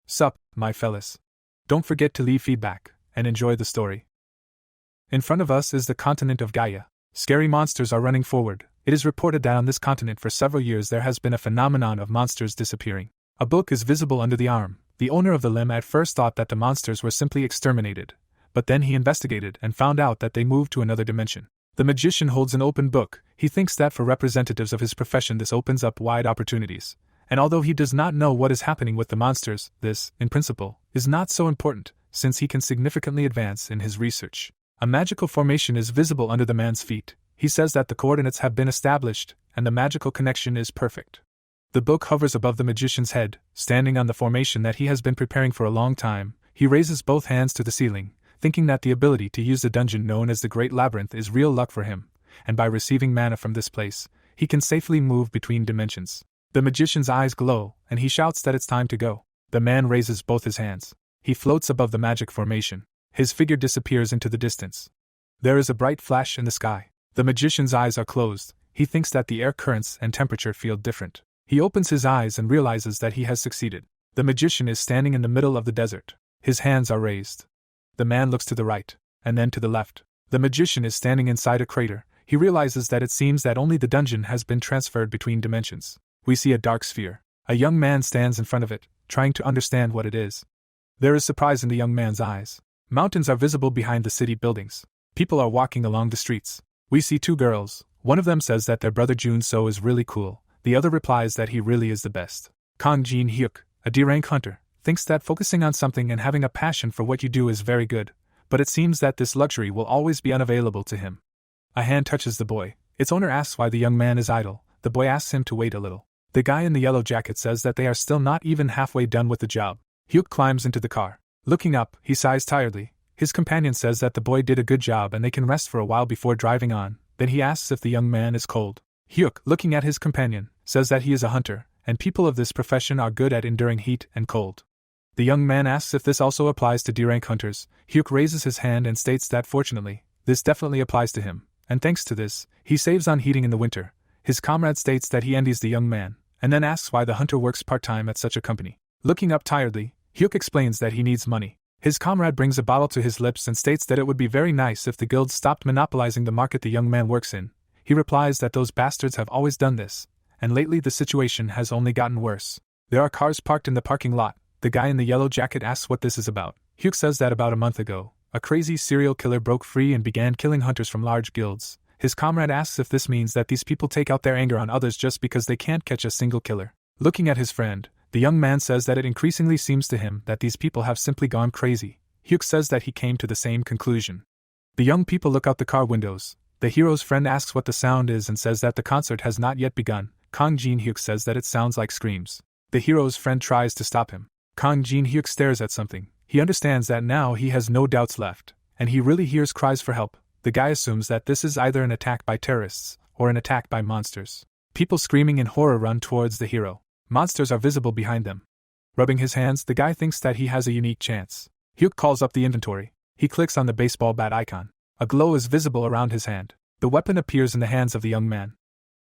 Sup, my fellas. Don't forget to leave feedback, and enjoy the story. In front of us is the continent of Gaia. Scary monsters are running forward. It is reported that on this continent for several years there has been a phenomenon of monsters disappearing. A book is visible under the arm. The owner of the limb at first thought that the monsters were simply exterminated, but then he investigated and found out that they moved to another dimension. The magician holds an open book. He thinks that for representatives of his profession this opens up wide opportunities. And although he does not know what is happening with the monsters, this, in principle, is not so important, since he can significantly advance in his research. A magical formation is visible under the man's feet. He says that the coordinates have been established, and the magical connection is perfect. The book hovers above the magician's head, standing on the formation that he has been preparing for a long time. He raises both hands to the ceiling, thinking that the ability to use the dungeon known as the Great Labyrinth is real luck for him, and by receiving mana from this place, he can safely move between dimensions. The magician's eyes glow, and he shouts that it's time to go. The man raises both his hands. He floats above the magic formation. His figure disappears into the distance. There is a bright flash in the sky. The magician's eyes are closed. He thinks that the air currents and temperature feel different. He opens his eyes and realizes that he has succeeded. The magician is standing in the middle of the desert. His hands are raised. The man looks to the right, and then to the left. The magician is standing inside a crater. He realizes that it seems that only the dungeon has been transferred between dimensions. We see a dark sphere. A young man stands in front of it, trying to understand what it is. There is surprise in the young man's eyes. Mountains are visible behind the city buildings. People are walking along the streets. We see two girls. One of them says that their brother Jun-so is really cool. The other replies that he really is the best. Kang Jin-hyuk, a D-rank hunter, thinks that focusing on something and having a passion for what you do is very good, but it seems that this luxury will always be unavailable to him. A hand touches the boy. Its owner asks why the young man is idle. The boy asks him to wait a little. The guy in the yellow jacket says that they are still not even halfway done with the job. Hyuk climbs into the car. Looking up, he sighs tiredly. His companion says that the boy did a good job and they can rest for a while before driving on. Then he asks if the young man is cold. Hyuk, looking at his companion, says that he is a hunter, and people of this profession are good at enduring heat and cold. The young man asks if this also applies to D-rank hunters. Hyuk raises his hand and states that fortunately, this definitely applies to him, and thanks to this, he saves on heating in the winter. His comrade states that he envies the young man, and then asks why the hunter works part-time at such a company. Looking up tiredly, Hyuk explains that he needs money. His comrade brings a bottle to his lips and states that it would be very nice if the guild stopped monopolizing the market the young man works in. He replies that those bastards have always done this, and lately the situation has only gotten worse. There are cars parked in the parking lot. The guy in the yellow jacket asks what this is about. Hyuk says that about a month ago, a crazy serial killer broke free and began killing hunters from large guilds. His comrade asks if this means that these people take out their anger on others just because they can't catch a single killer. Looking at his friend, the young man says that it increasingly seems to him that these people have simply gone crazy. Hyuk says that he came to the same conclusion. The young people look out the car windows. The hero's friend asks what the sound is and says that the concert has not yet begun. Kang Jin-hyuk says that it sounds like screams. The hero's friend tries to stop him. Kang Jin-hyuk stares at something. He understands that now he has no doubts left, and he really hears cries for help. The guy assumes that this is either an attack by terrorists or an attack by monsters. People screaming in horror run towards the hero. Monsters are visible behind them. Rubbing his hands, the guy thinks that he has a unique chance. Hyuk calls up the inventory. He clicks on the baseball bat icon. A glow is visible around his hand. The weapon appears in the hands of the young man.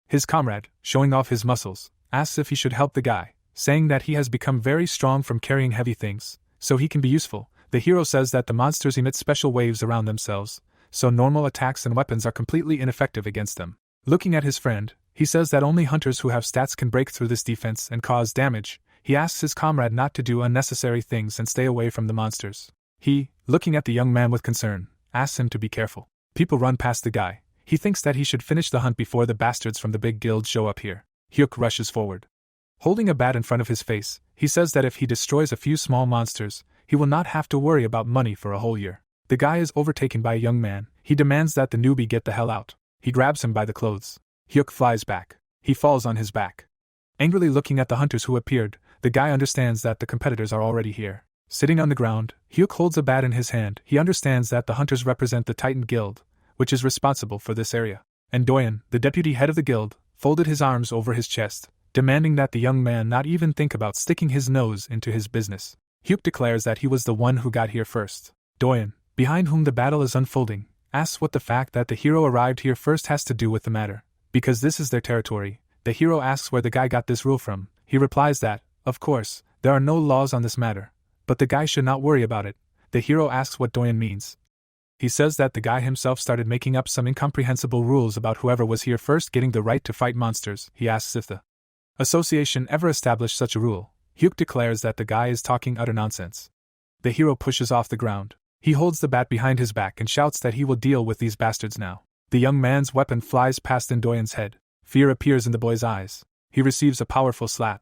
His comrade, showing off his muscles, asks if he should help the guy, saying that he has become very strong from carrying heavy things, so he can be useful. The hero says that the monsters emit special waves around themselves, so normal attacks and weapons are completely ineffective against them. Looking at his friend, he says that only hunters who have stats can break through this defense and cause damage. He asks his comrade not to do unnecessary things and stay away from the monsters. He, looking at the young man with concern, asks him to be careful. People run past the guy. He thinks that he should finish the hunt before the bastards from the big guild show up here. Hyuk rushes forward. Holding a bat in front of his face, he says that if he destroys a few small monsters, he will not have to worry about money for a whole year. The guy is overtaken by a young man. He demands that the newbie get the hell out. He grabs him by the clothes. Hyuk flies back. He falls on his back. Angrily looking at the hunters who appeared, the guy understands that the competitors are already here. Sitting on the ground, Hyuk holds a bat in his hand. He understands that the hunters represent the Titan Guild, which is responsible for this area. And Doyen, the deputy head of the guild, folded his arms over his chest, demanding that the young man not even think about sticking his nose into his business. Hyuk declares that he was the one who got here first. Doyen, behind whom the battle is unfolding, asks what the fact that the hero arrived here first has to do with the matter. Because this is their territory, the hero asks where the guy got this rule from. He replies that, of course, There are no laws on this matter, but the guy should not worry about it. The hero asks what doyen means. He says that the guy himself started making up some incomprehensible rules about whoever was here first getting the right to fight monsters. He asks if the association ever established such a rule. Hyuk declares that the guy is talking utter nonsense. The hero pushes off the ground. He holds the bat behind his back and shouts that he will deal with these bastards now. The young man's weapon flies past Doyen's head. Fear appears in the boy's eyes. He receives a powerful slap.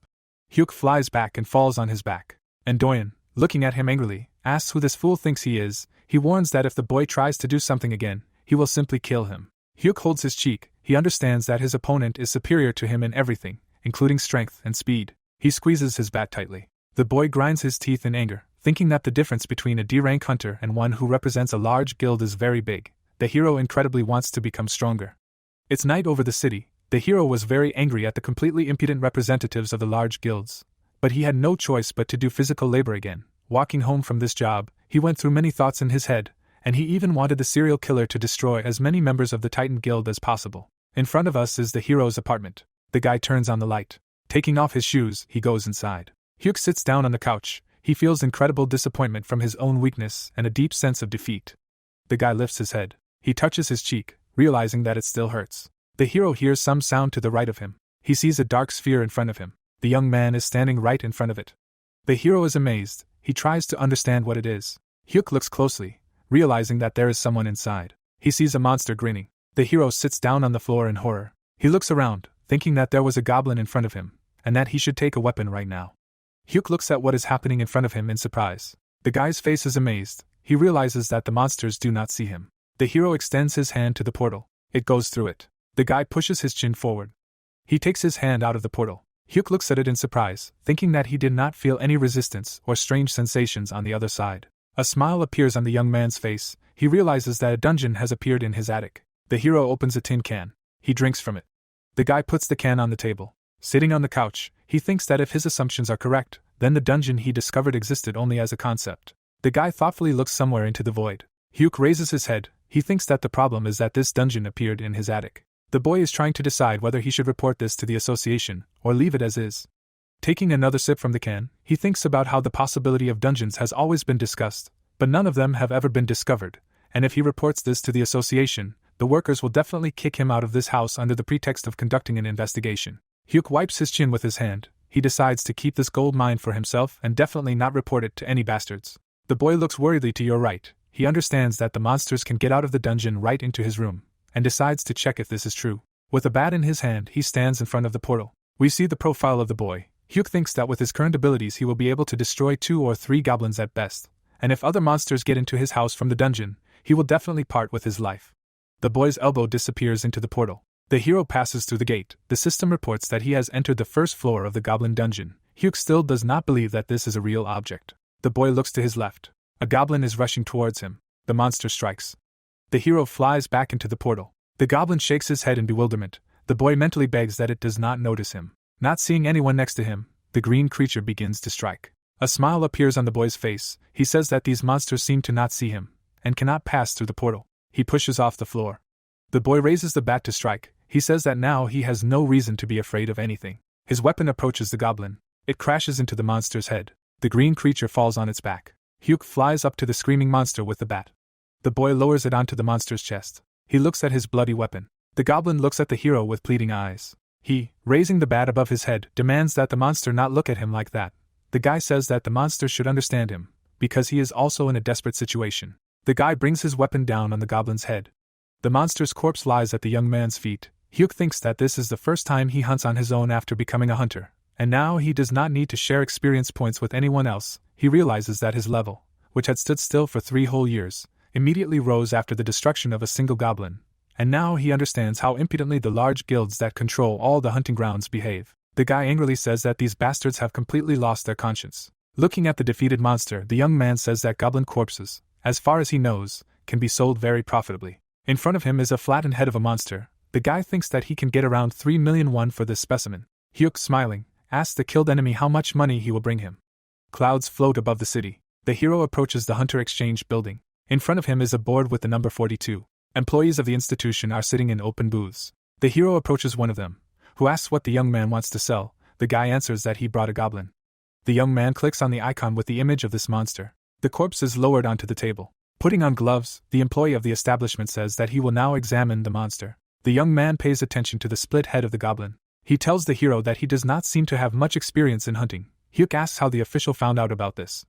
Hyuk flies back and falls on his back. And Doyen, looking at him angrily, asks who this fool thinks he is. He warns that if the boy tries to do something again, he will simply kill him. Hyuk holds his cheek. He understands that his opponent is superior to him in everything, including strength and speed. He squeezes his bat tightly. The boy grinds his teeth in anger, thinking that the difference between a D-rank hunter and one who represents a large guild is very big. The hero incredibly wants to become stronger. It's night over the city. The hero was very angry at the completely impudent representatives of the large guilds. But he had no choice but to do physical labor again. Walking home from this job, he went through many thoughts in his head, and he even wanted the serial killer to destroy as many members of the Titan Guild as possible. In front of us is the hero's apartment. The guy turns on the light. Taking off his shoes, he goes inside. Hyuk sits down on the couch. He feels incredible disappointment from his own weakness and a deep sense of defeat. The guy lifts his head. He touches his cheek, realizing that it still hurts. The hero hears some sound to the right of him. He sees a dark sphere in front of him. The young man is standing right in front of it. The hero is amazed. He tries to understand what it is. Hyuk looks closely, realizing that there is someone inside. He sees a monster grinning. The hero sits down on the floor in horror. He looks around, thinking that there was a goblin in front of him, and that he should take a weapon right now. Hyuk looks at what is happening in front of him in surprise. The guy's face is amazed. He realizes that the monsters do not see him. The hero extends his hand to the portal. It goes through it. The guy pushes his chin forward. He takes his hand out of the portal. Hyuk looks at it in surprise, thinking that he did not feel any resistance or strange sensations on the other side. A smile appears on the young man's face. He realizes that a dungeon has appeared in his attic. The hero opens a tin can. He drinks from it. The guy puts the can on the table. Sitting on the couch, he thinks that if his assumptions are correct, then the dungeon he discovered existed only as a concept. The guy thoughtfully looks somewhere into the void. Hyuk raises his head. He thinks that the problem is that this dungeon appeared in his attic. The boy is trying to decide whether he should report this to the association, or leave it as is. Taking another sip from the can, he thinks about how the possibility of dungeons has always been discussed, but none of them have ever been discovered, and if he reports this to the association, the workers will definitely kick him out of this house under the pretext of conducting an investigation. Hyuk wipes his chin with his hand. He decides to keep this gold mine for himself and definitely not report it to any bastards. The boy looks worriedly to your right. He understands that the monsters can get out of the dungeon right into his room, and decides to check if this is true. With a bat in his hand, he stands in front of the portal. We see the profile of the boy. Hyuk thinks that with his current abilities he will be able to destroy 2 or 3 goblins at best, and if other monsters get into his house from the dungeon, he will definitely part with his life. The boy's elbow disappears into the portal. The hero passes through the gate. The system reports that he has entered the first floor of the goblin dungeon. Hyuk still does not believe that this is a real object. The boy looks to his left. A goblin is rushing towards him. The monster strikes. The hero flies back into the portal. The goblin shakes his head in bewilderment. The boy mentally begs that it does not notice him. Not seeing anyone next to him, the green creature begins to strike. A smile appears on the boy's face. He says that these monsters seem to not see him, and cannot pass through the portal. He pushes off the floor. The boy raises the bat to strike. He says that now he has no reason to be afraid of anything. His weapon approaches the goblin. It crashes into the monster's head. The green creature falls on its back. Hyuk flies up to the screaming monster with the bat. The boy lowers it onto the monster's chest. He looks at his bloody weapon. The goblin looks at the hero with pleading eyes. He, raising the bat above his head, demands that the monster not look at him like that. The guy says that the monster should understand him, because he is also in a desperate situation. The guy brings his weapon down on the goblin's head. The monster's corpse lies at the young man's feet. Hyuk thinks that this is the first time he hunts on his own after becoming a hunter, and now he does not need to share experience points with anyone else. He realizes that his level, which had stood still for 3 whole years, immediately rose after the destruction of a single goblin, and now he understands how impudently the large guilds that control all the hunting grounds behave. The guy angrily says that these bastards have completely lost their conscience. Looking at the defeated monster, the young man says that goblin corpses, as far as he knows, can be sold very profitably. In front of him is a flattened head of a monster. The guy thinks that he can get around 3 million won for this specimen. Hyuk, smiling, asks the killed enemy how much money he will bring him. Clouds float above the city. The hero approaches the Hunter Exchange building. In front of him is a board with the number 42. Employees of the institution are sitting in open booths. The hero approaches one of them, who asks what the young man wants to sell. The guy answers that he brought a goblin. The young man clicks on the icon with the image of this monster. The corpse is lowered onto the table. Putting on gloves, the employee of the establishment says that he will now examine the monster. The young man pays attention to the split head of the goblin. He tells the hero that he does not seem to have much experience in hunting. Hyuk asks how the official found out about this.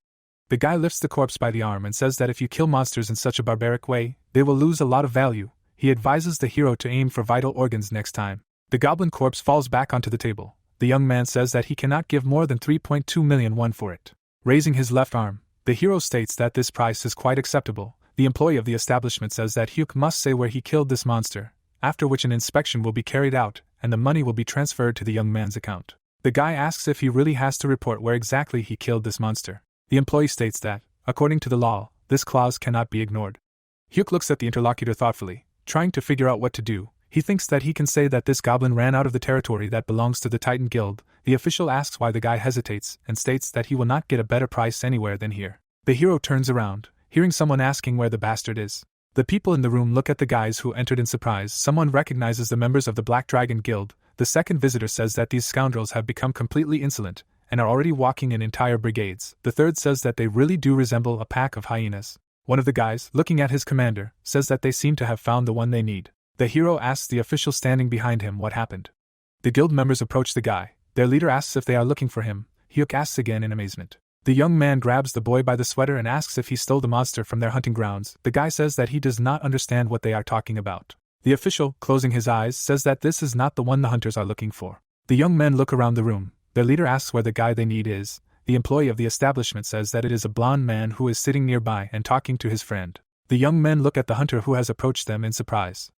The guy lifts the corpse by the arm and says that if you kill monsters in such a barbaric way, they will lose a lot of value. He advises the hero to aim for vital organs next time. The goblin corpse falls back onto the table. The young man says that he cannot give more than 3.2 million won for it. Raising his left arm, the hero states that this price is quite acceptable. The employee of the establishment says that Hyuk must say where he killed this monster, after which an inspection will be carried out, and the money will be transferred to the young man's account. The guy asks if he really has to report where exactly he killed this monster. The employee states that, according to the law, this clause cannot be ignored. Hyuk looks at the interlocutor thoughtfully, trying to figure out what to do. He thinks that he can say that this goblin ran out of the territory that belongs to the Titan Guild. The official asks why the guy hesitates and states that he will not get a better price anywhere than here. The hero turns around, hearing someone asking where the bastard is. The people in the room look at the guys who entered in surprise. Someone recognizes the members of the Black Dragon Guild. The second visitor says that these scoundrels have become completely insolent and are already walking in entire brigades. The third says that they really do resemble a pack of hyenas. One of the guys, looking at his commander, says that they seem to have found the one they need. The hero asks the official standing behind him what happened. The guild members approach the guy. Their leader asks if they are looking for him. Hyuk asks again in amazement. The young man grabs the boy by the sweater and asks if he stole the monster from their hunting grounds. The guy says that he does not understand what they are talking about. The official, closing his eyes, says that this is not the one the hunters are looking for. The young men look around the room. Their leader asks where the guy they need is. The employee of the establishment says that it is a blonde man who is sitting nearby and talking to his friend. The young men look at the hunter who has approached them in surprise.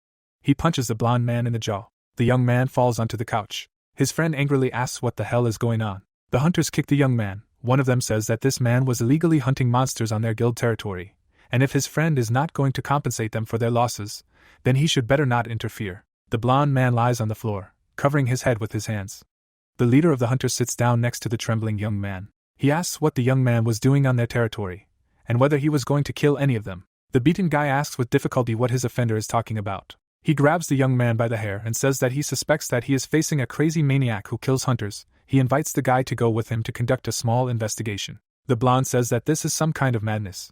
He punches the blonde man in the jaw. The young man falls onto the couch. His friend angrily asks what the hell is going on. The hunters kick the young man. One of them says that this man was illegally hunting monsters on their guild territory, and if his friend is not going to compensate them for their losses, then he should better not interfere. The blonde man lies on the floor, covering his head with his hands. The leader of the hunters sits down next to the trembling young man. He asks what the young man was doing on their territory, and whether he was going to kill any of them. The beaten guy asks with difficulty what his offender is talking about. He grabs the young man by the hair and says that he suspects that he is facing a crazy maniac who kills hunters. He invites the guy to go with him to conduct a small investigation. The blonde says that this is some kind of madness.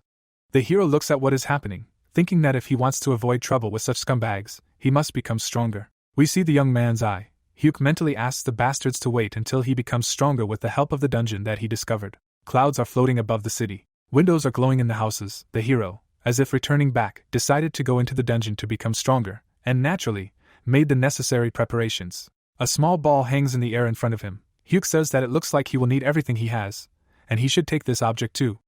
The hero looks at what is happening, thinking that if he wants to avoid trouble with such scumbags, he must become stronger. We see the young man's eye. Hyuk mentally asks the bastards to wait until he becomes stronger with the help of the dungeon that he discovered. Clouds are floating above the city. Windows are glowing in the houses. The hero, as if returning back, decided to go into the dungeon to become stronger, and naturally, made the necessary preparations. A small ball hangs in the air in front of him. Hyuk says that it looks like he will need everything he has, and he should take this object too.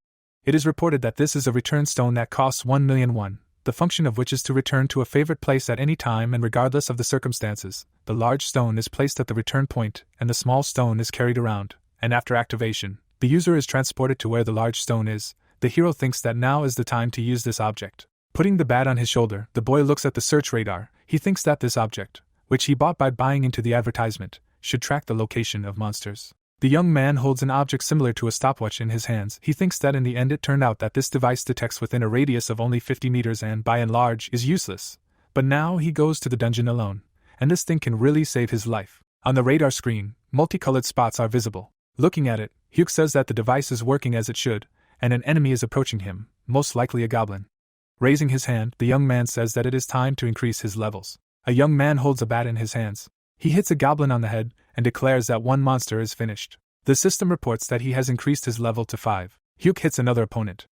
It is reported that this is a return stone that costs 1 million won, the function of which is to return to a favorite place at any time and regardless of the circumstances. The large stone is placed at the return point, and the small stone is carried around, and after activation, the user is transported to where the large stone is. The hero thinks that now is the time to use this object. Putting the bat on his shoulder, the boy looks at the search radar. He thinks that this object, which he bought by buying into the advertisement, should track the location of monsters. The young man holds an object similar to a stopwatch in his hands. He thinks that in the end it turned out that this device detects within a radius of only 50 meters and, by and large, is useless. But now he goes to the dungeon alone, and this thing can really save his life. On the radar screen, multicolored spots are visible. Looking at it, Hyuk says that the device is working as it should, and an enemy is approaching him, most likely a goblin. Raising his hand, the young man says that it is time to increase his levels. A young man holds a bat in his hands. He hits a goblin on the head and declares that one monster is finished. The system reports that he has increased his level to 5. Hyuk hits another opponent.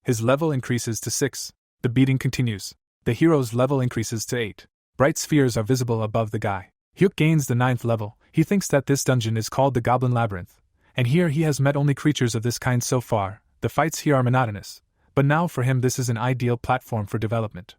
His level increases to 6. The beating continues. The hero's level increases to 8. Bright spheres are visible above the guy. Hyuk gains the 9th level. He thinks that this dungeon is called the Goblin Labyrinth, and here he has met only creatures of this kind so far. The fights here are monotonous, but now for him this is an ideal platform for development.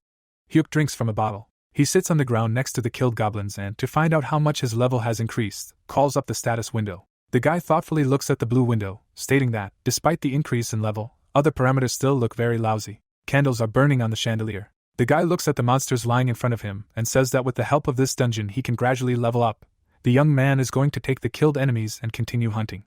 Hyuk drinks from a bottle. He sits on the ground next to the killed goblins and, to find out how much his level has increased, calls up the status window. The guy thoughtfully looks at the blue window, stating that, despite the increase in level, other parameters still look very lousy. Candles are burning on the chandelier. The guy looks at the monsters lying in front of him and says that with the help of this dungeon he can gradually level up. The young man is going to take the killed enemies and continue hunting.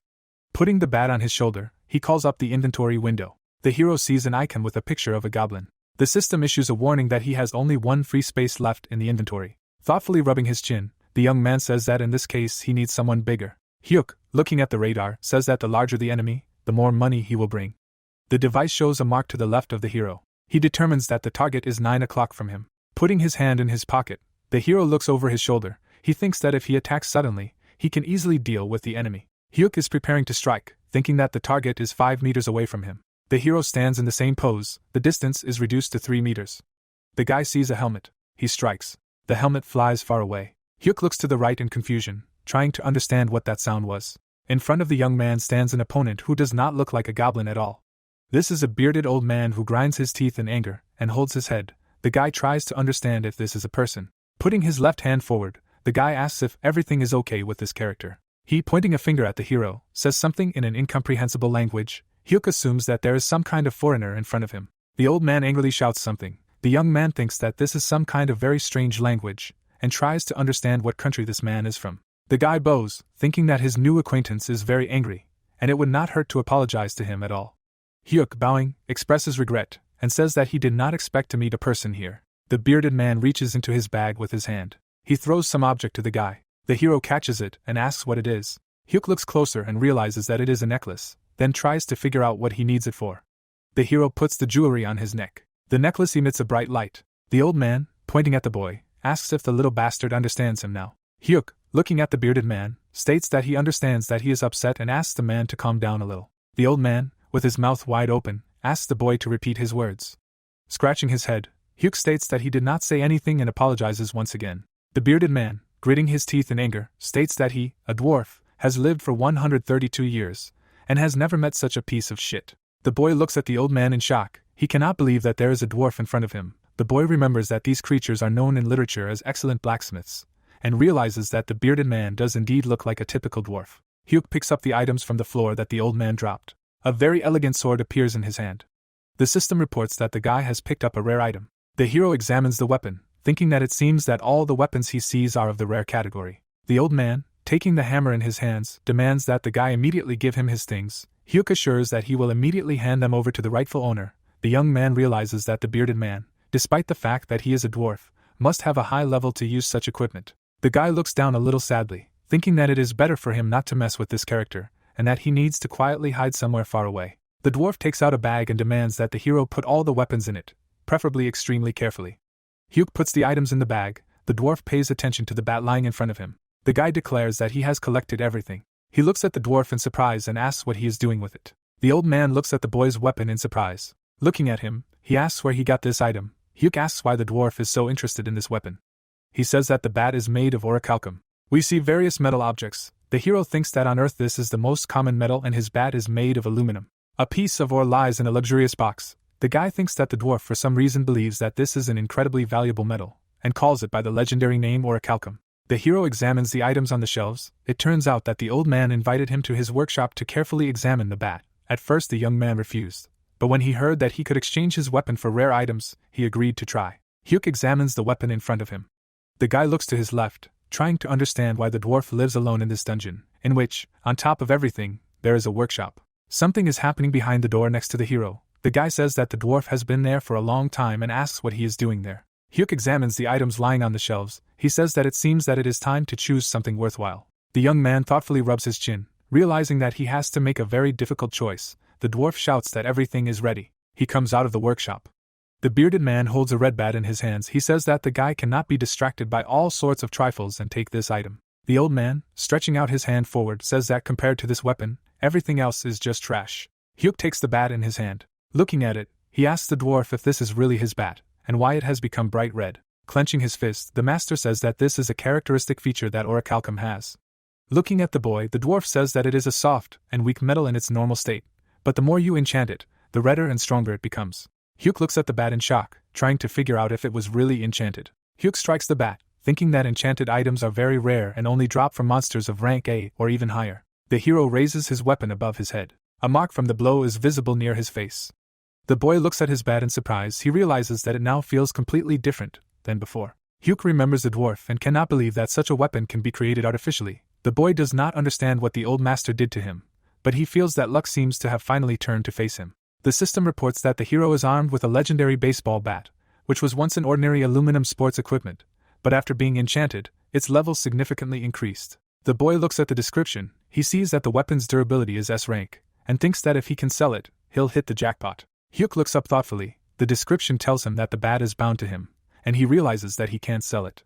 Putting the bat on his shoulder, he calls up the inventory window. The hero sees an icon with a picture of a goblin. The system issues a warning that he has only one free space left in the inventory. Thoughtfully rubbing his chin, the young man says that in this case he needs someone bigger. Hyuk, looking at the radar, says that the larger the enemy, the more money he will bring. The device shows a mark to the left of the hero. He determines that the target is 9 o'clock from him. Putting his hand in his pocket, the hero looks over his shoulder. He thinks that if he attacks suddenly, he can easily deal with the enemy. Hyuk is preparing to strike, thinking that the target is 5 meters away from him. The hero stands in the same pose. The distance is reduced to 3 meters. The guy sees a helmet. He strikes. The helmet flies far away. Hyuk looks to the right in confusion, trying to understand what that sound was. In front of the young man stands an opponent who does not look like a goblin at all. This is a bearded old man who grinds his teeth in anger and holds his head. The guy tries to understand if this is a person. Putting his left hand forward, the guy asks if everything is okay with this character. He, pointing a finger at the hero, says something in an incomprehensible language. Hyuk assumes that there is some kind of foreigner in front of him. The old man angrily shouts something. The young man thinks that this is some kind of very strange language, and tries to understand what country this man is from. The guy bows, thinking that his new acquaintance is very angry, and it would not hurt to apologize to him at all. Hyuk, bowing, expresses regret, and says that he did not expect to meet a person here. The bearded man reaches into his bag with his hand. He throws some object to the guy. The hero catches it and asks what it is. Hyuk looks closer and realizes that it is a necklace, then tries to figure out what he needs it for. The hero puts the jewelry on his neck. The necklace emits a bright light. The old man, pointing at the boy, asks if the little bastard understands him now. Hyuk, looking at the bearded man, states that he understands that he is upset and asks the man to calm down a little. The old man, with his mouth wide open, asks the boy to repeat his words. Scratching his head, Hyuk states that he did not say anything and apologizes once again. The bearded man, gritting his teeth in anger, states that he, a dwarf, has lived for 132 years, and has never met such a piece of shit. The boy looks at the old man in shock. He cannot believe that there is a dwarf in front of him. The boy remembers that these creatures are known in literature as excellent blacksmiths, and realizes that the bearded man does indeed look like a typical dwarf. Hyuk picks up the items from the floor that the old man dropped. A very elegant sword appears in his hand. The system reports that the guy has picked up a rare item. The hero examines the weapon, thinking that it seems that all the weapons he sees are of the rare category. The old man, taking the hammer in his hands, demands that the guy immediately give him his things. Hyuk assures that he will immediately hand them over to the rightful owner. The young man realizes that the bearded man, despite the fact that he is a dwarf, must have a high level to use such equipment. The guy looks down a little sadly, thinking that it is better for him not to mess with this character, and that he needs to quietly hide somewhere far away. The dwarf takes out a bag and demands that the hero put all the weapons in it, preferably extremely carefully. Hyuk puts the items in the bag. The dwarf pays attention to the bat lying in front of him. The guy declares that he has collected everything. He looks at the dwarf in surprise and asks what he is doing with it. The old man looks at the boy's weapon in surprise. Looking at him, he asks where he got this item. Hyuk asks why the dwarf is so interested in this weapon. He says that the bat is made of orichalcum. We see various metal objects. The hero thinks that on Earth this is the most common metal and his bat is made of aluminum. A piece of ore lies in a luxurious box. The guy thinks that the dwarf for some reason believes that this is an incredibly valuable metal, and calls it by the legendary name orichalcum. The hero examines the items on the shelves. It turns out that the old man invited him to his workshop to carefully examine the bat. At first the young man refused, but when he heard that he could exchange his weapon for rare items, he agreed to try. Hyuk examines the weapon in front of him. The guy looks to his left, trying to understand why the dwarf lives alone in this dungeon, in which, on top of everything, there is a workshop. Something is happening behind the door next to the hero. The guy says that the dwarf has been there for a long time and asks what he is doing there. Hyuk examines the items lying on the shelves. He says that it seems that it is time to choose something worthwhile. The young man thoughtfully rubs his chin, realizing that he has to make a very difficult choice. The dwarf shouts that everything is ready. He comes out of the workshop. The bearded man holds a red bat in his hands. He says that the guy cannot be distracted by all sorts of trifles and take this item. The old man, stretching out his hand forward, says that compared to this weapon, everything else is just trash. Hyuk takes the bat in his hand. Looking at it, he asks the dwarf if this is really his bat, and why it has become bright red. Clenching his fist, the master says that this is a characteristic feature that orichalcum has. Looking at the boy, the dwarf says that it is a soft and weak metal in its normal state, but the more you enchant it, the redder and stronger it becomes. Hyuk looks at the bat in shock, trying to figure out if it was really enchanted. Hyuk strikes the bat, thinking that enchanted items are very rare and only drop from monsters of rank A or even higher. The hero raises his weapon above his head. A mark from the blow is visible near his face. The boy looks at his bat in surprise. He realizes that it now feels completely different than before. Hyuk remembers the dwarf and cannot believe that such a weapon can be created artificially. The boy does not understand what the old master did to him, but he feels that luck seems to have finally turned to face him. The system reports that the hero is armed with a legendary baseball bat, which was once an ordinary aluminum sports equipment, but after being enchanted, its level significantly increased. The boy looks at the description, he sees that the weapon's durability is S rank, and thinks that if he can sell it, he'll hit the jackpot. Hyuk looks up thoughtfully, the description tells him that the bat is bound to him, and he realizes that he can't sell it.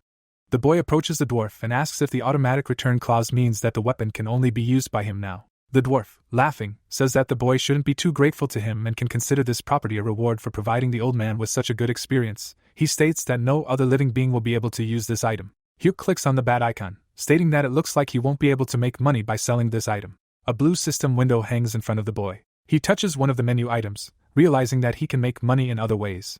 The boy approaches the dwarf and asks if the automatic return clause means that the weapon can only be used by him now. The dwarf, laughing, says that the boy shouldn't be too grateful to him and can consider this property a reward for providing the old man with such a good experience. He states that no other living being will be able to use this item. Hyuk clicks on the bat icon, stating that it looks like he won't be able to make money by selling this item. A blue system window hangs in front of the boy. He touches one of the menu items, realizing that he can make money in other ways.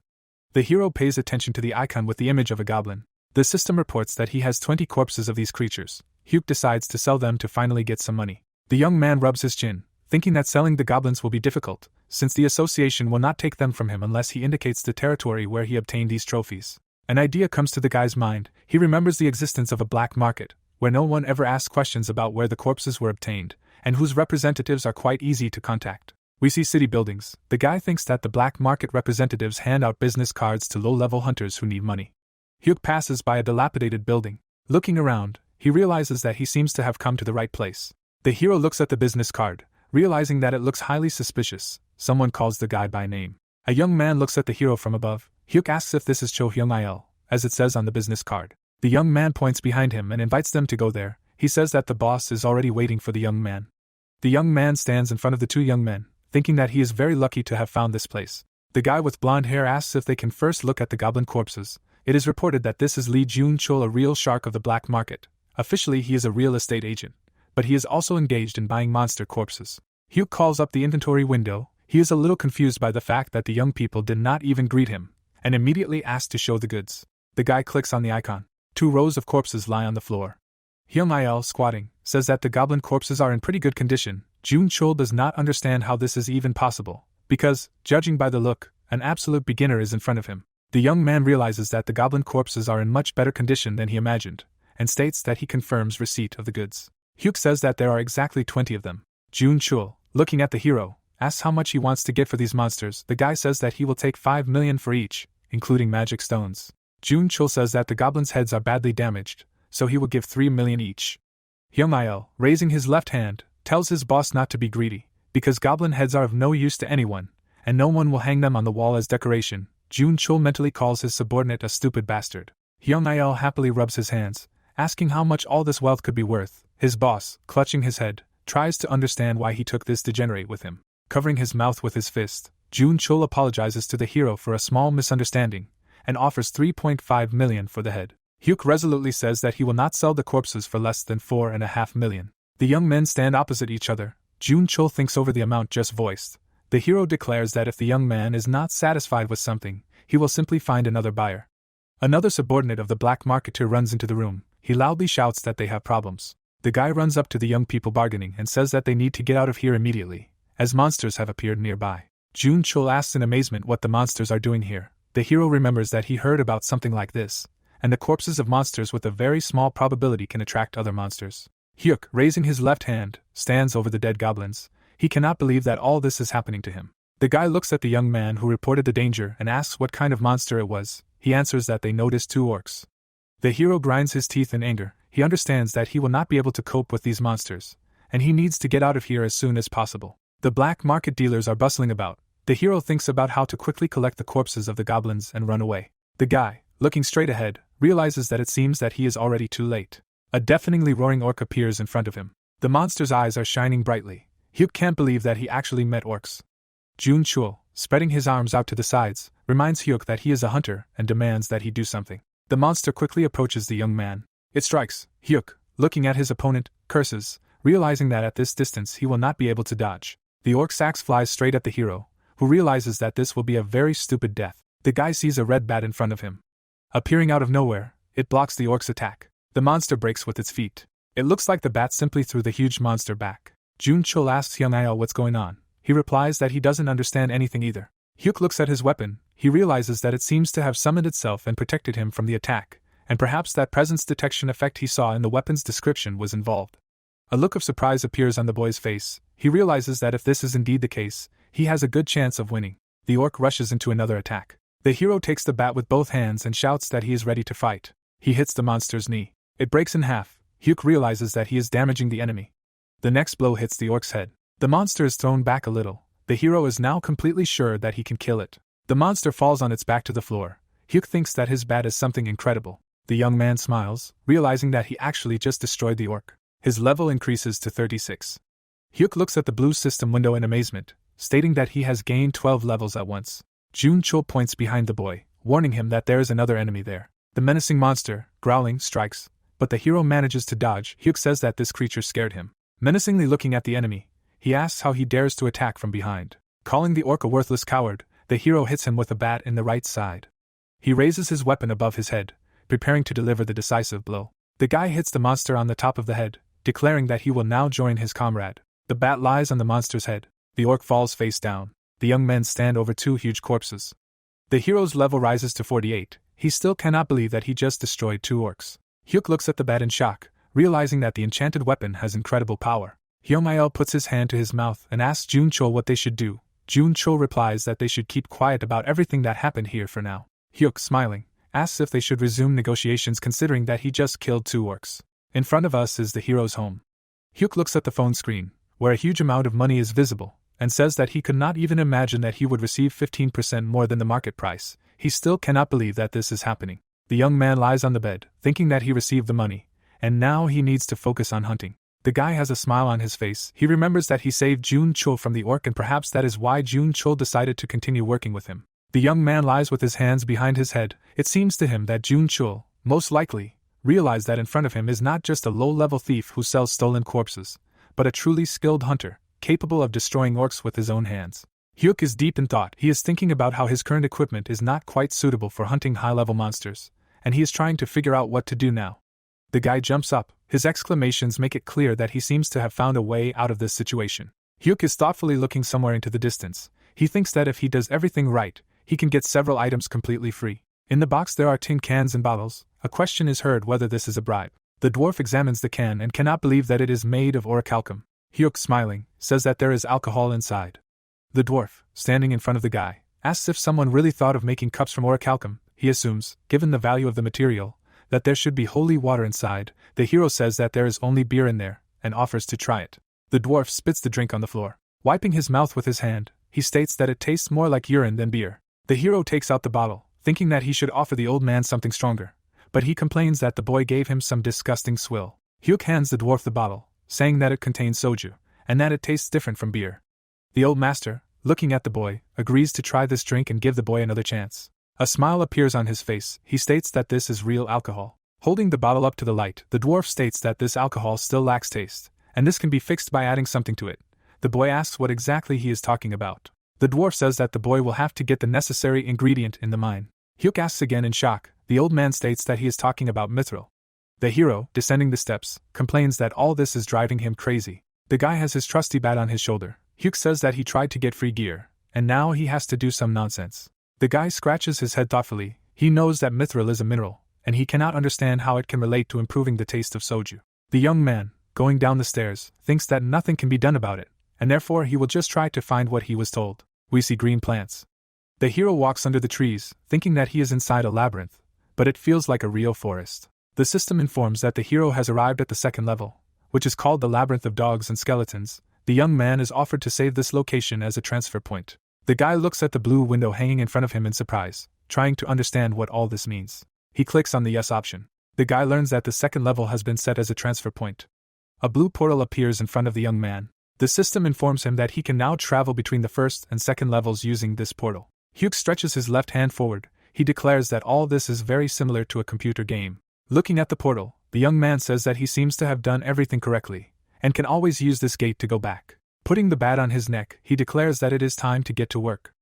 The hero pays attention to the icon with the image of a goblin. The system reports that he has 20 corpses of these creatures. Hyuk decides to sell them to finally get some money. The young man rubs his chin, thinking that selling the goblins will be difficult, since the association will not take them from him unless he indicates the territory where he obtained these trophies. An idea comes to the guy's mind. He remembers the existence of a black market, where no one ever asks questions about where the corpses were obtained, and whose representatives are quite easy to contact. We see city buildings. The guy thinks that the black market representatives hand out business cards to low-level hunters who need money. Hyuk passes by a dilapidated building. Looking around, he realizes that he seems to have come to the right place. The hero looks at the business card, realizing that it looks highly suspicious. Someone calls the guy by name. A young man looks at the hero from above. Hyuk asks if this is Cho Hyung-il, as it says on the business card. The young man points behind him and invites them to go there. He says that the boss is already waiting for the young man. The young man stands in front of the two young men, thinking that he is very lucky to have found this place. The guy with blonde hair asks if they can first look at the goblin corpses. It is reported that this is Lee Jun-chul, a real shark of the black market. Officially, he is a real estate agent, but he is also engaged in buying monster corpses. Hyuk calls up the inventory window. He is a little confused by the fact that the young people did not even greet him, and immediately asks to show the goods. The guy clicks on the icon. 2 rows of corpses lie on the floor. Hyung-il, squatting, says that the goblin corpses are in pretty good condition. Jun-chul does not understand how this is even possible, because, judging by the look, an absolute beginner is in front of him. The young man realizes that the goblin corpses are in much better condition than he imagined, and states that he confirms receipt of the goods. Hyuk says that there are exactly 20 of them. Jun-chul, looking at the hero, asks how much he wants to get for these monsters. The guy says that he will take 5 million for each, including magic stones. Jun-chul says that the goblins' heads are badly damaged, so he will give 3 million each. Hyung-il, raising his left hand, tells his boss not to be greedy, because goblin heads are of no use to anyone, and no one will hang them on the wall as decoration. Jun-chul mentally calls his subordinate a stupid bastard. Hyung-il happily rubs his hands, asking how much all this wealth could be worth. His boss, clutching his head, tries to understand why he took this degenerate with him. Covering his mouth with his fist, Jun-chul apologizes to the hero for a small misunderstanding, and offers 3.5 million for the head. Hyuk resolutely says that he will not sell the corpses for less than 4.5 million. The young men stand opposite each other. Jun-chul thinks over the amount just voiced. The hero declares that if the young man is not satisfied with something, he will simply find another buyer. Another subordinate of the black marketeer runs into the room. He loudly shouts that they have problems. The guy runs up to the young people bargaining and says that they need to get out of here immediately, as monsters have appeared nearby. Jun-chul asks in amazement what the monsters are doing here. The hero remembers that he heard about something like this, and the corpses of monsters with a very small probability can attract other monsters. Hyuk, raising his left hand, stands over the dead goblins. He cannot believe that all this is happening to him. The guy looks at the young man who reported the danger and asks what kind of monster it was. He answers that they noticed 2 orcs. The hero grinds his teeth in anger. He understands that he will not be able to cope with these monsters, and he needs to get out of here as soon as possible. The black market dealers are bustling about. The hero thinks about how to quickly collect the corpses of the goblins and run away. The guy, looking straight ahead, realizes that it seems that he is already too late. A deafeningly roaring orc appears in front of him. The monster's eyes are shining brightly. Hyuk can't believe that he actually met orcs. Jun-chul, spreading his arms out to the sides, reminds Hyuk that he is a hunter and demands that he do something. The monster quickly approaches the young man. It strikes. Hyuk, looking at his opponent, curses, realizing that at this distance he will not be able to dodge. The orc's axe flies straight at the hero, who realizes that this will be a very stupid death. The guy sees a red bat in front of him. Appearing out of nowhere, it blocks the orc's attack. The monster breaks with its feet. It looks like the bat simply threw the huge monster back. Jun-chul asks Hyung-il what's going on. He replies that he doesn't understand anything either. Hyuk looks at his weapon. He realizes that it seems to have summoned itself and protected him from the attack, and perhaps that presence detection effect he saw in the weapon's description was involved. A look of surprise appears on the boy's face. He realizes that if this is indeed the case, he has a good chance of winning. The orc rushes into another attack. The hero takes the bat with both hands and shouts that he is ready to fight. He hits the monster's knee. It breaks in half. Hyuk realizes that he is damaging the enemy. The next blow hits the orc's head. The monster is thrown back a little. The hero is now completely sure that he can kill it. The monster falls on its back to the floor. Hyuk thinks that his bat is something incredible. The young man smiles, realizing that he actually just destroyed the orc. His level increases to 36. Hyuk looks at the blue system window in amazement, stating that he has gained 12 levels at once. Jun-chul points behind the boy, warning him that there is another enemy there. The menacing monster, growling, strikes, but the hero manages to dodge. Hyuk says that this creature scared him. Menacingly looking at the enemy, he asks how he dares to attack from behind. Calling the orc a worthless coward, the hero hits him with a bat in the right side. He raises his weapon above his head, preparing to deliver the decisive blow. The guy hits the monster on the top of the head, declaring that he will now join his comrade. The bat lies on the monster's head. The orc falls face down. The young men stand over two huge corpses. The hero's level rises to 48. He still cannot believe that he just destroyed two orcs. Hyuk looks at the bat in shock, realizing that the enchanted weapon has incredible power. Hyomael puts his hand to his mouth and asks Jun-chul what they should do. Jun-chul replies that they should keep quiet about everything that happened here for now. Hyuk, smiling, asks if they should resume negotiations considering that he just killed two orcs. In front of us is the hero's home. Hyuk looks at the phone screen, where a huge amount of money is visible, and says that he could not even imagine that he would receive 15% more than the market price. He still cannot believe that this is happening. The young man lies on the bed, thinking that he received the money, and now he needs to focus on hunting. The guy has a smile on his face. He remembers that he saved Jun-chul from the orc, and perhaps that is why Jun-chul decided to continue working with him. The young man lies with his hands behind his head. It seems to him that Jun-chul, most likely, realized that in front of him is not just a low-level thief who sells stolen corpses, but a truly skilled hunter, capable of destroying orcs with his own hands. Hyuk is deep in thought. He is thinking about how his current equipment is not quite suitable for hunting high-level monsters, and he is trying to figure out what to do now. The guy jumps up. His exclamations make it clear that he seems to have found a way out of this situation. Hyuk is thoughtfully looking somewhere into the distance. He thinks that if he does everything right, he can get several items completely free. In the box there are tin cans and bottles. A question is heard whether this is a bribe. The dwarf examines the can and cannot believe that it is made of orichalcum. Hyuk, smiling, says that there is alcohol inside. The dwarf, standing in front of the guy, asks if someone really thought of making cups from orichalcum. He assumes, given the value of the material, that there should be holy water inside. The hero says that there is only beer in there, and offers to try it. The dwarf spits the drink on the floor. Wiping his mouth with his hand, he states that it tastes more like urine than beer. The hero takes out the bottle, thinking that he should offer the old man something stronger, but he complains that the boy gave him some disgusting swill. Hyuk hands the dwarf the bottle, saying that it contains soju, and that it tastes different from beer. The old master, looking at the boy, agrees to try this drink and give the boy another chance. A smile appears on his face. He states that this is real alcohol. Holding the bottle up to the light, the dwarf states that this alcohol still lacks taste, and this can be fixed by adding something to it. The boy asks what exactly he is talking about. The dwarf says that the boy will have to get the necessary ingredient in the mine. Hyuk asks again in shock. The old man states that he is talking about mithril. The hero, descending the steps, complains that all this is driving him crazy. The guy has his trusty bat on his shoulder. Hyuk says that he tried to get free gear, and now he has to do some nonsense. The guy scratches his head thoughtfully. He knows that mithril is a mineral, and he cannot understand how it can relate to improving the taste of soju. The young man, going down the stairs, thinks that nothing can be done about it, and therefore he will just try to find what he was told. We see green plants. The hero walks under the trees, thinking that he is inside a labyrinth, but it feels like a real forest. The system informs that the hero has arrived at the second level, which is called the Labyrinth of Dogs and Skeletons. The young man is offered to save this location as a transfer point. The guy looks at the blue window hanging in front of him in surprise, trying to understand what all this means. He clicks on the yes option. The guy learns that the second level has been set as a transfer point. A blue portal appears in front of the young man. The system informs him that he can now travel between the first and second levels using this portal. Hyuk stretches his left hand forward. He declares that all this is very similar to a computer game. Looking at the portal, the young man says that he seems to have done everything correctly, and can always use this gate to go back. Putting the bat on his neck, he declares that it is time to get to work.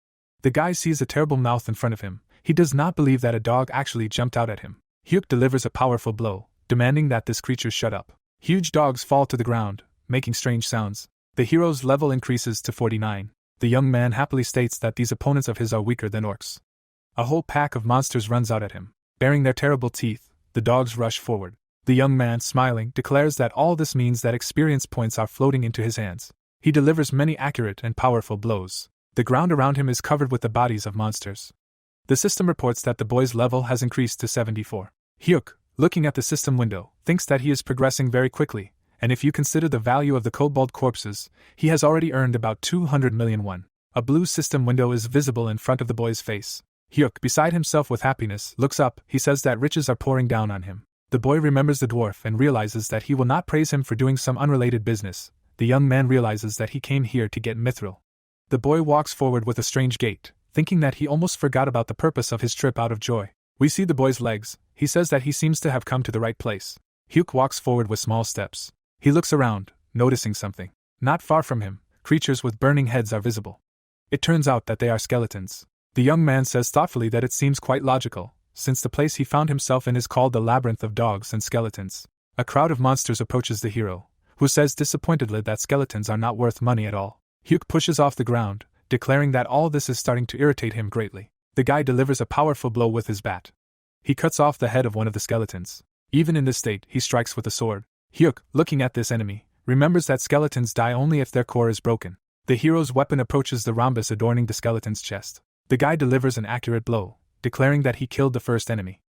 The guy sees a terrible mouth in front of him. He does not believe that a dog actually jumped out at him. Hyuk delivers a powerful blow, demanding that this creature shut up. Huge dogs fall to the ground, making strange sounds. The hero's level increases to 49. The young man happily states that these opponents of his are weaker than orcs. A whole pack of monsters runs out at him. Baring their terrible teeth, the dogs rush forward. The young man, smiling, declares that all this means that experience points are floating into his hands. He delivers many accurate and powerful blows. The ground around him is covered with the bodies of monsters. The system reports that the boy's level has increased to 74. Hyuk, looking at the system window, thinks that he is progressing very quickly, and if you consider the value of the kobold corpses, he has already earned about 200 million won. A blue system window is visible in front of the boy's face. Hyuk, beside himself with happiness, looks up. He says that riches are pouring down on him. The boy remembers the dwarf and realizes that he will not praise him for doing some unrelated business. The young man realizes that he came here to get mithril. The boy walks forward with a strange gait, thinking that he almost forgot about the purpose of his trip out of joy. We see the boy's legs. He says that he seems to have come to the right place. Hyuk walks forward with small steps. He looks around, noticing something. Not far from him, creatures with burning heads are visible. It turns out that they are skeletons. The young man says thoughtfully that it seems quite logical, since the place he found himself in is called the Labyrinth of Dogs and Skeletons. A crowd of monsters approaches the hero, who says disappointedly that skeletons are not worth money at all. Hyuk pushes off the ground, declaring that all this is starting to irritate him greatly. The guy delivers a powerful blow with his bat. He cuts off the head of one of the skeletons. Even in this state, he strikes with a sword. Hyuk, looking at this enemy, remembers that skeletons die only if their core is broken. The hero's weapon approaches the rhombus adorning the skeleton's chest. The guy delivers an accurate blow, declaring that he killed the first enemy.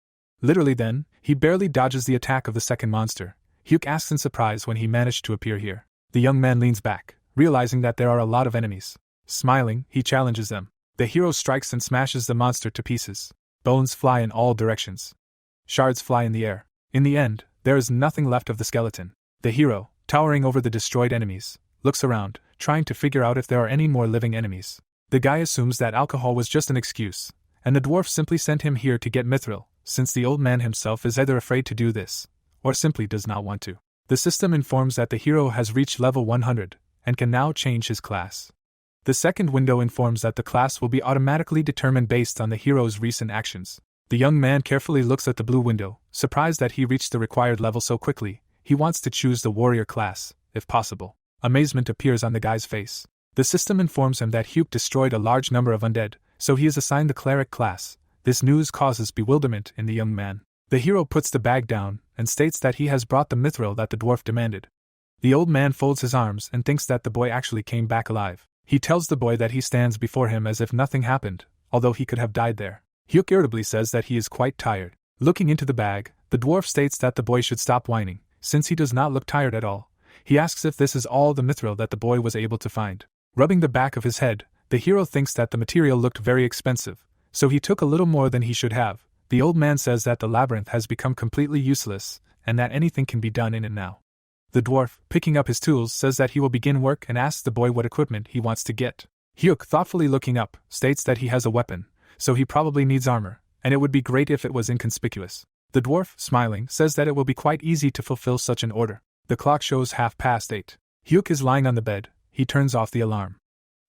Literally then, he barely dodges the attack of the second monster. Hyuk asks in surprise when he managed to appear here. The young man leans back, realizing that there are a lot of enemies. Smiling, he challenges them. The hero strikes and smashes the monster to pieces. Bones fly in all directions. Shards fly in the air. In the end, there is nothing left of the skeleton. The hero, towering over the destroyed enemies, looks around, trying to figure out if there are any more living enemies. The guy assumes that alcohol was just an excuse, and the dwarf simply sent him here to get mithril, since the old man himself is either afraid to do this, or simply does not want to. The system informs that the hero has reached level 100, and can now change his class. The second window informs that the class will be automatically determined based on the hero's recent actions. The young man carefully looks at the blue window, surprised that he reached the required level so quickly. He wants to choose the warrior class, if possible. Amazement appears on the guy's face. The system informs him that Hyuk destroyed a large number of undead, so he is assigned the cleric class. This news causes bewilderment in the young man. The hero puts the bag down and states that he has brought the mithril that the dwarf demanded. The old man folds his arms and thinks that the boy actually came back alive. He tells the boy that he stands before him as if nothing happened, although he could have died there. Hyuk irritably says that he is quite tired. Looking into the bag, the dwarf states that the boy should stop whining, since he does not look tired at all. He asks if this is all the mithril that the boy was able to find. Rubbing the back of his head, the hero thinks that the material looked very expensive, so he took a little more than he should have. The old man says that the labyrinth has become completely useless, and that anything can be done in it now. The dwarf, picking up his tools, says that he will begin work and asks the boy what equipment he wants to get. Hyuk, thoughtfully looking up, states that he has a weapon, so he probably needs armor, and it would be great if it was inconspicuous. The dwarf, smiling, says that it will be quite easy to fulfill such an order. The clock shows 8:30. Hyuk is lying on the bed. He turns off the alarm.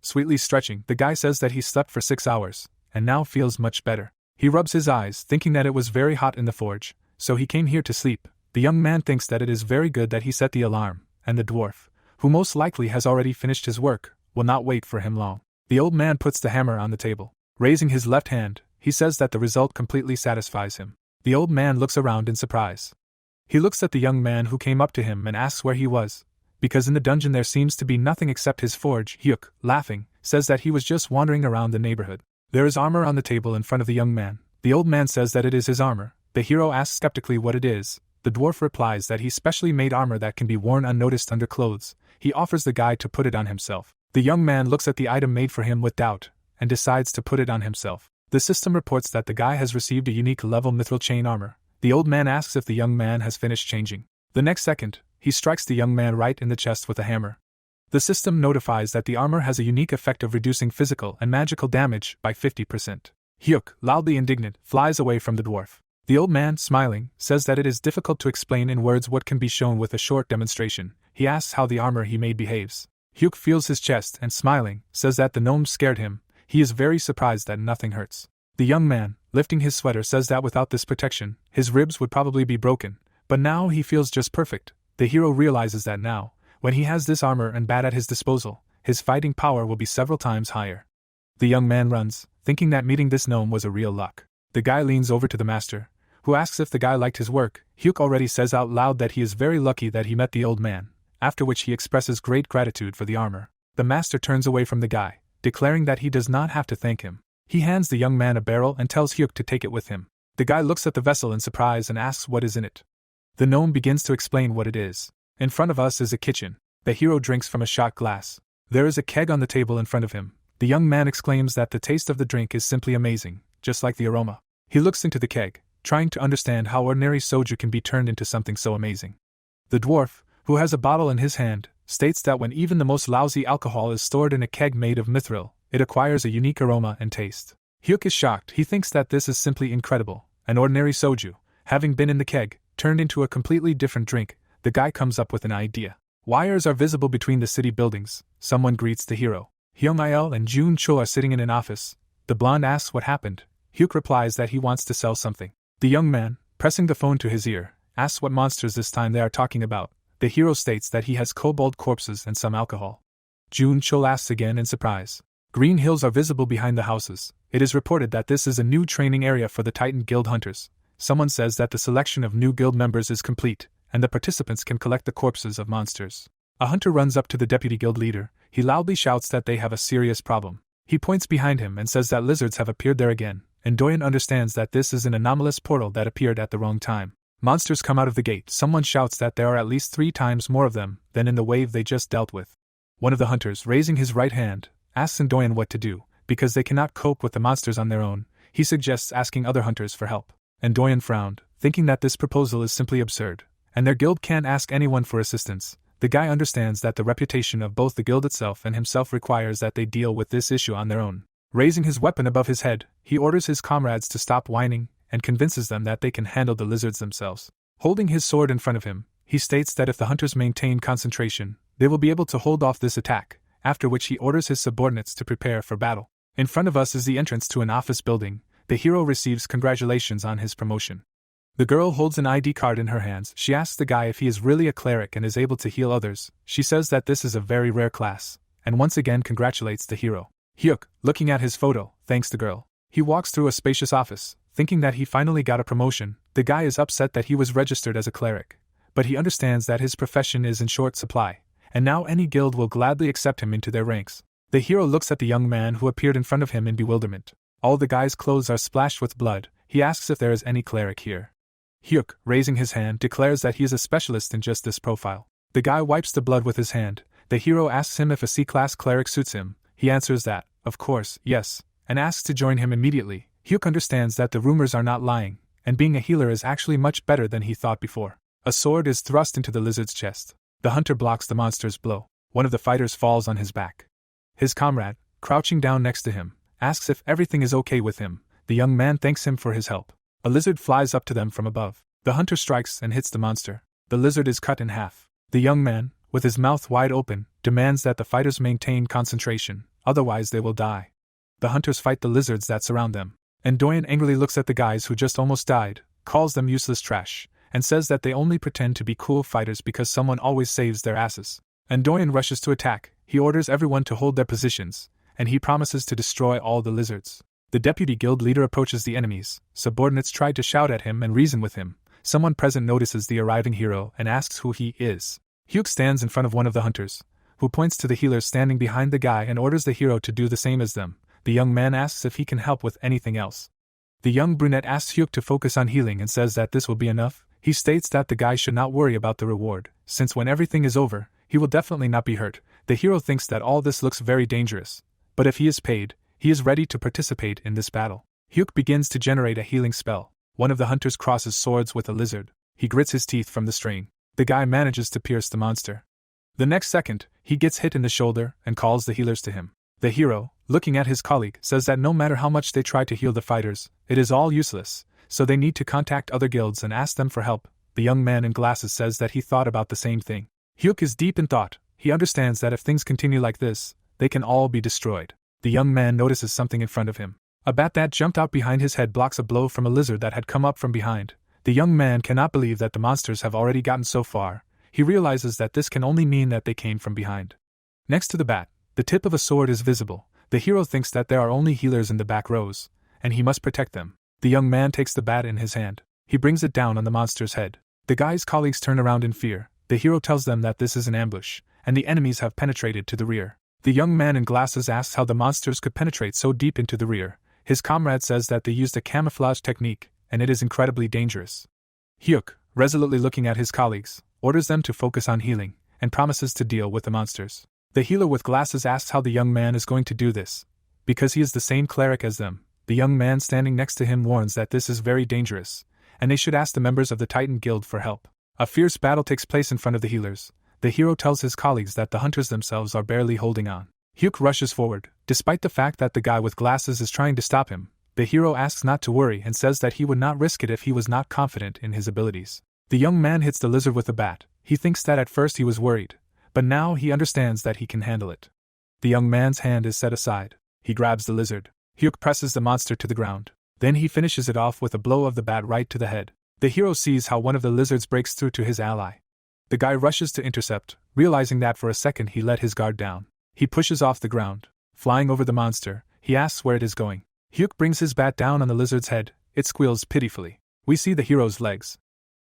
Sweetly stretching, the guy says that he slept for 6 hours, and now feels much better. He rubs his eyes, thinking that it was very hot in the forge, so he came here to sleep. The young man thinks that it is very good that he set the alarm, and the dwarf, who most likely has already finished his work, will not wait for him long. The old man puts the hammer on the table. Raising his left hand, he says that the result completely satisfies him. The old man looks around in surprise. He looks at the young man who came up to him and asks where he was, because in the dungeon there seems to be nothing except his forge. Hyuk, laughing, says that he was just wandering around the neighborhood. There is armor on the table in front of the young man. The old man says that it is his armor. The hero asks skeptically what it is. The dwarf replies that he specially made armor that can be worn unnoticed under clothes. He offers the guy to put it on himself. The young man looks at the item made for him with doubt, and decides to put it on himself. The system reports that the guy has received a unique level mithril chain armor. The old man asks if the young man has finished changing. The next second, he strikes the young man right in the chest with a hammer. The system notifies that the armor has a unique effect of reducing physical and magical damage by 50%. Hyuk, loudly indignant, flies away from the dwarf. The old man, smiling, says that it is difficult to explain in words what can be shown with a short demonstration. He asks how the armor he made behaves. Hyuk feels his chest and, smiling, says that the gnome scared him. He is very surprised that nothing hurts. The young man, lifting his sweater, says that without this protection, his ribs would probably be broken, but now he feels just perfect. The hero realizes that now, when he has this armor and bat at his disposal, his fighting power will be several times higher. The young man runs, thinking that meeting this gnome was a real luck. The guy leans over to the master, who asks if the guy liked his work. Hyuk already says out loud that he is very lucky that he met the old man, after which he expresses great gratitude for the armor. The master turns away from the guy, declaring that he does not have to thank him. He hands the young man a barrel and tells Hyuk to take it with him. The guy looks at the vessel in surprise and asks what is in it. The gnome begins to explain what it is. In front of us is a kitchen. The hero drinks from a shot glass. There is a keg on the table in front of him. The young man exclaims that the taste of the drink is simply amazing, just like the aroma. He looks into the keg, trying to understand how ordinary soju can be turned into something so amazing. The dwarf, who has a bottle in his hand, states that when even the most lousy alcohol is stored in a keg made of mithril, it acquires a unique aroma and taste. Hyuk is shocked. He thinks that this is simply incredible. An ordinary soju, having been in the keg, turned into a completely different drink. The guy comes up with an idea. Wires are visible between the city buildings. Someone greets the hero. Hyung-il and Jun Chul are sitting in an office. The blonde asks what happened. Hyuk replies that he wants to sell something. The young man, pressing the phone to his ear, asks what monsters this time they are talking about. The hero states that he has kobold corpses and some alcohol. Jun Chul asks again in surprise. Green hills are visible behind the houses. It is reported that this is a new training area for the Titan Guild hunters. Someone says that the selection of new guild members is complete, and the participants can collect the corpses of monsters. A hunter runs up to the deputy guild leader. He loudly shouts that they have a serious problem. He points behind him and says that lizards have appeared there again, and Doyen understands that this is an anomalous portal that appeared at the wrong time. Monsters come out of the gate. Someone shouts that there are at least 3 times more of them than in the wave they just dealt with. One of the hunters, raising his right hand, asks Doyen what to do, because they cannot cope with the monsters on their own. He suggests asking other hunters for help. And Doyen frowned, thinking that this proposal is simply absurd, and their guild can't ask anyone for assistance. The guy understands that the reputation of both the guild itself and himself requires that they deal with this issue on their own. Raising his weapon above his head, he orders his comrades to stop whining, and convinces them that they can handle the lizards themselves. Holding his sword in front of him, he states that if the hunters maintain concentration, they will be able to hold off this attack, after which he orders his subordinates to prepare for battle. In front of us is the entrance to an office building. The hero receives congratulations on his promotion. The girl holds an ID card in her hands. She asks the guy if he is really a cleric and is able to heal others. She says that this is a very rare class, and once again congratulates the hero. Hyuk, looking at his photo, thanks the girl. He walks through a spacious office, thinking that he finally got a promotion. The guy is upset that he was registered as a cleric, but he understands that his profession is in short supply, and now any guild will gladly accept him into their ranks. The hero looks at the young man who appeared in front of him in bewilderment. All the guy's clothes are splashed with blood. He asks if there is any cleric here. Hyuk, raising his hand, declares that he is a specialist in just this profile. The guy wipes the blood with his hand. The hero asks him if a C-class cleric suits him. He answers that, of course, yes, and asks to join him immediately. Hyuk understands that the rumors are not lying, and being a healer is actually much better than he thought before. A sword is thrust into the lizard's chest. The hunter blocks the monster's blow. One of the fighters falls on his back. His comrade, crouching down next to him, asks if everything is okay with him. The young man thanks him for his help. A lizard flies up to them from above. The hunter strikes and hits the monster. The lizard is cut in half. The young man, with his mouth wide open, demands that the fighters maintain concentration, otherwise they will die. The hunters fight the lizards that surround them, and Doyen angrily looks at the guys who just almost died, calls them useless trash, and says that they only pretend to be cool fighters because someone always saves their asses. And Doyen rushes to attack. He orders everyone to hold their positions, and he promises to destroy all the lizards. The deputy guild leader approaches the enemies. Subordinates try to shout at him and reason with him. Someone present notices the arriving hero and asks who he is. Hyuk stands in front of one of the hunters, who points to the healers standing behind the guy and orders the hero to do the same as them. The young man asks if he can help with anything else. The young brunette asks Hyuk to focus on healing and says that this will be enough. He states that the guy should not worry about the reward, since when everything is over, he will definitely not be hurt. The hero thinks that all this looks very dangerous, but if he is paid, he is ready to participate in this battle. Hyuk begins to generate a healing spell. One of the hunters crosses swords with a lizard. He grits his teeth from the strain. The guy manages to pierce the monster. The next second, he gets hit in the shoulder and calls the healers to him. The hero, looking at his colleague, says that no matter how much they try to heal the fighters, it is all useless, so they need to contact other guilds and ask them for help. The young man in glasses says that he thought about the same thing. Hyuk is deep in thought. He understands that if things continue like this, they can all be destroyed. The young man notices something in front of him. A bat that jumped out behind his head blocks a blow from a lizard that had come up from behind. The young man cannot believe that the monsters have already gotten so far. He realizes that this can only mean that they came from behind. Next to the bat, the tip of a sword is visible. The hero thinks that there are only healers in the back rows, and he must protect them. The young man takes the bat in his hand. He brings it down on the monster's head. The guy's colleagues turn around in fear. The hero tells them that this is an ambush, and the enemies have penetrated to the rear. The young man in glasses asks how the monsters could penetrate so deep into the rear. His comrade says that they used a camouflage technique, and it is incredibly dangerous. Hyuk, resolutely looking at his colleagues, orders them to focus on healing, and promises to deal with the monsters. The healer with glasses asks how the young man is going to do this. Because he is the same cleric as them, the young man standing next to him warns that this is very dangerous, and they should ask the members of the Titan Guild for help. A fierce battle takes place in front of the healers. The hero tells his colleagues that the hunters themselves are barely holding on. Hyuk rushes forward, despite the fact that the guy with glasses is trying to stop him. The hero asks not to worry and says that he would not risk it if he was not confident in his abilities. The young man hits the lizard with a bat. He thinks that at first he was worried, but now he understands that he can handle it. The young man's hand is set aside. He grabs the lizard. Hyuk presses the monster to the ground. Then he finishes it off with a blow of the bat right to the head. The hero sees how one of the lizards breaks through to his ally. The guy rushes to intercept, realizing that for a second he let his guard down. He pushes off the ground. Flying over the monster, he asks where it is going. Hyuk brings his bat down on the lizard's head. It squeals pitifully. We see the hero's legs.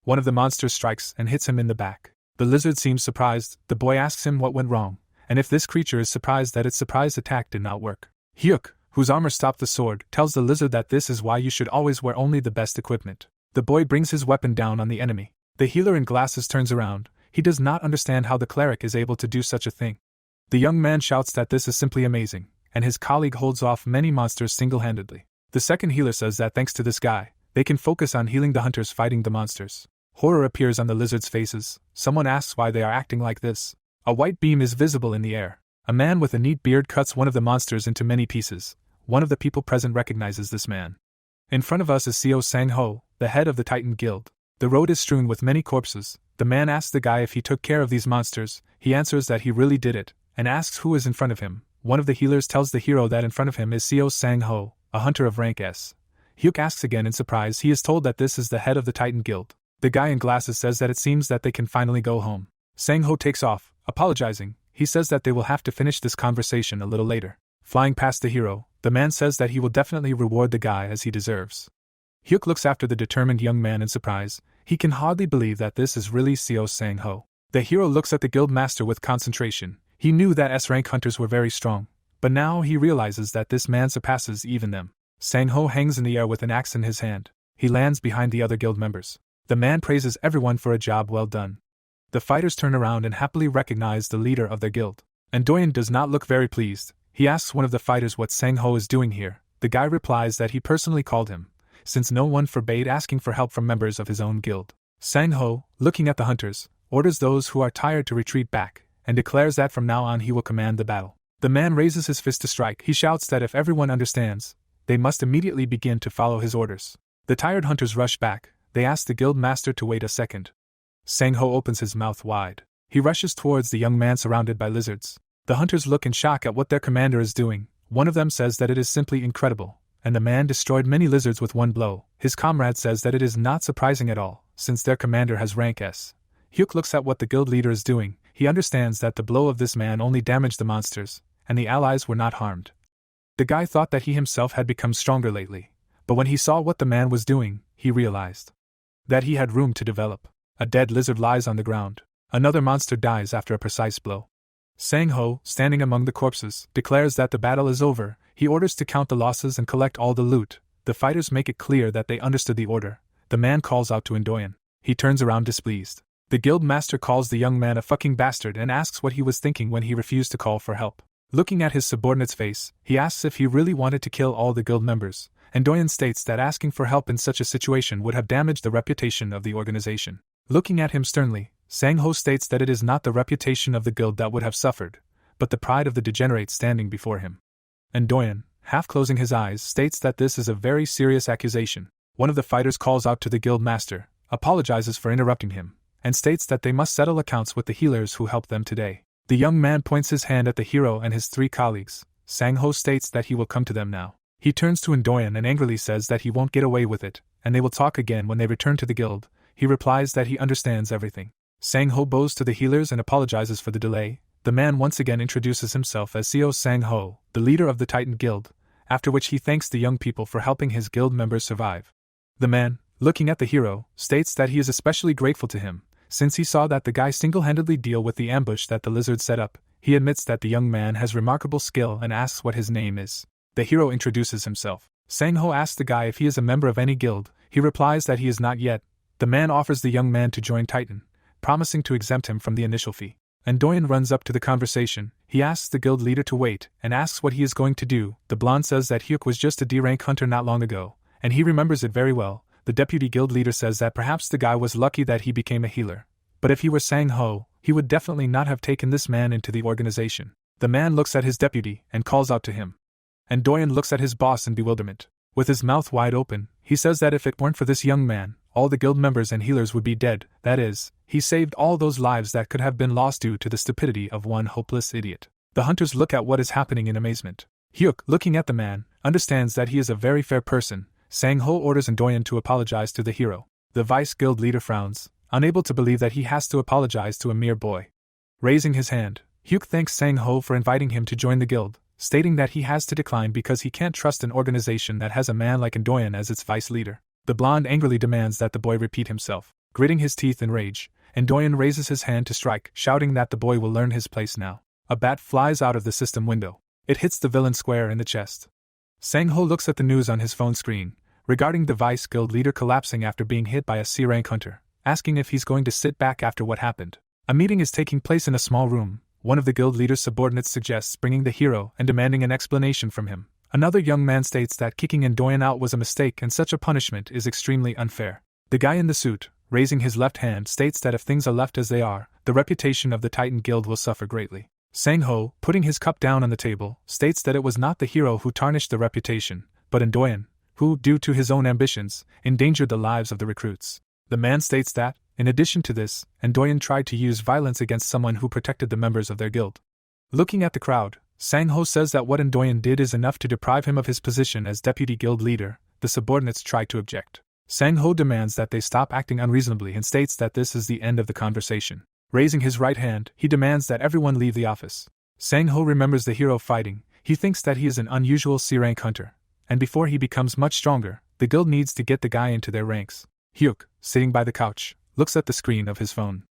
One of the monsters strikes and hits him in the back. The lizard seems surprised. The boy asks him what went wrong, and if this creature is surprised that its surprise attack did not work. Hyuk, whose armor stopped the sword, tells the lizard that this is why you should always wear only the best equipment. The boy brings his weapon down on the enemy. The healer in glasses turns around. He does not understand how the cleric is able to do such a thing. The young man shouts that this is simply amazing, and his colleague holds off many monsters single-handedly. The second healer says that thanks to this guy, they can focus on healing the hunters fighting the monsters. Horror appears on the lizards' faces. Someone asks why they are acting like this. A white beam is visible in the air. A man with a neat beard cuts one of the monsters into many pieces. One of the people present recognizes this man. In front of us is Seo Sang-ho, the head of the Titan Guild. The road is strewn with many corpses. The man asks the guy if he took care of these monsters. He answers that he really did it, and asks who is in front of him. One of the healers tells the hero that in front of him is Seo Sang-ho, a hunter of rank S. Hyuk asks again in surprise. He is told that this is the head of the Titan Guild. The guy in glasses says that it seems that they can finally go home. Sang-ho takes off, apologizing. He says that they will have to finish this conversation a little later. Flying past the hero, the man says that he will definitely reward the guy as he deserves. Hyuk looks after the determined young man in surprise. He can hardly believe that this is really Seo Sang-ho. The hero looks at the guild master with concentration. He knew that S-rank hunters were very strong, but now he realizes that this man surpasses even them. Sang-ho hangs in the air with an axe in his hand. He lands behind the other guild members. The man praises everyone for a job well done. The fighters turn around and happily recognize the leader of their guild. And Doyen does not look very pleased. He asks one of the fighters what Sang-ho is doing here. The guy replies that he personally called him, since no one forbade asking for help from members of his own guild. Sang-ho, looking at the hunters, orders those who are tired to retreat back, and declares that from now on he will command the battle. The man raises his fist to strike. He shouts that if everyone understands, they must immediately begin to follow his orders. The tired hunters rush back. They ask the guild master to wait a second. Sang-ho opens his mouth wide. He rushes towards the young man surrounded by lizards. The hunters look in shock at what their commander is doing. One of them says that it is simply incredible, and the man destroyed many lizards with one blow. His comrade says that it is not surprising at all, since their commander has rank S. Hyuk looks at what the guild leader is doing. He understands that the blow of this man only damaged the monsters, and the allies were not harmed. The guy thought that he himself had become stronger lately, but when he saw what the man was doing, he realized that he had room to develop. A dead lizard lies on the ground. Another monster dies after a precise blow. Sang-ho, standing among the corpses, declares that the battle is over. He orders to count the losses and collect all the loot. The fighters make it clear that they understood the order. The man calls out to Indoyen. He turns around displeased. The guild master calls the young man a fucking bastard and asks what he was thinking when he refused to call for help. Looking at his subordinate's face, he asks if he really wanted to kill all the guild members. Doyen states that asking for help in such a situation would have damaged the reputation of the organization. Looking at him sternly, Sang-ho states that it is not the reputation of the guild that would have suffered, but the pride of the degenerate standing before him. Doyen, half closing his eyes, states that this is a very serious accusation. One of the fighters calls out to the guild master, apologizes for interrupting him, and states that they must settle accounts with the healers who helped them today. The young man points his hand at the hero and his three colleagues. Sang-ho states that he will come to them now. He turns to Indoyen and angrily says that he won't get away with it, and they will talk again when they return to the guild. He replies that he understands everything. Sang-ho bows to the healers and apologizes for the delay. The man once again introduces himself as Seo Sang-ho, the leader of the Titan Guild, after which he thanks the young people for helping his guild members survive. The man, looking at the hero, states that he is especially grateful to him, since he saw that the guy single-handedly deal with the ambush that the lizard set up. He admits that the young man has remarkable skill and asks what his name is. The hero introduces himself. Sang-ho asks the guy if he is a member of any guild. He replies that he is not yet. The man offers the young man to join Titan, promising to exempt him from the initial fee. And Doyen runs up to the conversation. He asks the guild leader to wait, and asks what he is going to do. The blonde says that Hyuk was just a D-rank hunter not long ago, and he remembers it very well. The deputy guild leader says that perhaps the guy was lucky that he became a healer. But if he were Sang-ho, he would definitely not have taken this man into the organization. The man looks at his deputy and calls out to him. And Doyen looks at his boss in bewilderment. With his mouth wide open, he says that if it weren't for this young man, all the guild members and healers would be dead. That is, he saved all those lives that could have been lost due to the stupidity of one hopeless idiot. The hunters look at what is happening in amazement. Hyuk, looking at the man, understands that he is a very fair person. Sang-ho orders Doyen to apologize to the hero. The vice guild leader frowns, unable to believe that he has to apologize to a mere boy. Raising his hand, Hyuk thanks Sang-ho for inviting him to join the guild, stating that he has to decline because he can't trust an organization that has a man like Doyen as its vice leader. The blonde angrily demands that the boy repeat himself. Gritting his teeth in rage, Doyen raises his hand to strike, shouting that the boy will learn his place now. A bat flies out of the system window. It hits the villain square in the chest. Sang-ho looks at the news on his phone screen, regarding the vice guild leader collapsing after being hit by a C-rank hunter, asking if he's going to sit back after what happened. A meeting is taking place in a small room. One of the guild leader's subordinates suggests bringing the hero and demanding an explanation from him. Another young man states that kicking Doyen out was a mistake and such a punishment is extremely unfair. The guy in the suit, raising his left hand, states that if things are left as they are, the reputation of the Titan Guild will suffer greatly. Sang-ho, putting his cup down on the table, states that it was not the hero who tarnished the reputation, but Doyen, who, due to his own ambitions, endangered the lives of the recruits. The man states that, in addition to this, Doyen tried to use violence against someone who protected the members of their guild. Looking at the crowd, Sang-ho says that what Doyen did is enough to deprive him of his position as deputy guild leader. The subordinates try to object. Sang-ho demands that they stop acting unreasonably and states that this is the end of the conversation. Raising his right hand, he demands that everyone leave the office. Sang-ho remembers the hero fighting. He thinks that he is an unusual C-rank hunter, and before he becomes much stronger, the guild needs to get the guy into their ranks. Hyuk, sitting by the couch, looks at the screen of his phone.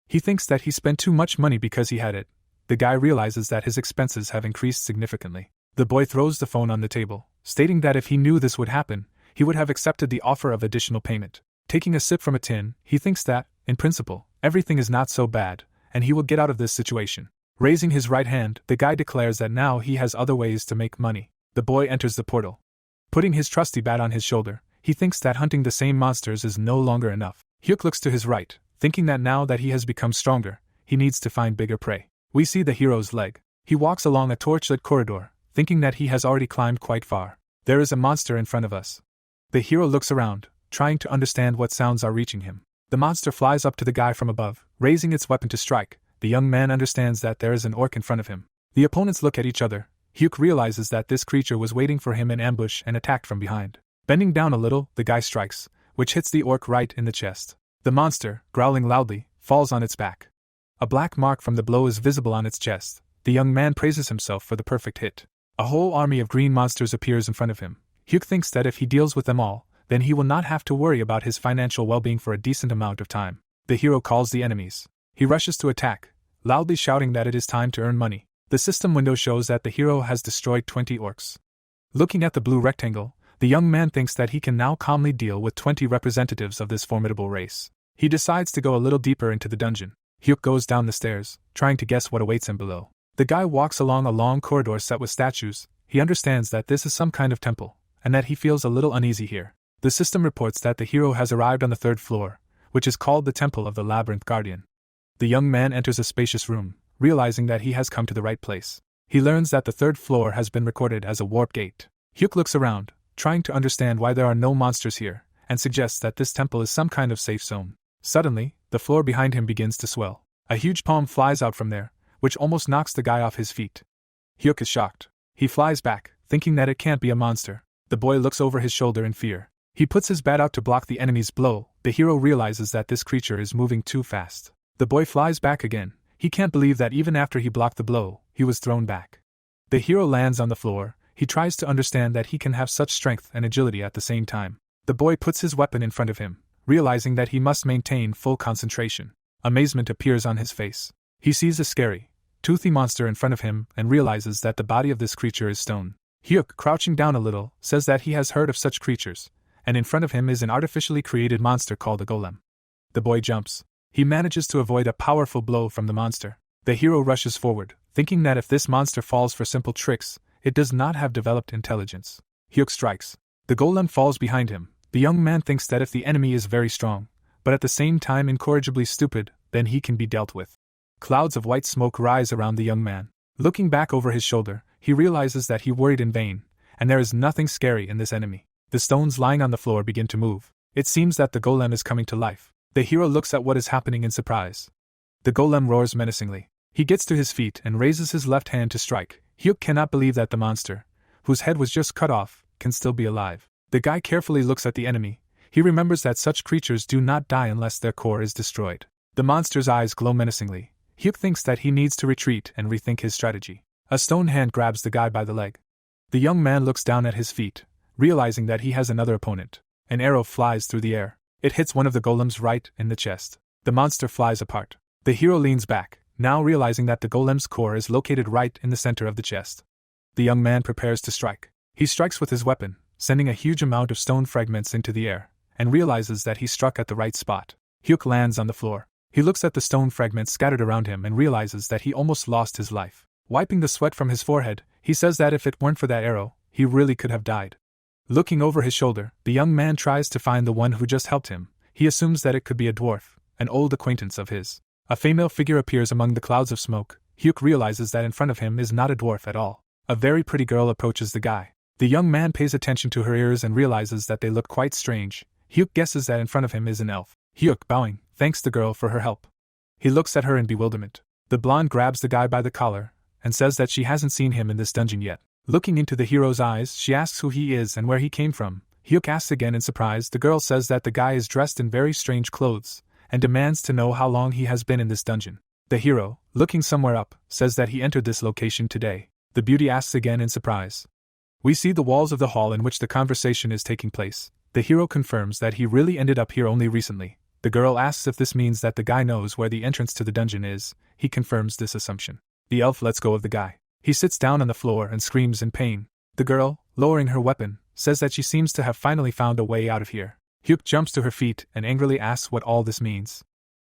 He thinks that he spent too much money because he had it. The guy realizes that his expenses have increased significantly. The boy throws the phone on the table, stating that if he knew this would happen, he would have accepted the offer of additional payment. Taking a sip from a tin, he thinks that, in principle, everything is not so bad, and he will get out of this situation. Raising his right hand, the guy declares that now he has other ways to make money. The boy enters the portal. Putting his trusty bat on his shoulder, he thinks that hunting the same monsters is no longer enough. Hyuk looks to his right, thinking that now that he has become stronger, he needs to find bigger prey. We see the hero's leg. He walks along a torchlit corridor, thinking that he has already climbed quite far. There is a monster in front of us. The hero looks around, trying to understand what sounds are reaching him. The monster flies up to the guy from above, raising its weapon to strike. The young man understands that there is an orc in front of him. The opponents look at each other. Hyuk realizes that this creature was waiting for him in ambush and attacked from behind. Bending down a little, the guy strikes, which hits the orc right in the chest. The monster, growling loudly, falls on its back. A black mark from the blow is visible on its chest. The young man praises himself for the perfect hit. A whole army of green monsters appears in front of him. Hyuk thinks that if he deals with them all, then he will not have to worry about his financial well-being for a decent amount of time. The hero calls the enemies. He rushes to attack, loudly shouting that it is time to earn money. The system window shows that the hero has destroyed 20 orcs. Looking at the blue rectangle, the young man thinks that he can now calmly deal with 20 representatives of this formidable race. He decides to go a little deeper into the dungeon. Hyuk goes down the stairs, trying to guess what awaits him below. The guy walks along a long corridor set with statues. He understands that this is some kind of temple, and that he feels a little uneasy here. The system reports that the hero has arrived on the 3rd floor, which is called the Temple of the Labyrinth Guardian. The young man enters a spacious room, realizing that he has come to the right place. He learns that the 3rd floor has been recorded as a warp gate. Hyuk looks around, trying to understand why there are no monsters here, and suggests that this temple is some kind of safe zone. Suddenly, the floor behind him begins to swell. A huge palm flies out from there, which almost knocks the guy off his feet. Hyuk is shocked. He flies back, thinking that it can't be a monster. The boy looks over his shoulder in fear. He puts his bat out to block the enemy's blow. The hero realizes that this creature is moving too fast. The boy flies back again. He can't believe that even after he blocked the blow, he was thrown back. The hero lands on the floor. He tries to understand that he can have such strength and agility at the same time. The boy puts his weapon in front of him, realizing that he must maintain full concentration. Amazement appears on his face. He sees a scary, toothy monster in front of him and realizes that the body of this creature is stone. Hyuk, crouching down a little, says that he has heard of such creatures, and in front of him is an artificially created monster called a golem. The boy jumps. He manages to avoid a powerful blow from the monster. The hero rushes forward, thinking that if this monster falls for simple tricks, it does not have developed intelligence. Hyuk strikes. The golem falls behind him. The young man thinks that if the enemy is very strong, but at the same time incorrigibly stupid, then he can be dealt with. Clouds of white smoke rise around the young man. Looking back over his shoulder, he realizes that he worried in vain, and there is nothing scary in this enemy. The stones lying on the floor begin to move. It seems that the golem is coming to life. The hero looks at what is happening in surprise. The golem roars menacingly. He gets to his feet and raises his left hand to strike. Hyuk cannot believe that the monster, whose head was just cut off, can still be alive. The guy carefully looks at the enemy. He remembers that such creatures do not die unless their core is destroyed. The monster's eyes glow menacingly. Hyuk thinks that he needs to retreat and rethink his strategy. A stone hand grabs the guy by the leg. The young man looks down at his feet, realizing that he has another opponent. An arrow flies through the air. It hits one of the golems right in the chest. The monster flies apart. The hero leans back, now realizing that the golem's core is located right in the center of the chest. The young man prepares to strike. He strikes with his weapon, sending a huge amount of stone fragments into the air, and realizes that he struck at the right spot. Hyuk lands on the floor. He looks at the stone fragments scattered around him and realizes that he almost lost his life. Wiping the sweat from his forehead, he says that if it weren't for that arrow, he really could have died. Looking over his shoulder, the young man tries to find the one who just helped him. He assumes that it could be a dwarf, an old acquaintance of his. A female figure appears among the clouds of smoke. Hyuk realizes that in front of him is not a dwarf at all. A very pretty girl approaches the guy. The young man pays attention to her ears and realizes that they look quite strange. Hyuk guesses that in front of him is an elf. Hyuk, bowing, thanks the girl for her help. He looks at her in bewilderment. The blonde grabs the guy by the collar and says that she hasn't seen him in this dungeon yet. Looking into the hero's eyes, she asks who he is and where he came from. Hyuk asks again in surprise. The girl says that the guy is dressed in very strange clothes and demands to know how long he has been in this dungeon. The hero, looking somewhere up, says that he entered this location today. The beauty asks again in surprise. We see the walls of the hall in which the conversation is taking place. The hero confirms that he really ended up here only recently. The girl asks if this means that the guy knows where the entrance to the dungeon is. He confirms this assumption. The elf lets go of the guy. He sits down on the floor and screams in pain. The girl, lowering her weapon, says that she seems to have finally found a way out of here. Hyuk jumps to her feet and angrily asks what all this means.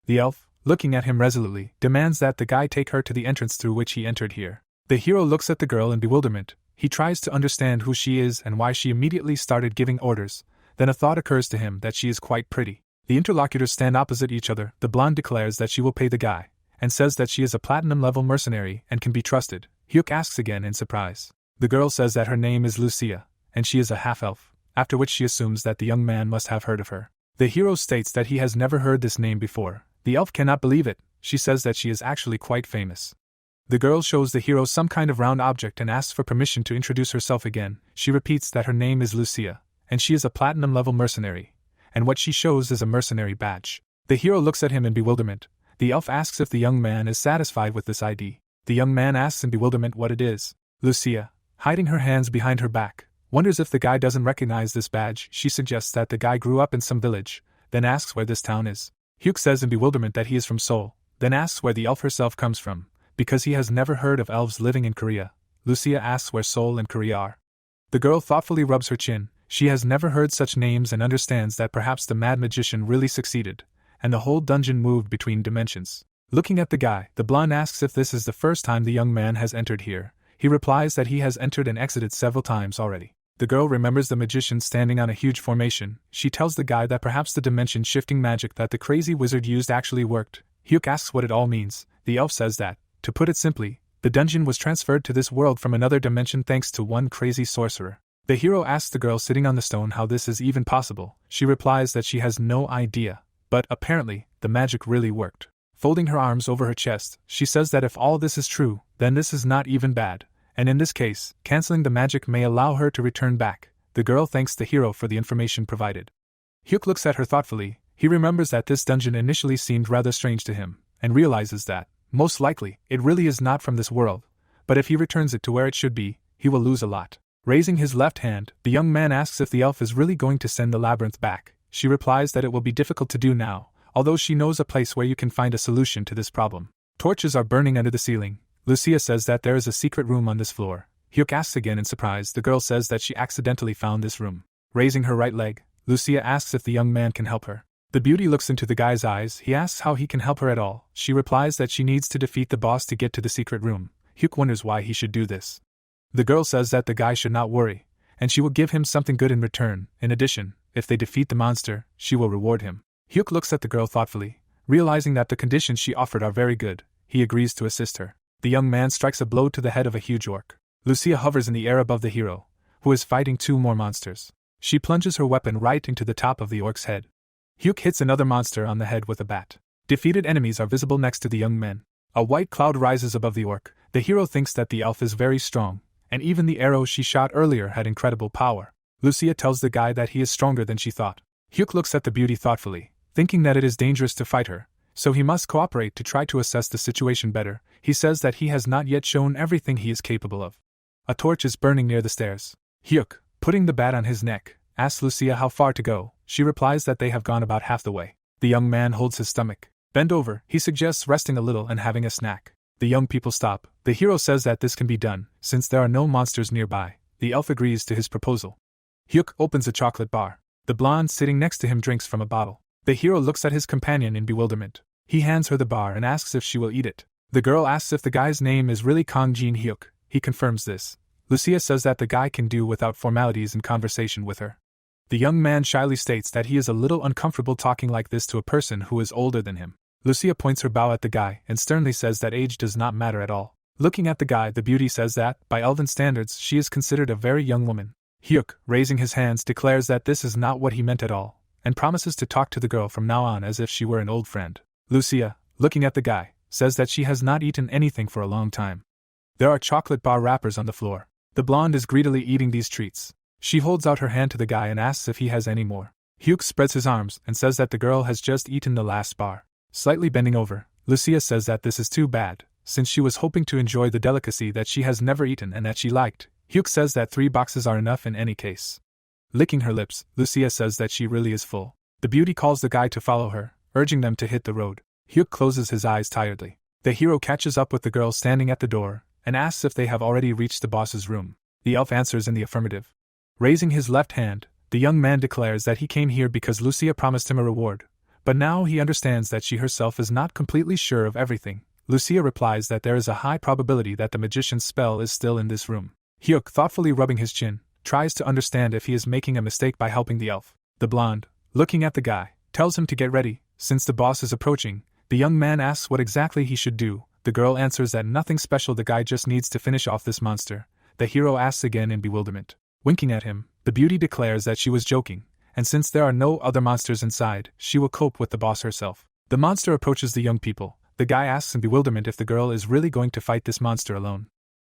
The elf, looking at him resolutely, demands that the guy take her to the entrance through which he entered here. The hero looks at the girl in bewilderment. He tries to understand who she is and why she immediately started giving orders. Then a thought occurs to him that she is quite pretty. The interlocutors stand opposite each other. The blonde declares that she will pay the guy, and says that she is a platinum-level mercenary and can be trusted. Hyuk asks again in surprise. The girl says that her name is Lucia, and she is a half-elf, after which she assumes that the young man must have heard of her. The hero states that he has never heard this name before. The elf cannot believe it. She says that she is actually quite famous. The girl shows the hero some kind of round object and asks for permission to introduce herself again. She repeats that her name is Lucia, and she is a platinum-level mercenary, and what she shows is a mercenary badge. The hero looks at him in bewilderment. The elf asks if the young man is satisfied with this ID. The young man asks in bewilderment what it is. Lucia, hiding her hands behind her back, wonders if the guy doesn't recognize this badge. She suggests that the guy grew up in some village, then asks where this town is. Hyuk says in bewilderment that he is from Seoul, then asks where the elf herself comes from, because he has never heard of elves living in Korea. Lucia asks where Seoul and Korea are. The girl thoughtfully rubs her chin. She has never heard such names and understands that perhaps the mad magician really succeeded, and the whole dungeon moved between dimensions. Looking at the guy, the blonde asks if this is the first time the young man has entered here. He replies that he has entered and exited several times already. The girl remembers the magician standing on a huge formation. She tells the guy that perhaps the dimension-shifting magic that the crazy wizard used actually worked. Hyuk asks what it all means. The elf says that, to put it simply, the dungeon was transferred to this world from another dimension thanks to one crazy sorcerer. The hero asks the girl sitting on the stone how this is even possible. She replies that she has no idea, but apparently, the magic really worked. Folding her arms over her chest, she says that if all this is true, then this is not even bad, and in this case, canceling the magic may allow her to return back. The girl thanks the hero for the information provided. Hyuk looks at her thoughtfully. He remembers that this dungeon initially seemed rather strange to him, and realizes that, most likely, it really is not from this world, but if he returns it to where it should be, he will lose a lot. Raising his left hand, the young man asks if the elf is really going to send the labyrinth back. She replies that it will be difficult to do now, although she knows a place where you can find a solution to this problem. Torches are burning under the ceiling. Lucia says that there is a secret room on this floor. Hyuk asks again in surprise. The girl says that she accidentally found this room. Raising her right leg, Lucia asks if the young man can help her. The beauty looks into the guy's eyes. He asks how he can help her at all. She replies that she needs to defeat the boss to get to the secret room. Hyuk wonders why he should do this. The girl says that the guy should not worry, and she will give him something good in return. In addition, if they defeat the monster, she will reward him. Hyuk looks at the girl thoughtfully. Realizing that the conditions she offered are very good, he agrees to assist her. The young man strikes a blow to the head of a huge orc. Lucia hovers in the air above the hero, who is fighting two more monsters. She plunges her weapon right into the top of the orc's head. Hyuk hits another monster on the head with a bat. Defeated enemies are visible next to the young men. A white cloud rises above the orc. The hero thinks that the elf is very strong, and even the arrow she shot earlier had incredible power. Lucia tells the guy that he is stronger than she thought. Hyuk looks at the beauty thoughtfully, thinking that it is dangerous to fight her, so he must cooperate to try to assess the situation better. He says that he has not yet shown everything he is capable of. A torch is burning near the stairs. Hyuk, putting the bat on his neck, asks Lucia how far to go. She replies that they have gone about half the way. The young man holds his stomach. Bend over, he suggests resting a little and having a snack. The young people stop. The hero says that this can be done, since there are no monsters nearby. The elf agrees to his proposal. Hyuk opens a chocolate bar. The blonde sitting next to him drinks from a bottle. The hero looks at his companion in bewilderment. He hands her the bar and asks if she will eat it. The girl asks if the guy's name is really Kang Jin Hyuk. He confirms this. Lucia says that the guy can do without formalities in conversation with her. The young man shyly states that he is a little uncomfortable talking like this to a person who is older than him. Lucia points her bow at the guy and sternly says that age does not matter at all. Looking at the guy, the beauty says that, by elven standards, she is considered a very young woman. Hyuk, raising his hands, declares that this is not what he meant at all, and promises to talk to the girl from now on as if she were an old friend. Lucia, looking at the guy, says that she has not eaten anything for a long time. There are chocolate bar wrappers on the floor. The blonde is greedily eating these treats. She holds out her hand to the guy and asks if he has any more. Hyuk spreads his arms and says that the girl has just eaten the last bar. Slightly bending over, Lucia says that this is too bad, since she was hoping to enjoy the delicacy that she has never eaten and that she liked. Hyuk says that 3 boxes are enough in any case. Licking her lips, Lucia says that she really is full. The beauty calls the guy to follow her, urging them to hit the road. Hyuk closes his eyes tiredly. The hero catches up with the girl standing at the door and asks if they have already reached the boss's room. The elf answers in the affirmative. Raising his left hand, the young man declares that he came here because Lucia promised him a reward, but now he understands that she herself is not completely sure of everything. Lucia replies that there is a high probability that the magician's spell is still in this room. Hyuk, thoughtfully rubbing his chin, tries to understand if he is making a mistake by helping the elf. The blonde, looking at the guy, tells him to get ready, since the boss is approaching. The young man asks what exactly he should do. The girl answers that nothing special, the guy just needs to finish off this monster. The hero asks again in bewilderment. Winking at him, the beauty declares that she was joking, and since there are no other monsters inside, she will cope with the boss herself. The monster approaches the young people. The guy asks in bewilderment if the girl is really going to fight this monster alone.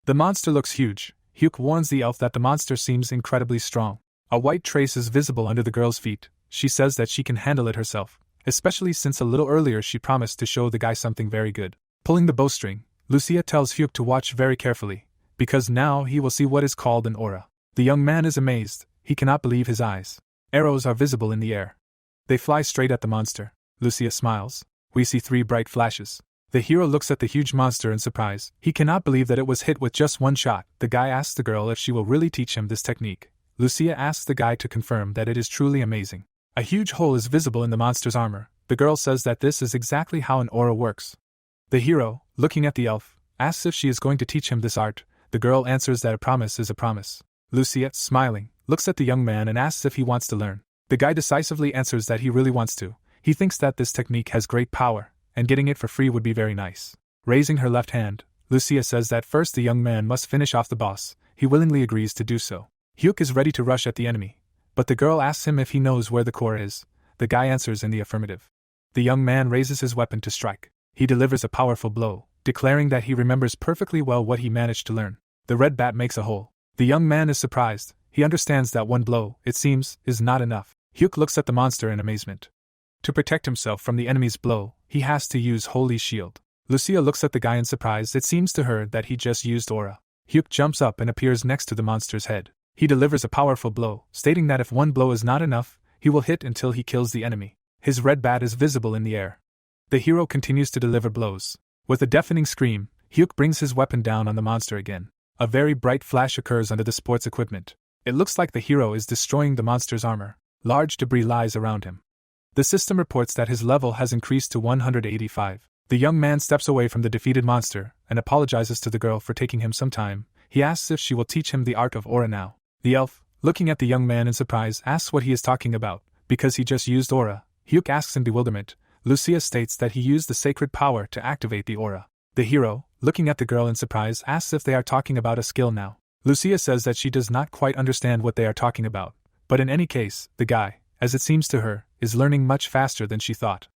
The monster looks huge. Hyuk warns the elf that the monster seems incredibly strong. A white trace is visible under the girl's feet. She says that she can handle it herself, especially since a little earlier she promised to show the guy something very good. Pulling the bowstring, Lucia tells Hyuk to watch very carefully, because now he will see what is called an aura. The young man is amazed. He cannot believe his eyes. Arrows are visible in the air. They fly straight at the monster. Lucia smiles. We see 3 bright flashes. The hero looks at the huge monster in surprise. He cannot believe that it was hit with just 1 shot. The guy asks the girl if she will really teach him this technique. Lucia asks the guy to confirm that it is truly amazing. A huge hole is visible in the monster's armor. The girl says that this is exactly how an aura works. The hero, looking at the elf, asks if she is going to teach him this art. The girl answers that a promise is a promise. Lucia, smiling, looks at the young man and asks if he wants to learn. The guy decisively answers that he really wants to. He thinks that this technique has great power, and getting it for free would be very nice. Raising her left hand, Lucia says that first the young man must finish off the boss. He willingly agrees to do so. Hyuk is ready to rush at the enemy, but the girl asks him if he knows where the core is. The guy answers in the affirmative. The young man raises his weapon to strike. He delivers a powerful blow, declaring that he remembers perfectly well what he managed to learn. The red bat makes a hole. The young man is surprised. He understands that 1 blow, it seems, is not enough. Hyuk looks at the monster in amazement. To protect himself from the enemy's blow, he has to use Holy Shield. Lucia looks at the guy in surprise. It seems to her that he just used aura. Hyuk jumps up and appears next to the monster's head. He delivers a powerful blow, stating that if 1 blow is not enough, he will hit until he kills the enemy. His red bat is visible in the air. The hero continues to deliver blows. With a deafening scream, Hyuk brings his weapon down on the monster again. A very bright flash occurs under the sports equipment. It looks like the hero is destroying the monster's armor. Large debris lies around him. The system reports that his level has increased to 185. The young man steps away from the defeated monster and apologizes to the girl for taking him some time. He asks if she will teach him the art of aura now. The elf, looking at the young man in surprise, asks what he is talking about, because he just used aura. Hyuk asks in bewilderment. Lucia states that he used the sacred power to activate the aura. The hero, looking at the girl in surprise, asks if they are talking about a skill now. Lucia says that she does not quite understand what they are talking about, but in any case, the guy, as it seems to her, is learning much faster than she thought.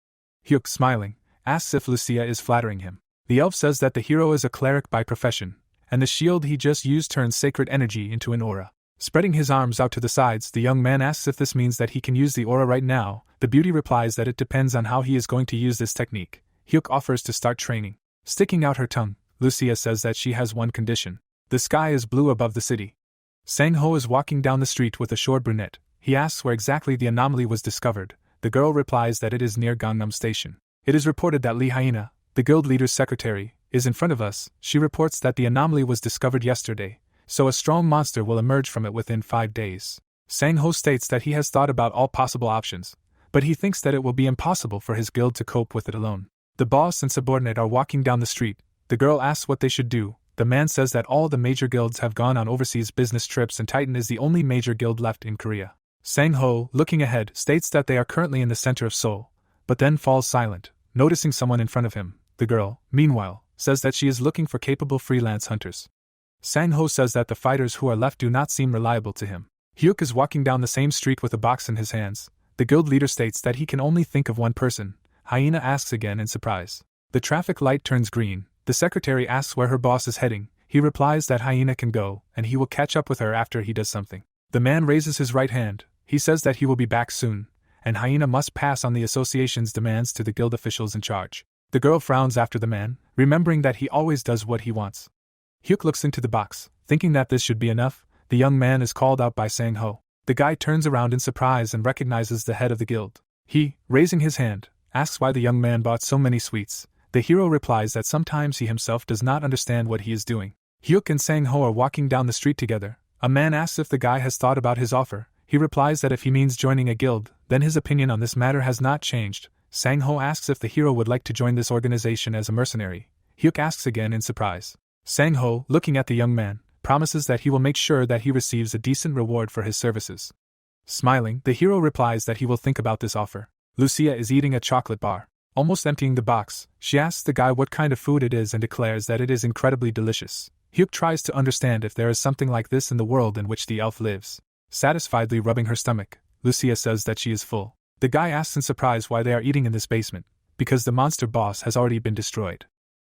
Hyuk, smiling, asks if Lucia is flattering him. The elf says that the hero is a cleric by profession, and the shield he just used turns sacred energy into an aura. Spreading his arms out to the sides, the young man asks if this means that he can use the aura right now. The beauty replies that it depends on how he is going to use this technique. Hyuk offers to start training. Sticking out her tongue, Lucia says that she has one condition. The sky is blue above the city. Sang-ho is walking down the street with a short brunette. He asks where exactly the anomaly was discovered. The girl replies that it is near Gangnam Station. It is reported that Lee Hyena, the guild leader's secretary, is in front of us. She reports that the anomaly was discovered yesterday, so a strong monster will emerge from it within 5 days. Sang-ho states that he has thought about all possible options, but he thinks that it will be impossible for his guild to cope with it alone. The boss and subordinate are walking down the street. The girl asks what they should do. The man says that all the major guilds have gone on overseas business trips and Titan is the only major guild left in Korea. Sang-ho, looking ahead, states that they are currently in the center of Seoul, but then falls silent, noticing someone in front of him. The girl, meanwhile, says that she is looking for capable freelance hunters. Sang-ho says that the fighters who are left do not seem reliable to him. Hyuk is walking down the same street with a box in his hands. The guild leader states that he can only think of one person. Hyena asks again in surprise. The traffic light turns green. The secretary asks where her boss is heading. He replies that Hyena can go, and he will catch up with her after he does something. The man raises his right hand. He says that he will be back soon, and Hyena must pass on the association's demands to the guild officials in charge. The girl frowns after the man, remembering that he always does what he wants. Hyuk looks into the box, thinking that this should be enough. The young man is called out by Sang-ho. The guy turns around in surprise and recognizes the head of the guild. He, raising his hand, asks why the young man bought so many sweets. The hero replies that sometimes he himself does not understand what he is doing. Hyuk and Sang-ho are walking down the street together. A man asks if the guy has thought about his offer. He replies that if he means joining a guild, then his opinion on this matter has not changed. Sang-ho asks if the hero would like to join this organization as a mercenary. Hyuk asks again in surprise. Sang-ho, looking at the young man, promises that he will make sure that he receives a decent reward for his services. Smiling, the hero replies that he will think about this offer. Lucia is eating a chocolate bar. Almost emptying the box, she asks the guy what kind of food it is and declares that it is incredibly delicious. Hyuk tries to understand if there is something like this in the world in which the elf lives. Satisfiedly rubbing her stomach, Lucia says that she is full. The guy asks in surprise why they are eating in this basement, because the monster boss has already been destroyed.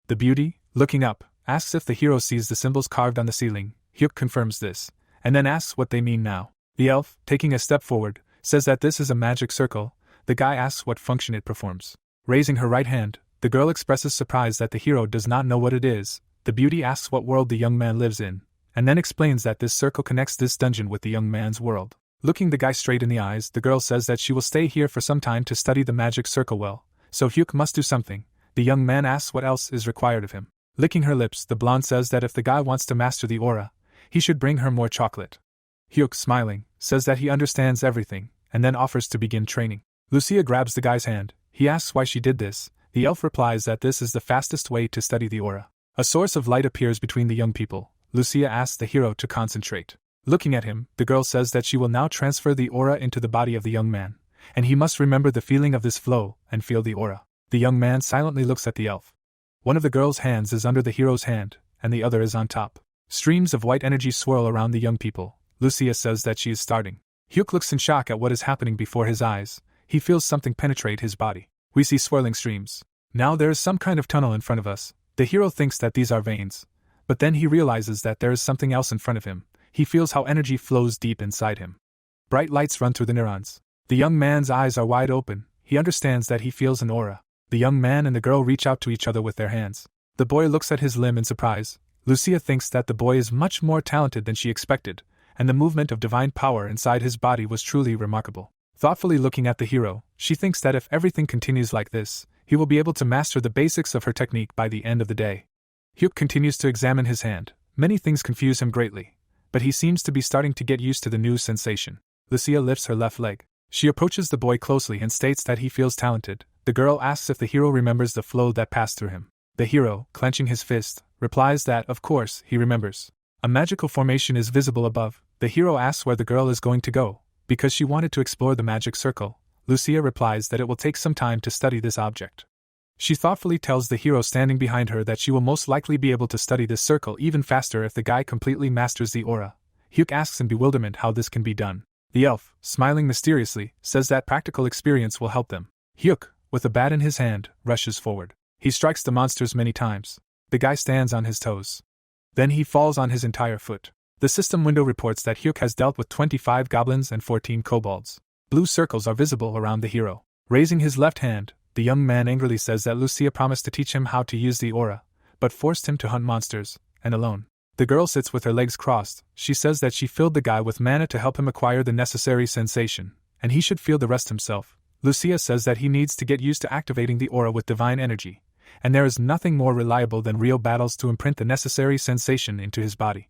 The beauty, looking up, asks if the hero sees the symbols carved on the ceiling. Hyuk confirms this, and then asks what they mean now. The elf, taking a step forward, says that this is a magic circle. The guy asks what function it performs. Raising her right hand, the girl expresses surprise that the hero does not know what it is. The beauty asks what world the young man lives in, and then explains that this circle connects this dungeon with the young man's world. Looking the guy straight in the eyes, the girl says that she will stay here for some time to study the magic circle well, so Hyuk must do something. The young man asks what else is required of him. Licking her lips, the blonde says that if the guy wants to master the aura, he should bring her more chocolate. Hyuk, smiling, says that he understands everything, and then offers to begin training. Lucia grabs the guy's hand. He asks why she did this. The elf replies that this is the fastest way to study the aura. A source of light appears between the young people. Lucia asks the hero to concentrate. Looking at him, the girl says that she will now transfer the aura into the body of the young man, and he must remember the feeling of this flow and feel the aura. The young man silently looks at the elf. One of the girl's hands is under the hero's hand, and the other is on top. Streams of white energy swirl around the young people. Lucia says that she is starting. Hyuk looks in shock at what is happening before his eyes. He feels something penetrate his body. We see swirling streams. Now there is some kind of tunnel in front of us. The hero thinks that these are veins, but then he realizes that there is something else in front of him. He feels how energy flows deep inside him. Bright lights run through the neurons. The young man's eyes are wide open. He understands that he feels an aura. The young man and the girl reach out to each other with their hands. The boy looks at his limb in surprise. Lucia thinks that the boy is much more talented than she expected, and the movement of divine power inside his body was truly remarkable. Thoughtfully looking at the hero, she thinks that if everything continues like this, he will be able to master the basics of her technique by the end of the day. Hyuk continues to examine his hand. Many things confuse him greatly, but he seems to be starting to get used to the new sensation. Lucia lifts her left leg. She approaches the boy closely and states that he feels talented. The girl asks if the hero remembers the flow that passed through him. The hero, clenching his fist, replies that, of course, he remembers. A magical formation is visible above. The hero asks where the girl is going to go, because she wanted to explore the magic circle. Lucia replies that it will take some time to study this object. She thoughtfully tells the hero standing behind her that she will most likely be able to study this circle even faster if the guy completely masters the aura. Hyuk asks in bewilderment how this can be done. The elf, smiling mysteriously, says that practical experience will help them. Hyuk, with a bat in his hand, rushes forward. He strikes the monsters many times. The guy stands on his toes. Then he falls on his entire foot. The system window reports that Hyuk has dealt with 25 goblins and 14 kobolds. Blue circles are visible around the hero. Raising his left hand, the young man angrily says that Lucia promised to teach him how to use the aura, but forced him to hunt monsters, and alone. The girl sits with her legs crossed. She says that she filled the guy with mana to help him acquire the necessary sensation, and he should feel the rest himself. Lucia says that he needs to get used to activating the aura with divine energy, and there is nothing more reliable than real battles to imprint the necessary sensation into his body.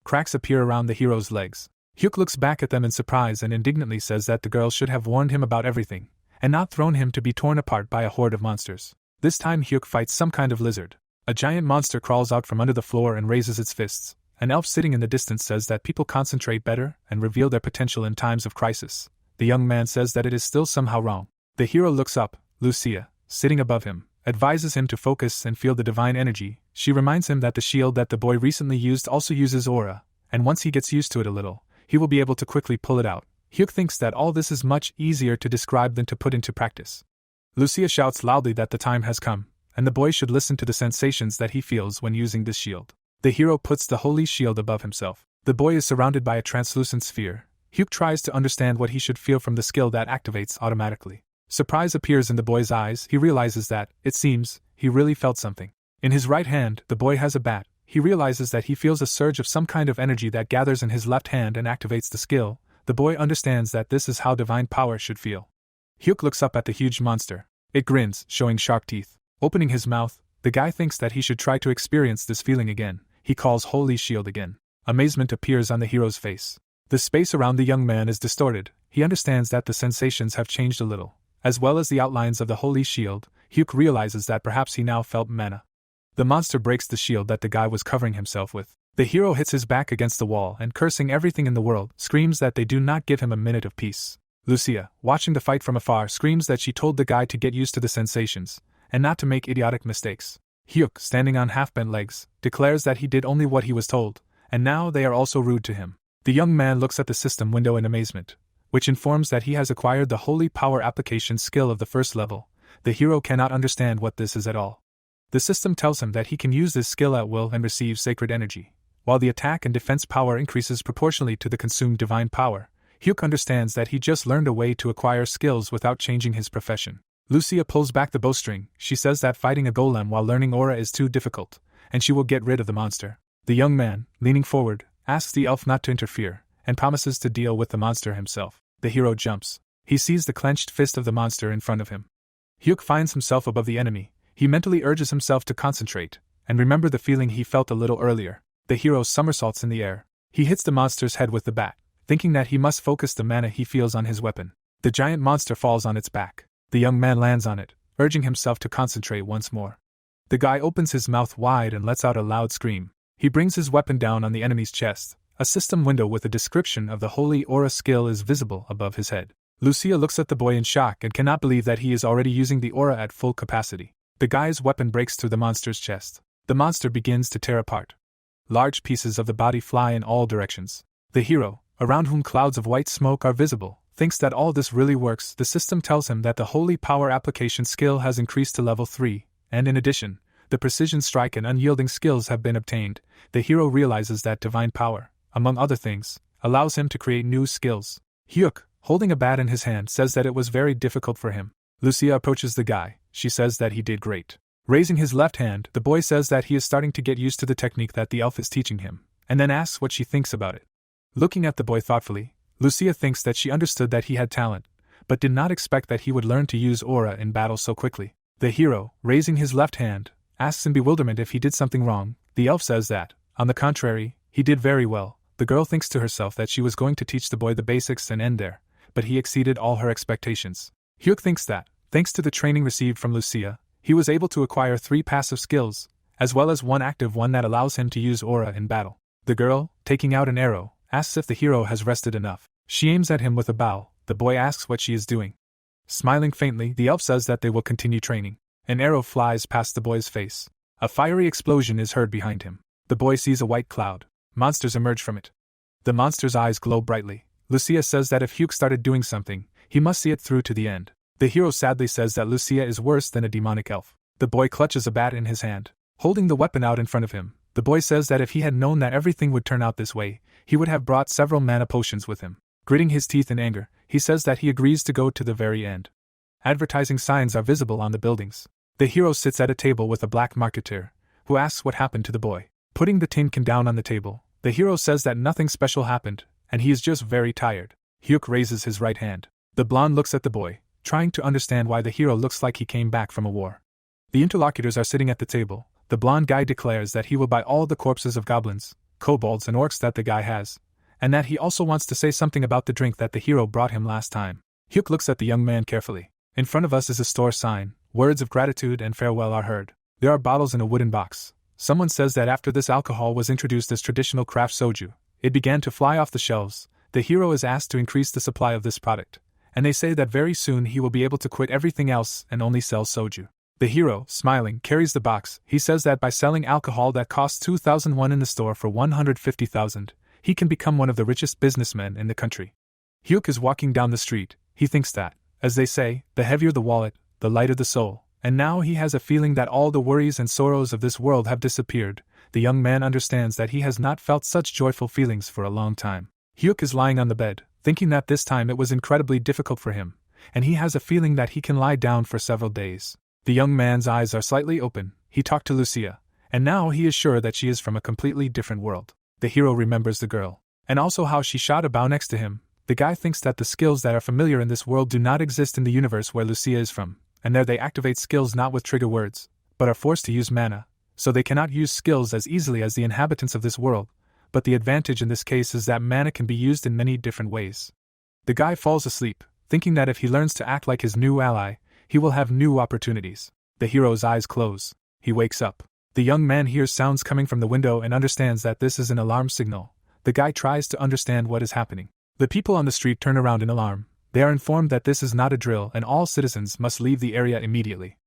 Cracks appear around the hero's legs. Hyuk looks back at them in surprise and indignantly says that the girl should have warned him about everything, and not thrown him to be torn apart by a horde of monsters. This time Hyuk fights some kind of lizard. A giant monster crawls out from under the floor and raises its fists. An elf sitting in the distance says that people concentrate better and reveal their potential in times of crisis. The young man says that it is still somehow wrong. The hero looks up. Lucia, sitting above him, advises him to focus and feel the divine energy. She reminds him that the shield that the boy recently used also uses aura, and once he gets used to it a little, he will be able to quickly pull it out. Hyuk thinks that all this is much easier to describe than to put into practice. Lucia shouts loudly that the time has come, and the boy should listen to the sensations that he feels when using this shield. The hero puts the holy shield above himself. The boy is surrounded by a translucent sphere. Hyuk tries to understand what he should feel from the skill that activates automatically. Surprise appears in the boy's eyes. He realizes that, it seems, he really felt something. In his right hand, the boy has a bat. He realizes that he feels a surge of some kind of energy that gathers in his left hand and activates the skill. The boy understands that this is how divine power should feel. Hyuk looks up at the huge monster. It grins, showing sharp teeth. Opening his mouth, the guy thinks that he should try to experience this feeling again. He calls Holy Shield again. Amazement appears on the hero's face. The space around the young man is distorted. He understands that the sensations have changed a little, as well as the outlines of the Holy Shield. Hyuk realizes that perhaps he now felt mana. The monster breaks the shield that the guy was covering himself with. The hero hits his back against the wall and, cursing everything in the world, screams that they do not give him a minute of peace. Lucia, watching the fight from afar, screams that she told the guy to get used to the sensations, and not to make idiotic mistakes. Hyuk, standing on half-bent legs, declares that he did only what he was told, and now they are also rude to him. The young man looks at the system window in amazement, which informs that he has acquired the holy power application skill of the first level. The hero cannot understand what this is at all. The system tells him that he can use this skill at will and receive sacred energy, while the attack and defense power increases proportionally to the consumed divine power. Hyuk understands that he just learned a way to acquire skills without changing his profession. Lucia pulls back the bowstring. She says that fighting a golem while learning aura is too difficult, and she will get rid of the monster. The young man, leaning forward, asks the elf not to interfere, and promises to deal with the monster himself. The hero jumps. He sees the clenched fist of the monster in front of him. Hyuk finds himself above the enemy. He mentally urges himself to concentrate, and remember the feeling he felt a little earlier. The hero somersaults in the air. He hits the monster's head with the bat, thinking that he must focus the mana he feels on his weapon. The giant monster falls on its back. The young man lands on it, urging himself to concentrate once more. The guy opens his mouth wide and lets out a loud scream. He brings his weapon down on the enemy's chest. A system window with a description of the holy aura skill is visible above his head. Lucia looks at the boy in shock and cannot believe that he is already using the aura at full capacity. The guy's weapon breaks through the monster's chest. The monster begins to tear apart. Large pieces of the body fly in all directions. The hero, around whom clouds of white smoke are visible, thinks that all this really works. The system tells him that the holy power application skill has increased to level 3, and in addition, the precision strike and unyielding skills have been obtained. The hero realizes that divine power, among other things, allows him to create new skills. Hyuk, holding a bat in his hand, says that it was very difficult for him. Lucia approaches the guy. She says that he did great. Raising his left hand, the boy says that he is starting to get used to the technique that the elf is teaching him, and then asks what she thinks about it. Looking at the boy thoughtfully, Lucia thinks that she understood that he had talent, but did not expect that he would learn to use aura in battle so quickly. The hero, raising his left hand, asks in bewilderment if he did something wrong. The elf says that, on the contrary, he did very well. The girl thinks to herself that she was going to teach the boy the basics and end there, but he exceeded all her expectations. Hyuk thinks that, thanks to the training received from Lucia, he was able to acquire 3 passive skills, as well as 1 active one that allows him to use aura in battle. The girl, taking out an arrow, asks if the hero has rested enough. She aims at him with a bow. The boy asks what she is doing. Smiling faintly, the elf says that they will continue training. An arrow flies past the boy's face. A fiery explosion is heard behind him. The boy sees a white cloud. Monsters emerge from it. The monster's eyes glow brightly. Lucia says that if Hyuk started doing something, he must see it through to the end. The hero sadly says that Lucia is worse than a demonic elf. The boy clutches a bat in his hand, holding the weapon out in front of him. The boy says that if he had known that everything would turn out this way, he would have brought several mana potions with him. Gritting his teeth in anger, he says that he agrees to go to the very end. Advertising signs are visible on the buildings. The hero sits at a table with a black marketeer, who asks what happened to the boy. Putting the tin can down on the table, the hero says that nothing special happened, and he is just very tired. Hyuk raises his right hand. The blonde looks at the boy, trying to understand why the hero looks like he came back from a war. The interlocutors are sitting at the table. The blonde guy declares that he will buy all the corpses of goblins, kobolds and orcs that the guy has, and that he also wants to say something about the drink that the hero brought him last time. Hyuk looks at the young man carefully. In front of us is a store sign. Words of gratitude and farewell are heard. There are bottles in a wooden box. Someone says that after this alcohol was introduced as traditional craft soju, it began to fly off the shelves. The hero is asked to increase the supply of this product, and they say that very soon he will be able to quit everything else and only sell soju. The hero, smiling, carries the box. He says that by selling alcohol that costs 2,000 won in the store for 150,000, he can become one of the richest businessmen in the country. Hyuk is walking down the street. He thinks that, as they say, the heavier the wallet, the lighter the soul, and now he has a feeling that all the worries and sorrows of this world have disappeared. The young man understands that he has not felt such joyful feelings for a long time. Hyuk is lying on the bed, thinking that this time it was incredibly difficult for him, and he has a feeling that he can lie down for several days. The young man's eyes are slightly open. He talked to Lucia, and now he is sure that she is from a completely different world. The hero remembers the girl, and also how she shot a bow next to him. The guy thinks that the skills that are familiar in this world do not exist in the universe where Lucia is from, and there they activate skills not with trigger words, but are forced to use mana, so they cannot use skills as easily as the inhabitants of this world, but the advantage in this case is that mana can be used in many different ways. The guy falls asleep, thinking that if he learns to act like his new ally, he will have new opportunities. The hero's eyes close. He wakes up. The young man hears sounds coming from the window and understands that this is an alarm signal. The guy tries to understand what is happening. The people on the street turn around in alarm. They are informed that this is not a drill and all citizens must leave the area immediately.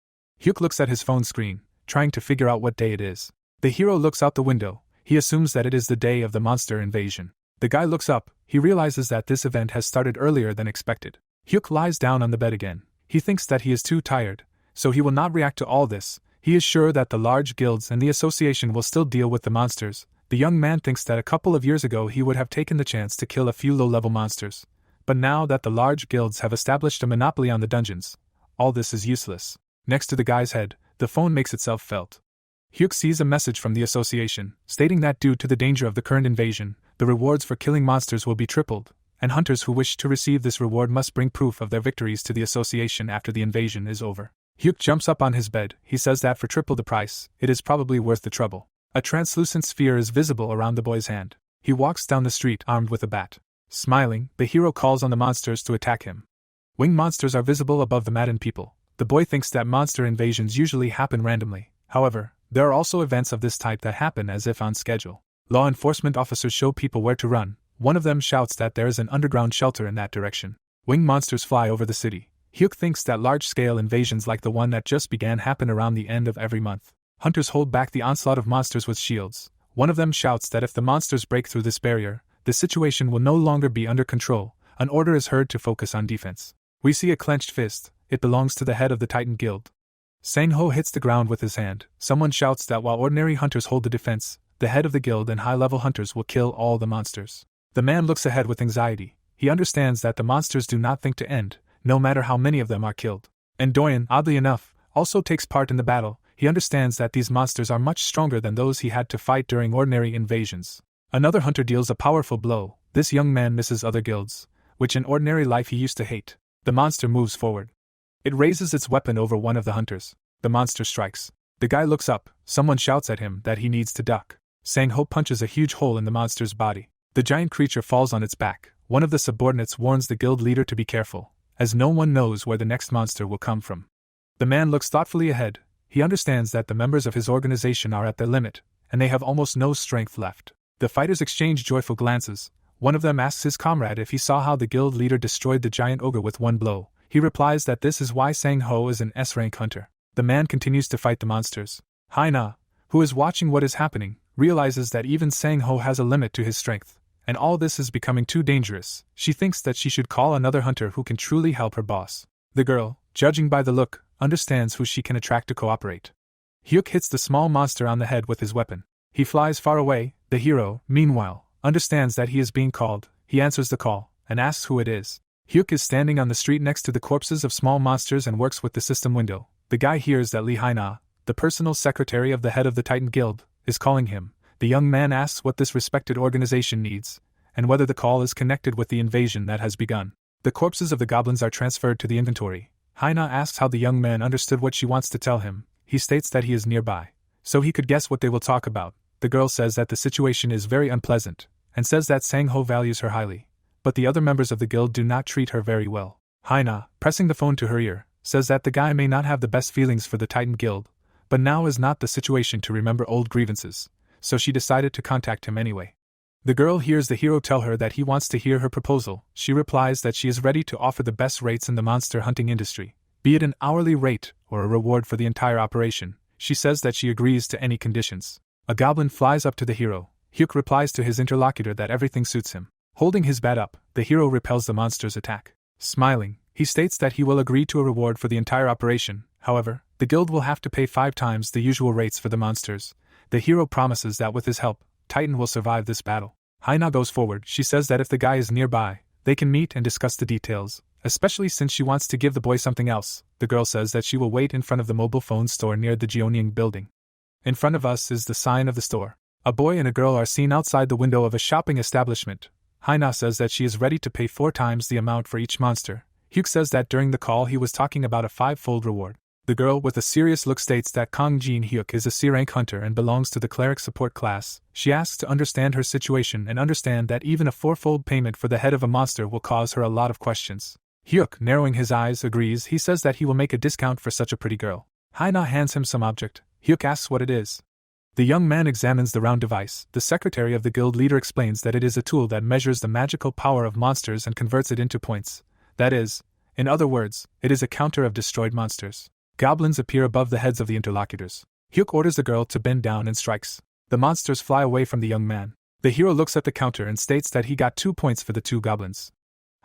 Hyuk looks at his phone screen, trying to figure out what day it is. The hero looks out the window. He assumes that it is the day of the monster invasion. The guy looks up. He realizes that this event has started earlier than expected. Hyuk lies down on the bed again. He thinks that he is too tired, so he will not react to all this. He is sure that the large guilds and the association will still deal with the monsters. The young man thinks that a couple of years ago he would have taken the chance to kill a few low-level monsters. But now that the large guilds have established a monopoly on the dungeons, all this is useless. Next to the guy's head, the phone makes itself felt. Hyuk sees a message from the association, stating that due to the danger of the current invasion, the rewards for killing monsters will be tripled, and hunters who wish to receive this reward must bring proof of their victories to the association after the invasion is over. Hyuk jumps up on his bed. He says that for triple the price, it is probably worth the trouble. A translucent sphere is visible around the boy's hand. He walks down the street armed with a bat. Smiling, the hero calls on the monsters to attack him. Winged monsters are visible above the maddened people. The boy thinks that monster invasions usually happen randomly. However, there are also events of this type that happen as if on schedule. Law enforcement officers show people where to run. One of them shouts that there is an underground shelter in that direction. Winged monsters fly over the city. Hyuk thinks that large-scale invasions like the one that just began happen around the end of every month. Hunters hold back the onslaught of monsters with shields. One of them shouts that if the monsters break through this barrier, the situation will no longer be under control. An order is heard to focus on defense. We see a clenched fist. It belongs to the head of the Titan Guild. Sang-ho hits the ground with his hand. Someone shouts that while ordinary hunters hold the defense, the head of the guild and high-level hunters will kill all the monsters. The man looks ahead with anxiety. He understands that the monsters do not think to end, no matter how many of them are killed. And Doyen, oddly enough, also takes part in the battle. He understands that these monsters are much stronger than those he had to fight during ordinary invasions. Another hunter deals a powerful blow. This young man misses other guilds, which in ordinary life he used to hate. The monster moves forward. It raises its weapon over one of the hunters. The monster strikes. The guy looks up. Someone shouts at him that he needs to duck. Sang-ho punches a huge hole in the monster's body. The giant creature falls on its back. one of the subordinates warns the guild leader to be careful, as no one knows where the next monster will come from. The man looks thoughtfully ahead. He understands that the members of his organization are at their limit, and they have almost no strength left. The fighters exchange joyful glances. One of them asks his comrade if he saw how the guild leader destroyed the giant ogre with one blow. He replies that this is why Sang-ho is an S-rank hunter. The man continues to fight the monsters. Haina, who is watching what is happening, realizes that even Sang-ho has a limit to his strength, and all this is becoming too dangerous. She thinks that she should call another hunter who can truly help her boss. The girl, judging by the look, understands who she can attract to cooperate. Hyuk hits the small monster on the head with his weapon. He flies far away. The hero, meanwhile, understands that he is being called. He answers the call, and asks who it is. Hyuk is standing on the street next to the corpses of small monsters and works with the system window. The guy hears that Lee Haina, the personal secretary of the head of the Titan Guild, is calling him. The young man asks what this respected organization needs, and whether the call is connected with the invasion that has begun. The corpses of the goblins are transferred to the inventory. Haina asks how the young man understood what she wants to tell him. He states that he is nearby, so he could guess what they will talk about. The girl says that the situation is very unpleasant, and says that Sang-ho values her highly, but the other members of the guild do not treat her very well. Haina, pressing the phone to her ear, says that the guy may not have the best feelings for the Titan Guild, but now is not the situation to remember old grievances, so she decided to contact him anyway. The girl hears the hero tell her that he wants to hear her proposal. She replies that she is ready to offer the best rates in the monster hunting industry, be it an hourly rate or a reward for the entire operation. She says that she agrees to any conditions. A goblin flies up to the hero. Hyuk replies to his interlocutor that everything suits him. Holding his bat up, the hero repels the monster's attack. Smiling, he states that he will agree to a reward for the entire operation. However, the guild will have to pay 5 times the usual rates for the monsters. The hero promises that with his help, Titan will survive this battle. Haina goes forward. She says that if the guy is nearby, they can meet and discuss the details, especially since she wants to give the boy something else. The girl says that she will wait in front of the mobile phone store near the Jeonying building. In front of us is the sign of the store. A boy and a girl are seen outside the window of a shopping establishment. Haina says that she is ready to pay 4 times the amount for each monster. Hyuk says that during the call he was talking about a 5-fold reward. The girl with a serious look states that Kang Jin Hyuk is a C-rank hunter and belongs to the cleric support class. She asks to understand her situation and understand that even a 4-fold payment for the head of a monster will cause her a lot of questions. Hyuk, narrowing his eyes, agrees. He says that he will make a discount for such a pretty girl. Haina hands him some object. Hyuk asks what it is. The young man examines the round device. The secretary of the guild leader explains that it is a tool that measures the magical power of monsters and converts it into points. That is, in other words, it is a counter of destroyed monsters. Goblins appear above the heads of the interlocutors. Hyuk orders the girl to bend down and strikes. The monsters fly away from the young man. The hero looks at the counter and states that he got 2 points for the 2 goblins.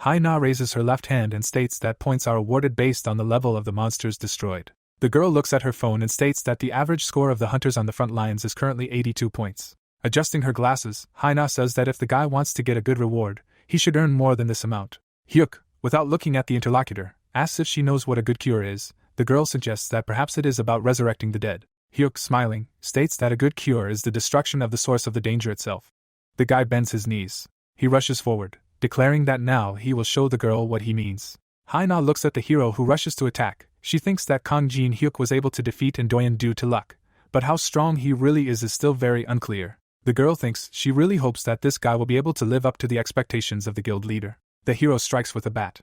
Haina raises her left hand and states that points are awarded based on the level of the monsters destroyed. The girl looks at her phone and states that the average score of the hunters on the front lines is currently 82 points. Adjusting her glasses, Haina says that if the guy wants to get a good reward, he should earn more than this amount. Hyuk, without looking at the interlocutor, asks if she knows what a good cure is. The girl suggests that perhaps it is about resurrecting the dead. Hyuk, smiling, states that a good cure is the destruction of the source of the danger itself. The guy bends his knees. He rushes forward, declaring that now he will show the girl what he means. Haina looks at the hero who rushes to attack. She thinks that Kang Jin Hyuk was able to defeat Doyen due to luck, but how strong he really is still very unclear. The girl thinks she really hopes that this guy will be able to live up to the expectations of the guild leader. The hero strikes with a bat.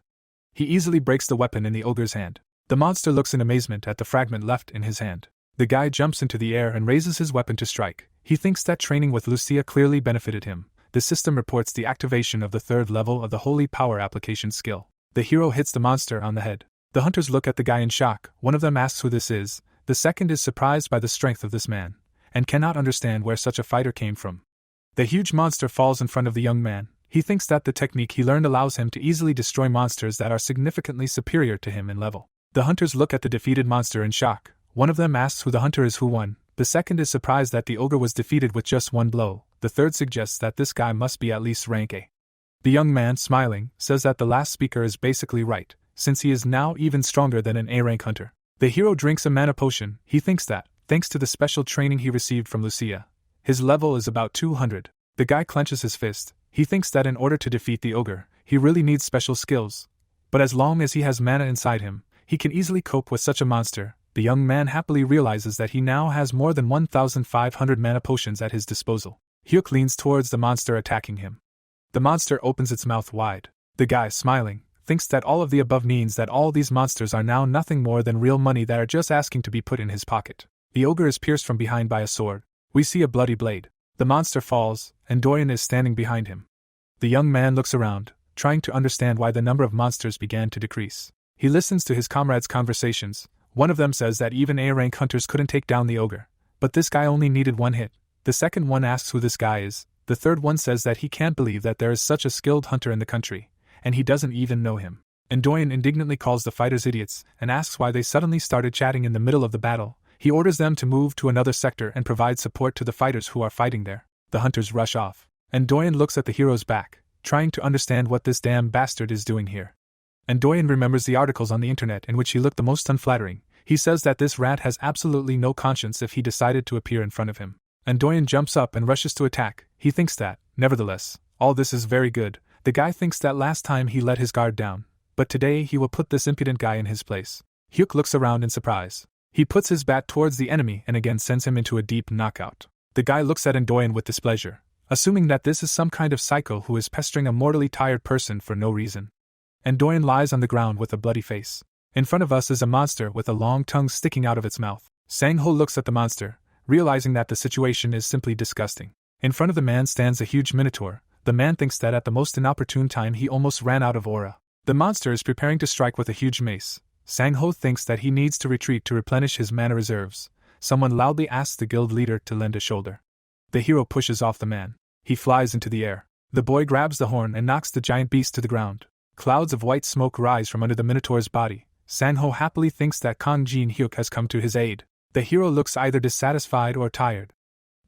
He easily breaks the weapon in the ogre's hand. The monster looks in amazement at the fragment left in his hand. The guy jumps into the air and raises his weapon to strike. He thinks that training with Lucia clearly benefited him. The system reports the activation of the 3rd level of the Holy Power application skill. The hero hits the monster on the head. The hunters look at the guy in shock. One of them asks who this is. The second is surprised by the strength of this man, and cannot understand where such a fighter came from. The huge monster falls in front of the young man. He thinks that the technique he learned allows him to easily destroy monsters that are significantly superior to him in level. The hunters look at the defeated monster in shock. One of them asks who the hunter is who won. The second is surprised that the ogre was defeated with just 1 blow. The third suggests that this guy must be at least rank A. The young man, smiling, says that the last speaker is basically right, since he is now even stronger than an A-rank hunter. The hero drinks a mana potion. He thinks that, thanks to the special training he received from Lucia, his level is about 200. The guy clenches his fist. He thinks that in order to defeat the ogre, he really needs special skills. But as long as he has mana inside him, he can easily cope with such a monster. The young man happily realizes that he now has more than 1,500 mana potions at his disposal. Hyuk leans towards the monster attacking him. The monster opens its mouth wide. The guy, smiling, thinks that all of the above means that all these monsters are now nothing more than real money that are just asking to be put in his pocket. The ogre is pierced from behind by a sword. We see a bloody blade. The monster falls, and Doyen is standing behind him. The young man looks around, trying to understand why the number of monsters began to decrease. He listens to his comrades' conversations. One of them says that even A-rank hunters couldn't take down the ogre, but this guy only needed one hit. The second one asks who this guy is. The third one says that he can't believe that there is such a skilled hunter in the country, and he doesn't even know him. And Doyen indignantly calls the fighters idiots and asks why they suddenly started chatting in the middle of the battle. He orders them to move to another sector and provide support to the fighters who are fighting there. The hunters rush off, and Doyen looks at the hero's back, trying to understand what this damn bastard is doing here. And Doyen remembers the articles on the internet in which he looked the most unflattering. He says that this rat has absolutely no conscience if he decided to appear in front of him. And Doyen jumps up and rushes to attack. He thinks that, nevertheless, all this is very good. The guy thinks that last time he let his guard down, but today he will put this impudent guy in his place. Hyuk looks around in surprise. He puts his bat towards the enemy and again sends him into a deep knockout. The guy looks at Doyen with displeasure, assuming that this is some kind of psycho who is pestering a mortally tired person for no reason. And Doyen lies on the ground with a bloody face. In front of us is a monster with a long tongue sticking out of its mouth. Sang-ho looks at the monster, realizing that the situation is simply disgusting. In front of the man stands a huge minotaur. The man thinks that at the most inopportune time he almost ran out of aura. The monster is preparing to strike with a huge mace. Sang-ho thinks that he needs to retreat to replenish his mana reserves. Someone loudly asks the guild leader to lend a shoulder. The hero pushes off the man. He flies into the air. The boy grabs the horn and knocks the giant beast to the ground. Clouds of white smoke rise from under the minotaur's body. Sang-ho happily thinks that Kang Jin-hyuk has come to his aid. The hero looks either dissatisfied or tired.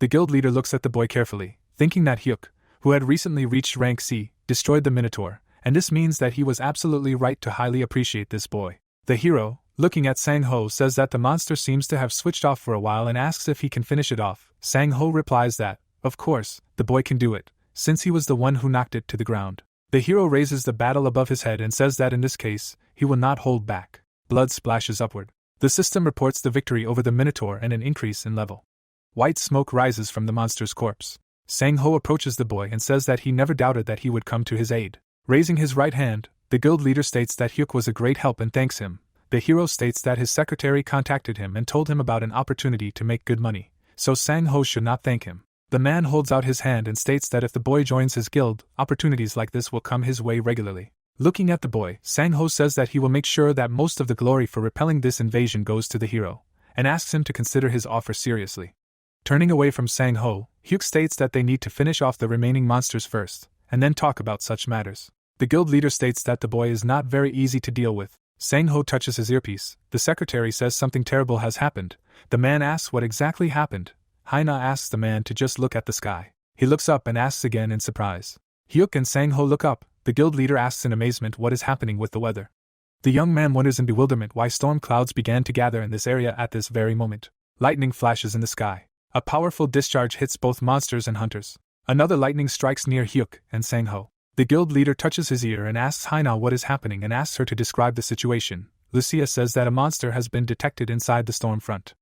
The guild leader looks at the boy carefully, thinking that Hyuk, who had recently reached rank C, destroyed the minotaur, and this means that he was absolutely right to highly appreciate this boy. The hero, looking at Sang-ho, says that the monster seems to have switched off for a while and asks if he can finish it off. Sang-ho replies that, of course, the boy can do it, since he was the one who knocked it to the ground. The hero raises the battle above his head and says that in this case, he will not hold back. Blood splashes upward. The system reports the victory over the minotaur and an increase in level. White smoke rises from the monster's corpse. Sang-ho approaches the boy and says that he never doubted that he would come to his aid. Raising his right hand, the guild leader states that Hyuk was a great help and thanks him. The hero states that his secretary contacted him and told him about an opportunity to make good money, so Sang-ho should not thank him. The man holds out his hand and states that if the boy joins his guild, opportunities like this will come his way regularly. Looking at the boy, Sang-ho says that he will make sure that most of the glory for repelling this invasion goes to the hero, and asks him to consider his offer seriously. Turning away from Sang-ho, Hyuk states that they need to finish off the remaining monsters first, and then talk about such matters. The guild leader states that the boy is not very easy to deal with. Sang-ho touches his earpiece. The secretary says something terrible has happened. The man asks what exactly happened. Haina asks the man to just look at the sky. He looks up and asks again in surprise. Hyuk and Sang-ho look up. The guild leader asks in amazement what is happening with the weather. The young man wonders in bewilderment why storm clouds began to gather in this area at this very moment. Lightning flashes in the sky. A powerful discharge hits both monsters and hunters. Another lightning strikes near Hyuk and Sang-ho. The guild leader touches his ear and asks Haina what is happening and asks her to describe the situation. Lucia says that a monster has been detected inside the storm front.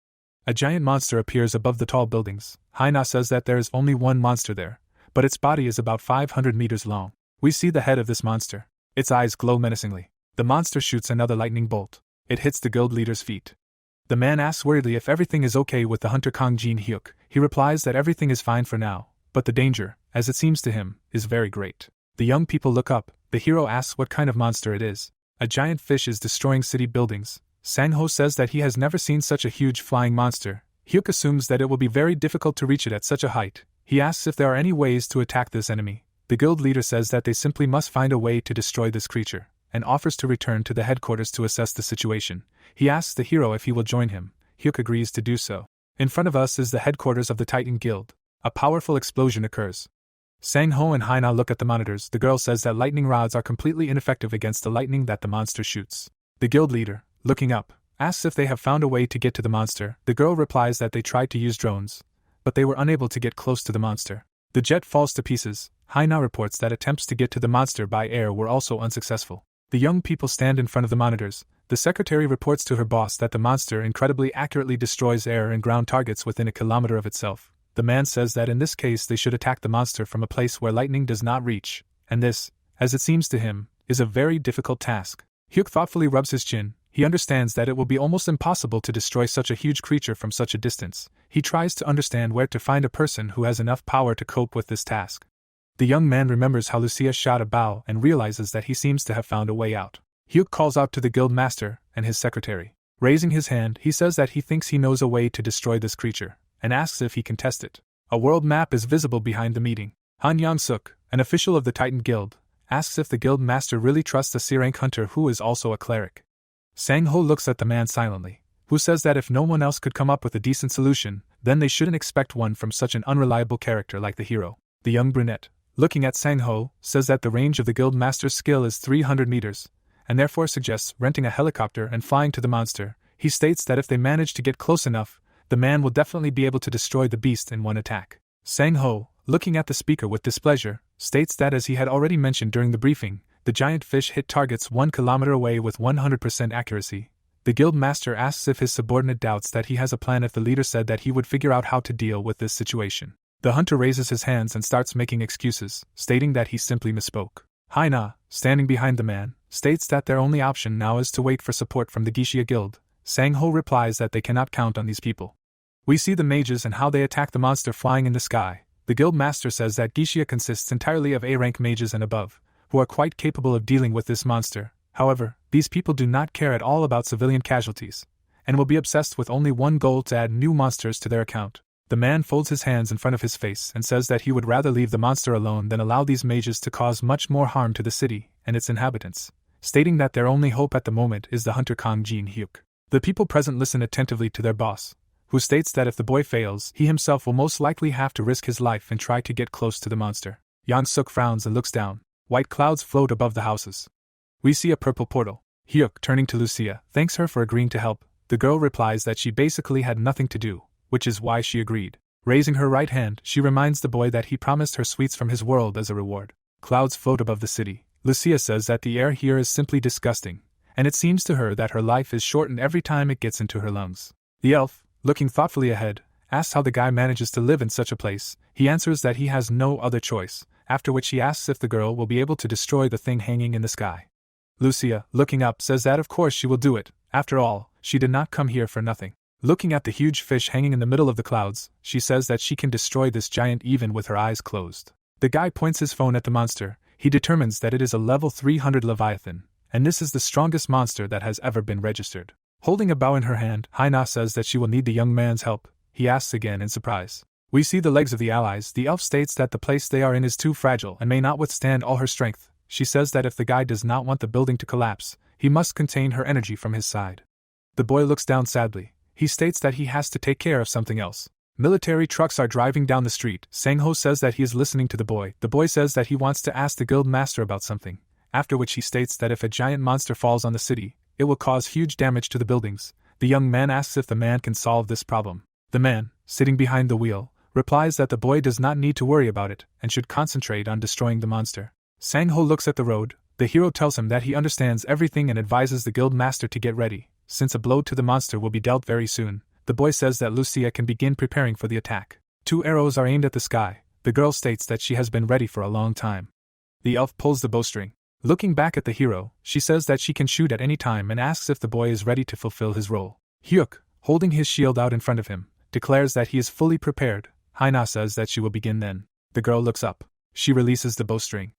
A giant monster appears above the tall buildings. Haina says that there is only one monster there, but its body is about 500 meters long. We see the head of this monster. Its eyes glow menacingly. The monster shoots another lightning bolt. It hits the guild leader's feet. The man asks worriedly if everything is okay with the hunter Kang Jin-hyuk. He replies that everything is fine for now, but the danger, as it seems to him, is very great. The young people look up. The hero asks what kind of monster it is. A giant fish is destroying city buildings. Sang-ho says that he has never seen such a huge flying monster. Hyuk assumes that it will be very difficult to reach it at such a height. He asks if there are any ways to attack this enemy. The guild leader says that they simply must find a way to destroy this creature, and offers to return to the headquarters to assess the situation. He asks the hero if he will join him. Hyuk agrees to do so. In front of us is the headquarters of the Titan Guild. A powerful explosion occurs. Sang-ho and Haina look at the monitors. The girl says that lightning rods are completely ineffective against the lightning that the monster shoots. The guild leader, looking up, asks if they have found a way to get to the monster. The girl replies that they tried to use drones, but they were unable to get close to the monster. The jet falls to pieces. Haina reports that attempts to get to the monster by air were also unsuccessful. The young people stand in front of the monitors. The secretary reports to her boss that the monster incredibly accurately destroys air and ground targets within a kilometer of itself. The man says that in this case they should attack the monster from a place where lightning does not reach. and this, as it seems to him, is a very difficult task. Hyuk thoughtfully rubs his chin. He understands that it will be almost impossible to destroy such a huge creature from such a distance. He tries to understand where to find a person who has enough power to cope with this task. The young man remembers how Lucia shot a bow and realizes that he seems to have found a way out. Hyuk calls out to the guild master and his secretary. Raising his hand, he says that he thinks he knows a way to destroy this creature, and asks if he can test it. A world map is visible behind the meeting. Han Yang-suk, an official of the Titan Guild, asks if the guild master really trusts a C-rank hunter who is also a cleric. Sang-ho looks at the man silently, who says that if no one else could come up with a decent solution, then they shouldn't expect one from such an unreliable character like the hero. The young brunette, looking at Sang-ho, says that the range of the guild master's skill is 300 meters, and therefore suggests renting a helicopter and flying to the monster. He states that if they manage to get close enough, the man will definitely be able to destroy the beast in one attack. Sang-ho, looking at the speaker with displeasure, states that as he had already mentioned during the briefing, the giant fish hit targets 1 kilometer away with 100% accuracy. The guild master asks if his subordinate doubts that he has a plan if the leader said that he would figure out how to deal with this situation. The hunter raises his hands and starts making excuses, stating that he simply misspoke. Haina, standing behind the man, states that their only option now is to wait for support from the Geisha Guild. Sang-ho replies that they cannot count on these people. We see the mages and how they attack the monster flying in the sky. The guild master says that Geisha consists entirely of A-rank mages and above, who are quite capable of dealing with this monster. However, these people do not care at all about civilian casualties, and will be obsessed with only one goal: to add new monsters to their account. The man folds his hands in front of his face and says that he would rather leave the monster alone than allow these mages to cause much more harm to the city and its inhabitants, stating that their only hope at the moment is the hunter Kang Jin-hyuk. The people present listen attentively to their boss, who states that if the boy fails, he himself will most likely have to risk his life and try to get close to the monster. Yang-suk frowns and looks down. White clouds float above the houses. We see a purple portal. Hyuk, turning to Lucia, thanks her for agreeing to help. The girl replies that she basically had nothing to do, which is why she agreed. Raising her right hand, she reminds the boy that he promised her sweets from his world as a reward. Clouds float above the city. Lucia says that the air here is simply disgusting, and it seems to her that her life is shortened every time it gets into her lungs. The elf, looking thoughtfully ahead, asks how the guy manages to live in such a place. He answers that he has no other choice, after which he asks if the girl will be able to destroy the thing hanging in the sky. Lucia, looking up, says that of course she will do it. After all, she did not come here for nothing. Looking at the huge fish hanging in the middle of the clouds, she says that she can destroy this giant even with her eyes closed. The guy points his phone at the monster. He determines that it is a level 300 Leviathan, and this is the strongest monster that has ever been registered. Holding a bow in her hand, Haina says that she will need the young man's help. He asks again in surprise. We see the legs of the allies. The elf states that the place they are in is too fragile and may not withstand all her strength. She says that if the guy does not want the building to collapse, he must contain her energy from his side. The boy looks down sadly. He states that he has to take care of something else. Military trucks are driving down the street. Sang-ho says that he is listening to the boy. The boy says that he wants to ask the guild master about something, after which he states that if a giant monster falls on the city, it will cause huge damage to the buildings. The young man asks if the man can solve this problem. The man, sitting behind the wheel, replies that the boy does not need to worry about it and should concentrate on destroying the monster. Sang-ho looks at the road. The hero tells him that he understands everything and advises the guild master to get ready, since a blow to the monster will be dealt very soon. The boy says that Lucia can begin preparing for the attack. 2 arrows are aimed at the sky. The girl states that she has been ready for a long time. The elf pulls the bowstring. Looking back at the hero, she says that she can shoot at any time and asks if the boy is ready to fulfill his role. Hyuk, holding his shield out in front of him, declares that he is fully prepared. Haina says that she will begin then. The girl looks up. She releases the bowstring.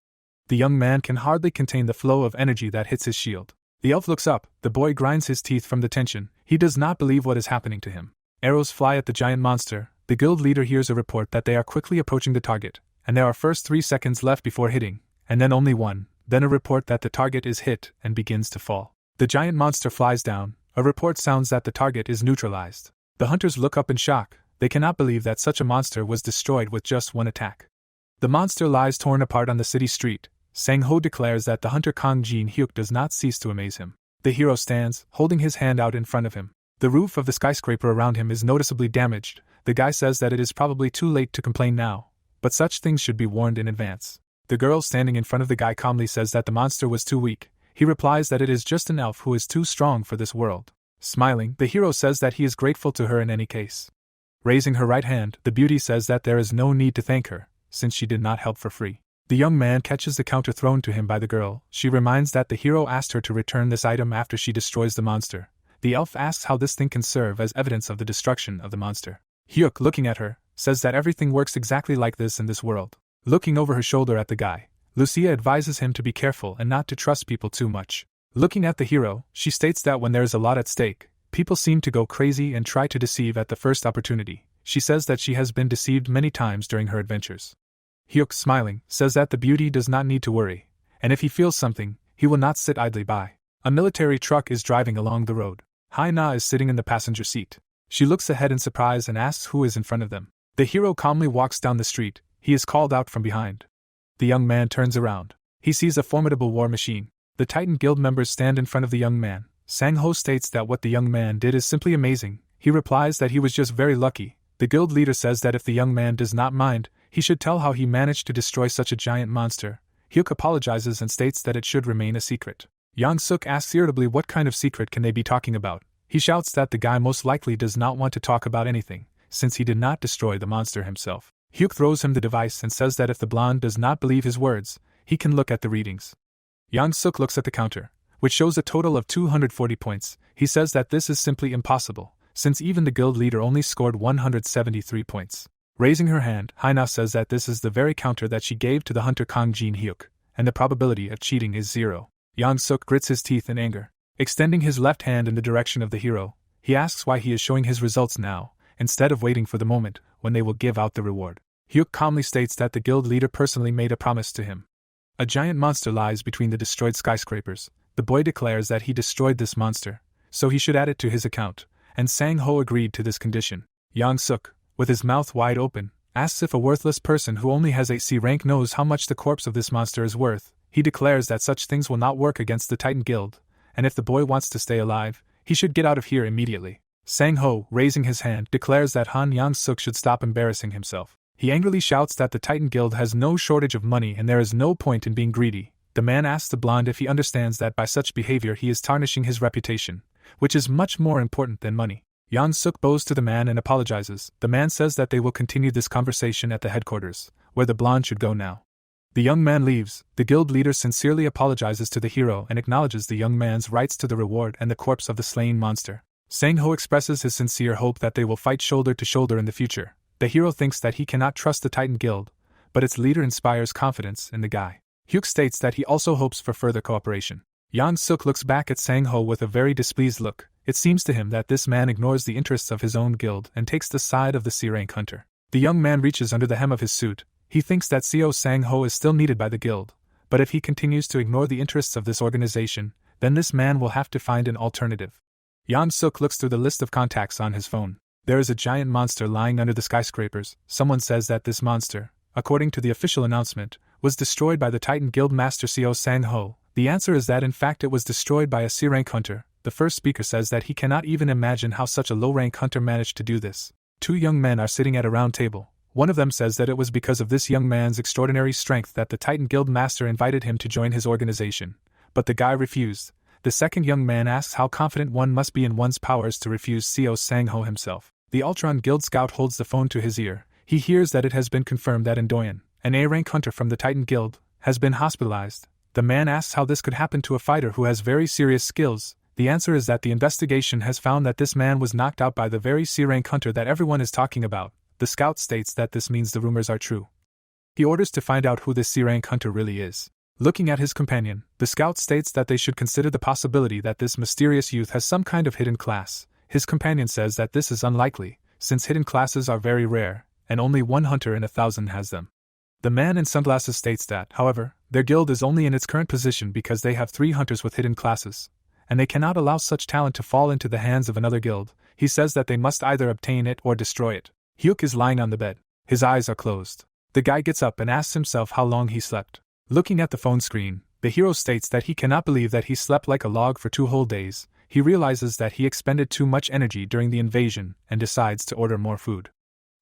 The young man can hardly contain the flow of energy that hits his shield. The elf looks up. The boy grinds his teeth from the tension. He does not believe what is happening to him. Arrows fly at the giant monster. The guild leader hears a report that they are quickly approaching the target, and there are first 3 seconds left before hitting, and then only 1, then a report that the target is hit and begins to fall. The giant monster flies down. A report sounds that the target is neutralized. The hunters look up in shock. They cannot believe that such a monster was destroyed with just 1 attack. The monster lies torn apart on the city street. Sang-ho declares that the hunter Kang Jin-hyuk does not cease to amaze him. The hero stands, holding his hand out in front of him. The roof of the skyscraper around him is noticeably damaged. The guy says that it is probably too late to complain now, but such things should be warned in advance. The girl standing in front of the guy calmly says that the monster was too weak. He replies that it is just an elf who is too strong for this world. Smiling, the hero says that he is grateful to her in any case. Raising her right hand, the beauty says that there is no need to thank her, since she did not help for free. The young man catches the counter thrown to him by the girl. She reminds that the hero asked her to return this item after she destroys the monster. The elf asks how this thing can serve as evidence of the destruction of the monster. Hyuk, looking at her, says that everything works exactly like this in this world. Looking over her shoulder at the guy, Lucia advises him to be careful and not to trust people too much. Looking at the hero, she states that when there is a lot at stake, people seem to go crazy and try to deceive at the first opportunity. She says that she has been deceived many times during her adventures. Hyuk, smiling, says that the beauty does not need to worry, and if he feels something, he will not sit idly by. A military truck is driving along the road. Haina is sitting in the passenger seat. She looks ahead in surprise and asks who is in front of them. The hero calmly walks down the street. He is called out from behind. The young man turns around. He sees a formidable war machine. The Titan Guild members stand in front of the young man. Sang-ho states that what the young man did is simply amazing. He replies that he was just very lucky. The guild leader says that if the young man does not mind, he should tell how he managed to destroy such a giant monster. Hyuk apologizes and states that it should remain a secret. Yang-suk asks irritably what kind of secret can they be talking about. He shouts that the guy most likely does not want to talk about anything, since he did not destroy the monster himself. Hyuk throws him the device and says that if the blonde does not believe his words, he can look at the readings. Yang-suk looks at the counter, which shows a total of 240 points. He says that this is simply impossible, since even the guild leader only scored 173 points. Raising her hand, Haina says that this is the very counter that she gave to the hunter Kang Jin Hyuk, and the probability of cheating is 0. Yang-suk grits his teeth in anger. Extending his left hand in the direction of the hero, he asks why he is showing his results now, instead of waiting for the moment when they will give out the reward. Hyuk calmly states that the guild leader personally made a promise to him. A giant monster lies between the destroyed skyscrapers. The boy declares that he destroyed this monster, so he should add it to his account, and Sang-ho agreed to this condition. Yang-suk, with his mouth wide open, asks if a worthless person who only has 8C rank knows how much the corpse of this monster is worth. He declares that such things will not work against the Titan Guild, and if the boy wants to stay alive, he should get out of here immediately. Sang-ho, raising his hand, declares that Han Yang-suk should stop embarrassing himself. He angrily shouts that the Titan Guild has no shortage of money and there is no point in being greedy. The man asks the blonde if he understands that by such behavior he is tarnishing his reputation, which is much more important than money. Yang-suk bows to the man and apologizes. The man says that they will continue this conversation at the headquarters, where the blonde should go now. The young man leaves. The guild leader sincerely apologizes to the hero and acknowledges the young man's rights to the reward and the corpse of the slain monster. Sang-ho expresses his sincere hope that they will fight shoulder to shoulder in the future. The hero thinks that he cannot trust the Titan Guild, but its leader inspires confidence in the guy. Hyuk states that he also hopes for further cooperation. Yang-suk looks back at Sang-ho with a very displeased look. It seems to him that this man ignores the interests of his own guild and takes the side of the C-rank hunter. The young man reaches under the hem of his suit. He thinks that Seo Sang-ho is still needed by the guild, but if he continues to ignore the interests of this organization, then this man will have to find an alternative. Yang-suk looks through the list of contacts on his phone. There is a giant monster lying under the skyscrapers. Someone says that this monster, according to the official announcement, was destroyed by the Titan Guild Master Seo Sang-ho. The answer is that in fact it was destroyed by a C-rank hunter. The first speaker says that he cannot even imagine how such a low-rank hunter managed to do this. Two young men are sitting at a round table. One of them says that it was because of this young man's extraordinary strength that the Titan Guild Master invited him to join his organization, but the guy refused. The second young man asks how confident one must be in one's powers to refuse Seo Sang-ho himself. The Ultron Guild scout holds the phone to his ear. He hears that it has been confirmed that Indoyan, an A-rank hunter from the Titan Guild, has been hospitalized. The man asks how this could happen to a fighter who has very serious skills. The answer is that the investigation has found that this man was knocked out by the very C-rank hunter that everyone is talking about. The scout states that this means the rumors are true. He orders to find out who this C-rank hunter really is. Looking at his companion, the scout states that they should consider the possibility that this mysterious youth has some kind of hidden class. His companion says that this is unlikely, since hidden classes are very rare, and only one hunter in 1,000 has them. The man in sunglasses states that, however, their guild is only in its current position because they have 3 hunters with hidden classes, and they cannot allow such talent to fall into the hands of another guild. He says that they must either obtain it or destroy it. Hyuk is lying on the bed. His eyes are closed. The guy gets up and asks himself how long he slept. Looking at the phone screen, the hero states that he cannot believe that he slept like a log for 2 whole days. He realizes that he expended too much energy during the invasion and decides to order more food.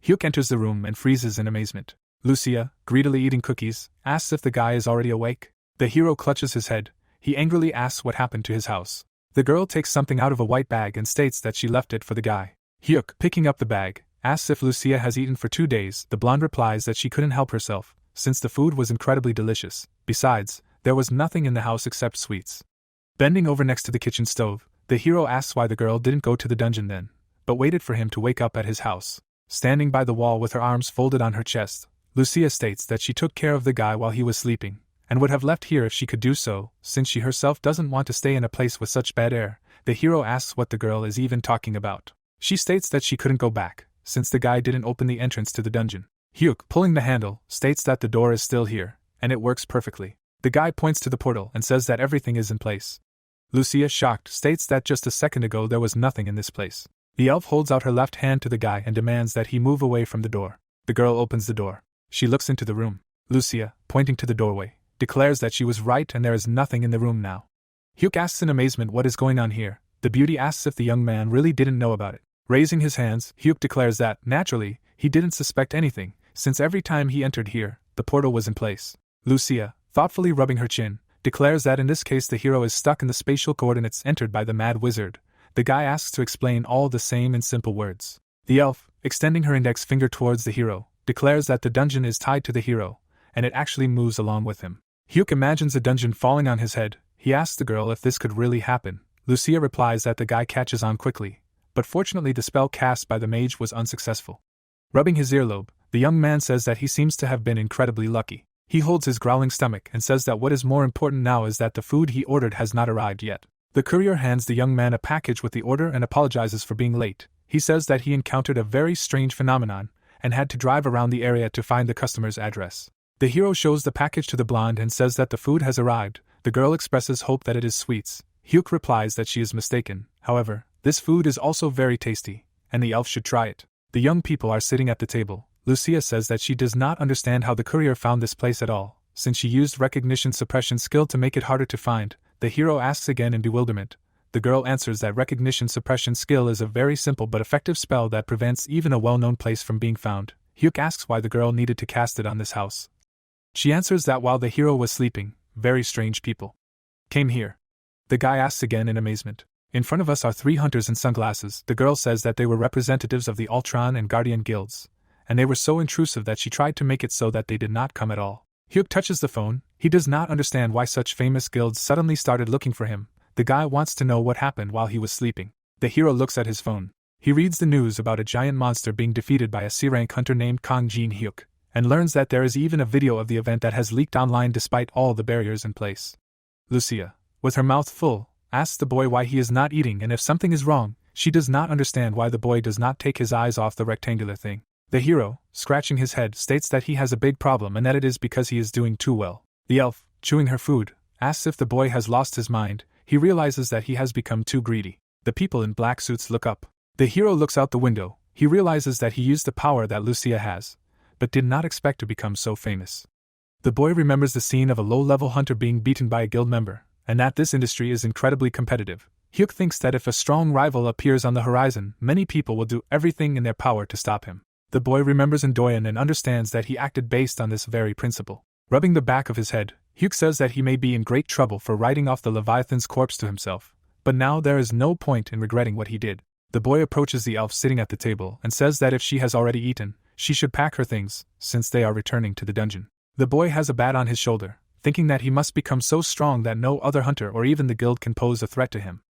Hyuk enters the room and freezes in amazement. Lucia, greedily eating cookies, asks if the guy is already awake. The hero clutches his head. He angrily asks what happened to his house. The girl takes something out of a white bag and states that she left it for the guy. Hyuk, picking up the bag, asks if Lucia has eaten for 2 days. The blonde replies that she couldn't help herself, since the food was incredibly delicious. Besides, there was nothing in the house except sweets. Bending over next to the kitchen stove, the hero asks why the girl didn't go to the dungeon then, but waited for him to wake up at his house. Standing by the wall with her arms folded on her chest, Lucia states that she took care of the guy while he was sleeping, and would have left here if she could do so, since she herself doesn't want to stay in a place with such bad air. The hero asks what the girl is even talking about. She states that she couldn't go back, since the guy didn't open the entrance to the dungeon. Hyuk, pulling the handle, states that the door is still here, and it works perfectly. The guy points to the portal and says that everything is in place. Lucia, shocked, states that just a second ago there was nothing in this place. The elf holds out her left hand to the guy and demands that he move away from the door. The girl opens the door. She looks into the room. Lucia, pointing to the doorway, declares that she was right and there is nothing in the room now. Hyuk asks in amazement what is going on here. The beauty asks if the young man really didn't know about it. Raising his hands, Hyuk declares that, naturally, he didn't suspect anything, since every time he entered here, the portal was in place. Lucia, thoughtfully rubbing her chin, declares that in this case the hero is stuck in the spatial coordinates entered by the mad wizard. The guy asks to explain all the same in simple words. The elf, extending her index finger towards the hero, declares that the dungeon is tied to the hero, and it actually moves along with him. Hyuk imagines the dungeon falling on his head. He asks the girl if this could really happen. Lucia replies that the guy catches on quickly, but fortunately the spell cast by the mage was unsuccessful. Rubbing his earlobe, the young man says that he seems to have been incredibly lucky. He holds his growling stomach and says that what is more important now is that the food he ordered has not arrived yet. The courier hands the young man a package with the order and apologizes for being late. He says that he encountered a very strange phenomenon and had to drive around the area to find the customer's address. The hero shows the package to the blonde and says that the food has arrived. The girl expresses hope that it is sweets. Hyuk replies that she is mistaken. However, this food is also very tasty, and the elf should try it. The young people are sitting at the table. Lucia says that she does not understand how the courier found this place at all, since she used recognition suppression skill to make it harder to find. The hero asks again in bewilderment. The girl answers that recognition suppression skill is a very simple but effective spell that prevents even a well-known place from being found. Hyuk asks why the girl needed to cast it on this house. She answers that while the hero was sleeping, very strange people came here. The guy asks again in amazement. In front of us are 3 hunters in sunglasses. The girl says that they were representatives of the Ultron and Guardian guilds, and they were so intrusive that she tried to make it so that they did not come at all. Hyuk touches the phone. He does not understand why such famous guilds suddenly started looking for him. The guy wants to know what happened while he was sleeping. The hero looks at his phone. He reads the news about a giant monster being defeated by a C-rank hunter named Kang Jin Hyuk, and learns that there is even a video of the event that has leaked online despite all the barriers in place. Lucia, with her mouth full, asks the boy why he is not eating and if something is wrong. She does not understand why the boy does not take his eyes off the rectangular thing. The hero, scratching his head, states that he has a big problem and that it is because he is doing too well. The elf, chewing her food, asks if the boy has lost his mind. He realizes that he has become too greedy. The people in black suits look up. The hero looks out the window. He realizes that he used the power that Lucia has, but did not expect to become so famous. The boy remembers the scene of a low-level hunter being beaten by a guild member, and that this industry is incredibly competitive. Hyuk thinks that if a strong rival appears on the horizon, many people will do everything in their power to stop him. The boy remembers Ndoyan and understands that he acted based on this very principle. Rubbing the back of his head, Hyuk says that he may be in great trouble for writing off the Leviathan's corpse to himself, but now there is no point in regretting what he did. The boy approaches the elf sitting at the table and says that if she has already eaten, she should pack her things, since they are returning to the dungeon. The boy has a bat on his shoulder, thinking that he must become so strong that no other hunter or even the guild can pose a threat to him.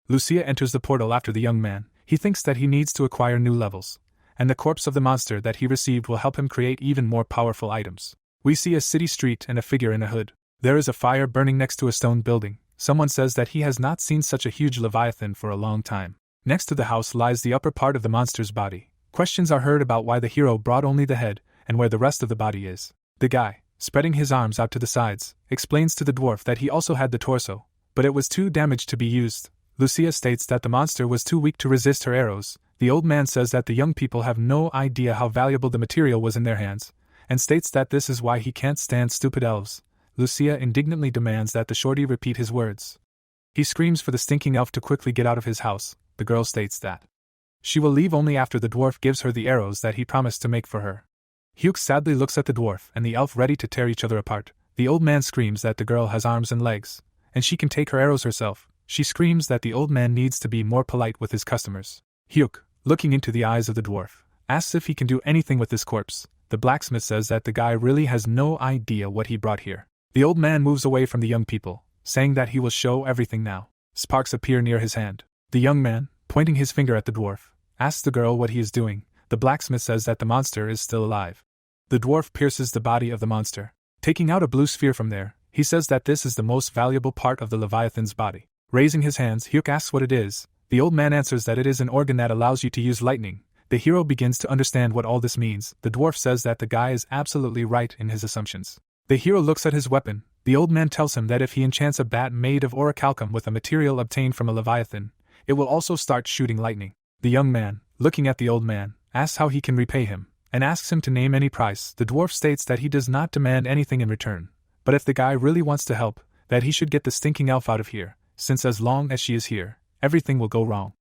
Lucia enters the portal after the young man. He thinks that he needs to acquire new levels, and the corpse of the monster that he received will help him create even more powerful items. We see a city street and a figure in a hood. There is a fire burning next to a stone building. Someone says that he has not seen such a huge leviathan for a long time. Next to the house lies the upper part of the monster's body. Questions are heard about why the hero brought only the head, and where the rest of the body is. The guy, spreading his arms out to the sides, explains to the dwarf that he also had the torso, but it was too damaged to be used. Lucia states that the monster was too weak to resist her arrows. The old man says that the young people have no idea how valuable the material was in their hands, and states that this is why he can't stand stupid elves. Lucia indignantly demands that the shorty repeat his words. He screams for the stinking elf to quickly get out of his house. The girl states that she will leave only after the dwarf gives her the arrows that he promised to make for her. Hyuk sadly looks at the dwarf and the elf ready to tear each other apart. The old man screams that the girl has arms and legs, and she can take her arrows herself. She screams that the old man needs to be more polite with his customers. Hyuk, looking into the eyes of the dwarf, asks if he can do anything with this corpse. the blacksmith says that the guy really has no idea what he brought here. The old man moves away from the young people, saying that he will show everything now. Sparks appear near his hand. The young man, pointing his finger at the dwarf, asks the girl what he is doing. The blacksmith says that the monster is still alive. The dwarf pierces the body of the monster. Taking out a blue sphere from there, he says that this is the most valuable part of the Leviathan's body. Raising his hands, Hyuk asks what it is. The old man answers that it is an organ that allows you to use lightning. The hero begins to understand what all this means. The dwarf says that the guy is absolutely right in his assumptions. The hero looks at his weapon. The old man tells him that if he enchants a bat made of orichalcum with a material obtained from a leviathan, it will also start shooting lightning. The young man, looking at the old man, asks how he can repay him, and asks him to name any price. The dwarf states that he does not demand anything in return, but if the guy really wants to help, that he should get the stinking elf out of here, since as long as she is here, everything will go wrong.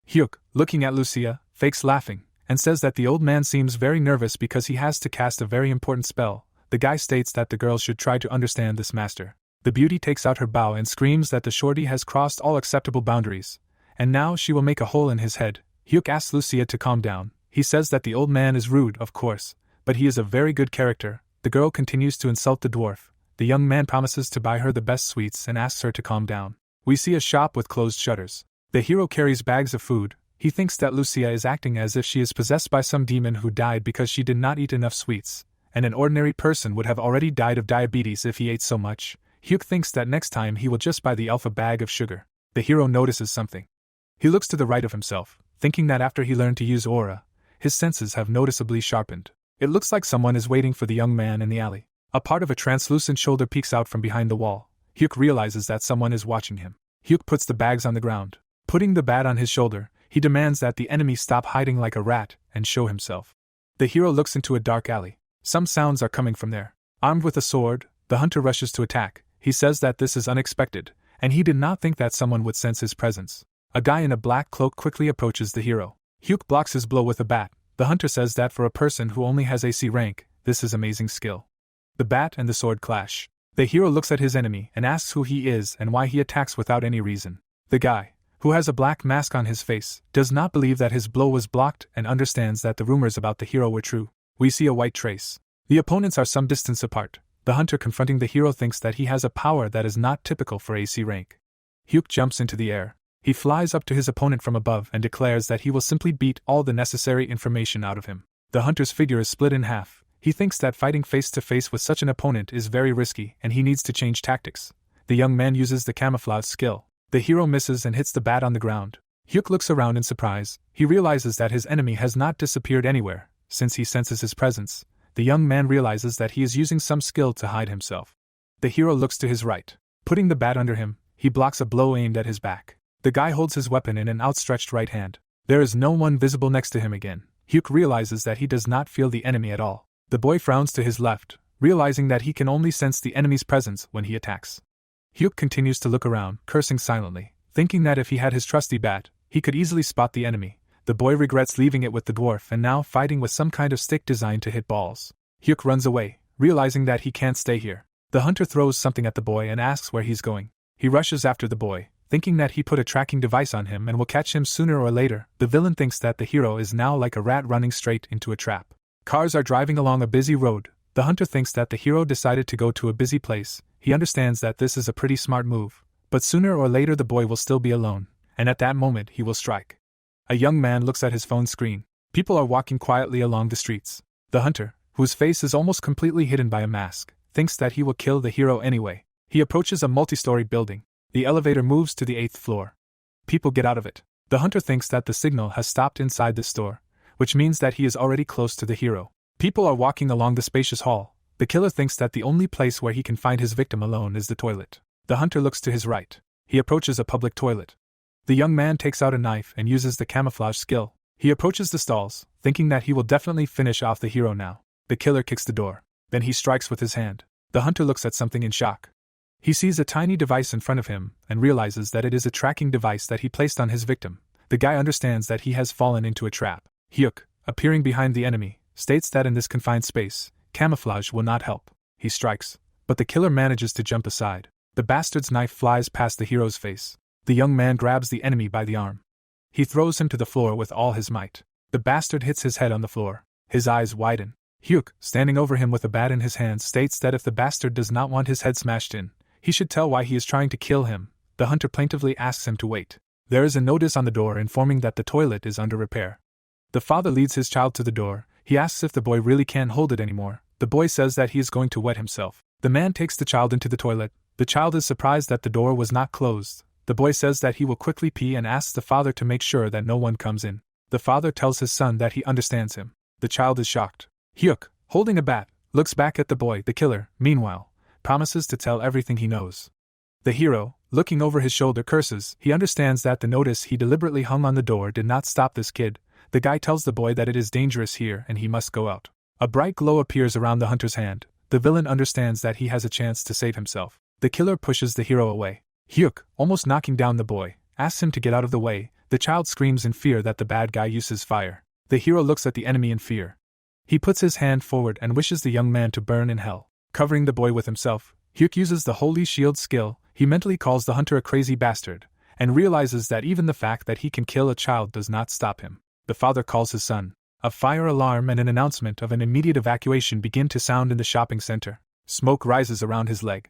Hyuk, looking at Lucia, fakes laughing, and says that the old man seems very nervous because he has to cast a very important spell. The guy states that the girl should try to understand this master. The beauty takes out her bow and screams that the shorty has crossed all acceptable boundaries, and now she will make a hole in his head. Hyuk asks Lucia to calm down. He says that the old man is rude, of course, but he is a very good character. The girl continues to insult the dwarf. The young man promises to buy her the best sweets and asks her to calm down. We see a shop with closed shutters. The hero carries bags of food. He thinks that Lucia is acting as if she is possessed by some demon who died because she did not eat enough sweets, and an ordinary person would have already died of diabetes if he ate so much. Hyuk thinks that next time he will just buy the elf a bag of sugar. The hero notices something. He looks to the right of himself, thinking that after he learned to use aura, his senses have noticeably sharpened. It looks like someone is waiting for the young man in the alley. A part of a translucent shoulder peeks out from behind the wall. Hyuk realizes that someone is watching him. Hyuk puts the bags on the ground. Putting the bat on his shoulder, he demands that the enemy stop hiding like a rat and show himself. The hero looks into a dark alley. Some sounds are coming from there. Armed with a sword, the hunter rushes to attack. He says that this is unexpected, and he did not think that someone would sense his presence. A guy in a black cloak quickly approaches the hero. Hyuk blocks his blow with a bat. The hunter says that for a person who only has AC rank, this is amazing skill. The bat and the sword clash. The hero looks at his enemy and asks who he is and why he attacks without any reason. The guy, who has a black mask on his face, does not believe that his blow was blocked and understands that the rumors about the hero were true. We see a white trace. The opponents are some distance apart. The hunter confronting the hero thinks that he has a power that is not typical for AC rank. Hyuk jumps into the air. He flies up to his opponent from above and declares that he will simply beat all the necessary information out of him. The hunter's figure is split in half. He thinks that fighting face-to-face with such an opponent is very risky and he needs to change tactics. The young man uses the camouflage skill. The hero misses and hits the bat on the ground. Hyuk looks around in surprise. He realizes that his enemy has not disappeared anywhere, since he senses his presence. The young man realizes that he is using some skill to hide himself. The hero looks to his right. Putting the bat under him, he blocks a blow aimed at his back. The guy holds his weapon in an outstretched right hand. There is no one visible next to him again. Hyuk realizes that he does not feel the enemy at all. The boy frowns to his left, realizing that he can only sense the enemy's presence when he attacks. Hyuk continues to look around, cursing silently, thinking that if he had his trusty bat, he could easily spot the enemy. The boy regrets leaving it with the dwarf and now fighting with some kind of stick designed to hit balls. Hyuk runs away, realizing that he can't stay here. The hunter throws something at the boy and asks where he's going. He rushes after the boy, thinking that he put a tracking device on him and will catch him sooner or later. The villain thinks that the hero is now like a rat running straight into a trap. Cars are driving along a busy road. The hunter thinks that the hero decided to go to a busy place. He understands that this is a pretty smart move, but sooner or later the boy will still be alone, and at that moment he will strike. A young man looks at his phone screen. People are walking quietly along the streets. The hunter, whose face is almost completely hidden by a mask, thinks that he will kill the hero anyway. He approaches a multi-story building. The elevator moves to the 8th floor. People get out of it. The hunter thinks that the signal has stopped inside the store, which means that he is already close to the hero. People are walking along the spacious hall. The killer thinks that the only place where he can find his victim alone is the toilet. The hunter looks to his right. He approaches a public toilet. The young man takes out a knife and uses the camouflage skill. He approaches the stalls, thinking that he will definitely finish off the hero now. The killer kicks the door. Then he strikes with his hand. The hunter looks at something in shock. He sees a tiny device in front of him and realizes that it is a tracking device that he placed on his victim. The guy understands that he has fallen into a trap. Hyuk, appearing behind the enemy, states that in this confined space, camouflage will not help. He strikes, but the killer manages to jump aside. The bastard's knife flies past the hero's face. The young man grabs the enemy by the arm. He throws him to the floor with all his might. The bastard hits his head on the floor. His eyes widen. Hyuk, standing over him with a bat in his hand, states that if the bastard does not want his head smashed in, he should tell why he is trying to kill him. The hunter plaintively asks him to wait. There is a notice on the door informing that the toilet is under repair. The father leads his child to the door. He asks if the boy really can't hold it anymore. The boy says that he is going to wet himself. The man takes the child into the toilet. The child is surprised that the door was not closed. The boy says that he will quickly pee and asks the father to make sure that no one comes in. The father tells his son that he understands him. The child is shocked. Hyuk, holding a bat, looks back at the boy. The killer, meanwhile, promises to tell everything he knows. The hero, looking over his shoulder, curses. He understands that the notice he deliberately hung on the door did not stop this kid. The guy tells the boy that it is dangerous here and he must go out. A bright glow appears around the hunter's hand. The villain understands that he has a chance to save himself. The killer pushes the hero away. Hyuk, almost knocking down the boy, asks him to get out of the way. The child screams in fear that the bad guy uses fire. The hero looks at the enemy in fear. He puts his hand forward and wishes the young man to burn in hell. Covering the boy with himself, Hyuk uses the Holy Shield skill. He mentally calls the hunter a crazy bastard, and realizes that even the fact that he can kill a child does not stop him. The father calls his son. A fire alarm and an announcement of an immediate evacuation begin to sound in the shopping center. Smoke rises around his leg.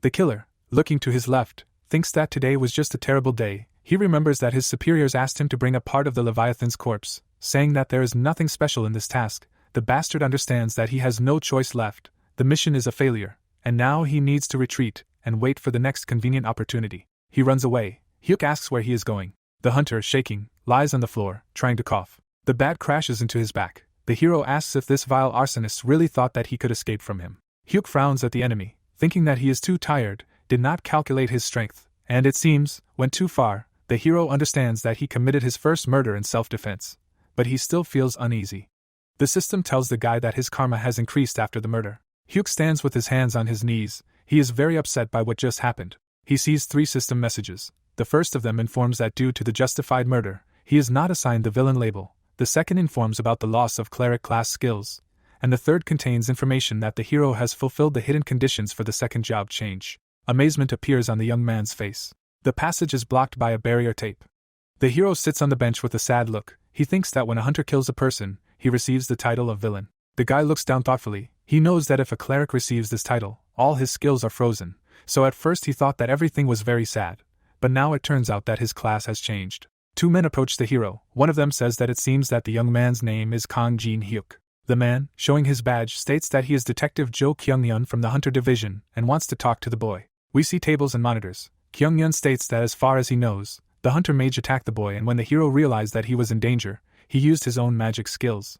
The killer, looking to his left, thinks that today was just a terrible day. He remembers that his superiors asked him to bring a part of the Leviathan's corpse, saying that there is nothing special in this task. The bastard understands that he has no choice left. The mission is a failure, and now he needs to retreat and wait for the next convenient opportunity. He runs away. Hyuk asks where he is going. The hunter, shaking, lies on the floor, trying to cough. The bat crashes into his back. The hero asks if this vile arsonist really thought that he could escape from him. Hyuk frowns at the enemy, thinking that he is too tired, did not calculate his strength, and it seems, went too far. The hero understands that he committed his first murder in self-defense, but he still feels uneasy. The system tells the guy that his karma has increased after the murder. Hyuk stands with his hands on his knees. He is very upset by what just happened. He sees 3 system messages. The first of them informs that due to the justified murder, he is not assigned the villain label. The second informs about the loss of cleric class skills. And the third contains information that the hero has fulfilled the hidden conditions for the second job change. Amazement appears on the young man's face. The passage is blocked by a barrier tape. The hero sits on the bench with a sad look. He thinks that when a hunter kills a person, he receives the title of villain. The guy looks down thoughtfully. He knows that if a cleric receives this title, all his skills are frozen. So at first he thought that everything was very sad. But now it turns out that his class has changed. 2 men approach the hero. One of them says that it seems that the young man's name is Kang Jin Hyuk. The man, showing his badge, states that he is Detective Jo Kyung-yeon from the Hunter Division and wants to talk to the boy. We see tables and monitors. Kyung-yeon states that as far as he knows, the hunter mage attacked the boy, and when the hero realized that he was in danger, he used his own magic skills.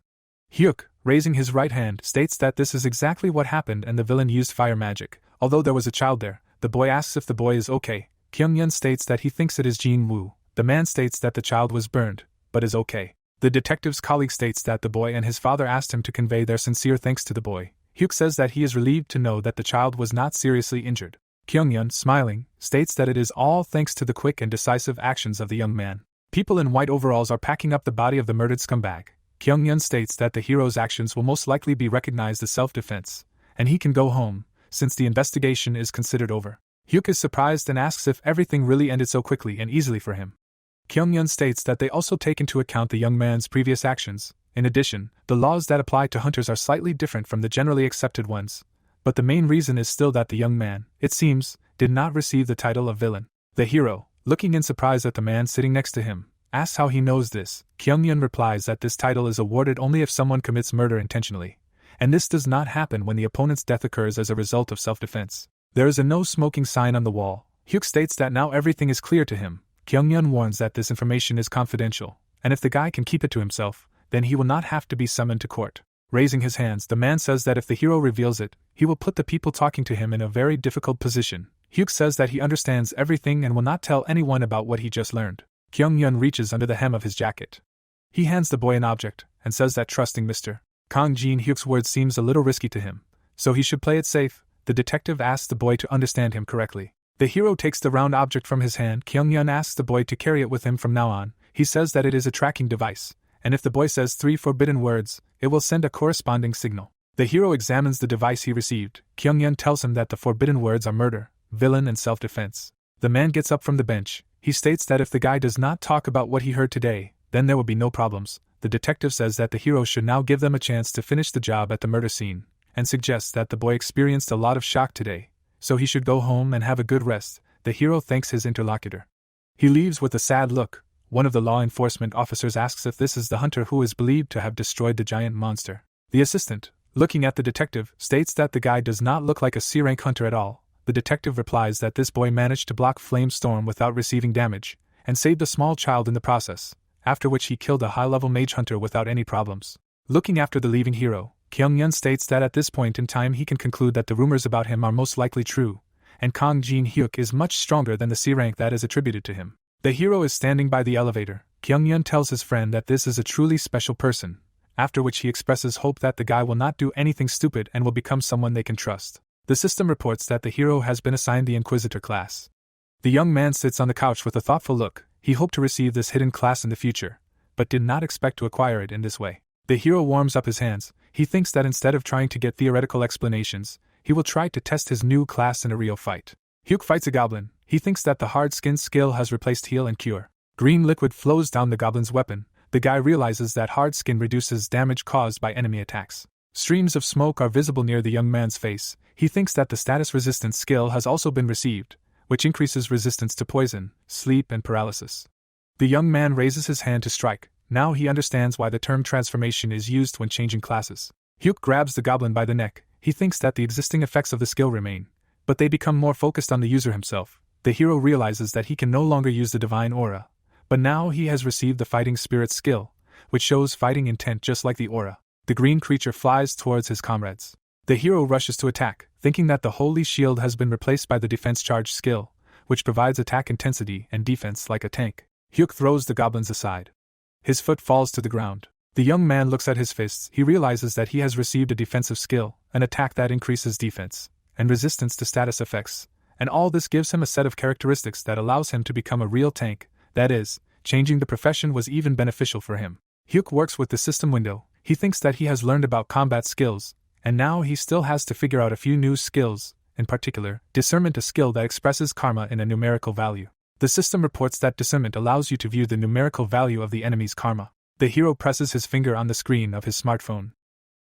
Hyuk, raising his right hand, states that this is exactly what happened and the villain used fire magic. Although there was a child there, the boy asks if the boy is okay. Kyung-yeon states that he thinks it is Jin Woo. The man states that the child was burned, but is okay. The detective's colleague states that the boy and his father asked him to convey their sincere thanks to the boy. Hyuk says that he is relieved to know that the child was not seriously injured. Kyung-yeon, smiling, states that it is all thanks to the quick and decisive actions of the young man. People in white overalls are packing up the body of the murdered scumbag. Kyung-yeon states that the hero's actions will most likely be recognized as self-defense, and he can go home, since the investigation is considered over. Hyuk is surprised and asks if everything really ended so quickly and easily for him. Kyung-yeon states that they also take into account the young man's previous actions. In addition, the laws that apply to hunters are slightly different from the generally accepted ones. But the main reason is still that the young man, it seems, did not receive the title of villain. The hero, looking in surprise at the man sitting next to him, asks how he knows this. Kyung-yeon replies that this title is awarded only if someone commits murder intentionally, and this does not happen when the opponent's death occurs as a result of self-defense. There is a no smoking sign on the wall. Hyuk states that now everything is clear to him. Kyung-yeon warns that this information is confidential, and if the guy can keep it to himself, then he will not have to be summoned to court. Raising his hands, the man says that if the hero reveals it, he will put the people talking to him in a very difficult position. Hyuk says that he understands everything and will not tell anyone about what he just learned. Kyung-yeon reaches under the hem of his jacket. He hands the boy an object, and says that trusting Mr. Kang Jin Hyuk's words seems a little risky to him, so he should play it safe. The detective asks the boy to understand him correctly. The hero takes the round object from his hand. Kyung-yeon asks the boy to carry it with him from now on. He says that it is a tracking device, and if the boy says 3 forbidden words, it will send a corresponding signal. The hero examines the device he received. Kyung-yeon tells him that the forbidden words are murder, villain, and self-defense. The man gets up from the bench. He states that if the guy does not talk about what he heard today, then there will be no problems. the detective says that the hero should now give them a chance to finish the job at the murder scene, and suggests that the boy experienced a lot of shock today, so he should go home and have a good rest. The hero thanks his interlocutor. He leaves with a sad look. One of the law enforcement officers asks if this is the hunter who is believed to have destroyed the giant monster. The assistant, looking at the detective, states that the guy does not look like a C-rank hunter at all. The detective replies that this boy managed to block Flame Storm without receiving damage, and saved a small child in the process, after which he killed a high-level mage hunter without any problems. Looking after the leaving hero, Kyung-yeon states that at this point in time he can conclude that the rumors about him are most likely true, and Kang Jin-hyuk is much stronger than the C-rank that is attributed to him. The hero is standing by the elevator. Kyung-yeon tells his friend that this is a truly special person, after which he expresses hope that the guy will not do anything stupid and will become someone they can trust. The system reports that the hero has been assigned the Inquisitor class. The young man sits on the couch with a thoughtful look. He hoped to receive this hidden class in the future, but did not expect to acquire it in this way. The hero warms up his hands. He thinks that instead of trying to get theoretical explanations, he will try to test his new class in a real fight. Hyuk fights a goblin. He thinks that the hard skin skill has replaced heal and cure. Green liquid flows down the goblin's weapon. The guy realizes that hard skin reduces damage caused by enemy attacks. Streams of smoke are visible near the young man's face. He thinks that the status resistance skill has also been received, which increases resistance to poison, sleep, and paralysis. The young man raises his hand to strike. Now he understands why the term transformation is used when changing classes. Hyuk grabs the goblin by the neck. He thinks that the existing effects of the skill remain, but they become more focused on the user himself. The hero realizes that he can no longer use the divine aura, but now he has received the fighting spirit skill, which shows fighting intent just like the aura. The green creature flies towards his comrades. The hero rushes to attack, thinking that the holy shield has been replaced by the defense charge skill, which provides attack intensity and defense like a tank. Hyuk throws the goblins aside. His foot falls to the ground. The young man looks at his fists. He realizes that he has received a defensive skill, an attack that increases defense and resistance to status effects, and all this gives him a set of characteristics that allows him to become a real tank. That is, changing the profession was even beneficial for him. Hyuk works with the system window. He thinks that he has learned about combat skills, and now he still has to figure out a few new skills, in particular, discernment, a skill that expresses karma in a numerical value. The system reports that discernment allows you to view the numerical value of the enemy's karma. The hero presses his finger on the screen of his smartphone.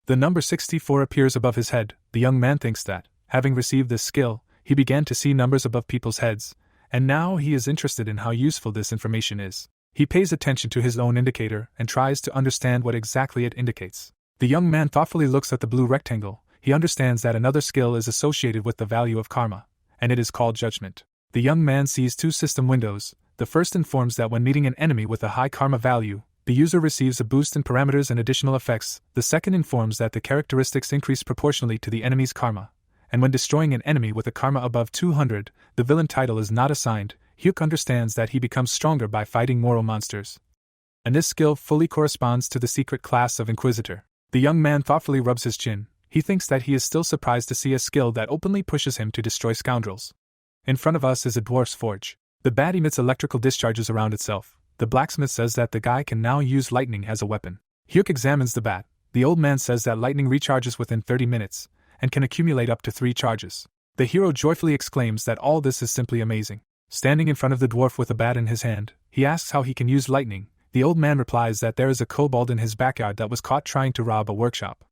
The number 64 appears above his head. The young man thinks that, having received this skill, he began to see numbers above people's heads, and now he is interested in how useful this information is. He pays attention to his own indicator and tries to understand what exactly it indicates. The young man thoughtfully looks at the blue rectangle. He understands that another skill is associated with the value of karma, and it is called judgment. The young man sees two system windows. The first informs that when meeting an enemy with a high karma value, the user receives a boost in parameters and additional effects. The second informs that the characteristics increase proportionally to the enemy's karma, and when destroying an enemy with a karma above 200, the villain title is not assigned. Hyuk understands that he becomes stronger by fighting moral monsters, and this skill fully corresponds to the secret class of Inquisitor. The young man thoughtfully rubs his chin. He thinks that he is still surprised to see a skill that openly pushes him to destroy scoundrels. In front of us is a dwarf's forge. The bat emits electrical discharges around itself. The blacksmith says that the guy can now use lightning as a weapon. Hyuk examines the bat. The old man says that lightning recharges within 30 minutes, and can accumulate up to 3 charges. The hero joyfully exclaims that all this is simply amazing. Standing in front of the dwarf with a bat in his hand, he asks how he can use lightning. The old man replies that there is a kobold in his backyard that was caught trying to rob a workshop.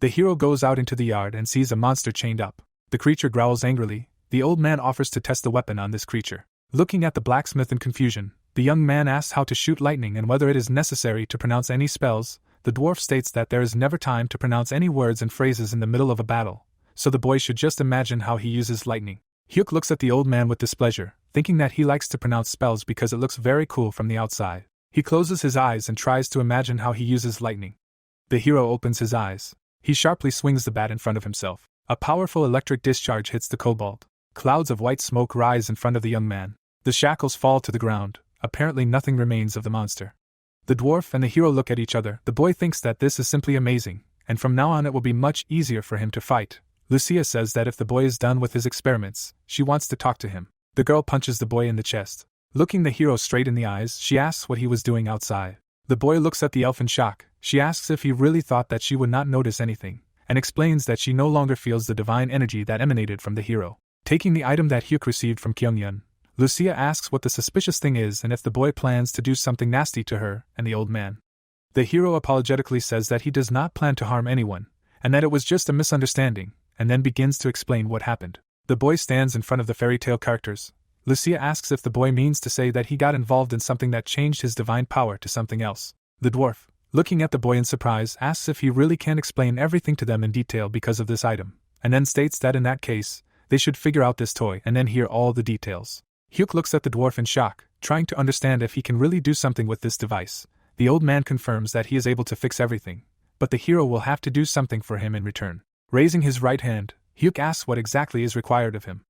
The hero goes out into the yard and sees a monster chained up. The creature growls angrily. The old man offers to test the weapon on this creature. Looking at the blacksmith in confusion, the young man asks how to shoot lightning and whether it is necessary to pronounce any spells. The dwarf states that there is never time to pronounce any words and phrases in the middle of a battle, so the boy should just imagine how he uses lightning. Hyuk looks at the old man with displeasure, thinking that he likes to pronounce spells because it looks very cool from the outside. He closes his eyes and tries to imagine how he uses lightning. The hero opens his eyes. He sharply swings the bat in front of himself. A powerful electric discharge hits the kobold. Clouds of white smoke rise in front of the young man. The shackles fall to the ground. Apparently nothing remains of the monster. The dwarf and the hero look at each other. The boy thinks that this is simply amazing, and from now on it will be much easier for him to fight. Lucia says that if the boy is done with his experiments, she wants to talk to him. The girl punches the boy in the chest. Looking the hero straight in the eyes, she asks what he was doing outside. The boy looks at the elf in shock. She asks if he really thought that she would not notice anything, and explains that she no longer feels the divine energy that emanated from the hero. Taking the item that Hyuk received from Kyung-yeon, Lucia asks what the suspicious thing is and if the boy plans to do something nasty to her and the old man. The hero apologetically says that he does not plan to harm anyone, and that it was just a misunderstanding, and then begins to explain what happened. The boy stands in front of the fairy tale characters. Lucia asks if the boy means to say that he got involved in something that changed his divine power to something else. The dwarf, looking at the boy in surprise, asks if he really can explain everything to them in detail because of this item, and then states that in that case, they should figure out this toy and then hear all the details. Hyuk looks at the dwarf in shock, trying to understand if he can really do something with this device. The old man confirms that he is able to fix everything, but the hero will have to do something for him in return. Raising his right hand, Hyuk asks what exactly is required of him.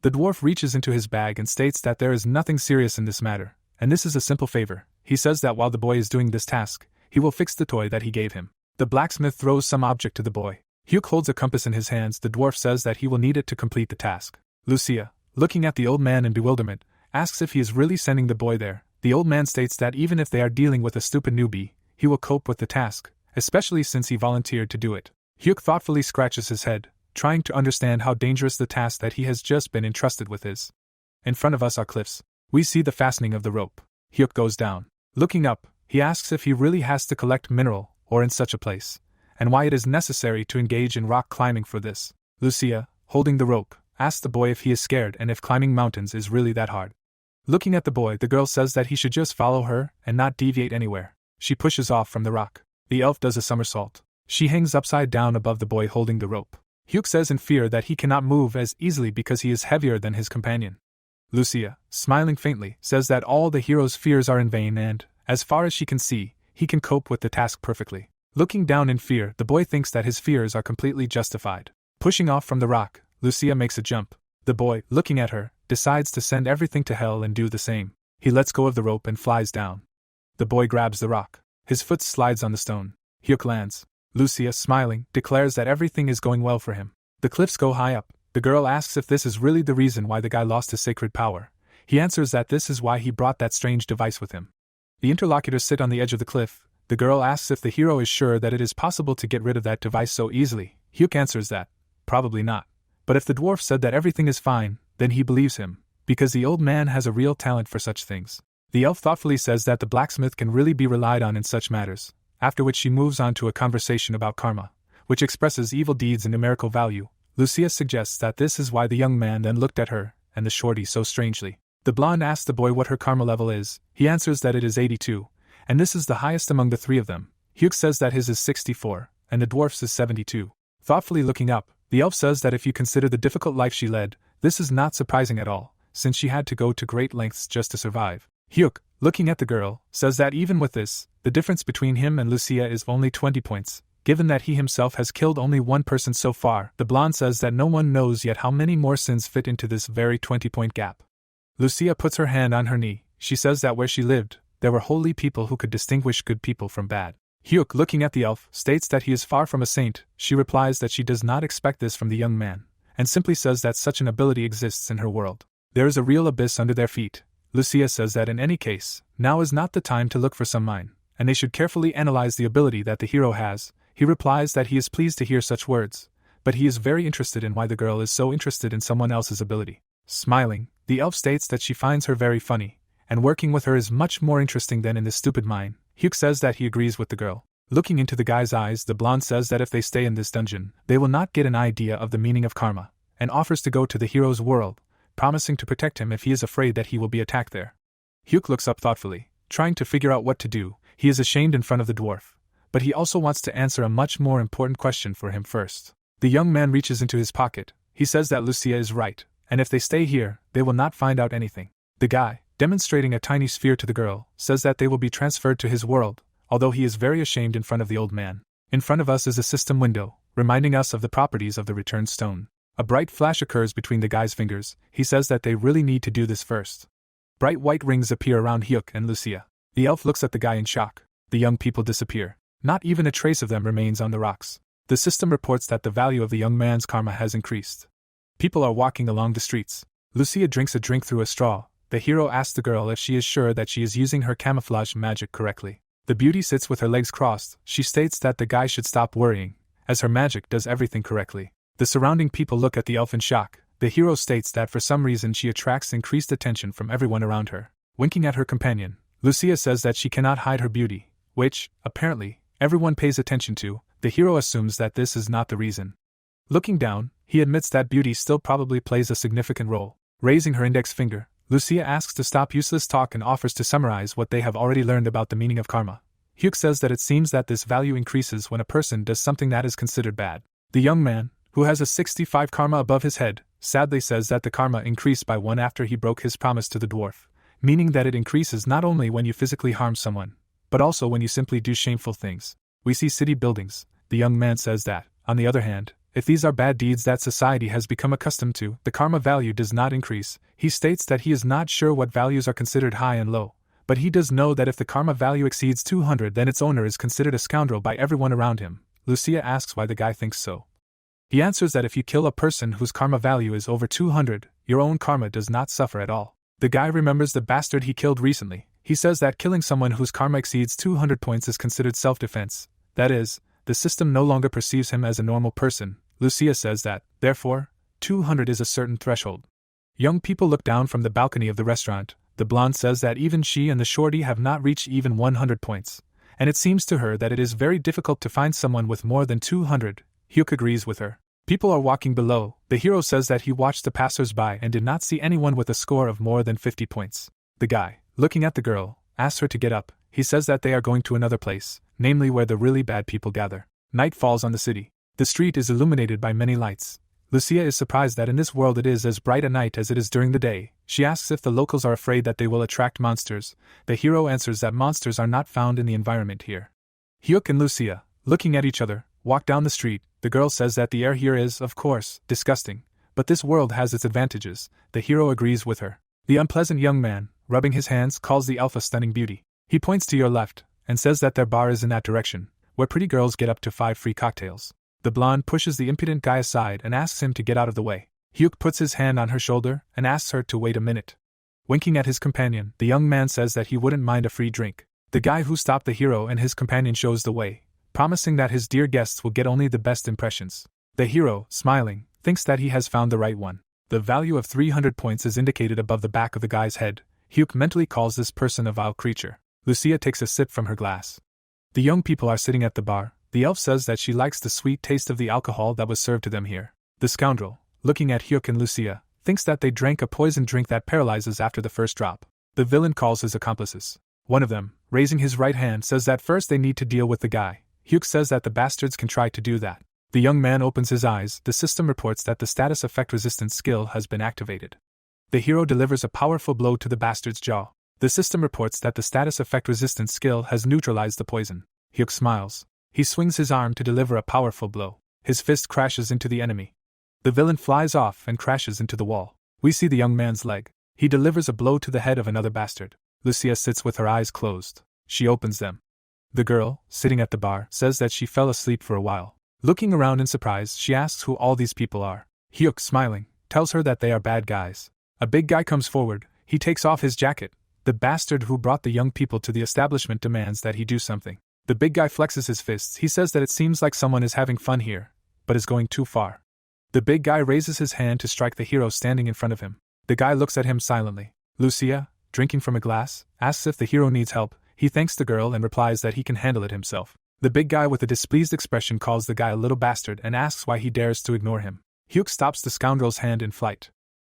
The dwarf reaches into his bag and states that there is nothing serious in this matter, and this is a simple favor. He says that while the boy is doing this task, he will fix the toy that he gave him. The blacksmith throws some object to the boy. Hyuk holds a compass in his hands. The dwarf says that he will need it to complete the task. Lucia, looking at the old man in bewilderment, asks if he is really sending the boy there. The old man states that even if they are dealing with a stupid newbie, he will cope with the task, especially since he volunteered to do it. Hyuk thoughtfully scratches his head, trying to understand how dangerous the task that he has just been entrusted with is. In front of us are cliffs. We see the fastening of the rope. Hyuk goes down. Looking up, he asks if he really has to collect mineral ore in such a place, and why it is necessary to engage in rock climbing for this. Lucia, holding the rope, asks the boy if he is scared and if climbing mountains is really that hard. Looking at the boy, the girl says that he should just follow her and not deviate anywhere. She pushes off from the rock. The elf does a somersault. She hangs upside down above the boy holding the rope. Hyuk says in fear that he cannot move as easily because he is heavier than his companion. Lucia, smiling faintly, says that all the hero's fears are in vain and, as far as she can see, he can cope with the task perfectly. Looking down in fear, the boy thinks that his fears are completely justified. Pushing off from the rock, Lucia makes a jump. The boy, looking at her, decides to send everything to hell and do the same. He lets go of the rope and flies down. The boy grabs the rock. His foot slides on the stone. Hyuk lands. Lucia, smiling, declares that everything is going well for him. The cliffs go high up. The girl asks if this is really the reason why the guy lost his sacred power. He answers that this is why he brought that strange device with him. The interlocutors sit on the edge of the cliff. The girl asks if the hero is sure that it is possible to get rid of that device so easily. Hyuk answers that, probably not. But if the dwarf said that everything is fine, then he believes him, because the old man has a real talent for such things. The elf thoughtfully says that the blacksmith can really be relied on in such matters, after which she moves on to a conversation about karma, which expresses evil deeds in numerical value. Lucia suggests that this is why the young man then looked at her and the shorty so strangely. The blonde asks the boy what her karma level is. He answers that it is 82, and this is the highest among the three of them. Hyuk says that his is 64, and the dwarf's is 72. Thoughtfully looking up, the elf says that if you consider the difficult life she led, this is not surprising at all, since she had to go to great lengths just to survive. Hyuk, looking at the girl, says that even with this, the difference between him and Lucia is only 20 points, given that he himself has killed only one person so far. The blonde says that no one knows yet how many more sins fit into this very 20-point gap. Lucia puts her hand on her knee. She says that where she lived, there were holy people who could distinguish good people from bad. Hyuk, looking at the elf, states that he is far from a saint. She replies that she does not expect this from the young man, and simply says that such an ability exists in her world. There is a real abyss under their feet. Lucia says that in any case, now is not the time to look for some mine, and they should carefully analyze the ability that the hero has. He replies that he is pleased to hear such words, but he is very interested in why the girl is so interested in someone else's ability. Smiling, the elf states that she finds her very funny, and working with her is much more interesting than in this stupid mine. Hyuk says that he agrees with the girl. Looking into the guy's eyes, the blonde says that if they stay in this dungeon, they will not get an idea of the meaning of karma, and offers to go to the hero's world, promising to protect him if he is afraid that he will be attacked there. Hyuk looks up thoughtfully, trying to figure out what to do. He is ashamed in front of the dwarf, but he also wants to answer a much more important question for him first. The young man reaches into his pocket. He says that Lucia is right, and if they stay here, they will not find out anything. The guy, demonstrating a tiny sphere to the girl, says that they will be transferred to his world, although he is very ashamed in front of the old man. In front of us is a system window, reminding us of the properties of the returned stone. A bright flash occurs between the guy's fingers. He says that they really need to do this first. Bright white rings appear around Hyuk and Lucia. The elf looks at the guy in shock. The young people disappear. Not even a trace of them remains on the rocks. The system reports that the value of the young man's karma has increased. People are walking along the streets. Lucia drinks a drink through a straw. The hero asks the girl if she is sure that she is using her camouflage magic correctly. The beauty sits with her legs crossed. She states that the guy should stop worrying, as her magic does everything correctly. The surrounding people look at the elf in shock. The hero states that for some reason she attracts increased attention from everyone around her. Winking at her companion, Lucia says that she cannot hide her beauty, which, apparently, everyone pays attention to, the hero assumes that this is not the reason. Looking down, he admits that beauty still probably plays a significant role. Raising her index finger, Lucia asks to stop useless talk and offers to summarize what they have already learned about the meaning of karma. Hyuk says that it seems that this value increases when a person does something that is considered bad. The young man, who has a 65 karma above his head, sadly says that the karma increased by 1 after he broke his promise to the dwarf, meaning that it increases not only when you physically harm someone, but also when you simply do shameful things. We see city buildings. The young man says that, on the other hand, if these are bad deeds that society has become accustomed to, the karma value does not increase. He states that he is not sure what values are considered high and low, but he does know that if the karma value exceeds 200, then its owner is considered a scoundrel by everyone around him. Lucia asks why the guy thinks so. He answers that if you kill a person whose karma value is over 200, your own karma does not suffer at all. The guy remembers the bastard he killed recently. He says that killing someone whose karma exceeds 200 points is considered self-defense. That is, the system no longer perceives him as a normal person. Lucia says that, therefore, 200 is a certain threshold. Young people look down from the balcony of the restaurant. The blonde says that even she and the shorty have not reached even 100 points, and it seems to her that it is very difficult to find someone with more than 200. Hyuk agrees with her. People are walking below. The hero says that he watched the passers-by and did not see anyone with a score of more than 50 points. The guy, looking at the girl, asks her to get up. He says that they are going to another place, namely where the really bad people gather. Night falls on the city. The street is illuminated by many lights. Lucia is surprised that in this world it is as bright at night as it is during the day. She asks if the locals are afraid that they will attract monsters. The hero answers that monsters are not found in the environment here. Hyuk and Lucia, looking at each other, walk down the street. The girl says that the air here is, of course, disgusting, but this world has its advantages. The hero agrees with her. The unpleasant young man, rubbing his hands, calls the alpha stunning beauty. He points to your left, and says that their bar is in that direction, where pretty girls get up to 5 free cocktails. The blonde pushes the impudent guy aside and asks him to get out of the way. Hyuk puts his hand on her shoulder and asks her to wait a minute. Winking at his companion, the young man says that he wouldn't mind a free drink. The guy who stopped the hero and his companion shows the way, promising that his dear guests will get only the best impressions. The hero, smiling, thinks that he has found the right one. The value of 300 points is indicated above the back of the guy's head. Hyuk mentally calls this person a vile creature. Lucia takes a sip from her glass. The young people are sitting at the bar. The elf says that she likes the sweet taste of the alcohol that was served to them here. The scoundrel, looking at Hyuk and Lucia, thinks that they drank a poisoned drink that paralyzes after the first drop. The villain calls his accomplices. One of them, raising his right hand, says that first they need to deal with the guy. Hyuk says that the bastards can try to do that. The young man opens his eyes. The system reports that the status effect resistance skill has been activated. The hero delivers a powerful blow to the bastard's jaw. The system reports that the status effect resistance skill has neutralized the poison. Hyuk smiles. He swings his arm to deliver a powerful blow. His fist crashes into the enemy. The villain flies off and crashes into the wall. We see the young man's leg. He delivers a blow to the head of another bastard. Lucia sits with her eyes closed. She opens them. The girl, sitting at the bar, says that she fell asleep for a while. Looking around in surprise, she asks who all these people are. Hyuk, smiling, tells her that they are bad guys. A big guy comes forward. He takes off his jacket. The bastard who brought the young people to the establishment demands that he do something. The big guy flexes his fists. He says that it seems like someone is having fun here, but is going too far. The big guy raises his hand to strike the hero standing in front of him. The guy looks at him silently. Lucia, drinking from a glass, asks if the hero needs help. He thanks the girl and replies that he can handle it himself. The big guy with a displeased expression calls the guy a little bastard and asks why he dares to ignore him. Hyuk stops the scoundrel's hand in flight.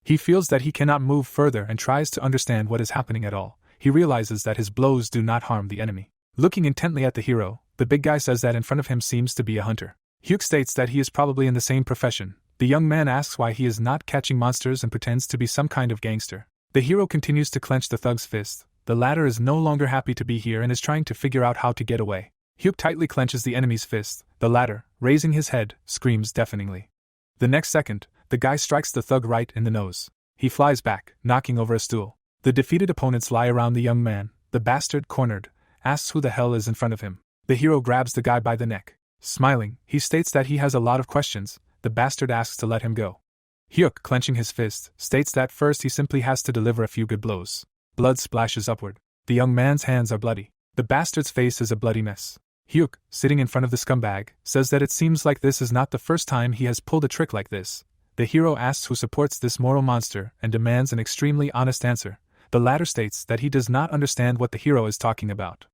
He feels that he cannot move further and tries to understand what is happening at all. He realizes that his blows do not harm the enemy. Looking intently at the hero, the big guy says that in front of him seems to be a hunter. Hyuk states that he is probably in the same profession. The young man asks why he is not catching monsters and pretends to be some kind of gangster. The hero continues to clench the thug's fist. The latter is no longer happy to be here and is trying to figure out how to get away. Hyuk tightly clenches the enemy's fist. The latter, raising his head, screams deafeningly. The next second, the guy strikes the thug right in the nose. He flies back, knocking over a stool. The defeated opponents lie around the young man. The bastard, cornered, asks who the hell is in front of him. The hero grabs the guy by the neck. Smiling, he states that he has a lot of questions. The bastard asks to let him go. Hyuk, clenching his fist, states that first he simply has to deliver a few good blows. Blood splashes upward. The young man's hands are bloody. The bastard's face is a bloody mess. Hyuk, sitting in front of the scumbag, says that it seems like this is not the first time he has pulled a trick like this. The hero asks who supports this moral monster and demands an extremely honest answer. The latter states that he does not understand what the hero is talking about.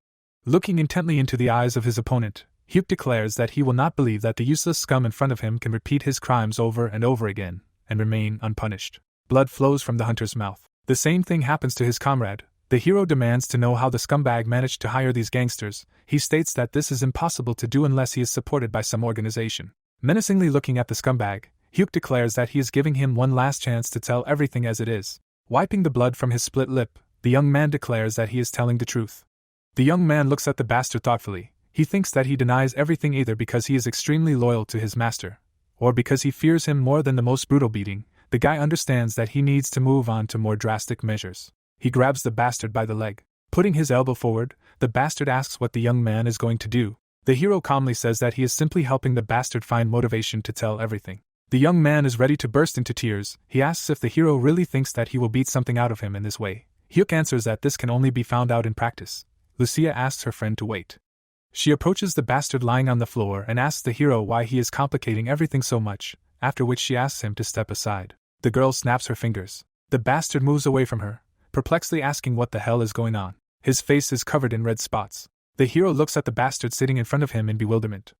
Looking intently into the eyes of his opponent, Hyuk declares that he will not believe that the useless scum in front of him can repeat his crimes over and over again, and remain unpunished. Blood flows from the hunter's mouth. The same thing happens to his comrade. The hero demands to know how the scumbag managed to hire these gangsters. He states that this is impossible to do unless he is supported by some organization. Menacingly looking at the scumbag, Hyuk declares that he is giving him one last chance to tell everything as it is. Wiping the blood from his split lip, the young man declares that he is telling the truth. The young man looks at the bastard thoughtfully. He thinks that he denies everything either because he is extremely loyal to his master, or because he fears him more than the most brutal beating. The guy understands that he needs to move on to more drastic measures. He grabs the bastard by the leg. Putting his elbow forward, the bastard asks what the young man is going to do. The hero calmly says that he is simply helping the bastard find motivation to tell everything. The young man is ready to burst into tears. He asks if the hero really thinks that he will beat something out of him in this way. Hyuk answers that this can only be found out in practice. Lucia asks her friend to wait. She approaches the bastard lying on the floor and asks the hero why he is complicating everything so much, after which she asks him to step aside. The girl snaps her fingers. The bastard moves away from her, perplexedly asking what the hell is going on. His face is covered in red spots. The hero looks at the bastard sitting in front of him in bewilderment.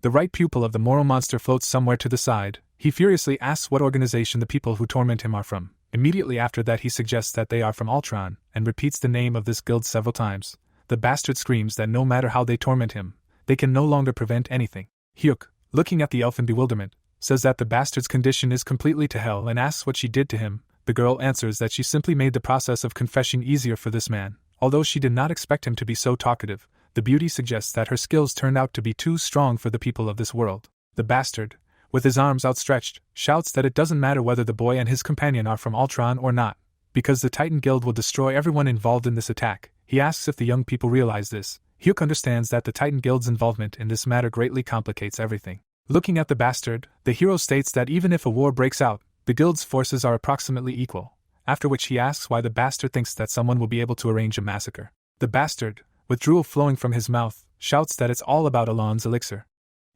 The right pupil of the moral monster floats somewhere to the side. He furiously asks what organization the people who torment him are from. Immediately after that he suggests that they are from Ultron, and repeats the name of this guild several times. The bastard screams that no matter how they torment him, they can no longer prevent anything. Hyuk, looking at the elf in bewilderment, says that the bastard's condition is completely to hell and asks what she did to him. The girl answers that she simply made the process of confession easier for this man. Although she did not expect him to be so talkative, the beauty suggests that her skills turned out to be too strong for the people of this world. The bastard, with his arms outstretched, shouts that it doesn't matter whether the boy and his companion are from Ultron or not, because the Titan Guild will destroy everyone involved in this attack. He asks if the young people realize this. Hyuk understands that the Titan Guild's involvement in this matter greatly complicates everything. Looking at the bastard, the hero states that even if a war breaks out, the guild's forces are approximately equal, after which he asks why the bastard thinks that someone will be able to arrange a massacre. The bastard, with drool flowing from his mouth, shouts that it's all about Alon's elixir.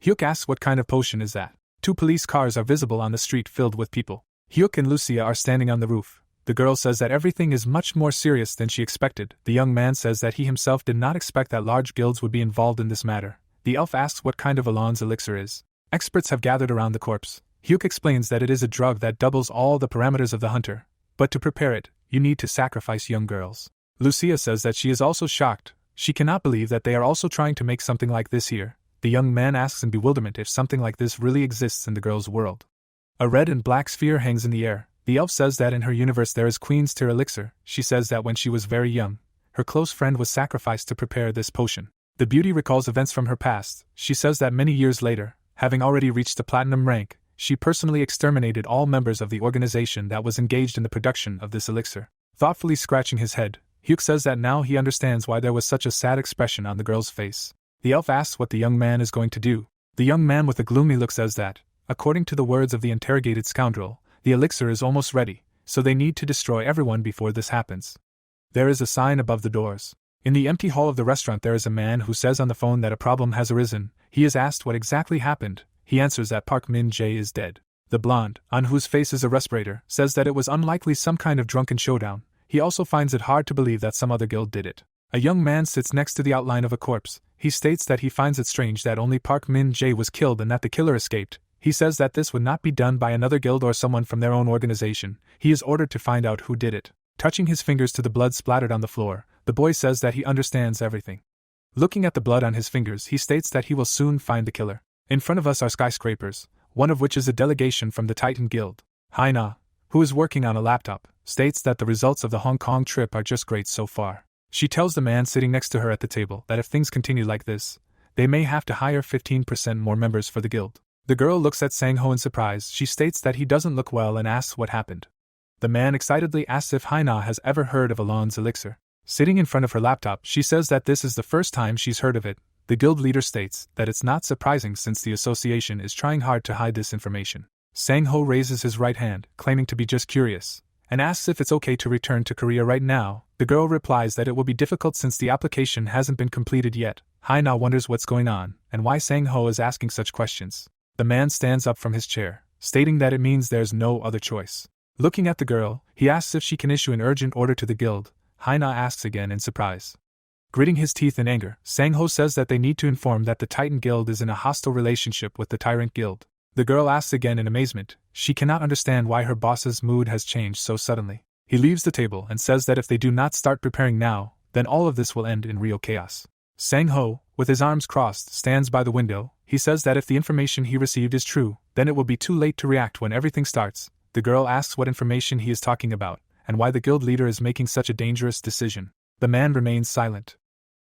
Hyuk asks what kind of potion is that. 2 police cars are visible on the street filled with people. Hyuk and Lucia are standing on the roof. The girl says that everything is much more serious than she expected. The young man says that he himself did not expect that large guilds would be involved in this matter. The elf asks what kind of Alon's elixir is. Experts have gathered around the corpse. Hyuk explains that it is a drug that doubles all the parameters of the hunter, but to prepare it, you need to sacrifice young girls. Lucia says that she is also shocked. She cannot believe that they are also trying to make something like this here. The young man asks in bewilderment if something like this really exists in the girl's world. A red and black sphere hangs in the air. The elf says that in her universe there is Queen's Tear elixir. She says that when she was very young, her close friend was sacrificed to prepare this potion. The beauty recalls events from her past. She says that many years later, having already reached the platinum rank, she personally exterminated all members of the organization that was engaged in the production of this elixir. Thoughtfully scratching his head, Hyuk says that now he understands why there was such a sad expression on the girl's face. The elf asks what the young man is going to do. The young man with a gloomy look says that, according to the words of the interrogated scoundrel, the elixir is almost ready, so they need to destroy everyone before this happens. There is a sign above the doors. In the empty hall of the restaurant there is a man who says on the phone that a problem has arisen. He is asked what exactly happened. He answers that Park Min-jae is dead. The blonde, on whose face is a respirator, says that it was unlikely some kind of drunken showdown. He also finds it hard to believe that some other guild did it. A young man sits next to the outline of a corpse. He states that he finds it strange that only Park Min-jae was killed and that the killer escaped. He says that this would not be done by another guild or someone from their own organization. He is ordered to find out who did it. Touching his fingers to the blood splattered on the floor, the boy says that he understands everything. Looking at the blood on his fingers, he states that he will soon find the killer. In front of us are skyscrapers, one of which is a delegation from the Titan Guild. Haina, who is working on a laptop, states that the results of the Hong Kong trip are just great so far. She tells the man sitting next to her at the table that if things continue like this, they may have to hire 15% more members for the guild. The girl looks at Sang-ho in surprise. She states that he doesn't look well and asks what happened. The man excitedly asks if Haina has ever heard of Alon's elixir. Sitting in front of her laptop, she says that this is the first time she's heard of it. The guild leader states that it's not surprising since the association is trying hard to hide this information. Sang-ho raises his right hand, claiming to be just curious, and asks if it's okay to return to Korea right now. The girl replies that it will be difficult since the application hasn't been completed yet. Haina wonders what's going on, and why Sang-ho is asking such questions. The man stands up from his chair, stating that it means there's no other choice. Looking at the girl, he asks if she can issue an urgent order to the guild. Haina asks again in surprise. Gritting his teeth in anger, Sang-ho says that they need to inform that the Titan Guild is in a hostile relationship with the Tyrant Guild. The girl asks again in amazement. She cannot understand why her boss's mood has changed so suddenly. He leaves the table and says that if they do not start preparing now, then all of this will end in real chaos. Sang-ho, with his arms crossed, stands by the window. He says that if the information he received is true, then it will be too late to react when everything starts. The girl asks what information he is talking about, and why the guild leader is making such a dangerous decision. The man remains silent.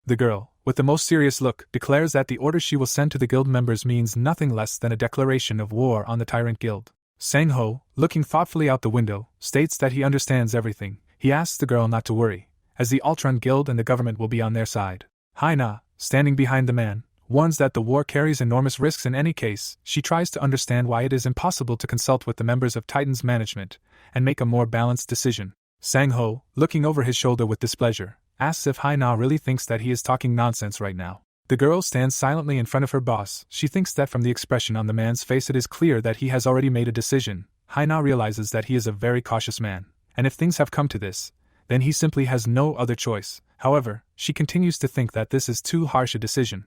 The girl, with the most serious look, declares that the order she will send to the guild members means nothing less than a declaration of war on the Tyrant Guild. Sang-ho, looking thoughtfully out the window, states that he understands everything. He asks the girl not to worry, as the Ultron Guild and the government will be on their side. Haina, standing behind the man, warns that the war carries enormous risks in any case. She tries to understand why it is impossible to consult with the members of Titan's management and make a more balanced decision. Sang-ho, looking over his shoulder with displeasure, asks if Haina really thinks that he is talking nonsense right now. The girl stands silently in front of her boss. She thinks that from the expression on the man's face it is clear that he has already made a decision. Haina realizes that he is a very cautious man, and if things have come to this, then he simply has no other choice. However, she continues to think that this is too harsh a decision.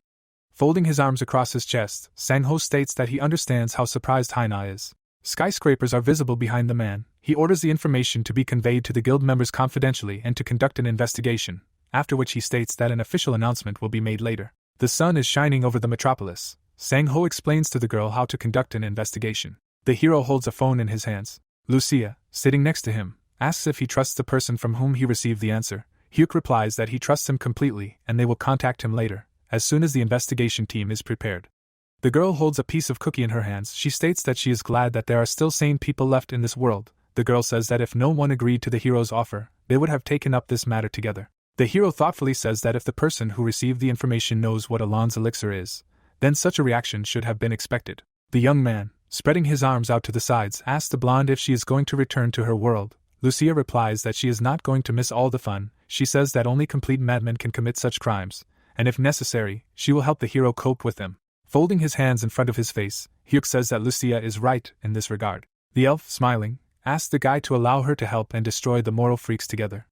Folding his arms across his chest, Sang-ho states that he understands how surprised Haina is. Skyscrapers are visible behind the man. He orders the information to be conveyed to the guild members confidentially and to conduct an investigation, after which he states that an official announcement will be made later. The sun is shining over the metropolis. Sang-ho explains to the girl how to conduct an investigation. The hero holds a phone in his hands. Lucia, sitting next to him, asks if he trusts the person from whom he received the answer. Hyuk replies that he trusts him completely and they will contact him later, as soon as the investigation team is prepared. The girl holds a piece of cookie in her hands. She states that she is glad that there are still sane people left in this world. The girl says that if no one agreed to the hero's offer, they would have taken up this matter together. The hero thoughtfully says that if the person who received the information knows what Alon's elixir is, then such a reaction should have been expected. The young man, spreading his arms out to the sides, asks the blonde if she is going to return to her world. Lucia replies that she is not going to miss all the fun. She says that only complete madmen can commit such crimes, and if necessary, she will help the hero cope with them. Folding his hands in front of his face, Hyuk says that Lucia is right in this regard. The elf, smiling, asks the guy to allow her to help and destroy the moral freaks together.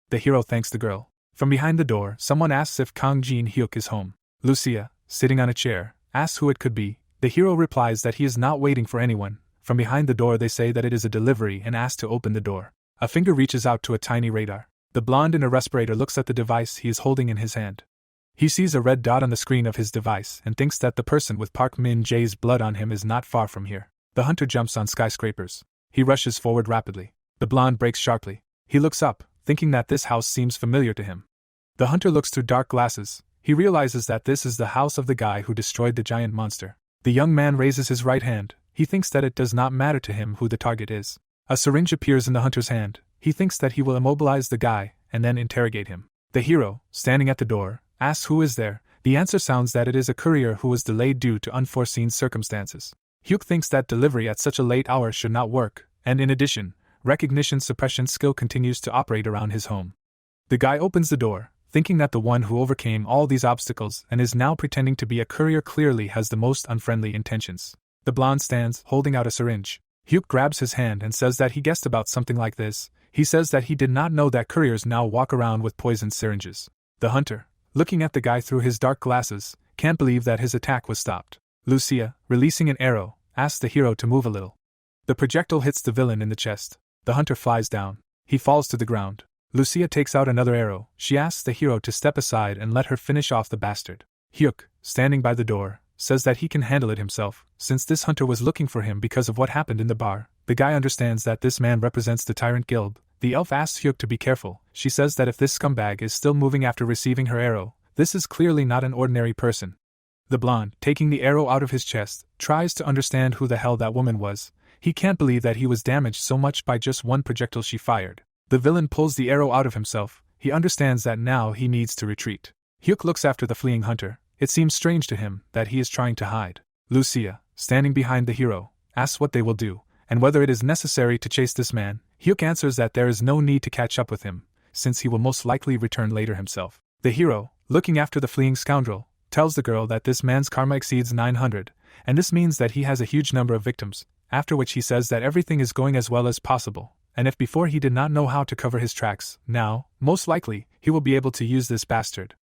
The hero thanks the girl. From behind the door, someone asks if Kang Jin Hyuk is home. Lucia, sitting on a chair, asks who it could be. The hero replies that he is not waiting for anyone. From behind the door they say that it is a delivery and ask to open the door. A finger reaches out to a tiny radar. The blonde in a respirator looks at the device he is holding in his hand. He sees a red dot on the screen of his device and thinks that the person with Park Min-jae's blood on him is not far from here. The hunter jumps on skyscrapers. He rushes forward rapidly. The blonde brakes sharply. He looks up, thinking that this house seems familiar to him. The hunter looks through dark glasses. He realizes that this is the house of the guy who destroyed the giant monster. The young man raises his right hand. He thinks that it does not matter to him who the target is. A syringe appears in the hunter's hand. He thinks that he will immobilize the guy and then interrogate him. The hero, standing at the door, asks who is there. The answer sounds that it is a courier who was delayed due to unforeseen circumstances. Hyuk thinks that delivery at such a late hour should not work, and in addition, recognition suppression skill continues to operate around his home. The guy opens the door, thinking that the one who overcame all these obstacles and is now pretending to be a courier clearly has the most unfriendly intentions. The blonde stands, holding out a syringe. Hyuk grabs his hand and says that he guessed about something like this. He says that he did not know that couriers now walk around with poisoned syringes. The hunter, looking at the guy through his dark glasses, can't believe that his attack was stopped. Lucia, releasing an arrow, asks the hero to move a little. The projectile hits the villain in the chest. The hunter flies down. He falls to the ground. Lucia takes out another arrow. She asks the hero to step aside and let her finish off the bastard. Hyuk, standing by the door, says that he can handle it himself, since this hunter was looking for him because of what happened in the bar. The guy understands that this man represents the Tyrant Guild. The elf asks Hyuk to be careful. She says that if this scumbag is still moving after receiving her arrow, this is clearly not an ordinary person. The blonde, taking the arrow out of his chest, tries to understand who the hell that woman was. He can't believe that he was damaged so much by just one projectile she fired. The villain pulls the arrow out of himself. He understands that now he needs to retreat. Hyuk looks after the fleeing hunter. It seems strange to him that he is trying to hide. Lucia, standing behind the hero, asks what they will do, and whether it is necessary to chase this man. Hyuk answers that there is no need to catch up with him, since he will most likely return later himself. The hero, looking after the fleeing scoundrel, tells the girl that this man's karma exceeds 900, and this means that he has a huge number of victims, after which he says that everything is going as well as possible, and if before he did not know how to cover his tracks, now, most likely, he will be able to use this bastard.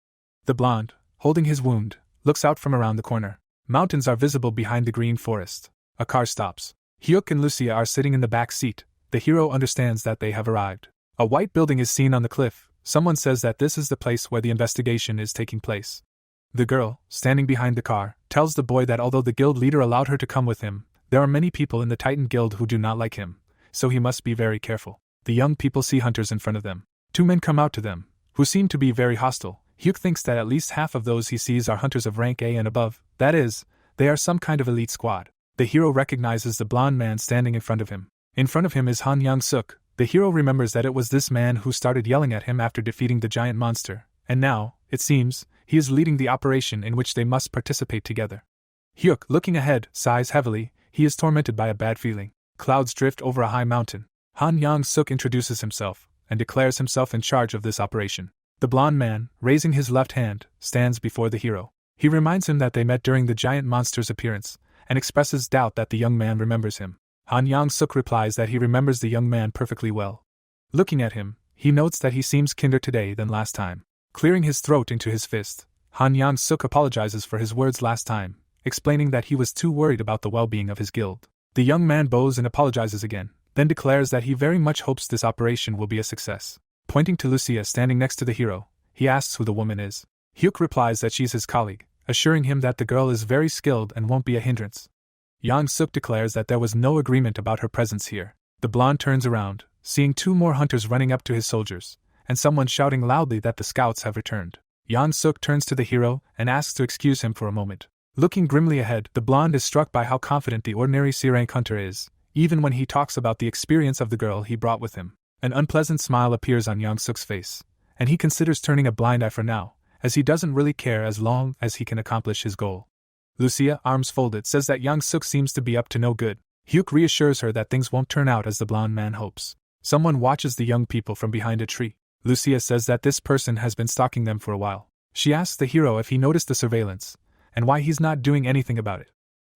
The blonde, holding his wound, looks out from around the corner. Mountains are visible behind the green forest. A car stops. Hyuk and Lucia are sitting in the back seat. The hero understands that they have arrived. A white building is seen on the cliff. Someone says that this is the place where the investigation is taking place. The girl, standing behind the car, tells the boy that although the guild leader allowed her to come with him, there are many people in the Titan Guild who do not like him, so he must be very careful. The young people see hunters in front of them. Two men come out to them, who seem to be very hostile. Hyuk thinks that at least half of those he sees are hunters of rank A and above, that is, they are some kind of elite squad. The hero recognizes the blonde man standing in front of him. In front of him is Han Young-suk. The hero remembers that it was this man who started yelling at him after defeating the giant monster, and now, it seems, he is leading the operation in which they must participate together. Hyuk, looking ahead, sighs heavily. He is tormented by a bad feeling. Clouds drift over a high mountain. Han Young-suk introduces himself, and declares himself in charge of this operation. The blonde man, raising his left hand, stands before the hero. He reminds him that they met during the giant monster's appearance, and expresses doubt that the young man remembers him. Han Young-suk replies that he remembers the young man perfectly well. Looking at him, he notes that he seems kinder today than last time. Clearing his throat into his fist, Han Young-suk apologizes for his words last time, explaining that he was too worried about the well-being of his guild. The young man bows and apologizes again, then declares that he very much hopes this operation will be a success. Pointing to Lucia standing next to the hero, he asks who the woman is. Hyuk replies that she's his colleague, assuring him that the girl is very skilled and won't be a hindrance. Young-suk declares that there was no agreement about her presence here. The blonde turns around, seeing two more hunters running up to his soldiers, and someone shouting loudly that the scouts have returned. Young-suk turns to the hero and asks to excuse him for a moment. Looking grimly ahead, the blonde is struck by how confident the ordinary C-rank hunter is, even when he talks about the experience of the girl he brought with him. An unpleasant smile appears on Young-suk's face, and he considers turning a blind eye for now, as he doesn't really care as long as he can accomplish his goal. Lucia, arms folded, says that Young-suk seems to be up to no good. Hyuk reassures her that things won't turn out as the blonde man hopes. Someone watches the young people from behind a tree. Lucia says that this person has been stalking them for a while. She asks the hero if he noticed the surveillance, and why he's not doing anything about it.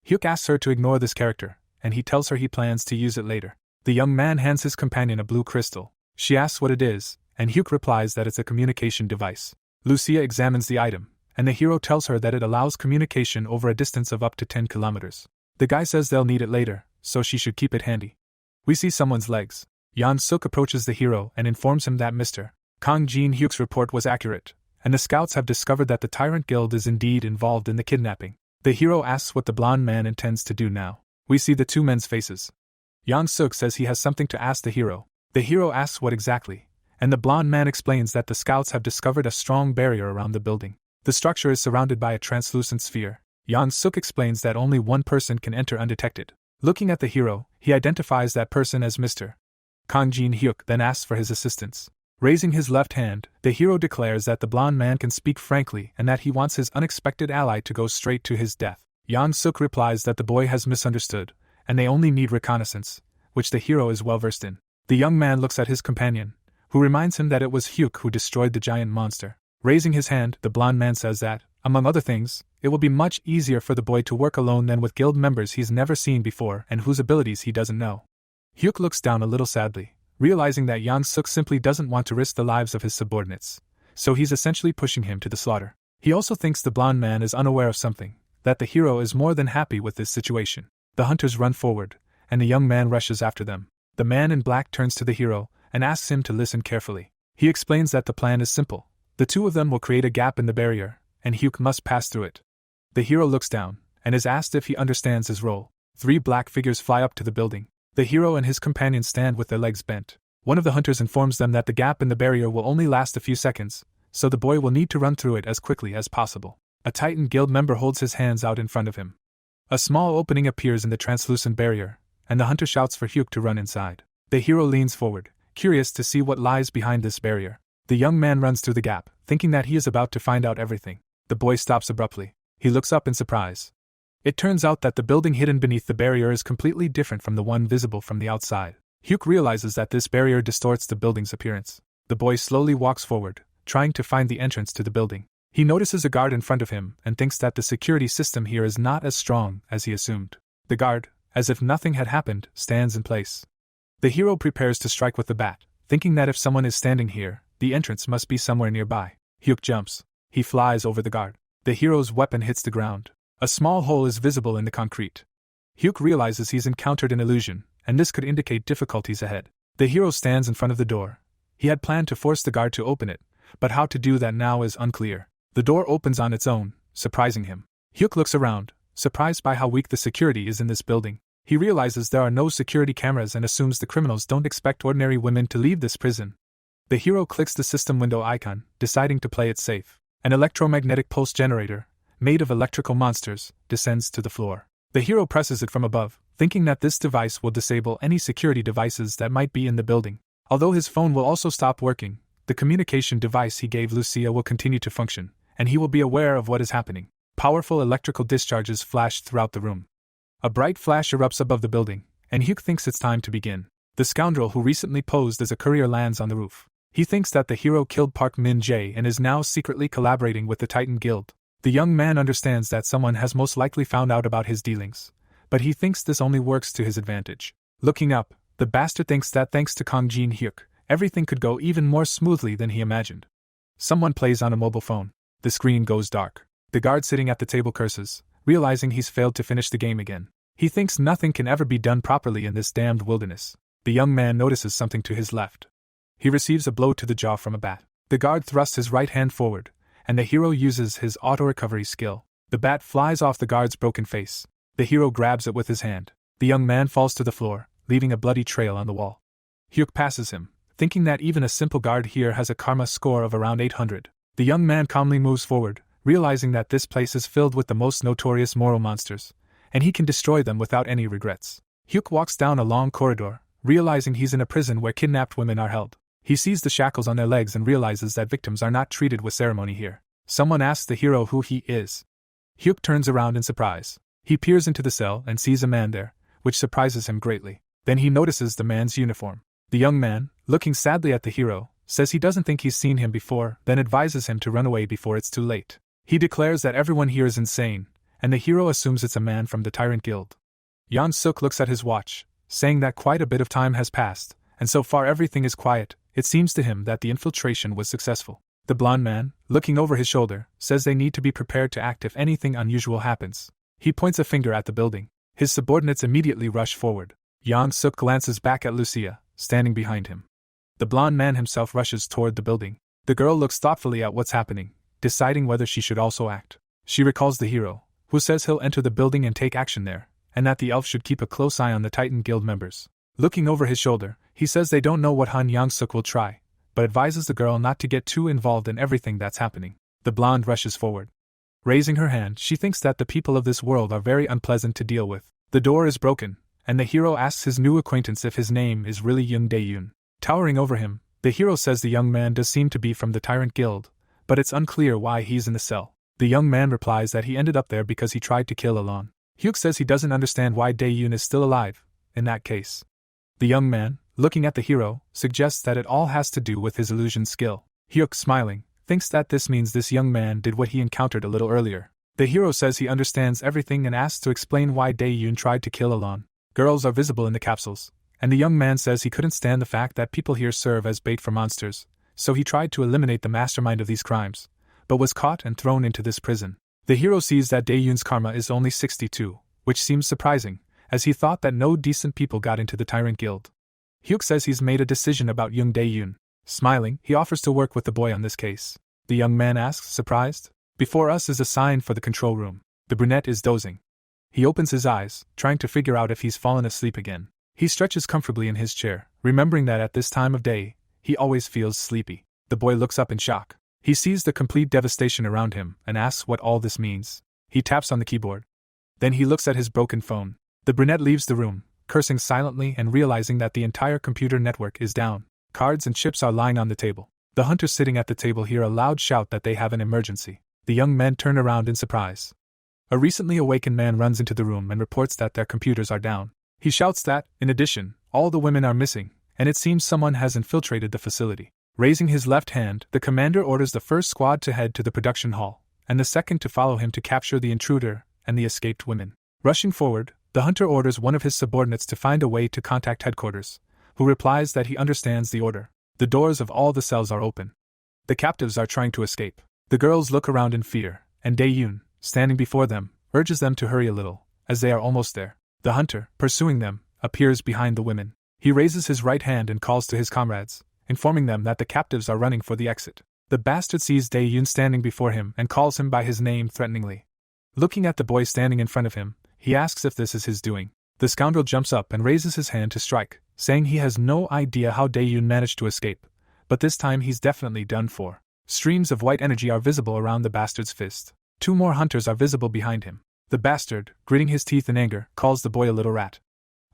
Hyuk asks her to ignore this character, and he tells her he plans to use it later. The young man hands his companion a blue crystal. She asks what it is, and Hyuk replies that it's a communication device. Lucia examines the item, and the hero tells her that it allows communication over a distance of up to 10 kilometers. The guy says they'll need it later, so she should keep it handy. We see someone's legs. Young-suk approaches the hero and informs him that Mr. Kang Jin-hyuk's report was accurate, and the scouts have discovered that the Tyrant Guild is indeed involved in the kidnapping. The hero asks what the blonde man intends to do now. We see the two men's faces. Young-suk says he has something to ask the hero. The hero asks what exactly, and the blonde man explains that the scouts have discovered a strong barrier around the building. The structure is surrounded by a translucent sphere. Young-suk explains that only one person can enter undetected. Looking at the hero, he identifies that person as Mr. Kang Jin-hyuk, then asks for his assistance. Raising his left hand, the hero declares that the blonde man can speak frankly and that he wants his unexpected ally to go straight to his death. Young-suk replies that the boy has misunderstood, and they only need reconnaissance, which the hero is well versed in. The young man looks at his companion, who reminds him that it was Hyuk who destroyed the giant monster. Raising his hand, the blonde man says that, among other things, it will be much easier for the boy to work alone than with guild members he's never seen before and whose abilities he doesn't know. Hyuk looks down a little sadly, realizing that Young-suk simply doesn't want to risk the lives of his subordinates, so he's essentially pushing him to the slaughter. He also thinks the blonde man is unaware of something, that the hero is more than happy with this situation. The hunters run forward, and the young man rushes after them. The man in black turns to the hero and asks him to listen carefully. He explains that the plan is simple. The two of them will create a gap in the barrier, and Hyuk must pass through it. The hero looks down, and is asked if he understands his role. 3 black figures fly up to the building. The hero and his companion stand with their legs bent. One of the hunters informs them that the gap in the barrier will only last a few seconds, so the boy will need to run through it as quickly as possible. A Titan Guild member holds his hands out in front of him. A small opening appears in the translucent barrier, and the hunter shouts for Hyuk to run inside. The hero leans forward, curious to see what lies behind this barrier. The young man runs through the gap, thinking that he is about to find out everything. The boy stops abruptly. He looks up in surprise. It turns out that the building hidden beneath the barrier is completely different from the one visible from the outside. Hyuk realizes that this barrier distorts the building's appearance. The boy slowly walks forward, trying to find the entrance to the building. He notices a guard in front of him and thinks that the security system here is not as strong as he assumed. The guard, as if nothing had happened, stands in place. The hero prepares to strike with the bat, thinking that if someone is standing here, the entrance must be somewhere nearby. Hyuk jumps. He flies over the guard. The hero's weapon hits the ground. A small hole is visible in the concrete. Hyuk realizes he's encountered an illusion, and this could indicate difficulties ahead. The hero stands in front of the door. He had planned to force the guard to open it, but how to do that now is unclear. The door opens on its own, surprising him. Hyuk looks around, surprised by how weak the security is in this building. He realizes there are no security cameras and assumes the criminals don't expect ordinary women to leave this prison. The hero clicks the system window icon, deciding to play it safe. An electromagnetic pulse generator, made of electrical monsters, descends to the floor. The hero presses it from above, thinking that this device will disable any security devices that might be in the building. Although his phone will also stop working, the communication device he gave Lucia will continue to function, and he will be aware of what is happening. Powerful electrical discharges flash throughout the room. A bright flash erupts above the building, and Hyuk thinks it's time to begin. The scoundrel who recently posed as a courier lands on the roof. He thinks that the hero killed Park Min-jae and is now secretly collaborating with the Titan Guild. The young man understands that someone has most likely found out about his dealings, but he thinks this only works to his advantage. Looking up, the bastard thinks that thanks to Kang Jin-hyuk, everything could go even more smoothly than he imagined. Someone plays on a mobile phone. The screen goes dark. The guard sitting at the table curses, realizing he's failed to finish the game again. He thinks nothing can ever be done properly in this damned wilderness. The young man notices something to his left. He receives a blow to the jaw from a bat. The guard thrusts his right hand forward, and the hero uses his auto-recovery skill. The bat flies off the guard's broken face. The hero grabs it with his hand. The young man falls to the floor, leaving a bloody trail on the wall. Hyuk passes him, thinking that even a simple guard here has a karma score of around 800. The young man calmly moves forward, realizing that this place is filled with the most notorious moral monsters, and he can destroy them without any regrets. Hyuk walks down a long corridor, realizing he's in a prison where kidnapped women are held. He sees the shackles on their legs and realizes that victims are not treated with ceremony here. Someone asks the hero who he is. Hyuk turns around in surprise. He peers into the cell and sees a man there, which surprises him greatly. Then he notices the man's uniform. The young man, looking sadly at the hero, says he doesn't think he's seen him before, then advises him to run away before it's too late. He declares that everyone here is insane, and the hero assumes it's a man from the Tyrant Guild. Yeon-suk looks at his watch, saying that quite a bit of time has passed, and so far everything is quiet. It seems to him that the infiltration was successful. The blonde man, looking over his shoulder, says they need to be prepared to act if anything unusual happens. He points a finger at the building. His subordinates immediately rush forward. Yeon-suk glances back at Lucia, standing behind him. The blonde man himself rushes toward the building. The girl looks thoughtfully at what's happening, deciding whether she should also act. She recalls the hero, who says he'll enter the building and take action there, and that the elf should keep a close eye on the Titan Guild members. Looking over his shoulder, he says they don't know what Han Yeon-suk will try, but advises the girl not to get too involved in everything that's happening. The blonde rushes forward. Raising her hand, she thinks that the people of this world are very unpleasant to deal with. The door is broken, and the hero asks his new acquaintance if his name is really Yoon Dae-yoon. Towering over him, the hero says the young man does seem to be from the Tyrant Guild, but it's unclear why he's in the cell. The young man replies that he ended up there because he tried to kill Alon. Hyuk says he doesn't understand why Dae-yoon is still alive, in that case. The young man, looking at the hero, suggests that it all has to do with his illusion skill. Hyuk, smiling, thinks that this means this young man did what he encountered a little earlier. The hero says he understands everything and asks to explain why Dae-yoon tried to kill Alon. Girls are visible in the capsules, and the young man says he couldn't stand the fact that people here serve as bait for monsters, so he tried to eliminate the mastermind of these crimes, but was caught and thrown into this prison. The hero sees that Dae-yoon's karma is only 62, which seems surprising, as he thought that no decent people got into the Tyrant Guild. Hyuk says he's made a decision about Yoon Dae-yoon. Smiling, he offers to work with the boy on this case. The young man asks, surprised. Before us is a sign for the control room. The brunette is dozing. He opens his eyes, trying to figure out if he's fallen asleep again. He stretches comfortably in his chair, remembering that at this time of day, he always feels sleepy. The boy looks up in shock. He sees the complete devastation around him and asks what all this means. He taps on the keyboard. Then he looks at his broken phone. The brunette leaves the room, cursing silently and realizing that the entire computer network is down. Cards and chips are lying on the table. The hunters sitting at the table hear a loud shout that they have an emergency. The young men turn around in surprise. A recently awakened man runs into the room and reports that their computers are down. He shouts that, in addition, all the women are missing, and it seems someone has infiltrated the facility. Raising his left hand, the commander orders the first squad to head to the production hall, and the second to follow him to capture the intruder and the escaped women. Rushing forward, the hunter orders one of his subordinates to find a way to contact headquarters, who replies that he understands the order. The doors of all the cells are open. The captives are trying to escape. The girls look around in fear, and Dae-yoon, standing before them, urges them to hurry a little, as they are almost there. The hunter, pursuing them, appears behind the women. He raises his right hand and calls to his comrades, informing them that the captives are running for the exit. The bastard sees Dae-yoon standing before him and calls him by his name threateningly. Looking at the boy standing in front of him, he asks if this is his doing. The scoundrel jumps up and raises his hand to strike, saying he has no idea how Dae-yoon managed to escape, but this time he's definitely done for. Streams of white energy are visible around the bastard's fist. 2 more hunters are visible behind him. The bastard, gritting his teeth in anger, calls the boy a little rat.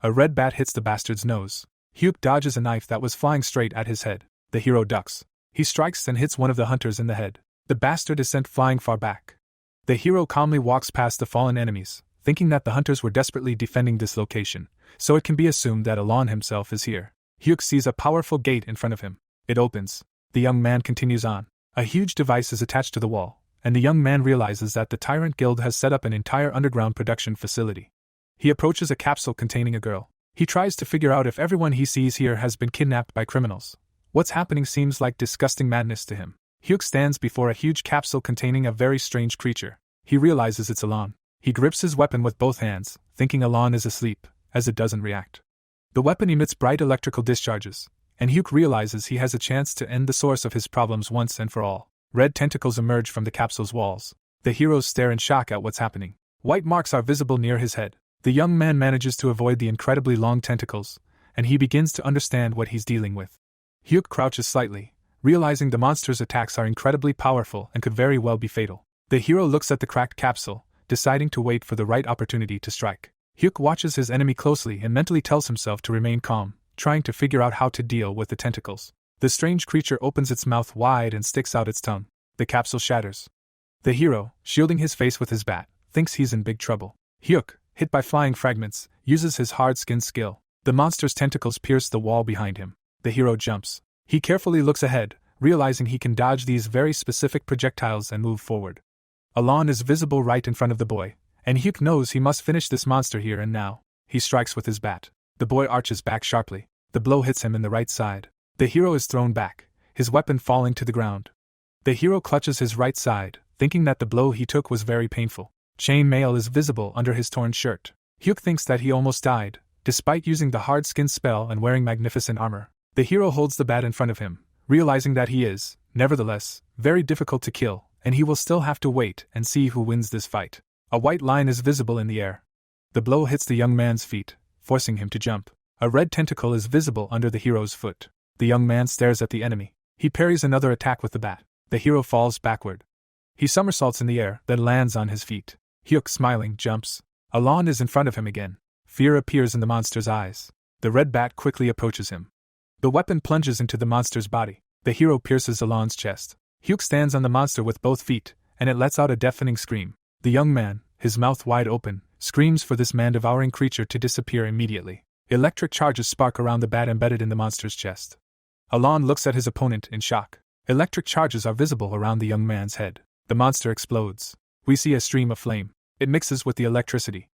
A red bat hits the bastard's nose. Hyuk dodges a knife that was flying straight at his head. The hero ducks. He strikes and hits one of the hunters in the head. The bastard is sent flying far back. The hero calmly walks past the fallen enemies, thinking that the hunters were desperately defending this location, so it can be assumed that Alon himself is here. Hyuk sees a powerful gate in front of him. It opens. The young man continues on. A huge device is attached to the wall, and the young man realizes that the Tyrant Guild has set up an entire underground production facility. He approaches a capsule containing a girl. He tries to figure out if everyone he sees here has been kidnapped by criminals. What's happening seems like disgusting madness to him. Hyuk stands before a huge capsule containing a very strange creature. He realizes it's Alon. He grips his weapon with both hands, thinking Alon is asleep, as it doesn't react. The weapon emits bright electrical discharges, and Hyuk realizes he has a chance to end the source of his problems once and for all. Red tentacles emerge from the capsule's walls. The heroes stare in shock at what's happening. White marks are visible near his head. The young man manages to avoid the incredibly long tentacles, and he begins to understand what he's dealing with. Hyuk crouches slightly, realizing the monster's attacks are incredibly powerful and could very well be fatal. The hero looks at the cracked capsule, deciding to wait for the right opportunity to strike. Hyuk watches his enemy closely and mentally tells himself to remain calm, trying to figure out how to deal with the tentacles. The strange creature opens its mouth wide and sticks out its tongue. The capsule shatters. The hero, shielding his face with his bat, thinks he's in big trouble. Hyuk, hit by flying fragments, uses his hard-skin skill. The monster's tentacles pierce the wall behind him. The hero jumps. He carefully looks ahead, realizing he can dodge these very specific projectiles and move forward. Alon is visible right in front of the boy, and Hyuk knows he must finish this monster here and now. He strikes with his bat. The boy arches back sharply. The blow hits him in the right side. The hero is thrown back, his weapon falling to the ground. The hero clutches his right side, thinking that the blow he took was very painful. Chain mail is visible under his torn shirt. Hyuk thinks that he almost died, despite using the hard-skin spell and wearing magnificent armor. The hero holds the bat in front of him, realizing that he is, nevertheless, very difficult to kill, and he will still have to wait and see who wins this fight. A white line is visible in the air. The blow hits the young man's feet, forcing him to jump. A red tentacle is visible under the hero's foot. The young man stares at the enemy. He parries another attack with the bat. The hero falls backward. He somersaults in the air, then lands on his feet. Hyuk, smiling, jumps. Alon is in front of him again. Fear appears in the monster's eyes. The red bat quickly approaches him. The weapon plunges into the monster's body. The hero pierces Alon's chest. Hyuk stands on the monster with both feet, and it lets out a deafening scream. The young man, his mouth wide open, screams for this man-devouring creature to disappear immediately. Electric charges spark around the bat embedded in the monster's chest. Alon looks at his opponent in shock. Electric charges are visible around the young man's head. The monster explodes. We see a stream of flame. It mixes with the electricity.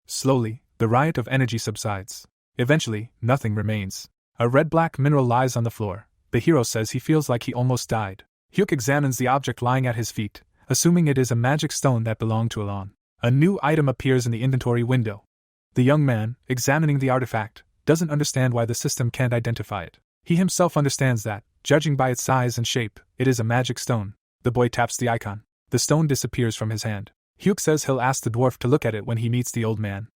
Slowly, the riot of energy subsides. Eventually, nothing remains. A red-black mineral lies on the floor. The hero says he feels like he almost died. Hyuk examines the object lying at his feet, assuming it is a magic stone that belonged to Alon. A new item appears in the inventory window. The young man, examining the artifact, doesn't understand why the system can't identify it. He himself understands that, judging by its size and shape, it is a magic stone. The boy taps the icon. The stone disappears from his hand. Hyuk says he'll ask the dwarf to look at it when he meets the old man.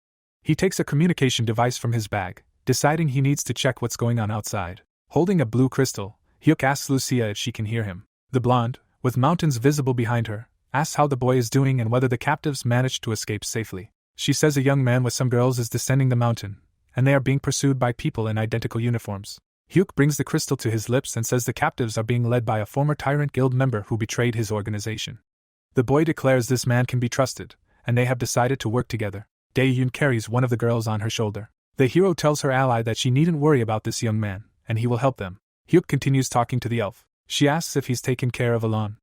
He takes a communication device from his bag, deciding he needs to check what's going on outside. Holding a blue crystal, Hyuk asks Lucia if she can hear him. The blonde, with mountains visible behind her, asks how the boy is doing and whether the captives managed to escape safely. She says a young man with some girls is descending the mountain, and they are being pursued by people in identical uniforms. Hyuk brings the crystal to his lips and says the captives are being led by a former Tyrant Guild member who betrayed his organization. The boy declares this man can be trusted, and they have decided to work together. Dae-yoon carries one of the girls on her shoulder. The hero tells her ally that she needn't worry about this young man, and he will help them. Hyuk continues talking to the elf. She asks if he's taken care of Alon.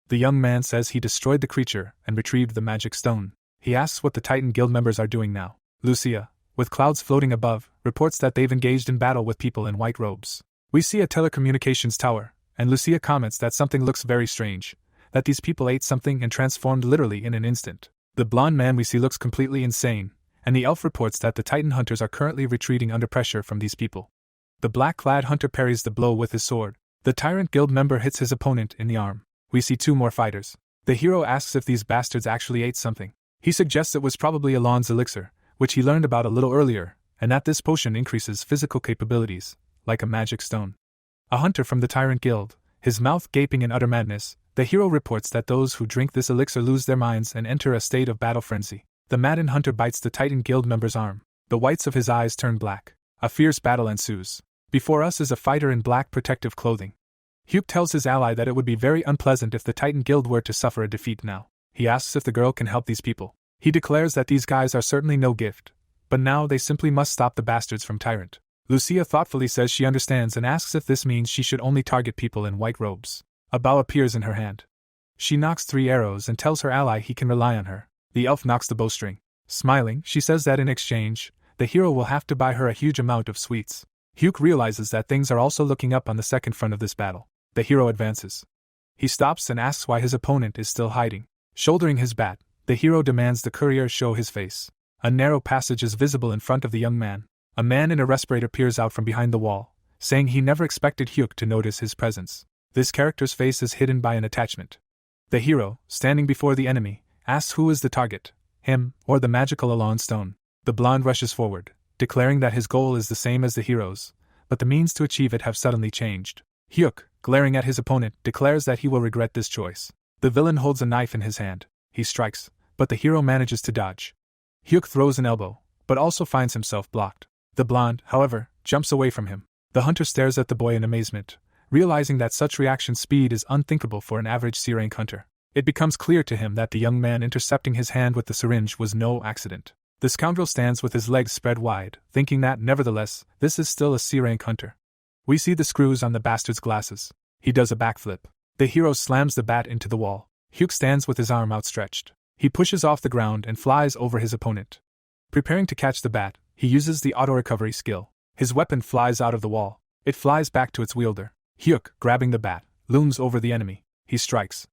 The young man says he destroyed the creature and retrieved the magic stone. He asks what the Titan Guild members are doing now. Lucia, with clouds floating above, reports that they've engaged in battle with people in white robes. We see a telecommunications tower, and Lucia comments that something looks very strange, that these people ate something and transformed literally in an instant. The blonde man we see looks completely insane, and the elf reports that the Titan hunters are currently retreating under pressure from these people. The black-clad hunter parries the blow with his sword. The Tyrant Guild member hits his opponent in the arm. We see 2 more fighters. The hero asks if these bastards actually ate something. He suggests it was probably Alon's elixir, which he learned about a little earlier, and that this potion increases physical capabilities, like a magic stone. A hunter from the Tyrant Guild, his mouth gaping in utter madness, the hero reports that those who drink this elixir lose their minds and enter a state of battle frenzy. The maddened hunter bites the Titan Guild member's arm. The whites of his eyes turn black. A fierce battle ensues. Before us is a fighter in black protective clothing. Hyuk tells his ally that it would be very unpleasant if the Titan Guild were to suffer a defeat now. He asks if the girl can help these people. He declares that these guys are certainly no gift, but now they simply must stop the bastards from Tyrant. Lucia thoughtfully says she understands and asks if this means she should only target people in white robes. A bow appears in her hand. She knocks 3 arrows and tells her ally he can rely on her. The elf knocks the bowstring. Smiling, she says that in exchange, the hero will have to buy her a huge amount of sweets. Hyuk realizes that things are also looking up on the second front of this battle. The hero advances. He stops and asks why his opponent is still hiding. Shouldering his bat, the hero demands the courier show his face. A narrow passage is visible in front of the young man. A man in a respirator peers out from behind the wall, saying he never expected Hyuk to notice his presence. This character's face is hidden by an attachment. The hero, standing before the enemy, asks who is the target, him, or the magical Alon stone. The blonde rushes forward, declaring that his goal is the same as the hero's, but the means to achieve it have suddenly changed. Hyuk, glaring at his opponent, declares that he will regret this choice. The villain holds a knife in his hand. He strikes, but the hero manages to dodge. Hyuk throws an elbow, but also finds himself blocked. The blonde, however, jumps away from him. The hunter stares at the boy in amazement, realizing that such reaction speed is unthinkable for an average C-rank hunter. It becomes clear to him that the young man intercepting his hand with the syringe was no accident. The scoundrel stands with his legs spread wide, thinking that, nevertheless, this is still a C-rank hunter. We see the screws on the bastard's glasses. He does a backflip. The hero slams the bat into the wall. Hyuk stands with his arm outstretched. He pushes off the ground and flies over his opponent. Preparing to catch the bat, he uses the auto-recovery skill. His weapon flies out of the wall. It flies back to its wielder. Hyuk, grabbing the bat, looms over the enemy. He strikes.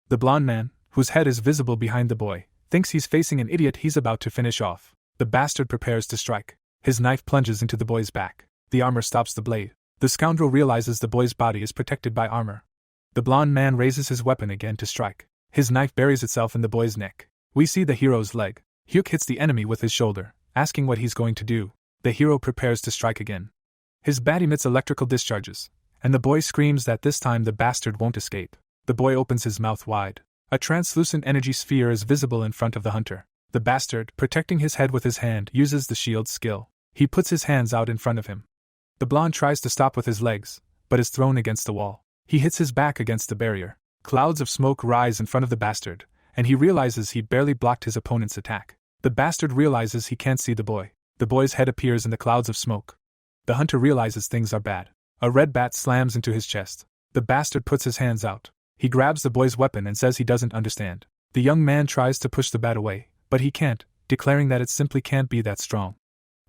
The blonde man, whose head is visible behind the boy, thinks he's facing an idiot he's about to finish off. The bastard prepares to strike. His knife plunges into the boy's back. The armor stops the blade. The scoundrel realizes the boy's body is protected by armor. The blonde man raises his weapon again to strike. His knife buries itself in the boy's neck. We see the hero's leg. Hyuk hits the enemy with his shoulder, asking what he's going to do. The hero prepares to strike again. His bat emits electrical discharges, and the boy screams that this time the bastard won't escape. The boy opens his mouth wide. A translucent energy sphere is visible in front of the hunter. The bastard, protecting his head with his hand, uses the shield skill. He puts his hands out in front of him. The blonde tries to stop with his legs, but is thrown against the wall. He hits his back against the barrier. Clouds of smoke rise in front of the bastard, and he realizes he barely blocked his opponent's attack. The bastard realizes he can't see the boy. The boy's head appears in the clouds of smoke. The hunter realizes things are bad. A red bat slams into his chest. The bastard puts his hands out. He grabs the boy's weapon and says he doesn't understand. The young man tries to push the bat away, but he can't, declaring that it simply can't be that strong.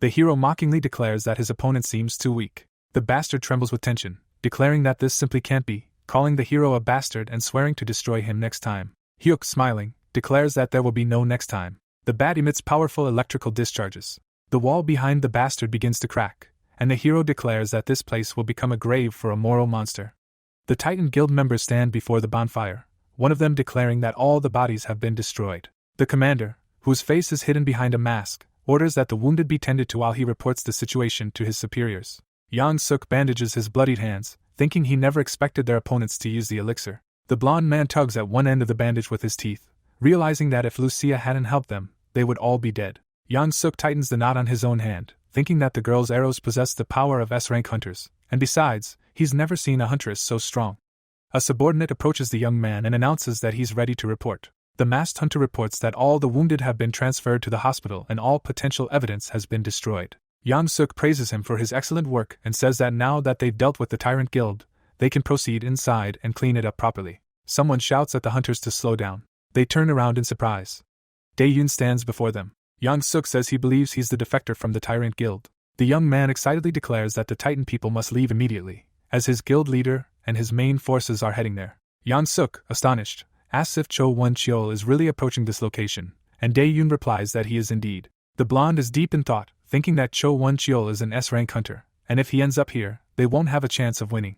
The hero mockingly declares that his opponent seems too weak. The bastard trembles with tension, declaring that this simply can't be, calling the hero a bastard and swearing to destroy him next time. Hyuk, smiling, declares that there will be no next time. The bat emits powerful electrical discharges. The wall behind the bastard begins to crack, and the hero declares that this place will become a grave for a moral monster. The Titan Guild members stand before the bonfire, one of them declaring that all the bodies have been destroyed. The commander, whose face is hidden behind a mask, orders that the wounded be tended to while he reports the situation to his superiors. Yang Suk bandages his bloodied hands, thinking he never expected their opponents to use the elixir. The blonde man tugs at one end of the bandage with his teeth, realizing that if Lucia hadn't helped them, they would all be dead. Yang Suk tightens the knot on his own hand, thinking that the girl's arrows possess the power of S-rank hunters, and besides, he's never seen a huntress so strong. A subordinate approaches the young man and announces that he's ready to report. The masked hunter reports that all the wounded have been transferred to the hospital and all potential evidence has been destroyed. Yang Suk praises him for his excellent work and says that now that they've dealt with the Tyrant Guild, they can proceed inside and clean it up properly. Someone shouts at the hunters to slow down. They turn around in surprise. Dae-Yun stands before them. Yang Suk says he believes he's the defector from the Tyrant Guild. The young man excitedly declares that the Titan people must leave immediately, as his guild leader and his main forces are heading there. Yang Suk, astonished, asks if Cho Won-cheol is really approaching this location, and Dae-yoon replies that he is indeed. The blonde is deep in thought, thinking that Cho Won-cheol is an S-rank hunter, and if he ends up here, they won't have a chance of winning.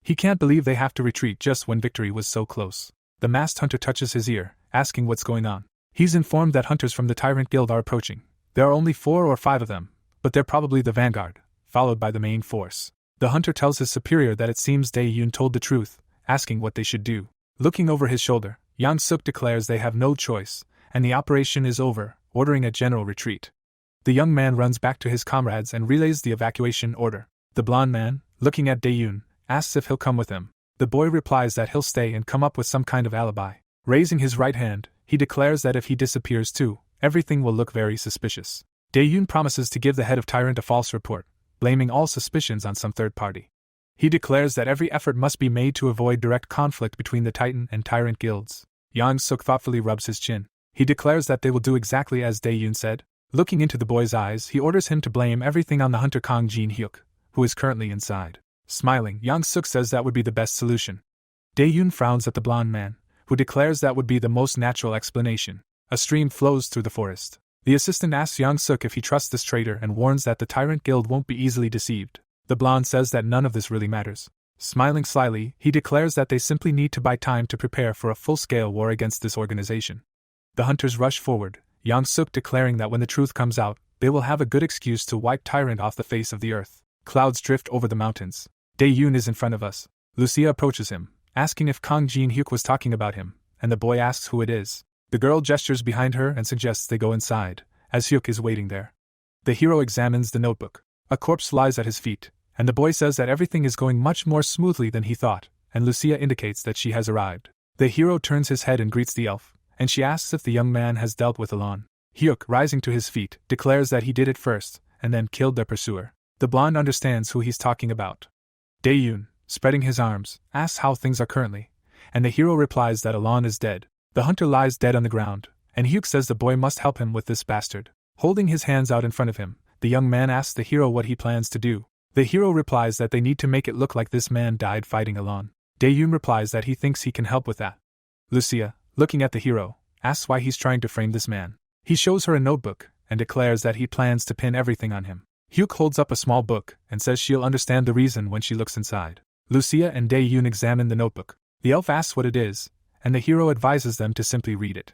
He can't believe they have to retreat just when victory was so close. The masked hunter touches his ear, asking what's going on. He's informed that hunters from the Tyrant Guild are approaching. There are only 4 or 5 of them, but they're probably the vanguard, followed by the main force. The hunter tells his superior that it seems Dae-yoon told the truth, asking what they should do. Looking over his shoulder, Yang-suk declares they have no choice, and the operation is over, ordering a general retreat. The young man runs back to his comrades and relays the evacuation order. The blonde man, looking at Dae-yoon, asks if he'll come with him. The boy replies that he'll stay and come up with some kind of alibi. Raising his right hand, he declares that if he disappears too, everything will look very suspicious. Dae-yoon promises to give the head of Tyrant a false report, blaming all suspicions on some third party. He declares that every effort must be made to avoid direct conflict between the Titan and Tyrant guilds. Yang-suk thoughtfully rubs his chin. He declares that they will do exactly as Dae-yoon said. Looking into the boy's eyes, he orders him to blame everything on the hunter Kang Jin-hyuk, who is currently inside. Smiling, Yang-suk says that would be the best solution. Dae-yoon frowns at the blonde man, who declares that would be the most natural explanation. A stream flows through the forest. The assistant asks Yang-suk if he trusts this traitor and warns that the Tyrant Guild won't be easily deceived. The blonde says that none of this really matters. Smiling slyly, he declares that they simply need to buy time to prepare for a full-scale war against this organization. The hunters rush forward, Yang-suk declaring that when the truth comes out, they will have a good excuse to wipe Tyrant off the face of the earth. Clouds drift over the mountains. Dae-yoon is in front of us. Lucia approaches him, asking if Kang Jin-hyuk was talking about him, and the boy asks who it is. The girl gestures behind her and suggests they go inside, as Hyuk is waiting there. The hero examines the notebook. A corpse lies at his feet, and the boy says that everything is going much more smoothly than he thought, and Lucia indicates that she has arrived. The hero turns his head and greets the elf, and she asks if the young man has dealt with Alon. Hyuk, rising to his feet, declares that he did it first, and then killed their pursuer. The blonde understands who he's talking about. Dae-yoon, spreading his arms, asks how things are currently, and the hero replies that Alon is dead. The hunter lies dead on the ground, and Hyuk says the boy must help him with this bastard. Holding his hands out in front of him, the young man asks the hero what he plans to do. The hero replies that they need to make it look like this man died fighting Alon. Dae-yoon replies that he thinks he can help with that. Lucia, looking at the hero, asks why he's trying to frame this man. He shows her a notebook, and declares that he plans to pin everything on him. Hyuk holds up a small book, and says she'll understand the reason when she looks inside. Lucia and Dae-yoon examine the notebook. The elf asks what it is, and the hero advises them to simply read it.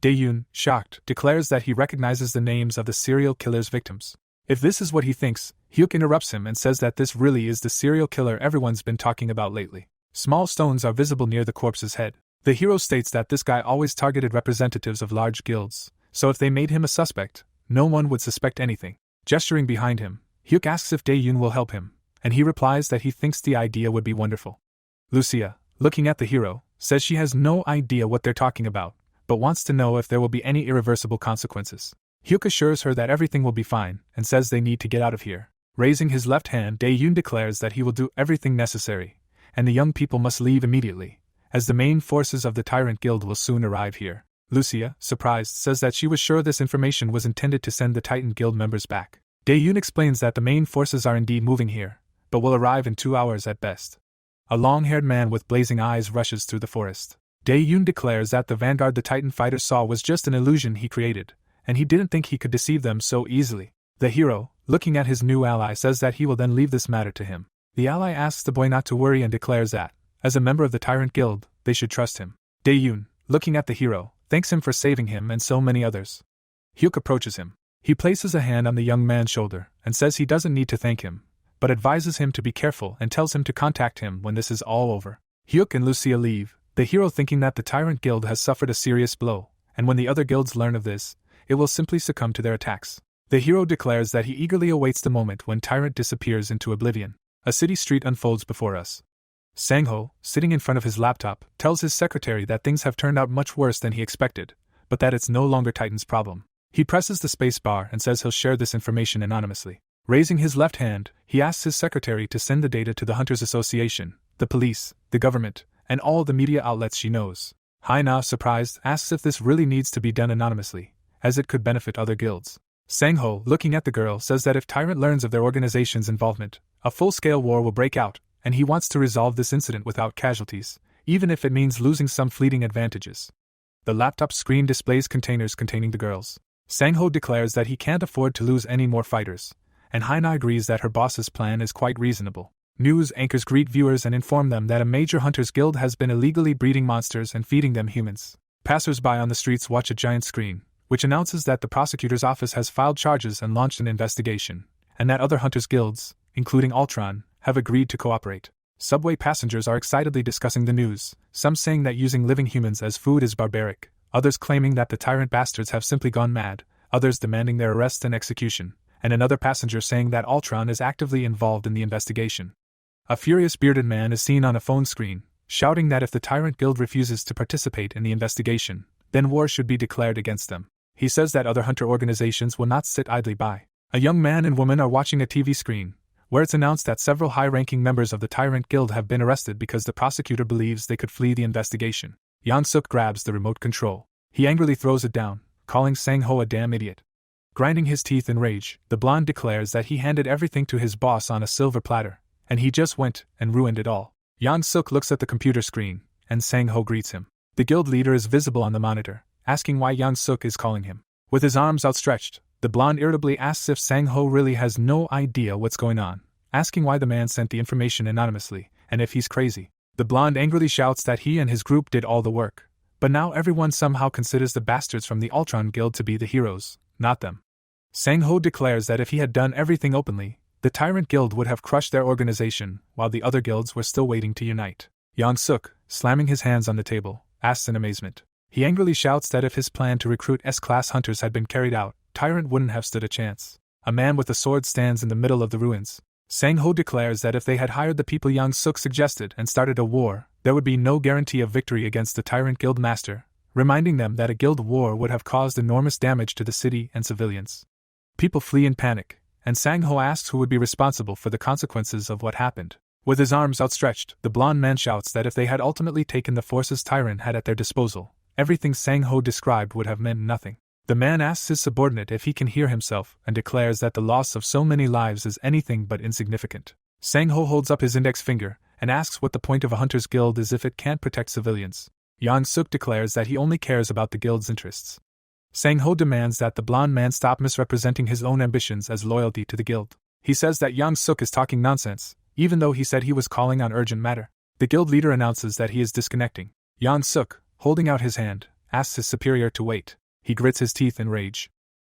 Dae-yoon, shocked, declares that he recognizes the names of the serial killer's victims. If this is what he thinks, Hyuk interrupts him and says that this really is the serial killer everyone's been talking about lately. Small stones are visible near the corpse's head. The hero states that this guy always targeted representatives of large guilds, so if they made him a suspect, no one would suspect anything. Gesturing behind him, Hyuk asks if Dae-yoon will help him, and he replies that he thinks the idea would be wonderful. Lucia, looking at the hero, says she has no idea what they're talking about, but wants to know if there will be any irreversible consequences. Hyuk assures her that everything will be fine, and says they need to get out of here. Raising his left hand, Dae-yoon declares that he will do everything necessary, and the young people must leave immediately, as the main forces of the Tyrant Guild will soon arrive here. Lucia, surprised, says that she was sure this information was intended to send the Titan Guild members back. Dae-yoon explains that the main forces are indeed moving here, but will arrive in 2 hours at best. A long-haired man with blazing eyes rushes through the forest. Dae-yoon declares that the vanguard the Titan fighter saw was just an illusion he created, and he didn't think he could deceive them so easily. The hero, looking at his new ally, says that he will then leave this matter to him. The ally asks the boy not to worry and declares that, as a member of the Tyrant Guild, they should trust him. Dae-yoon, looking at the hero, thanks him for saving him and so many others. Hyuk approaches him. He places a hand on the young man's shoulder and says he doesn't need to thank him, but advises him to be careful and tells him to contact him when this is all over. Hyuk and Lucia leave, the hero thinking that the Tyrant Guild has suffered a serious blow, and when the other guilds learn of this, it will simply succumb to their attacks. The hero declares that he eagerly awaits the moment when Tyrant disappears into oblivion. A city street unfolds before us. Sang-ho, sitting in front of his laptop, tells his secretary that things have turned out much worse than he expected, but that it's no longer Titan's problem. He presses the space bar and says he'll share this information anonymously. Raising his left hand, he asks his secretary to send the data to the Hunters Association, the police, the government, and all the media outlets she knows. Haina, surprised, asks if this really needs to be done anonymously, as it could benefit other guilds. Sang-ho, looking at the girl, says that if Tyrant learns of their organization's involvement, a full-scale war will break out, and he wants to resolve this incident without casualties, even if it means losing some fleeting advantages. The laptop screen displays containers containing the girls. Sang-ho declares that he can't afford to lose any more fighters, and Haina agrees that her boss's plan is quite reasonable. News anchors greet viewers and inform them that a major hunters guild has been illegally breeding monsters and feeding them humans. Passers-by on the streets watch a giant screen, which announces that the prosecutor's office has filed charges and launched an investigation, and that other hunters guilds, including Ultron, have agreed to cooperate. Subway passengers are excitedly discussing the news, some saying that using living humans as food is barbaric, others claiming that the tyrant bastards have simply gone mad, others demanding their arrest and execution, and another passenger saying that Ultron is actively involved in the investigation. A furious bearded man is seen on a phone screen, shouting that if the Tyrant Guild refuses to participate in the investigation, then war should be declared against them. He says that other hunter organizations will not sit idly by. A young man and woman are watching a TV screen, where it's announced that several high-ranking members of the Tyrant Guild have been arrested because the prosecutor believes they could flee the investigation. Yang-suk grabs the remote control. He angrily throws it down, calling Sang-ho a damn idiot. Grinding his teeth in rage, the blonde declares that he handed everything to his boss on a silver platter, and he just went and ruined it all. Yang-suk looks at the computer screen, and Sang-ho greets him. The guild leader is visible on the monitor, asking why Yang-suk is calling him. With his arms outstretched, the blonde irritably asks if Sang-ho really has no idea what's going on, asking why the man sent the information anonymously, and if he's crazy. The blonde angrily shouts that he and his group did all the work, but now everyone somehow considers the bastards from the Ultron Guild to be the heroes, not them. Sang-ho declares that if he had done everything openly, the Tyrant Guild would have crushed their organization, while the other guilds were still waiting to unite. Yang-suk, slamming his hands on the table, asks in amazement. He angrily shouts that if his plan to recruit S-class hunters had been carried out, Tyrant wouldn't have stood a chance. A man with a sword stands in the middle of the ruins. Sang-ho declares that if they had hired the people Yang-suk suggested and started a war, there would be no guarantee of victory against the Tyrant Guild master, reminding them that a guild war would have caused enormous damage to the city and civilians. People flee in panic, and Sang-ho asks who would be responsible for the consequences of what happened. With his arms outstretched, the blonde man shouts that if they had ultimately taken the forces Tyrant had at their disposal, everything Sang-ho described would have meant nothing. The man asks his subordinate if he can hear himself and declares that the loss of so many lives is anything but insignificant. Sang-ho holds up his index finger and asks what the point of a hunter's guild is if it can't protect civilians. Yang-suk declares that he only cares about the guild's interests. Sang-ho demands that the blonde man stop misrepresenting his own ambitions as loyalty to the guild. He says that Yang-suk is talking nonsense, even though he said he was calling on urgent matter. The guild leader announces that he is disconnecting. Yang-suk, holding out his hand, asks his superior to wait. He grits his teeth in rage.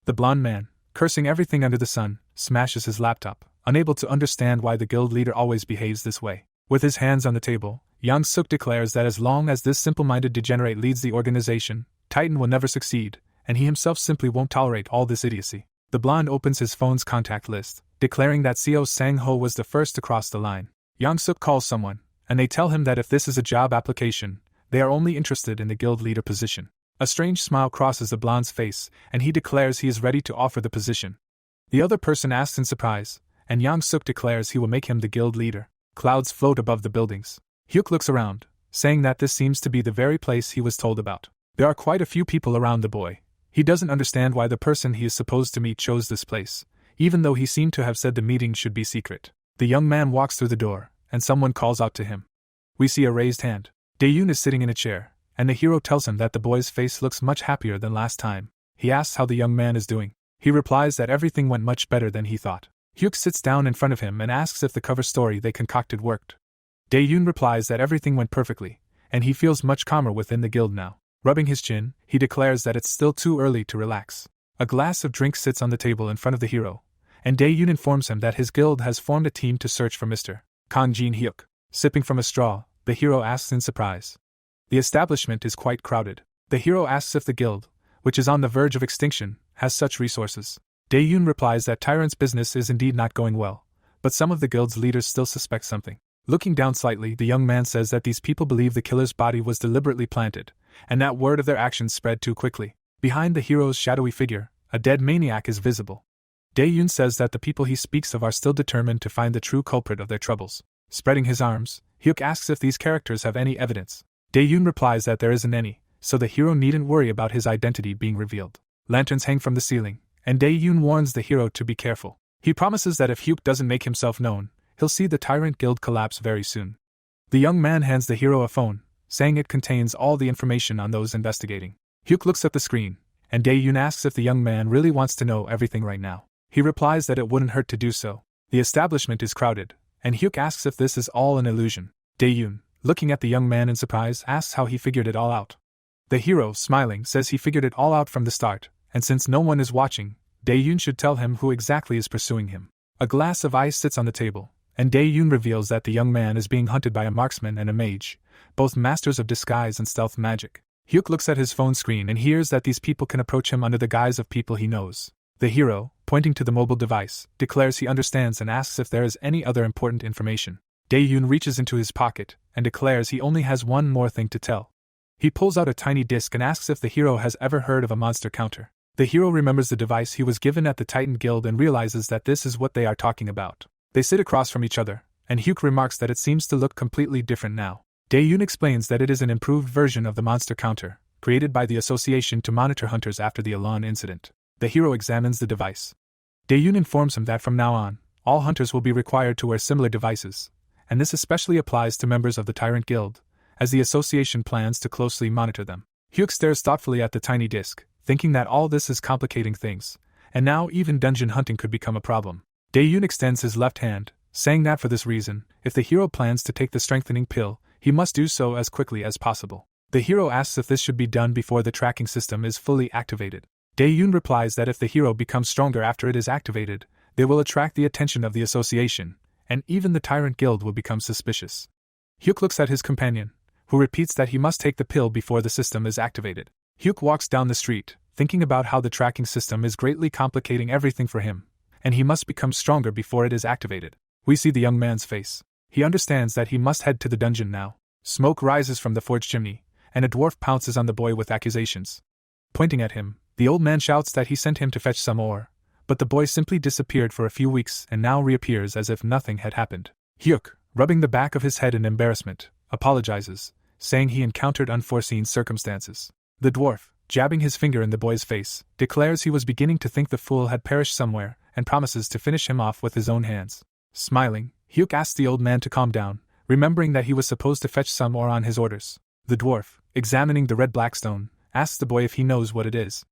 The blonde man, cursing everything under the sun, smashes his laptop, unable to understand why the guild leader always behaves this way. With his hands on the table, Yang-suk declares that as long as this simple-minded degenerate leads the organization, Titan will never succeed, and he himself simply won't tolerate all this idiocy. The blonde opens his phone's contact list, declaring that CO Sang-ho was the first to cross the line. Yang-suk calls someone, and they tell him that if this is a job application, they are only interested in the guild leader position. A strange smile crosses the blonde's face, and he declares he is ready to offer the position. The other person asks in surprise, and Yang-suk declares he will make him the guild leader. Clouds float above the buildings. Hyuk looks around, saying that this seems to be the very place he was told about. There are quite a few people around the boy. He doesn't understand why the person he is supposed to meet chose this place, even though he seemed to have said the meeting should be secret. The young man walks through the door, and someone calls out to him. We see a raised hand. Dae-yoon is sitting in a chair, and the hero tells him that the boy's face looks much happier than last time. He asks how the young man is doing. He replies that everything went much better than he thought. Hyuk sits down in front of him and asks if the cover story they concocted worked. Dae-yoon replies that everything went perfectly, and he feels much calmer within the guild now. Rubbing his chin, he declares that it's still too early to relax. A glass of drink sits on the table in front of the hero, and Dae-yoon informs him that his guild has formed a team to search for Mr. Kang Jin-hyuk. Sipping from a straw, the hero asks in surprise. The establishment is quite crowded. The hero asks if the guild, which is on the verge of extinction, has such resources. Dae-yoon replies that Tyrant's business is indeed not going well, but some of the guild's leaders still suspect something. Looking down slightly, the young man says that these people believe the killer's body was deliberately planted, and that word of their actions spread too quickly. Behind the hero's shadowy figure, a dead maniac is visible. Dae-yoon says that the people he speaks of are still determined to find the true culprit of their troubles. Spreading his arms, Hyuk asks if these characters have any evidence. Dae-yoon replies that there isn't any, so the hero needn't worry about his identity being revealed. Lanterns hang from the ceiling, and Dae-yoon warns the hero to be careful. He promises that if Hyuk doesn't make himself known, he'll see the Tyrant Guild collapse very soon. The young man hands the hero a phone, saying it contains all the information on those investigating. Hyuk looks at the screen, and Dae-yoon asks if the young man really wants to know everything right now. He replies that it wouldn't hurt to do so. The establishment is crowded, and Hyuk asks if this is all an illusion. Dae-yoon, looking at the young man in surprise, asks how he figured it all out. The hero, smiling, says he figured it all out from the start, and since no one is watching, Dae-yoon should tell him who exactly is pursuing him. A glass of ice sits on the table, and Dae-yoon reveals that the young man is being hunted by a marksman and a mage, both masters of disguise and stealth magic. Hyuk looks at his phone screen and hears that these people can approach him under the guise of people he knows. The hero, pointing to the mobile device, declares he understands and asks if there is any other important information. Dae-yoon reaches into his pocket and declares he only has one more thing to tell. He pulls out a tiny disc and asks if the hero has ever heard of a monster counter. The hero remembers the device he was given at the Titan Guild and realizes that this is what they are talking about. They sit across from each other, and Hyuk remarks that it seems to look completely different now. Dae-yoon explains that it is an improved version of the monster counter, created by the Association to monitor hunters after the Elan incident. The hero examines the device. Dae-yoon informs him that from now on, all hunters will be required to wear similar devices, and this especially applies to members of the Tyrant Guild, as the Association plans to closely monitor them. Hyuk stares thoughtfully at the tiny disc, thinking that all this is complicating things, and now even dungeon hunting could become a problem. Dae-yoon extends his left hand, saying that for this reason, if the hero plans to take the strengthening pill, he must do so as quickly as possible. The hero asks if this should be done before the tracking system is fully activated. Dae-yoon replies that if the hero becomes stronger after it is activated, they will attract the attention of the Association, and even the Tyrant Guild will become suspicious. Hyuk looks at his companion, who repeats that he must take the pill before the system is activated. Hyuk walks down the street, thinking about how the tracking system is greatly complicating everything for him, and he must become stronger before it is activated. We see the young man's face. He understands that he must head to the dungeon now. Smoke rises from the forge chimney, and a dwarf pounces on the boy with accusations. Pointing at him, the old man shouts that he sent him to fetch some ore, but the boy simply disappeared for a few weeks and now reappears as if nothing had happened. Hyuk, rubbing the back of his head in embarrassment, apologizes, saying he encountered unforeseen circumstances. The dwarf, jabbing his finger in the boy's face, declares he was beginning to think the fool had perished somewhere and promises to finish him off with his own hands. Smiling, Hyuk asks the old man to calm down, remembering that he was supposed to fetch some ore on his orders. The dwarf, examining the red black stone, asks the boy if he knows what it is.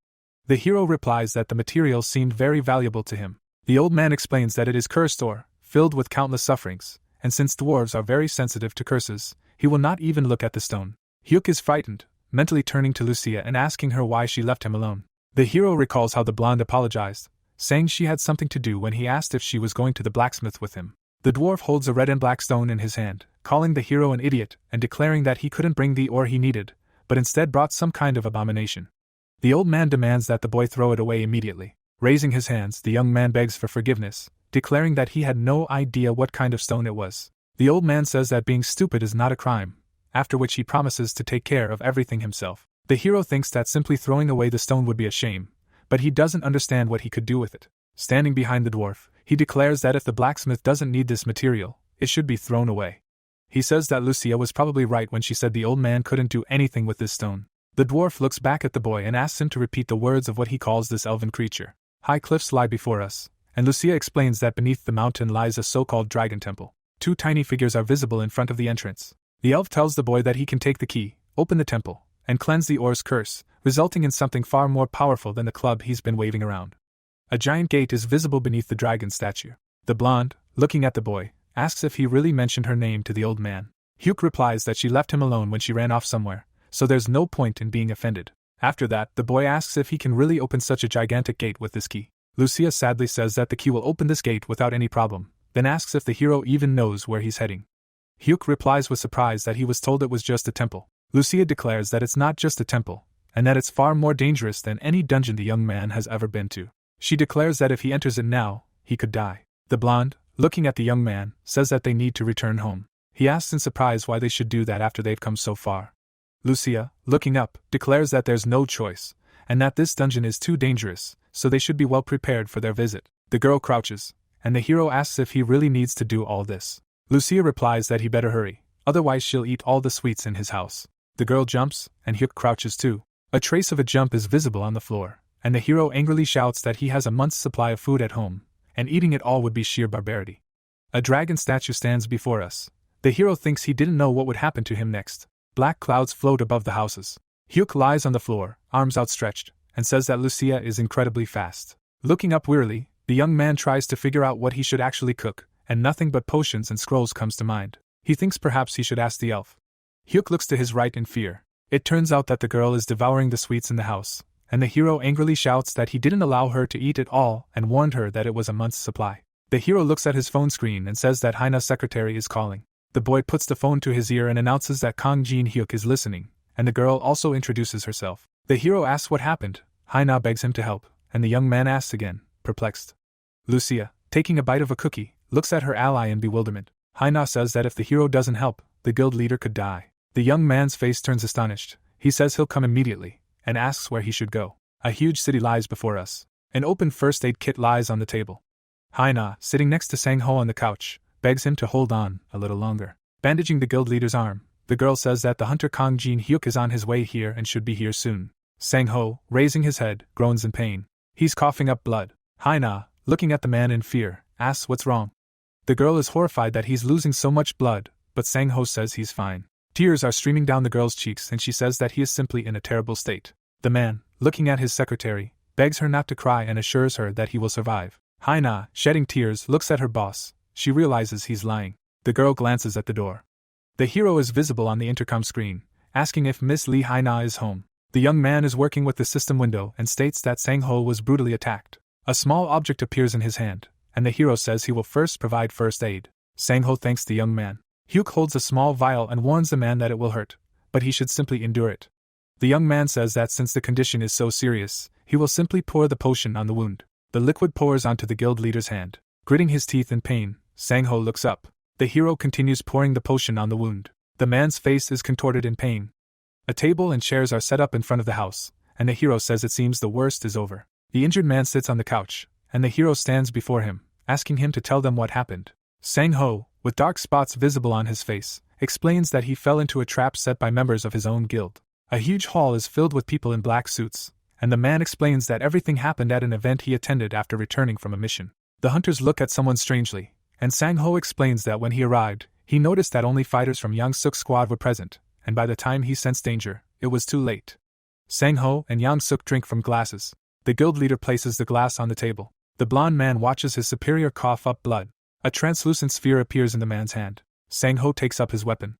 The hero replies that the material seemed very valuable to him. The old man explains that it is cursed ore, filled with countless sufferings, and since dwarves are very sensitive to curses, he will not even look at the stone. Hyuk is frightened, mentally turning to Lucia and asking her why she left him alone. The hero recalls how the blonde apologized, saying she had something to do when he asked if she was going to the blacksmith with him. The dwarf holds a red and black stone in his hand, calling the hero an idiot and declaring that he couldn't bring the ore he needed, but instead brought some kind of abomination. The old man demands that the boy throw it away immediately. Raising his hands, the young man begs for forgiveness, declaring that he had no idea what kind of stone it was. The old man says that being stupid is not a crime, after which he promises to take care of everything himself. The hero thinks that simply throwing away the stone would be a shame, but he doesn't understand what he could do with it. Standing behind the dwarf, he declares that if the blacksmith doesn't need this material, it should be thrown away. He says that Lucia was probably right when she said the old man couldn't do anything with this stone. The dwarf looks back at the boy and asks him to repeat the words of what he calls this elven creature. High cliffs lie before us, and Lucia explains that beneath the mountain lies a so-called dragon temple. Two tiny figures are visible in front of the entrance. The elf tells the boy that he can take the key, open the temple, and cleanse the ore's curse, resulting in something far more powerful than the club he's been waving around. A giant gate is visible beneath the dragon statue. The blonde, looking at the boy, asks if he really mentioned her name to the old man. Hyuk replies that she left him alone when she ran off somewhere, so there's no point in being offended. After that, the boy asks if he can really open such a gigantic gate with this key. Lucia sadly says that the key will open this gate without any problem, then asks if the hero even knows where he's heading. Hyuk replies with surprise that he was told it was just a temple. Lucia declares that it's not just a temple, and that it's far more dangerous than any dungeon the young man has ever been to. She declares that if he enters it now, he could die. The blonde, looking at the young man, says that they need to return home. He asks in surprise why they should do that after they've come so far. Lucia, looking up, declares that there's no choice, and that this dungeon is too dangerous, so they should be well prepared for their visit. The girl crouches, and the hero asks if he really needs to do all this. Lucia replies that he better hurry, otherwise she'll eat all the sweets in his house. The girl jumps, and Hyuk crouches too. A trace of a jump is visible on the floor, and the hero angrily shouts that he has a month's supply of food at home, and eating it all would be sheer barbarity. A dragon statue stands before us. The hero thinks he didn't know what would happen to him next. Black clouds float above the houses. Hyuk lies on the floor, arms outstretched, and says that Lucia is incredibly fast. Looking up wearily, the young man tries to figure out what he should actually cook, and nothing but potions and scrolls comes to mind. He thinks perhaps he should ask the elf. Hyuk looks to his right in fear. It turns out that the girl is devouring the sweets in the house, and the hero angrily shouts that he didn't allow her to eat it all and warned her that it was a month's supply. The hero looks at his phone screen and says that Haina's secretary is calling. The boy puts the phone to his ear and announces that Kang Jin Hyuk is listening, and the girl also introduces herself. The hero asks what happened. Haina begs him to help, and the young man asks again, perplexed. Lucia, taking a bite of a cookie, looks at her ally in bewilderment. Haina says that if the hero doesn't help, the guild leader could die. The young man's face turns astonished. He says he'll come immediately, and asks where he should go. A huge city lies before us. An open first aid kit lies on the table. Haina, sitting next to Sang-ho on the couch, begs him to hold on a little longer. Bandaging the guild leader's arm, the girl says that the hunter Kang Jin Hyuk is on his way here and should be here soon. Sang-ho, raising his head, groans in pain. He's coughing up blood. Haina, looking at the man in fear, asks what's wrong. The girl is horrified that he's losing so much blood, but Sang-ho says he's fine. Tears are streaming down the girl's cheeks and she says that he is simply in a terrible state. The man, looking at his secretary, begs her not to cry and assures her that he will survive. Haina, shedding tears, looks at her boss. She realizes he's lying. The girl glances at the door. The hero is visible on the intercom screen, asking if Miss Lee Haina is home. The young man is working with the system window and states that Sang-ho was brutally attacked. A small object appears in his hand, and the hero says he will first provide first aid. Sang-ho thanks the young man. Hyuk holds a small vial and warns the man that it will hurt, but he should simply endure it. The young man says that since the condition is so serious, he will simply pour the potion on the wound. The liquid pours onto the guild leader's hand. Gritting his teeth in pain, Sang-ho looks up. The hero continues pouring the potion on the wound. The man's face is contorted in pain. A table and chairs are set up in front of the house, and the hero says it seems the worst is over. The injured man sits on the couch, and the hero stands before him, asking him to tell them what happened. Sang-ho, with dark spots visible on his face, explains that he fell into a trap set by members of his own guild. A huge hall is filled with people in black suits, and the man explains that everything happened at an event he attended after returning from a mission. The hunters look at someone strangely, and Sang-ho explains that when he arrived, he noticed that only fighters from Yang-suk's squad were present, and by the time he sensed danger, it was too late. Sang-ho and Yang-suk drink from glasses. The guild leader places the glass on the table. The blond man watches his superior cough up blood. A translucent sphere appears in the man's hand. Sang-ho takes up his weapon.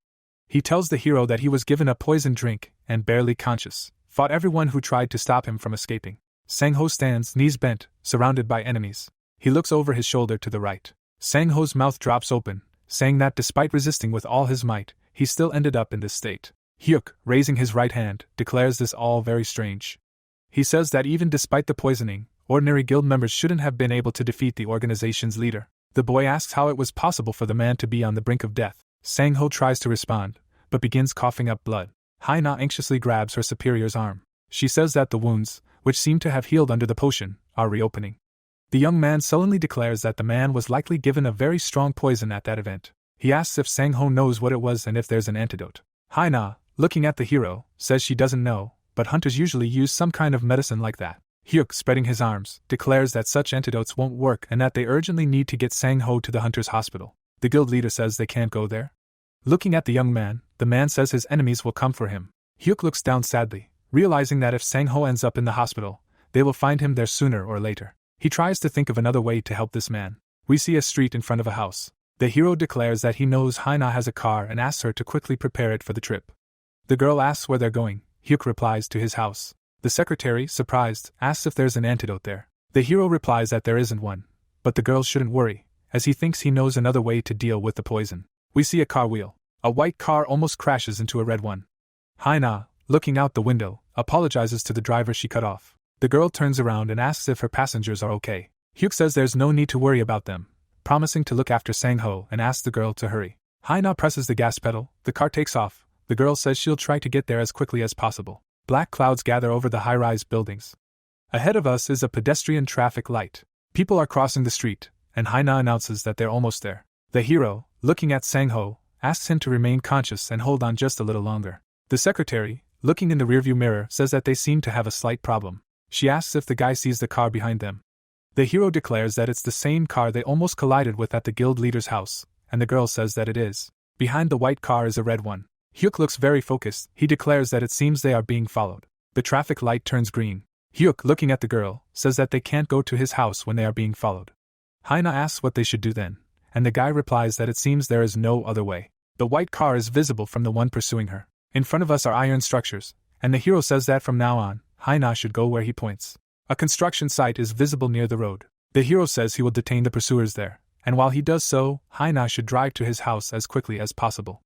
He tells the hero that he was given a poisoned drink, and barely conscious, fought everyone who tried to stop him from escaping. Sang-ho stands, knees bent, surrounded by enemies. He looks over his shoulder to the right. Sang-ho's mouth drops open, saying that despite resisting with all his might, he still ended up in this state. Hyuk, raising his right hand, declares this all very strange. He says that even despite the poisoning, ordinary guild members shouldn't have been able to defeat the organization's leader. The boy asks how it was possible for the man to be on the brink of death. Sang-ho tries to respond, but begins coughing up blood. Haina anxiously grabs her superior's arm. She says that the wounds, which seem to have healed under the potion, are reopening. The young man sullenly declares that the man was likely given a very strong poison at that event. He asks if Sang-ho knows what it was and if there's an antidote. Haina, looking at the hero, says she doesn't know, but hunters usually use some kind of medicine like that. Hyuk, spreading his arms, declares that such antidotes won't work and that they urgently need to get Sang-ho to the hunter's hospital. The guild leader says they can't go there. Looking at the young man, the man says his enemies will come for him. Hyuk looks down sadly, realizing that if Sang-ho ends up in the hospital, they will find him there sooner or later. He tries to think of another way to help this man. We see a street in front of a house. The hero declares that he knows Haina has a car and asks her to quickly prepare it for the trip. The girl asks where they're going. Hyuk replies to his house. The secretary, surprised, asks if there's an antidote there. The hero replies that there isn't one, but the girl shouldn't worry, as he thinks he knows another way to deal with the poison. We see a car wheel. A white car almost crashes into a red one. Haina, looking out the window, apologizes to the driver she cut off. The girl turns around and asks if her passengers are okay. Hyuk says there's no need to worry about them, promising to look after Sang-ho and asks the girl to hurry. Haina presses the gas pedal, the car takes off. The girl says she'll try to get there as quickly as possible. Black clouds gather over the high-rise buildings. Ahead of us is a pedestrian traffic light. People are crossing the street, and Haina announces that they're almost there. The hero, looking at Sang-ho, asks him to remain conscious and hold on just a little longer. The secretary, looking in the rearview mirror, says that they seem to have a slight problem. She asks if the guy sees the car behind them. The hero declares that it's the same car they almost collided with at the guild leader's house, and the girl says that it is. Behind the white car is a red one. Hyuk looks very focused. He declares that it seems they are being followed. The traffic light turns green. Hyuk, looking at the girl, says that they can't go to his house when they are being followed. Haina asks what they should do then, and the guy replies that it seems there is no other way. The white car is visible from the one pursuing her. In front of us are iron structures, and the hero says that from now on, Haina should go where he points. A construction site is visible near the road. The hero says he will detain the pursuers there, and while he does so, Haina should drive to his house as quickly as possible.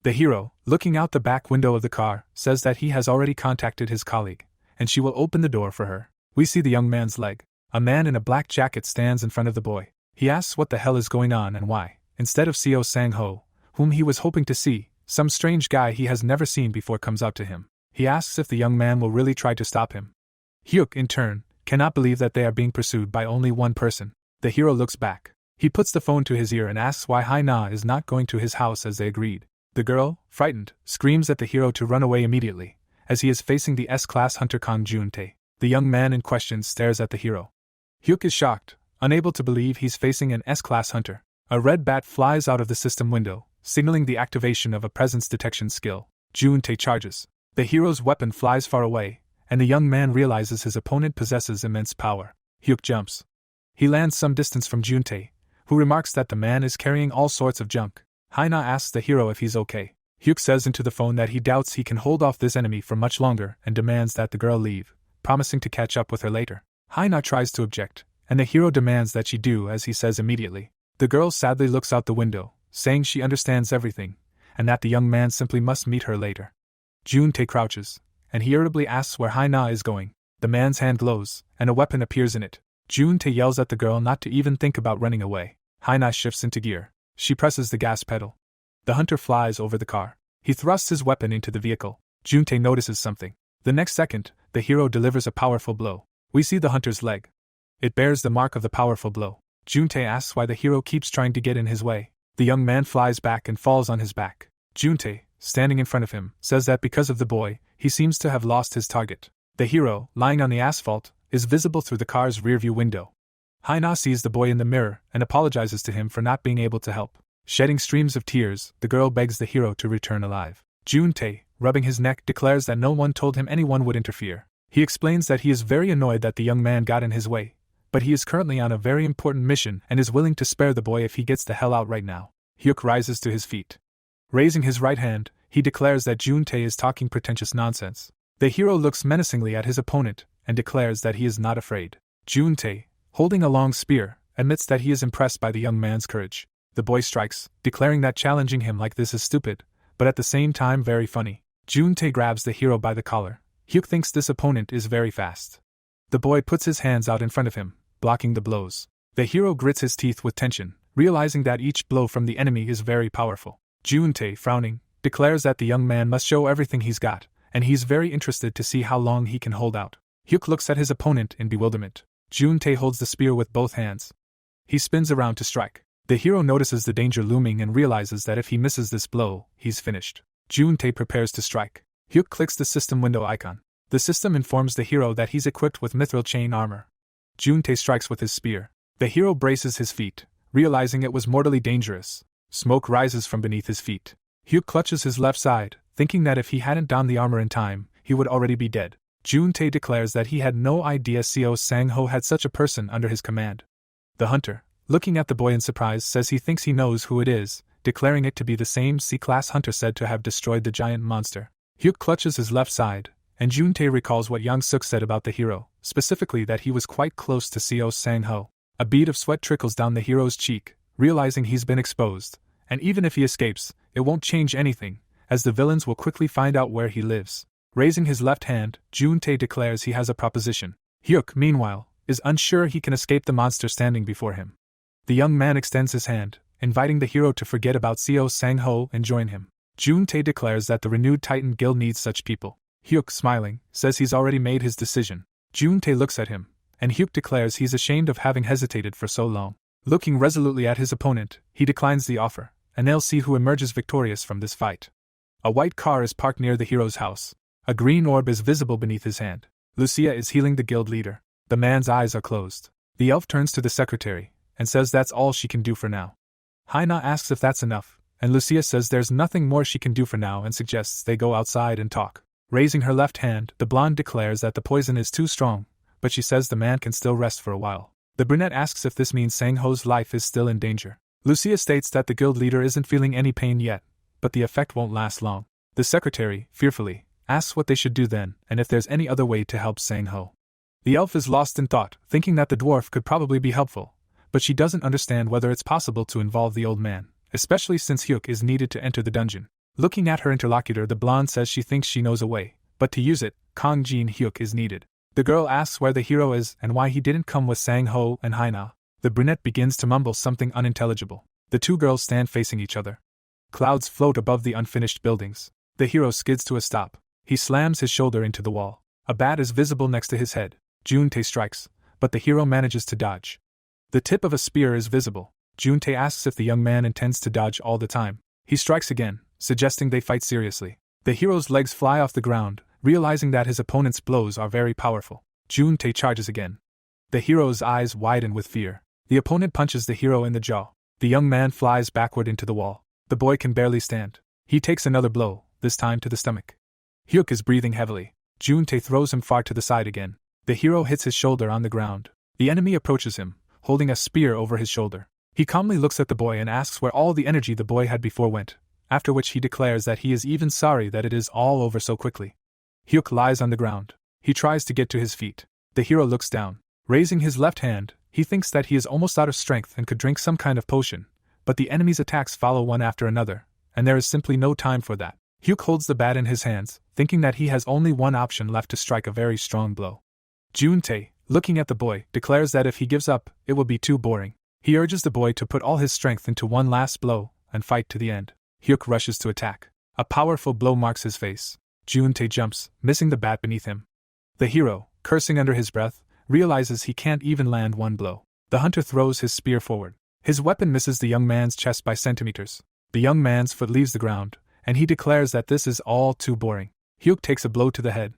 The hero, looking out the back window of the car, says that he has already contacted his colleague, and she will open the door for her. We see the young man's leg. A man in a black jacket stands in front of the boy. He asks what the hell is going on and why, instead of Seo Sang-ho, whom he was hoping to see, some strange guy he has never seen before comes up to him. He asks if the young man will really try to stop him. Hyuk, in turn, cannot believe that they are being pursued by only one person. The hero looks back. He puts the phone to his ear and asks why Haina is not going to his house as they agreed. The girl, frightened, screams at the hero to run away immediately, as he is facing the S-class hunter Kang Jun-tae. The young man in question stares at the hero. Hyuk is shocked, unable to believe he's facing an S-class hunter. A red bat flies out of the system window, signaling the activation of a presence detection skill. Jun-tae charges. The hero's weapon flies far away, and the young man realizes his opponent possesses immense power. Hyuk jumps. He lands some distance from Jun-tae, who remarks that the man is carrying all sorts of junk. Haina asks the hero if he's okay. Hyuk says into the phone that he doubts he can hold off this enemy for much longer and demands that the girl leave, promising to catch up with her later. Haina tries to object, and the hero demands that she do as he says immediately. The girl sadly looks out the window, saying she understands everything, and that the young man simply must meet her later. Jun-tae crouches, and he irritably asks where Haina is going. The man's hand glows, and a weapon appears in it. Jun-tae yells at the girl not to even think about running away. Haina shifts into gear. She presses the gas pedal. The hunter flies over the car. He thrusts his weapon into the vehicle. Jun-tae notices something. The next second, the hero delivers a powerful blow. We see the hunter's leg. It bears the mark of the powerful blow. Jun-tae asks why the hero keeps trying to get in his way. The young man flies back and falls on his back. Jun-tae, standing in front of him, says that because of the boy, he seems to have lost his target. The hero, lying on the asphalt, is visible through the car's rearview window. Haina sees the boy in the mirror and apologizes to him for not being able to help. Shedding streams of tears, the girl begs the hero to return alive. Jun-tae, rubbing his neck, declares that no one told him anyone would interfere. He explains that he is very annoyed that the young man got in his way, but he is currently on a very important mission and is willing to spare the boy if he gets the hell out right now. Hyuk rises to his feet. Raising his right hand, he declares that Jun-tae is talking pretentious nonsense. The hero looks menacingly at his opponent and declares that he is not afraid. Jun-tae, holding a long spear, admits that he is impressed by the young man's courage. The boy strikes, declaring that challenging him like this is stupid, but at the same time very funny. Jun-tae grabs the hero by the collar. Hyuk thinks this opponent is very fast. The boy puts his hands out in front of him, blocking the blows. The hero grits his teeth with tension, realizing that each blow from the enemy is very powerful. Jun-tae, frowning, declares that the young man must show everything he's got, and he's very interested to see how long he can hold out. Hyuk looks at his opponent in bewilderment. Jun-tae holds the spear with both hands. He spins around to strike. The hero notices the danger looming and realizes that if he misses this blow, he's finished. Jun-tae prepares to strike. Hyuk clicks the system window icon. The system informs the hero that he's equipped with mithril chain armor. Jun-tae strikes with his spear. The hero braces his feet, realizing it was mortally dangerous. Smoke rises from beneath his feet. Hyuk clutches his left side, thinking that if he hadn't donned the armor in time, he would already be dead. Jun-tae declares that he had no idea Seo Sang-ho had such a person under his command. The hunter, looking at the boy in surprise, says he thinks he knows who it is, declaring it to be the same C-class hunter said to have destroyed the giant monster. Hyuk clutches his left side, and Jun-tae recalls what Yang-suk said about the hero, specifically that he was quite close to Seo Sang-ho. A bead of sweat trickles down the hero's cheek, realizing he's been exposed, and even if he escapes, it won't change anything, as the villains will quickly find out where he lives. Raising his left hand, Jun-tae declares he has a proposition. Hyuk, meanwhile, is unsure he can escape the monster standing before him. The young man extends his hand, inviting the hero to forget about Seo Sang-ho and join him. Jun-tae declares that the renewed Titan Guild needs such people. Hyuk, smiling, says he's already made his decision. Jun-tae looks at him, and Hyuk declares he's ashamed of having hesitated for so long. Looking resolutely at his opponent, he declines the offer, and they'll see who emerges victorious from this fight. A white car is parked near the hero's house. A green orb is visible beneath his hand. Lucia is healing the guild leader. The man's eyes are closed. The elf turns to the secretary, and says that's all she can do for now. Haina asks if that's enough, and Lucia says there's nothing more she can do for now and suggests they go outside and talk. Raising her left hand, the blonde declares that the poison is too strong, but she says the man can still rest for a while. The brunette asks if this means Sang-ho's life is still in danger. Lucia states that the guild leader isn't feeling any pain yet, but the effect won't last long. The secretary, fearfully, asks what they should do then and if there's any other way to help Sang-ho. The elf is lost in thought, thinking that the dwarf could probably be helpful, but she doesn't understand whether it's possible to involve the old man, especially since Hyuk is needed to enter the dungeon. Looking at her interlocutor, the blonde says she thinks she knows a way, but to use it, Kang Jin Hyuk is needed. The girl asks where the hero is and why he didn't come with Sang-ho and Haina. The brunette begins to mumble something unintelligible. The two girls stand facing each other. Clouds float above the unfinished buildings. The hero skids to a stop. He slams his shoulder into the wall. A bat is visible next to his head. Juntae strikes, but the hero manages to dodge. The tip of a spear is visible. Juntae asks if the young man intends to dodge all the time. He strikes again, suggesting they fight seriously. The hero's legs fly off the ground, realizing that his opponent's blows are very powerful. Juntae charges again. The hero's eyes widen with fear. The opponent punches the hero in the jaw. The young man flies backward into the wall. The boy can barely stand. He takes another blow, this time to the stomach. Hyuk is breathing heavily. Juntae throws him far to the side again. The hero hits his shoulder on the ground. The enemy approaches him, holding a spear over his shoulder. He calmly looks at the boy and asks where all the energy the boy had before went, after which he declares that he is even sorry that it is all over so quickly. Hyuk lies on the ground. He tries to get to his feet. The hero looks down. Raising his left hand, he thinks that he is almost out of strength and could drink some kind of potion, but the enemy's attacks follow one after another, and there is simply no time for that. Hyuk holds the bat in his hands, thinking that he has only one option left to strike a very strong blow. Juntae, looking at the boy, declares that if he gives up, it will be too boring. He urges the boy to put all his strength into one last blow and fight to the end. Hyuk rushes to attack. A powerful blow marks his face. Juntae jumps, missing the bat beneath him. The hero, cursing under his breath, realizes he can't even land one blow. The hunter throws his spear forward. His weapon misses the young man's chest by centimeters. The young man's foot leaves the ground, and he declares that this is all too boring. Hyuk takes a blow to the head.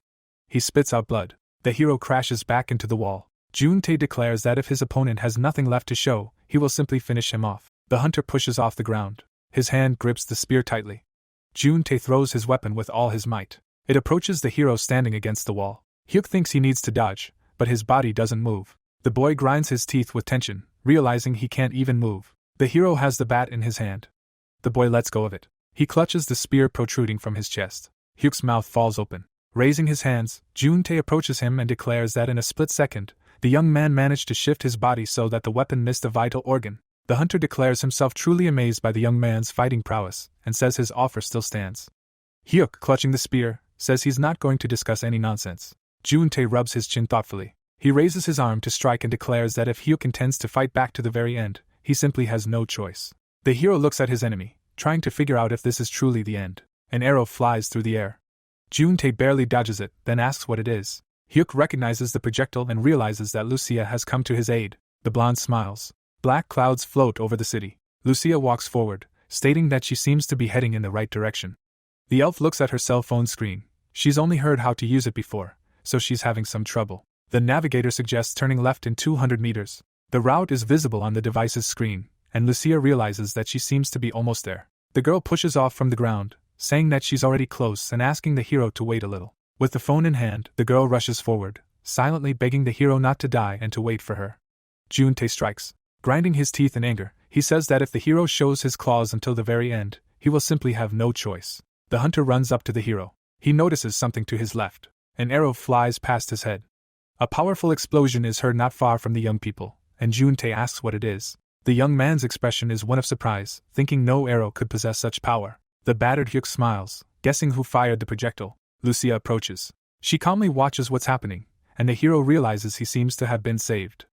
He spits out blood. The hero crashes back into the wall. Juntae declares that if his opponent has nothing left to show, he will simply finish him off. The hunter pushes off the ground. His hand grips the spear tightly. Juntae throws his weapon with all his might. It approaches the hero standing against the wall. Hyuk thinks he needs to dodge, but his body doesn't move. The boy grinds his teeth with tension, realizing he can't even move. The hero has the bat in his hand. The boy lets go of it. He clutches the spear protruding from his chest. Hyuk's mouth falls open. Raising his hands, Juntae approaches him and declares that in a split second, the young man managed to shift his body so that the weapon missed a vital organ. The hunter declares himself truly amazed by the young man's fighting prowess, and says his offer still stands. Hyuk, clutching the spear, says he's not going to discuss any nonsense. Juntae rubs his chin thoughtfully. He raises his arm to strike and declares that if Hyuk intends to fight back to the very end, he simply has no choice. The hero looks at his enemy, trying to figure out if this is truly the end. An arrow flies through the air. Juntae barely dodges it, then asks what it is. Hyuk recognizes the projectile and realizes that Lucia has come to his aid. The blonde smiles. Black clouds float over the city. Lucia walks forward, stating that she seems to be heading in the right direction. The elf looks at her cell phone screen. She's only heard how to use it before, so she's having some trouble. The navigator suggests turning left in 200 meters. The route is visible on the device's screen, and Lucia realizes that she seems to be almost there. The girl pushes off from the ground, saying that she's already close and asking the hero to wait a little. With the phone in hand, the girl rushes forward, silently begging the hero not to die and to wait for her. Juntae strikes. Grinding his teeth in anger, he says that if the hero shows his claws until the very end, he will simply have no choice. The hunter runs up to the hero. He notices something to his left. An arrow flies past his head. A powerful explosion is heard not far from the young people, and Juntae asks what it is. The young man's expression is one of surprise, thinking no arrow could possess such power. The battered Hyuk smiles, guessing who fired the projectile. Lucia approaches. She calmly watches what's happening, and the hero realizes he seems to have been saved.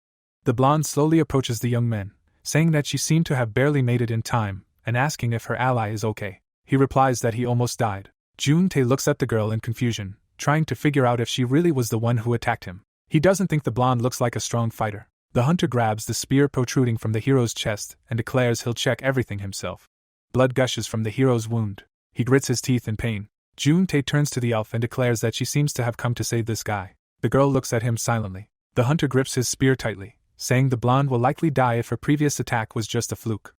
The blonde slowly approaches the young man, saying that she seemed to have barely made it in time, and asking if her ally is okay. He replies that he almost died. Juntae looks at the girl in confusion, trying to figure out if she really was the one who attacked him. He doesn't think the blonde looks like a strong fighter. The hunter grabs the spear protruding from the hero's chest and declares he'll check everything himself. Blood gushes from the hero's wound. He grits his teeth in pain. Juntae turns to the elf and declares that she seems to have come to save this guy. The girl looks at him silently. The hunter grips his spear tightly, saying the blonde will likely die if her previous attack was just a fluke.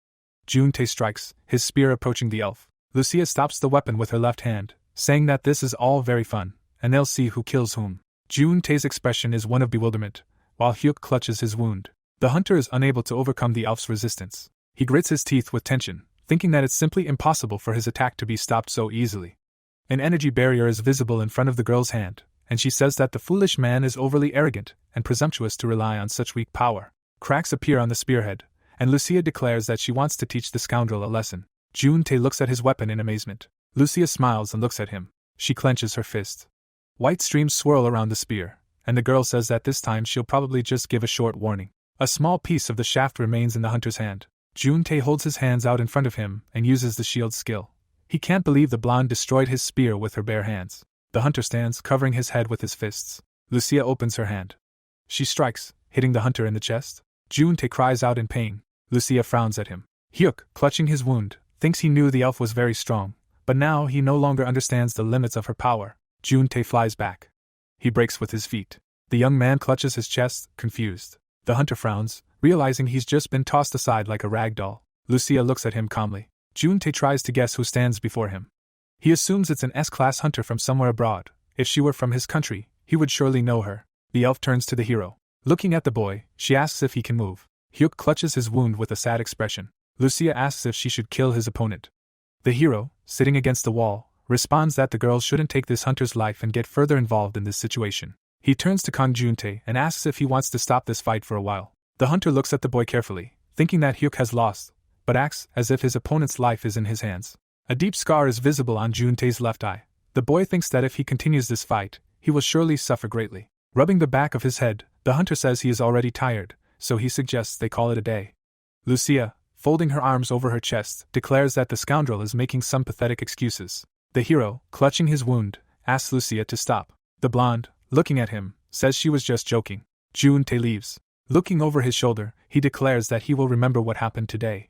Juntae strikes, his spear approaching the elf. Lucia stops the weapon with her left hand, saying that this is all very fun, and they'll see who kills whom. Juntae's expression is one of bewilderment, while Hyuk clutches his wound. The hunter is unable to overcome the elf's resistance. He grits his teeth with tension, thinking that it's simply impossible for his attack to be stopped so easily. An energy barrier is visible in front of the girl's hand, and she says that the foolish man is overly arrogant and presumptuous to rely on such weak power. Cracks appear on the spearhead, and Lucia declares that she wants to teach the scoundrel a lesson. Juntae looks at his weapon in amazement. Lucia smiles and looks at him. She clenches her fist. White streams swirl around the spear, and the girl says that this time she'll probably just give a short warning. A small piece of the shaft remains in the hunter's hand. Juntae holds his hands out in front of him and uses the shield skill. He can't believe the blonde destroyed his spear with her bare hands. The hunter stands covering his head with his fists. Lucia opens her hand. She strikes, hitting the hunter in the chest. Juntae cries out in pain. Lucia frowns at him. Hyuk, clutching his wound, thinks he knew the elf was very strong, but now he no longer understands the limits of her power. Juntae flies back. He breaks with his feet. The young man clutches his chest, confused. The hunter frowns, realizing he's just been tossed aside like a rag doll. Lucia looks at him calmly. Juntae tries to guess who stands before him. He assumes it's an S-class hunter from somewhere abroad. If she were from his country, he would surely know her. The elf turns to the hero. Looking at the boy, she asks if he can move. Hyuk clutches his wound with a sad expression. Lucia asks if she should kill his opponent. The hero, sitting against the wall, responds that the girl shouldn't take this hunter's life and get further involved in this situation. He turns to Kang Juntae and asks if he wants to stop this fight for a while. The hunter looks at the boy carefully, thinking that Hyuk has lost, but acts as if his opponent's life is in his hands. A deep scar is visible on Juntae's left eye. The boy thinks that if he continues this fight, he will surely suffer greatly. Rubbing the back of his head, the hunter says he is already tired, so he suggests they call it a day. Lucia, folding her arms over her chest, declares that the scoundrel is making some pathetic excuses. The hero, clutching his wound, asks Lucia to stop. The blonde, looking at him, says she was just joking. Juntae leaves. Looking over his shoulder, he declares that he will remember what happened today.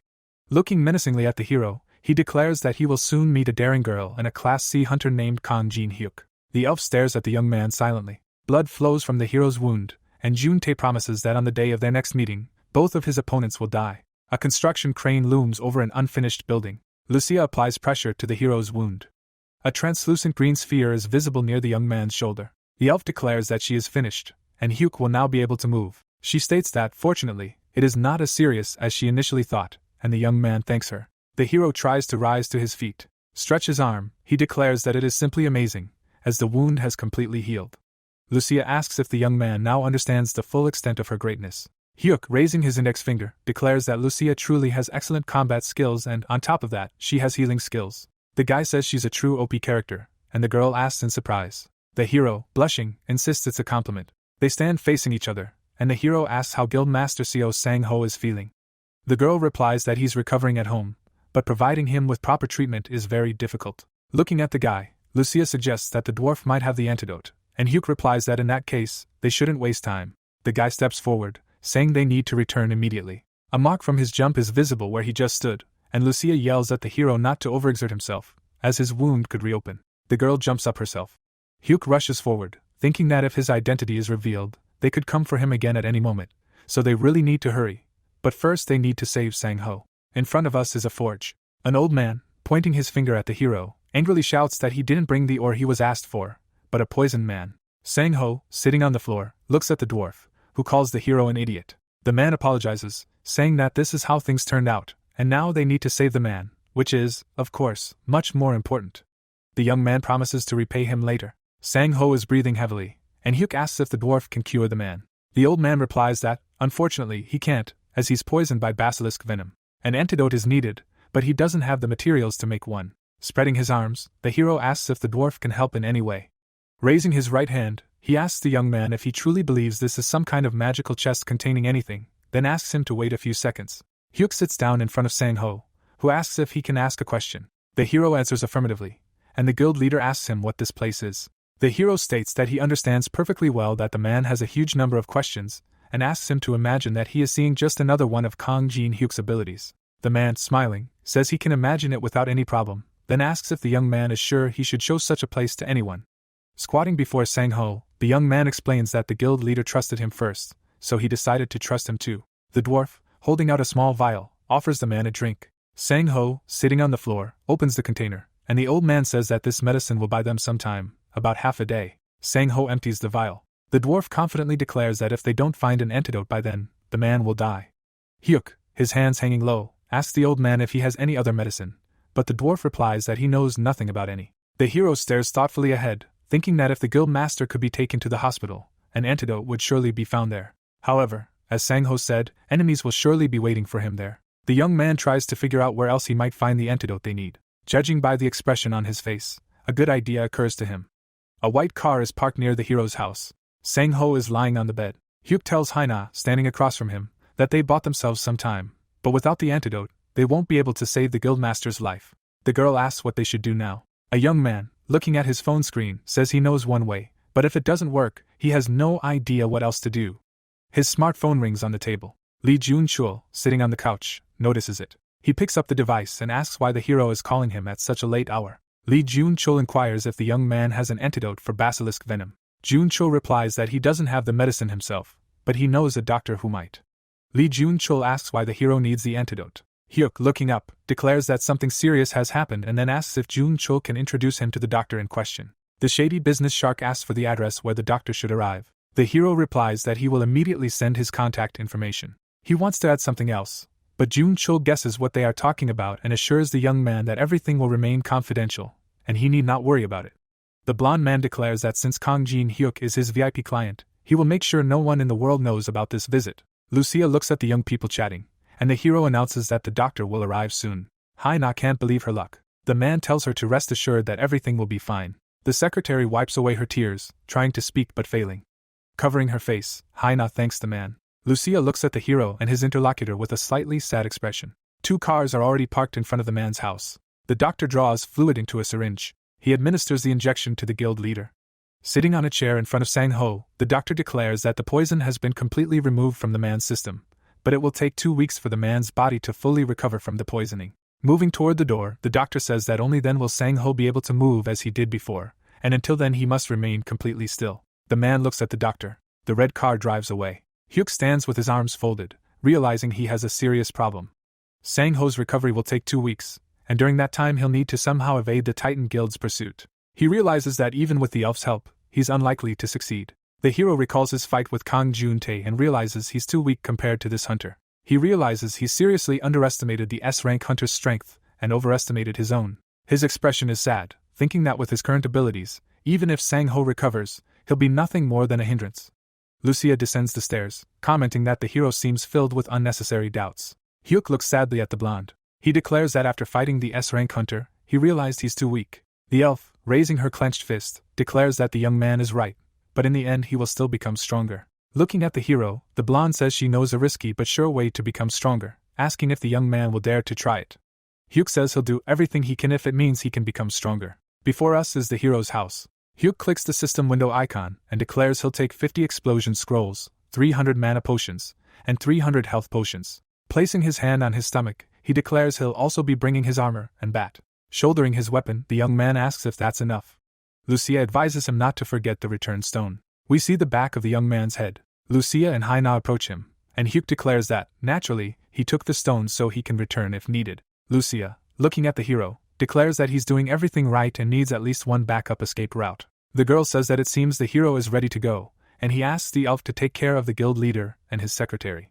Looking menacingly at the hero, he declares that he will soon meet a daring girl and a Class C hunter named Kang Jin-hyuk. The elf stares at the young man silently. Blood flows from the hero's wound, and Juntae promises that on the day of their next meeting, both of his opponents will die. A construction crane looms over an unfinished building. Lucia applies pressure to the hero's wound. A translucent green sphere is visible near the young man's shoulder. The elf declares that she is finished, and Hyuk will now be able to move. She states that, fortunately, it is not as serious as she initially thought, and the young man thanks her. The hero tries to rise to his feet. Stretch his arm, he declares that it is simply amazing, as the wound has completely healed. Lucia asks if the young man now understands the full extent of her greatness. Hyuk, raising his index finger, declares that Lucia truly has excellent combat skills and, on top of that, she has healing skills. The guy says she's a true OP character, and the girl asks in surprise. The hero, blushing, insists it's a compliment. They stand facing each other, and the hero asks how Guildmaster Seo Sang-ho is feeling. The girl replies that he's recovering at home, but providing him with proper treatment is very difficult. Looking at the guy, Lucia suggests that the dwarf might have the antidote, and Hyuk replies that in that case, they shouldn't waste time. The guy steps forward, saying they need to return immediately. A mark from his jump is visible where he just stood, and Lucia yells at the hero not to overexert himself, as his wound could reopen. The girl jumps up herself. Hyuk rushes forward, thinking that if his identity is revealed, they could come for him again at any moment, so they really need to hurry. But first they need to save Sang-ho. In front of us is a forge. An old man, pointing his finger at the hero, angrily shouts that he didn't bring the ore he was asked for, but a poisoned man. Sang-ho, sitting on the floor, looks at the dwarf, who calls the hero an idiot. The man apologizes, saying that this is how things turned out, and now they need to save the man, which is, of course, much more important. The young man promises to repay him later. Sang-ho is breathing heavily, and Hyuk asks if the dwarf can cure the man. The old man replies that, unfortunately, he can't, as he's poisoned by basilisk venom. An antidote is needed, but he doesn't have the materials to make one. Spreading his arms, the hero asks if the dwarf can help in any way. Raising his right hand, he asks the young man if he truly believes this is some kind of magical chest containing anything, then asks him to wait a few seconds. Hyuk sits down in front of Sang-ho, who asks if he can ask a question. The hero answers affirmatively, and the guild leader asks him what this place is. The hero states that he understands perfectly well that the man has a huge number of questions, and asks him to imagine that he is seeing just another one of Kang Jin-hyuk's abilities. The man, smiling, says he can imagine it without any problem, then asks if the young man is sure he should show such a place to anyone. Squatting before Sang-ho, the young man explains that the guild leader trusted him first, so he decided to trust him too. The dwarf, holding out a small vial, offers the man a drink. Sang-ho, sitting on the floor, opens the container, and the old man says that this medicine will buy them some time, about half a day. Sang-ho empties the vial. The dwarf confidently declares that if they don't find an antidote by then, the man will die. Hyuk, his hands hanging low, asks the old man if he has any other medicine, but the dwarf replies that he knows nothing about any. The hero stares thoughtfully ahead, thinking that if the guild master could be taken to the hospital, an antidote would surely be found there. However, as Sang-ho said, enemies will surely be waiting for him there. The young man tries to figure out where else he might find the antidote they need. Judging by the expression on his face, a good idea occurs to him. A white car is parked near the hero's house. Sang-ho is lying on the bed. Hyuk tells Haina, standing across from him, that they bought themselves some time, but without the antidote, they won't be able to save the guildmaster's life. The girl asks what they should do now. A young man, looking at his phone screen, says he knows one way, but if it doesn't work, he has no idea what else to do. His smartphone rings on the table. Lee Jun-chul, sitting on the couch, notices it. He picks up the device and asks why the hero is calling him at such a late hour. Lee Jun-chul inquires if the young man has an antidote for basilisk venom. Jun-chul replies that he doesn't have the medicine himself, but he knows a doctor who might. Lee Jun-chul asks why the hero needs the antidote. Hyuk, looking up, declares that something serious has happened and then asks if Jun-chul can introduce him to the doctor in question. The shady business shark asks for the address where the doctor should arrive. The hero replies that he will immediately send his contact information. He wants to add something else, but Jun-chul guesses what they are talking about and assures the young man that everything will remain confidential, and he need not worry about it. The blonde man declares that since Kang Jin-hyuk is his VIP client, he will make sure no one in the world knows about this visit. Lucia looks at the young people chatting, and the hero announces that the doctor will arrive soon. Haina can't believe her luck. The man tells her to rest assured that everything will be fine. The secretary wipes away her tears, trying to speak but failing. Covering her face, Haina thanks the man. Lucia looks at the hero and his interlocutor with a slightly sad expression. 2 cars are already parked in front of the man's house. The doctor draws fluid into a syringe. He administers the injection to the guild leader. Sitting on a chair in front of Sang-ho, the doctor declares that the poison has been completely removed from the man's system, but it will take 2 weeks for the man's body to fully recover from the poisoning. Moving toward the door, the doctor says that only then will Sang-ho be able to move as he did before, and until then he must remain completely still. The man looks at the doctor. The red car drives away. Hyuk stands with his arms folded, realizing he has a serious problem. Sang-ho's recovery will take 2 weeks, and during that time he'll need to somehow evade the Titan Guild's pursuit. He realizes that even with the elf's help, he's unlikely to succeed. The hero recalls his fight with Kang Jun-tae and realizes he's too weak compared to this hunter. He realizes he seriously underestimated the S-rank hunter's strength and overestimated his own. His expression is sad, thinking that with his current abilities, even if Sang-ho recovers, he'll be nothing more than a hindrance. Lucia descends the stairs, commenting that the hero seems filled with unnecessary doubts. Hyuk looks sadly at the blonde. He declares that after fighting the S-rank hunter, he realized he's too weak. The elf, raising her clenched fist, declares that the young man is right, but in the end he will still become stronger. Looking at the hero, the blonde says she knows a risky but sure way to become stronger, asking if the young man will dare to try it. Hyuk says he'll do everything he can if it means he can become stronger. Before us is the hero's house. Hyuk clicks the system window icon and declares he'll take 50 explosion scrolls, 300 mana potions, and 300 health potions. Placing his hand on his stomach, he declares he'll also be bringing his armor and bat. Shouldering his weapon, the young man asks if that's enough. Lucia advises him not to forget the return stone. We see the back of the young man's head. Lucia and Haina approach him, and Hyuk declares that, naturally, he took the stone so he can return if needed. Lucia, looking at the hero, declares that he's doing everything right and needs at least one backup escape route. The girl says that it seems the hero is ready to go, and he asks the elf to take care of the guild leader and his secretary.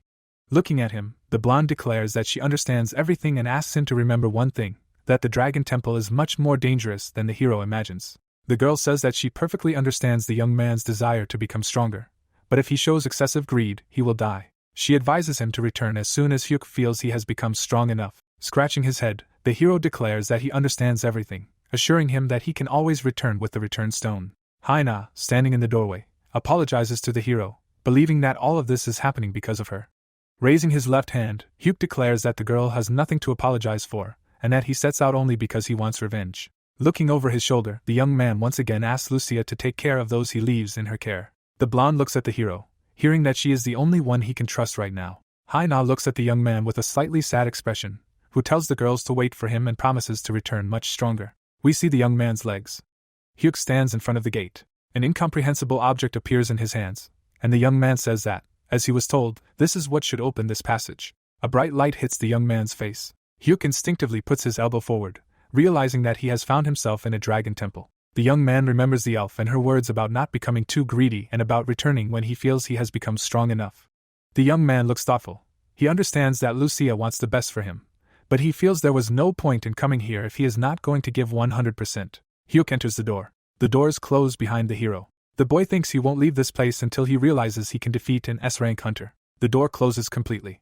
Looking at him, the blonde declares that she understands everything and asks him to remember one thing, that the Dragon Temple is much more dangerous than the hero imagines. The girl says that she perfectly understands the young man's desire to become stronger, but if he shows excessive greed, he will die. She advises him to return as soon as Hyuk feels he has become strong enough. Scratching his head, the hero declares that he understands everything, assuring him that he can always return with the return stone. Haina, standing in the doorway, apologizes to the hero, believing that all of this is happening because of her. Raising his left hand, Hyuk declares that the girl has nothing to apologize for, and that he sets out only because he wants revenge. Looking over his shoulder, the young man once again asks Lucia to take care of those he leaves in her care. The blonde looks at the hero, hearing that she is the only one he can trust right now. Haina looks at the young man with a slightly sad expression, who tells the girls to wait for him and promises to return much stronger. We see the young man's legs. Hyuk stands in front of the gate. An incomprehensible object appears in his hands, and the young man says that, as he was told, this is what should open this passage. A bright light hits the young man's face. Hyuk instinctively puts his elbow forward, realizing that he has found himself in a dragon temple. The young man remembers the elf and her words about not becoming too greedy and about returning when he feels he has become strong enough. The young man looks thoughtful. He understands that Lucia wants the best for him, but he feels there was no point in coming here if he is not going to give 100%. Hyuk enters the door. The doors close behind the hero. The boy thinks he won't leave this place until he realizes he can defeat an S-rank hunter. The door closes completely.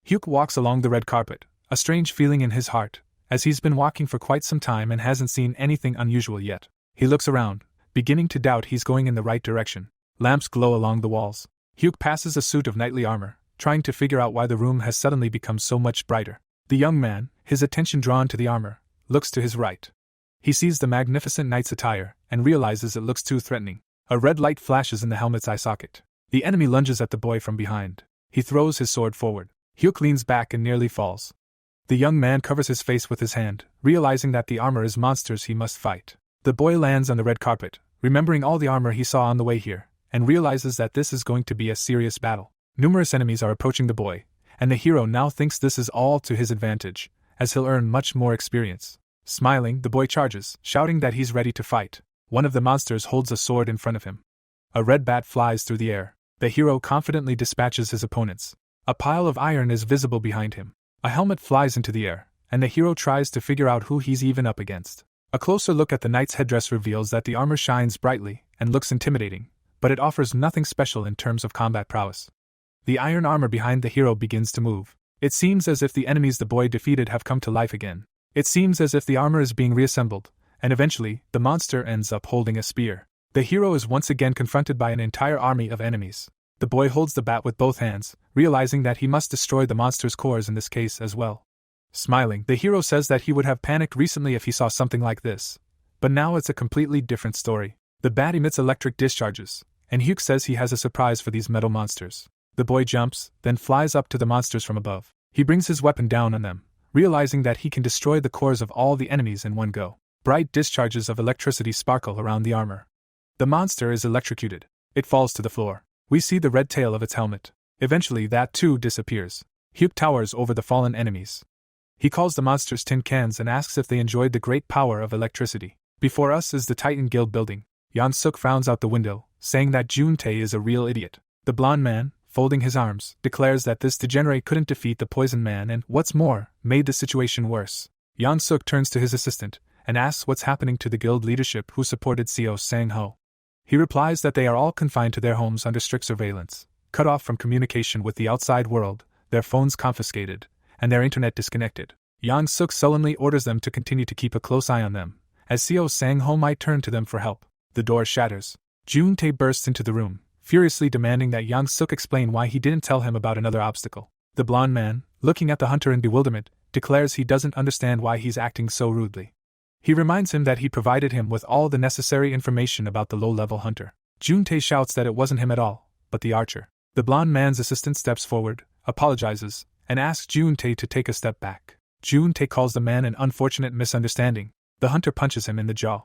Hyuk walks along the red carpet, a strange feeling in his heart, as he's been walking for quite some time and hasn't seen anything unusual yet. He looks around, beginning to doubt he's going in the right direction. Lamps glow along the walls. Hyuk passes a suit of knightly armor, trying to figure out why the room has suddenly become so much brighter. The young man, his attention drawn to the armor, looks to his right. He sees the magnificent knight's attire and realizes it looks too threatening. A red light flashes in the helmet's eye socket. The enemy lunges at the boy from behind. He throws his sword forward. Hyuk leans back and nearly falls. The young man covers his face with his hand, realizing that the armor is monsters he must fight. The boy lands on the red carpet, remembering all the armor he saw on the way here, and realizes that this is going to be a serious battle. Numerous enemies are approaching the boy, and the hero now thinks this is all to his advantage, as he'll earn much more experience. Smiling, the boy charges, shouting that he's ready to fight. One of the monsters holds a sword in front of him. A red bat flies through the air. The hero confidently dispatches his opponents. A pile of iron is visible behind him. A helmet flies into the air, and the hero tries to figure out who he's even up against. A closer look at the knight's headdress reveals that the armor shines brightly and looks intimidating, but it offers nothing special in terms of combat prowess. The iron armor behind the hero begins to move. It seems as if the enemies the boy defeated have come to life again. It seems as if the armor is being reassembled, and eventually, the monster ends up holding a spear. The hero is once again confronted by an entire army of enemies. The boy holds the bat with both hands, realizing that he must destroy the monster's cores in this case as well. Smiling, the hero says that he would have panicked recently if he saw something like this. But now it's a completely different story. The bat emits electric discharges, and Hyuk says he has a surprise for these metal monsters. The boy jumps, then flies up to the monsters from above. He brings his weapon down on them, realizing that he can destroy the cores of all the enemies in one go. Bright discharges of electricity sparkle around the armor. The monster is electrocuted. It falls to the floor. We see the red tail of its helmet. Eventually that too disappears. Hyuk towers over the fallen enemies. He calls the monsters tin cans and asks if they enjoyed the great power of electricity. Before us is the Titan Guild building. Yan-suk frowns out the window, saying that Jun-tae is a real idiot. The blonde man, folding his arms, declares that this degenerate couldn't defeat the poison man and, what's more, made the situation worse. Yan-suk turns to his assistant and asks what's happening to the guild leadership who supported Seo Sang-ho. He replies that they are all confined to their homes under strict surveillance, cut off from communication with the outside world, their phones confiscated, and their internet disconnected. Yang-suk sullenly orders them to continue to keep a close eye on them, as Seo Sang-ho might turn to them for help. The door shatters. Jun-tae bursts into the room, furiously demanding that Yang-suk explain why he didn't tell him about another obstacle. The blonde man, looking at the hunter in bewilderment, declares he doesn't understand why he's acting so rudely. He reminds him that he provided him with all the necessary information about the low-level hunter. Jun-tae shouts that it wasn't him at all, but the archer. The blonde man's assistant steps forward, apologizes, and asks Jun-tae to take a step back. Jun-tae calls the man an unfortunate misunderstanding. The hunter punches him in the jaw.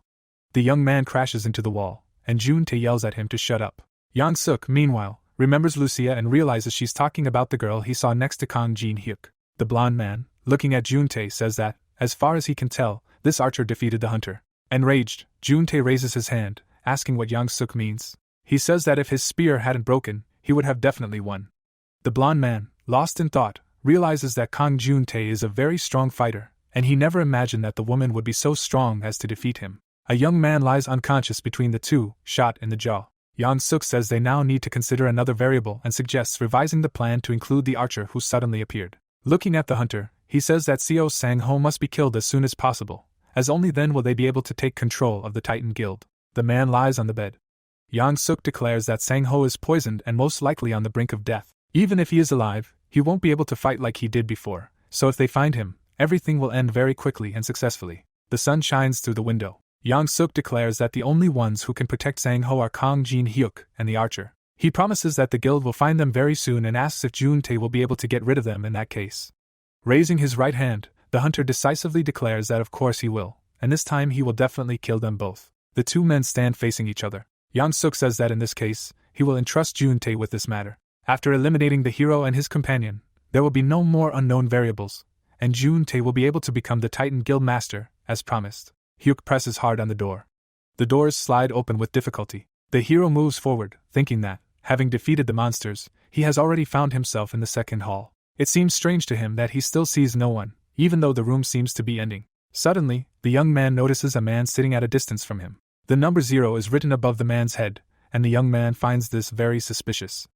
The young man crashes into the wall, and Jun-tae yells at him to shut up. Yang-suk, meanwhile, remembers Lucia and realizes she's talking about the girl he saw next to Kang Jin-hyuk. The blonde man, looking at Jun-tae, says that, as far as he can tell, this archer defeated the hunter. Enraged, Jun-tae raises his hand, asking what Yang-suk means. He says that if his spear hadn't broken, he would have definitely won. The blonde man, lost in thought, realizes that Kang Jun-tae is a very strong fighter, and he never imagined that the woman would be so strong as to defeat him. A young man lies unconscious between the two, shot in the jaw. Yang-suk says they now need to consider another variable and suggests revising the plan to include the archer who suddenly appeared. Looking at the hunter, he says that Seo Sang-ho must be killed as soon as possible, as only then will they be able to take control of the Titan Guild. The man lies on the bed. Yang-suk declares that Sang-ho is poisoned and most likely on the brink of death. Even if he is alive, he won't be able to fight like he did before, so if they find him, everything will end very quickly and successfully. The sun shines through the window. Yang-suk declares that the only ones who can protect Sang-ho are Kang Jin-hyuk and the archer. He promises that the guild will find them very soon and asks if Jun-tae will be able to get rid of them in that case. Raising his right hand, the hunter decisively declares that of course he will, and this time he will definitely kill them both. The two men stand facing each other. Yang-suk says that in this case, he will entrust Jun-tae with this matter. After eliminating the hero and his companion, there will be no more unknown variables, and Jun Tae will be able to become the Titan Guild Master, as promised. Hyuk presses hard on the door. The doors slide open with difficulty. The hero moves forward, thinking that, having defeated the monsters, he has already found himself in the second hall. It seems strange to him that he still sees no one, even though the room seems to be ending. Suddenly, the young man notices a man sitting at a distance from him. The number 0 is written above the man's head, and the young man finds this very suspicious.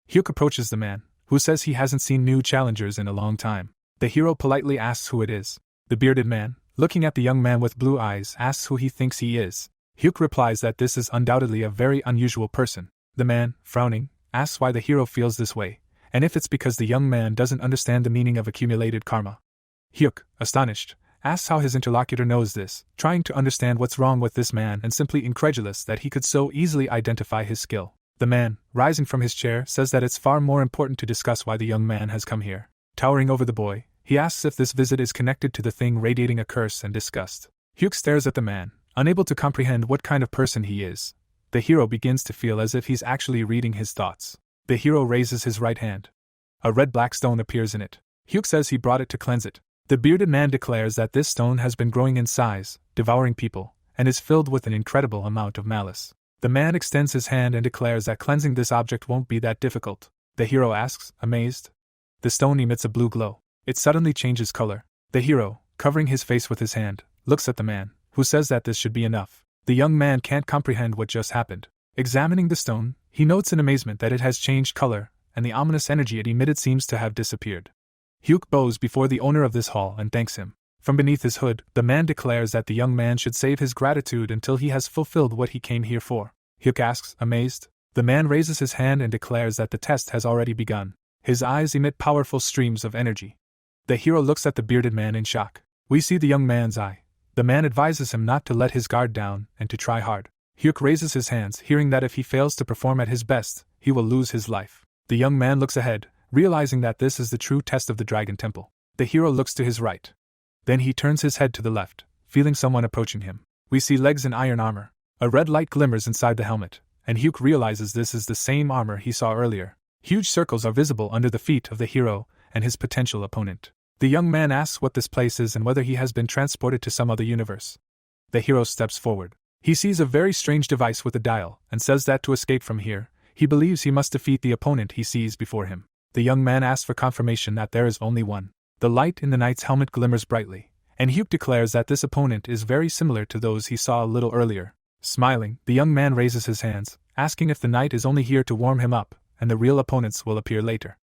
Hyuk approaches the man, who says he hasn't seen new challengers in a long time. The hero politely asks who it is. The bearded man, looking at the young man with blue eyes, asks who he thinks he is. Hyuk replies that this is undoubtedly a very unusual person. The man, frowning, asks why the hero feels this way, and if it's because the young man doesn't understand the meaning of accumulated karma. Hyuk, astonished, asks how his interlocutor knows this, trying to understand what's wrong with this man and simply incredulous that he could so easily identify his skill. The man, rising from his chair, says that it's far more important to discuss why the young man has come here. Towering over the boy, he asks if this visit is connected to the thing radiating a curse and disgust. Hyuk stares at the man, unable to comprehend what kind of person he is. The hero begins to feel as if he's actually reading his thoughts. The hero raises his right hand. A red black stone appears in it. Hyuk says he brought it to cleanse it. The bearded man declares that this stone has been growing in size, devouring people, and is filled with an incredible amount of malice. The man extends his hand and declares that cleansing this object won't be that difficult. The hero asks, amazed. The stone emits a blue glow. It suddenly changes color. The hero, covering his face with his hand, looks at the man, who says that this should be enough. The young man can't comprehend what just happened. Examining the stone, he notes in amazement that it has changed color, and the ominous energy it emitted seems to have disappeared. Hyuk bows before the owner of this hall and thanks him. From beneath his hood, the man declares that the young man should save his gratitude until he has fulfilled what he came here for. Hyuk asks, amazed. The man raises his hand and declares that the test has already begun. His eyes emit powerful streams of energy. The hero looks at the bearded man in shock. We see the young man's eye. The man advises him not to let his guard down and to try hard. Hyuk raises his hands, hearing that if he fails to perform at his best, he will lose his life. The young man looks ahead, realizing that this is the true test of the Dragon Temple. The hero looks to his right. Then he turns his head to the left, feeling someone approaching him. We see legs in iron armor. A red light glimmers inside the helmet, and Hyuk realizes this is the same armor he saw earlier. Huge circles are visible under the feet of the hero and his potential opponent. The young man asks what this place is and whether he has been transported to some other universe. The hero steps forward. He sees a very strange device with a dial and says that to escape from here, he believes he must defeat the opponent he sees before him. The young man asks for confirmation that there is only one. The light in the knight's helmet glimmers brightly, and Hyuk declares that this opponent is very similar to those he saw a little earlier. Smiling, the young man raises his hands, asking if the knight is only here to warm him up, and the real opponents will appear later.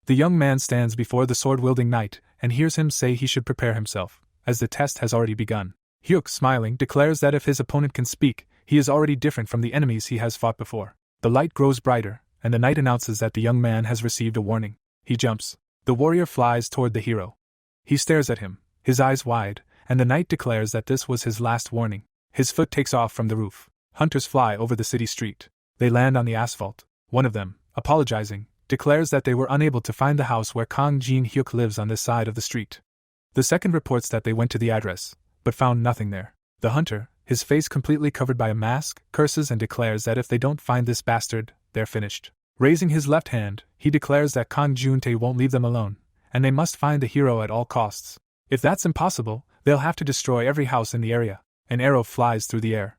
The young man stands before the sword-wielding knight and hears him say he should prepare himself, as the test has already begun. Hyuk, smiling, declares that if his opponent can speak, he is already different from the enemies he has fought before. The light grows brighter, and the knight announces that the young man has received a warning. He jumps. The warrior flies toward the hero. He stares at him, his eyes wide, and the knight declares that this was his last warning. His foot takes off from the roof. Hunters fly over the city street. They land on the asphalt. One of them, apologizing, declares that they were unable to find the house where Kang Jin Hyuk lives on this side of the street. The second reports that they went to the address, but found nothing there. The hunter, his face completely covered by a mask, curses and declares that if they don't find this bastard, they're finished. Raising his left hand, he declares that Kang Jun-tae won't leave them alone, and they must find the hero at all costs. If that's impossible, they'll have to destroy every house in the area. An arrow flies through the air.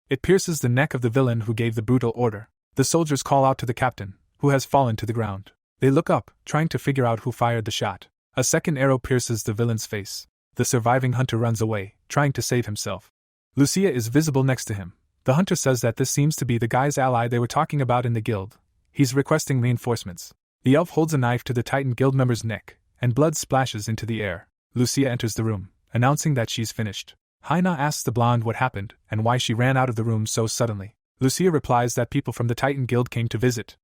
It pierces the neck of the villain who gave the brutal order. The soldiers call out to the captain, who has fallen to the ground. They look up, trying to figure out who fired the shot. A second arrow pierces the villain's face. The surviving hunter runs away, trying to save himself. Lucia is visible next to him. The hunter says that this seems to be the guy's ally they were talking about in the guild. He's requesting reinforcements. The elf holds a knife to the Titan guild member's neck, and blood splashes into the air. Lucia enters the room, announcing that she's finished. Haina asks the blonde what happened and why she ran out of the room so suddenly. Lucia replies that people from the Titan guild came to visit.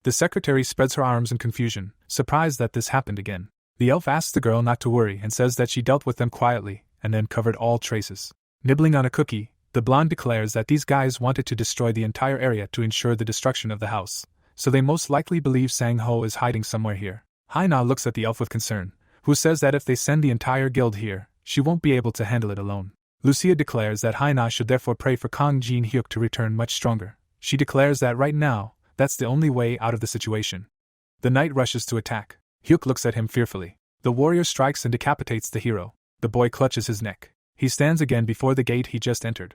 The secretary spreads her arms in confusion, surprised that this happened again. The elf asks the girl not to worry and says that she dealt with them quietly and then covered all traces. Nibbling on a cookie, the blonde declares that these guys wanted to destroy the entire area to ensure the destruction of the house, so they most likely believe Sang-ho is hiding somewhere here. Haina looks at the elf with concern, who says that if they send the entire guild here, she won't be able to handle it alone. Lucia declares that Haina should therefore pray for Kang Jin Hyuk to return much stronger. She declares that right now, that's the only way out of the situation. The knight rushes to attack. Hyuk looks at him fearfully. The The warrior strikes and decapitates the hero. The boy clutches his neck. He stands again before the gate he just entered.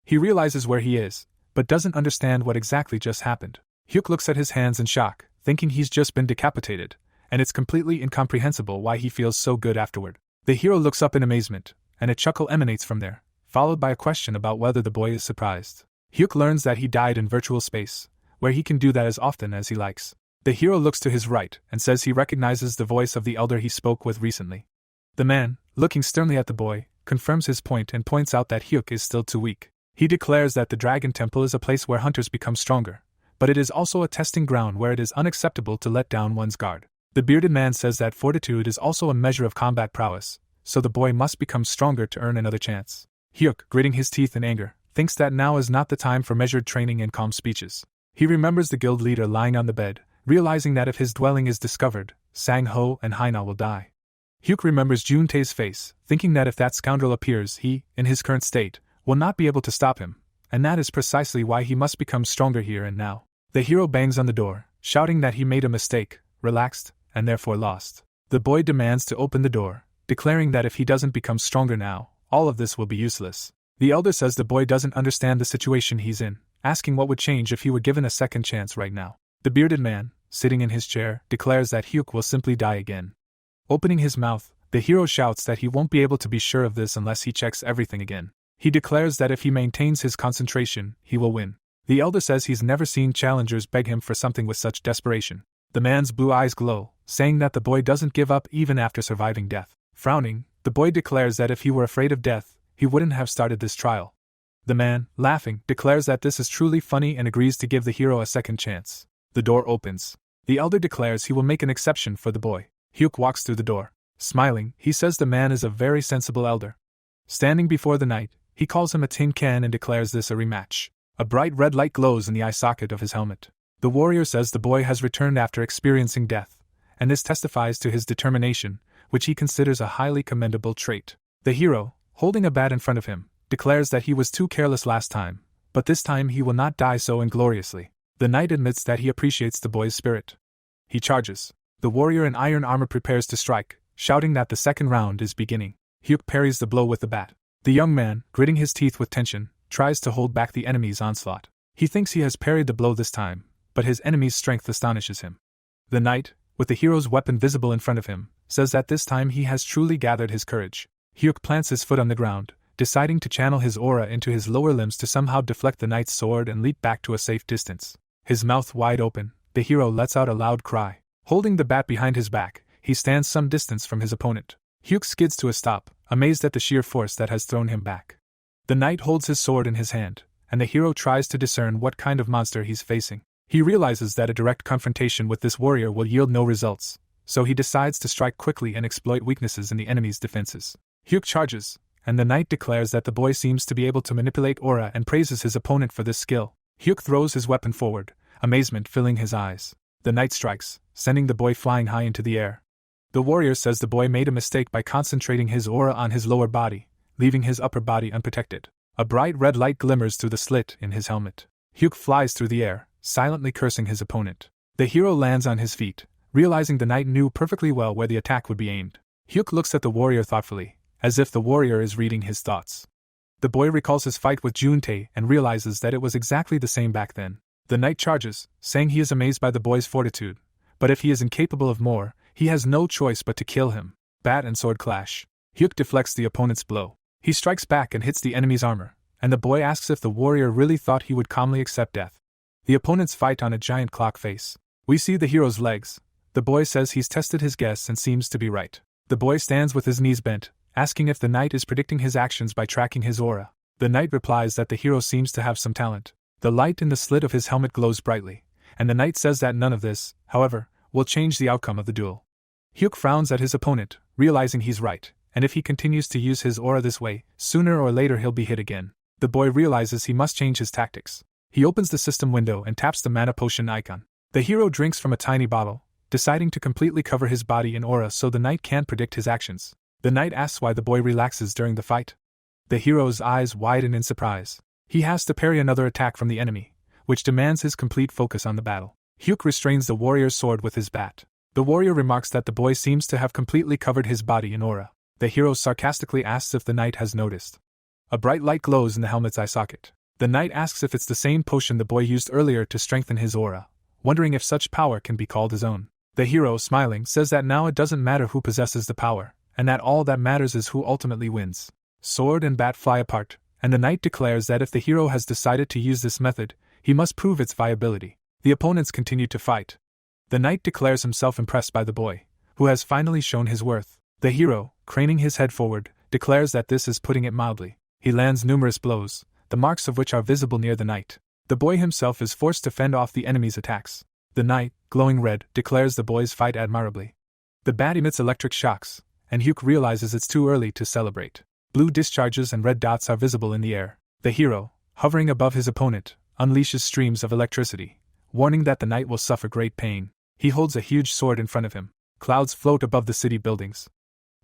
He realizes where he is, but doesn't understand what exactly just happened. Hyuk looks at his hands in shock, thinking he's just been decapitated, and it's completely incomprehensible why he feels so good afterward. The hero looks up in amazement, and a chuckle emanates from there, followed by a question about whether the boy is surprised. Hyuk learns that he died in virtual space, where he can do that as often as he likes. The hero looks to his right and says he recognizes the voice of the elder he spoke with recently. The man, looking sternly at the boy, confirms his point and points out that Hyuk is still too weak. He declares that the Dragon Temple is a place where hunters become stronger, but it is also a testing ground where it is unacceptable to let down one's guard. The bearded man says that fortitude is also a measure of combat prowess, so the boy must become stronger to earn another chance. Hyuk, gritting his teeth in anger, thinks that now is not the time for measured training and calm speeches. He remembers the guild leader lying on the bed, realizing that if his dwelling is discovered, Sang-ho and Haina will die. Hyuk remembers Juntae's face, thinking that if that scoundrel appears, he, in his current state, will not be able to stop him, and that is precisely why he must become stronger here and now. The hero bangs on the door, shouting that he made a mistake, relaxed, and therefore lost. The boy demands to open the door, declaring that if he doesn't become stronger now, all of this will be useless. The elder says the boy doesn't understand the situation he's in, asking what would change if he were given a second chance right now. The bearded man, sitting in his chair, declares that Hyuk will simply die again. Opening his mouth, the hero shouts that he won't be able to be sure of this unless he checks everything again. He declares that if he maintains his concentration, he will win. The elder says he's never seen challengers beg him for something with such desperation. The man's blue eyes glow, saying that the boy doesn't give up even after surviving death. Frowning, the boy declares that if he were afraid of death, he wouldn't have started this trial. The man, laughing, declares that this is truly funny and agrees to give the hero a second chance. The door opens. The elder declares he will make an exception for the boy. Hyuk walks through the door. Smiling, he says the man is a very sensible elder. Standing before the knight, he calls him a tin can and declares this a rematch. A bright red light glows in the eye socket of his helmet. The warrior says the boy has returned after experiencing death, and this testifies to his determination, which he considers a highly commendable trait. The hero, holding a bat in front of him, declares that he was too careless last time, but this time he will not die so ingloriously. The knight admits that he appreciates the boy's spirit. He charges. The warrior in iron armor prepares to strike, shouting that the second round is beginning. Hyuk parries the blow with the bat. The young man, gritting his teeth with tension, tries to hold back the enemy's onslaught. He thinks he has parried the blow this time, but his enemy's strength astonishes him. The knight, with the hero's weapon visible in front of him, says that this time he has truly gathered his courage. Hyuk plants his foot on the ground, deciding to channel his aura into his lower limbs to somehow deflect the knight's sword and leap back to a safe distance. His mouth wide open, the hero lets out a loud cry. Holding the bat behind his back, he stands some distance from his opponent. Hyuk skids to a stop, amazed at the sheer force that has thrown him back. The knight holds his sword in his hand, and the hero tries to discern what kind of monster he's facing. He realizes that a direct confrontation with this warrior will yield no results, so he decides to strike quickly and exploit weaknesses in the enemy's defenses. Hyuk charges, and the knight declares that the boy seems to be able to manipulate aura and praises his opponent for this skill. Hyuk throws his weapon forward, amazement filling his eyes. The knight strikes, sending the boy flying high into the air. The warrior says the boy made a mistake by concentrating his aura on his lower body, leaving his upper body unprotected. A bright red light glimmers through the slit in his helmet. Hyuk flies through the air, silently cursing his opponent. The hero lands on his feet, realizing the knight knew perfectly well where the attack would be aimed. Hyuk looks at the warrior thoughtfully, as if the warrior is reading his thoughts. The boy recalls his fight with Juntae and realizes that it was exactly the same back then. The knight charges, saying he is amazed by the boy's fortitude, but if he is incapable of more, he has no choice but to kill him. Bat and sword clash. Hyuk deflects the opponent's blow. He strikes back and hits the enemy's armor, and the boy asks if the warrior really thought he would calmly accept death. The opponents fight on a giant clock face. We see the hero's legs. The boy says he's tested his guess and seems to be right. The boy stands with his knees bent, asking if the knight is predicting his actions by tracking his aura. The knight replies that the hero seems to have some talent. The light in the slit of his helmet glows brightly, and the knight says that none of this, however, will change the outcome of the duel. Hyuk frowns at his opponent, realizing he's right, and if he continues to use his aura this way, sooner or later he'll be hit again. The boy realizes he must change his tactics. He opens the system window and taps the mana potion icon. The hero drinks from a tiny bottle, deciding to completely cover his body in aura so the knight can't predict his actions. The knight asks why the boy relaxes during the fight. The hero's eyes widen in surprise. He has to parry another attack from the enemy, which demands his complete focus on the battle. Hyuk restrains the warrior's sword with his bat. The warrior remarks that the boy seems to have completely covered his body in aura. The hero sarcastically asks if the knight has noticed. A bright light glows in the helmet's eye socket. The knight asks if it's the same potion the boy used earlier to strengthen his aura, wondering if such power can be called his own. The hero, smiling, says that now it doesn't matter who possesses the power, and that all that matters is who ultimately wins. Sword and bat fly apart, and the knight declares that if the hero has decided to use this method, he must prove its viability. The opponents continue to fight. The knight declares himself impressed by the boy, who has finally shown his worth. The hero, craning his head forward, declares that this is putting it mildly. He lands numerous blows, the marks of which are visible near the knight. The boy himself is forced to fend off the enemy's attacks. The knight, glowing red, declares the boys fight admirably. The bat emits electric shocks, and Hyuk realizes it's too early to celebrate. Blue discharges and red dots are visible in the air. The hero, hovering above his opponent, unleashes streams of electricity, warning that the knight will suffer great pain. He holds a huge sword in front of him. Clouds float above the city buildings.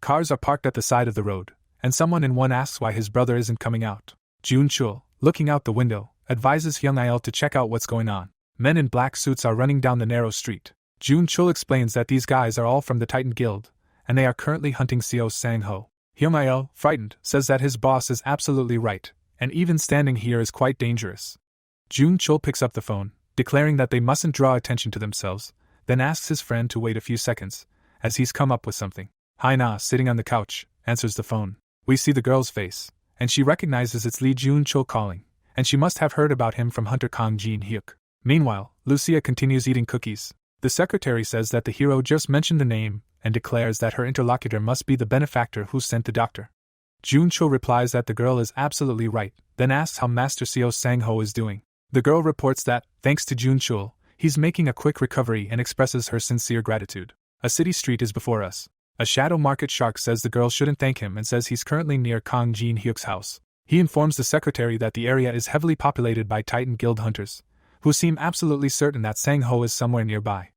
Cars are parked at the side of the road, and someone in one asks why his brother isn't coming out. Jun Chul, looking out the window, advises Hyung Il to check out what's going on. Men in black suits are running down the narrow street. Jun Chul explains that these guys are all from the Titan Guild, and they are currently hunting Seo Sang-ho. Hyung Il, frightened, says that his boss is absolutely right, and even standing here is quite dangerous. Jun Chul picks up the phone, declaring that they mustn't draw attention to themselves, then asks his friend to wait a few seconds, as he's come up with something. Haina, sitting on the couch, answers the phone. We see the girl's face, and she recognizes it's Lee Jun Chul calling, and she must have heard about him from Hunter Kang Jin Hyuk. Meanwhile, Lucia continues eating cookies. The secretary says that the hero just mentioned the name, and declares that her interlocutor must be the benefactor who sent the doctor. Jun Chul replies that the girl is absolutely right, then asks how Master Seo Sang-ho is doing. The girl reports that, thanks to Jun Chul, he's making a quick recovery and expresses her sincere gratitude. A city street is before us. A shadow market shark says the girl shouldn't thank him and says he's currently near Kang Jin Hyuk's house. He informs the secretary that the area is heavily populated by Titan Guild hunters, who seem absolutely certain that Sang-ho is somewhere nearby.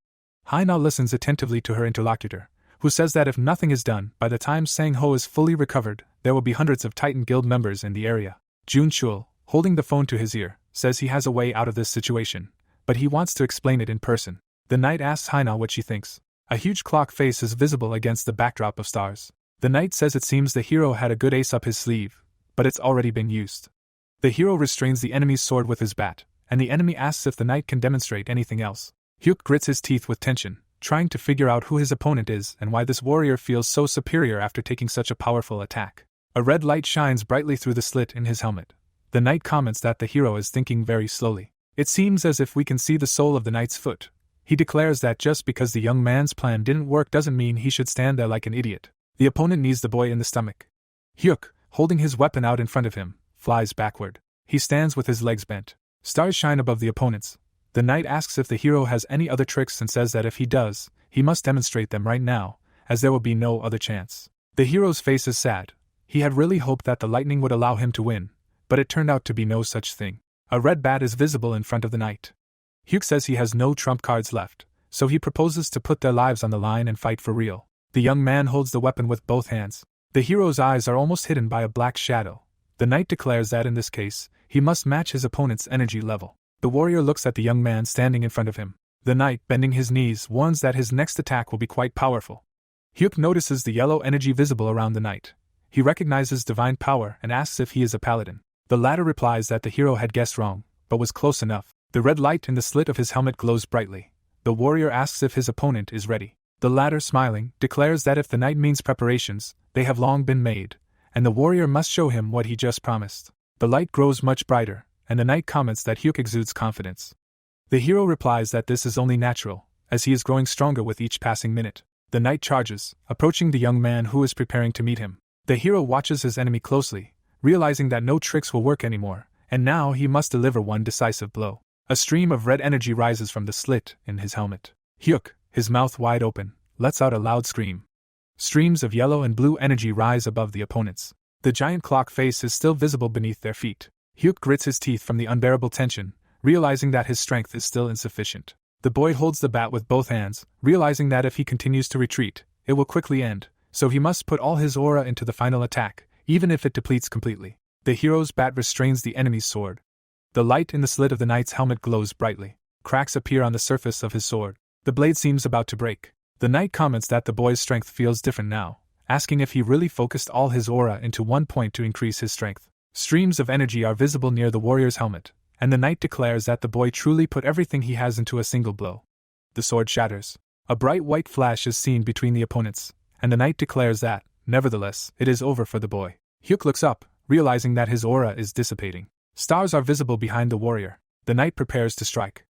Haina listens attentively to her interlocutor, who says that if nothing is done, by the time Sang-ho is fully recovered, there will be hundreds of Titan Guild members in the area. Jun Chul, holding the phone to his ear, says he has a way out of this situation, but he wants to explain it in person. The knight asks Haina what she thinks. A huge clock face is visible against the backdrop of stars. The knight says it seems the hero had a good ace up his sleeve, but it's already been used. The hero restrains the enemy's sword with his bat, and the enemy asks if the knight can demonstrate anything else. Hyuk grits his teeth with tension, trying to figure out who his opponent is and why this warrior feels so superior after taking such a powerful attack. A red light shines brightly through the slit in his helmet. The knight comments that the hero is thinking very slowly. It seems as if we can see the sole of the knight's foot. He declares that just because the young man's plan didn't work doesn't mean he should stand there like an idiot. The opponent knees the boy in the stomach. Hyuk, holding his weapon out in front of him, flies backward. He stands with his legs bent. Stars shine above the opponents. The knight asks if the hero has any other tricks and says that if he does, he must demonstrate them right now, as there will be no other chance. The hero's face is sad. He had really hoped that the lightning would allow him to win, but it turned out to be no such thing. A red bat is visible in front of the knight. Hyuk says he has no trump cards left, so he proposes to put their lives on the line and fight for real. The young man holds the weapon with both hands. The hero's eyes are almost hidden by a black shadow. The knight declares that in this case, he must match his opponent's energy level. The warrior looks at the young man standing in front of him. The knight, bending his knees, warns that his next attack will be quite powerful. Hyuk notices the yellow energy visible around the knight. He recognizes divine power and asks if he is a paladin. The latter replies that the hero had guessed wrong, but was close enough. The red light in the slit of his helmet glows brightly. The warrior asks if his opponent is ready. The latter, smiling, declares that if the knight means preparations, they have long been made, and the warrior must show him what he just promised. The light grows much brighter, and the knight comments that Hyuk exudes confidence. The hero replies that this is only natural, as he is growing stronger with each passing minute. The knight charges, approaching the young man who is preparing to meet him. The hero watches his enemy closely, realizing that no tricks will work anymore, and now he must deliver one decisive blow. A stream of red energy rises from the slit in his helmet. Hyuk, his mouth wide open, lets out a loud scream. Streams of yellow and blue energy rise above the opponents. The giant clock face is still visible beneath their feet. Hyuk grits his teeth from the unbearable tension, realizing that his strength is still insufficient. The boy holds the bat with both hands, realizing that if he continues to retreat, it will quickly end, so he must put all his aura into the final attack, even if it depletes completely. The hero's bat restrains the enemy's sword. The light in the slit of the knight's helmet glows brightly. Cracks appear on the surface of his sword. The blade seems about to break. The knight comments that the boy's strength feels different now, asking if he really focused all his aura into one point to increase his strength. Streams of energy are visible near the warrior's helmet, and the knight declares that the boy truly put everything he has into a single blow. The sword shatters. A bright white flash is seen between the opponents, and the knight declares that, nevertheless, it is over for the boy. Hyuk looks up, realizing that his aura is dissipating. Stars are visible behind the warrior. The knight prepares to strike.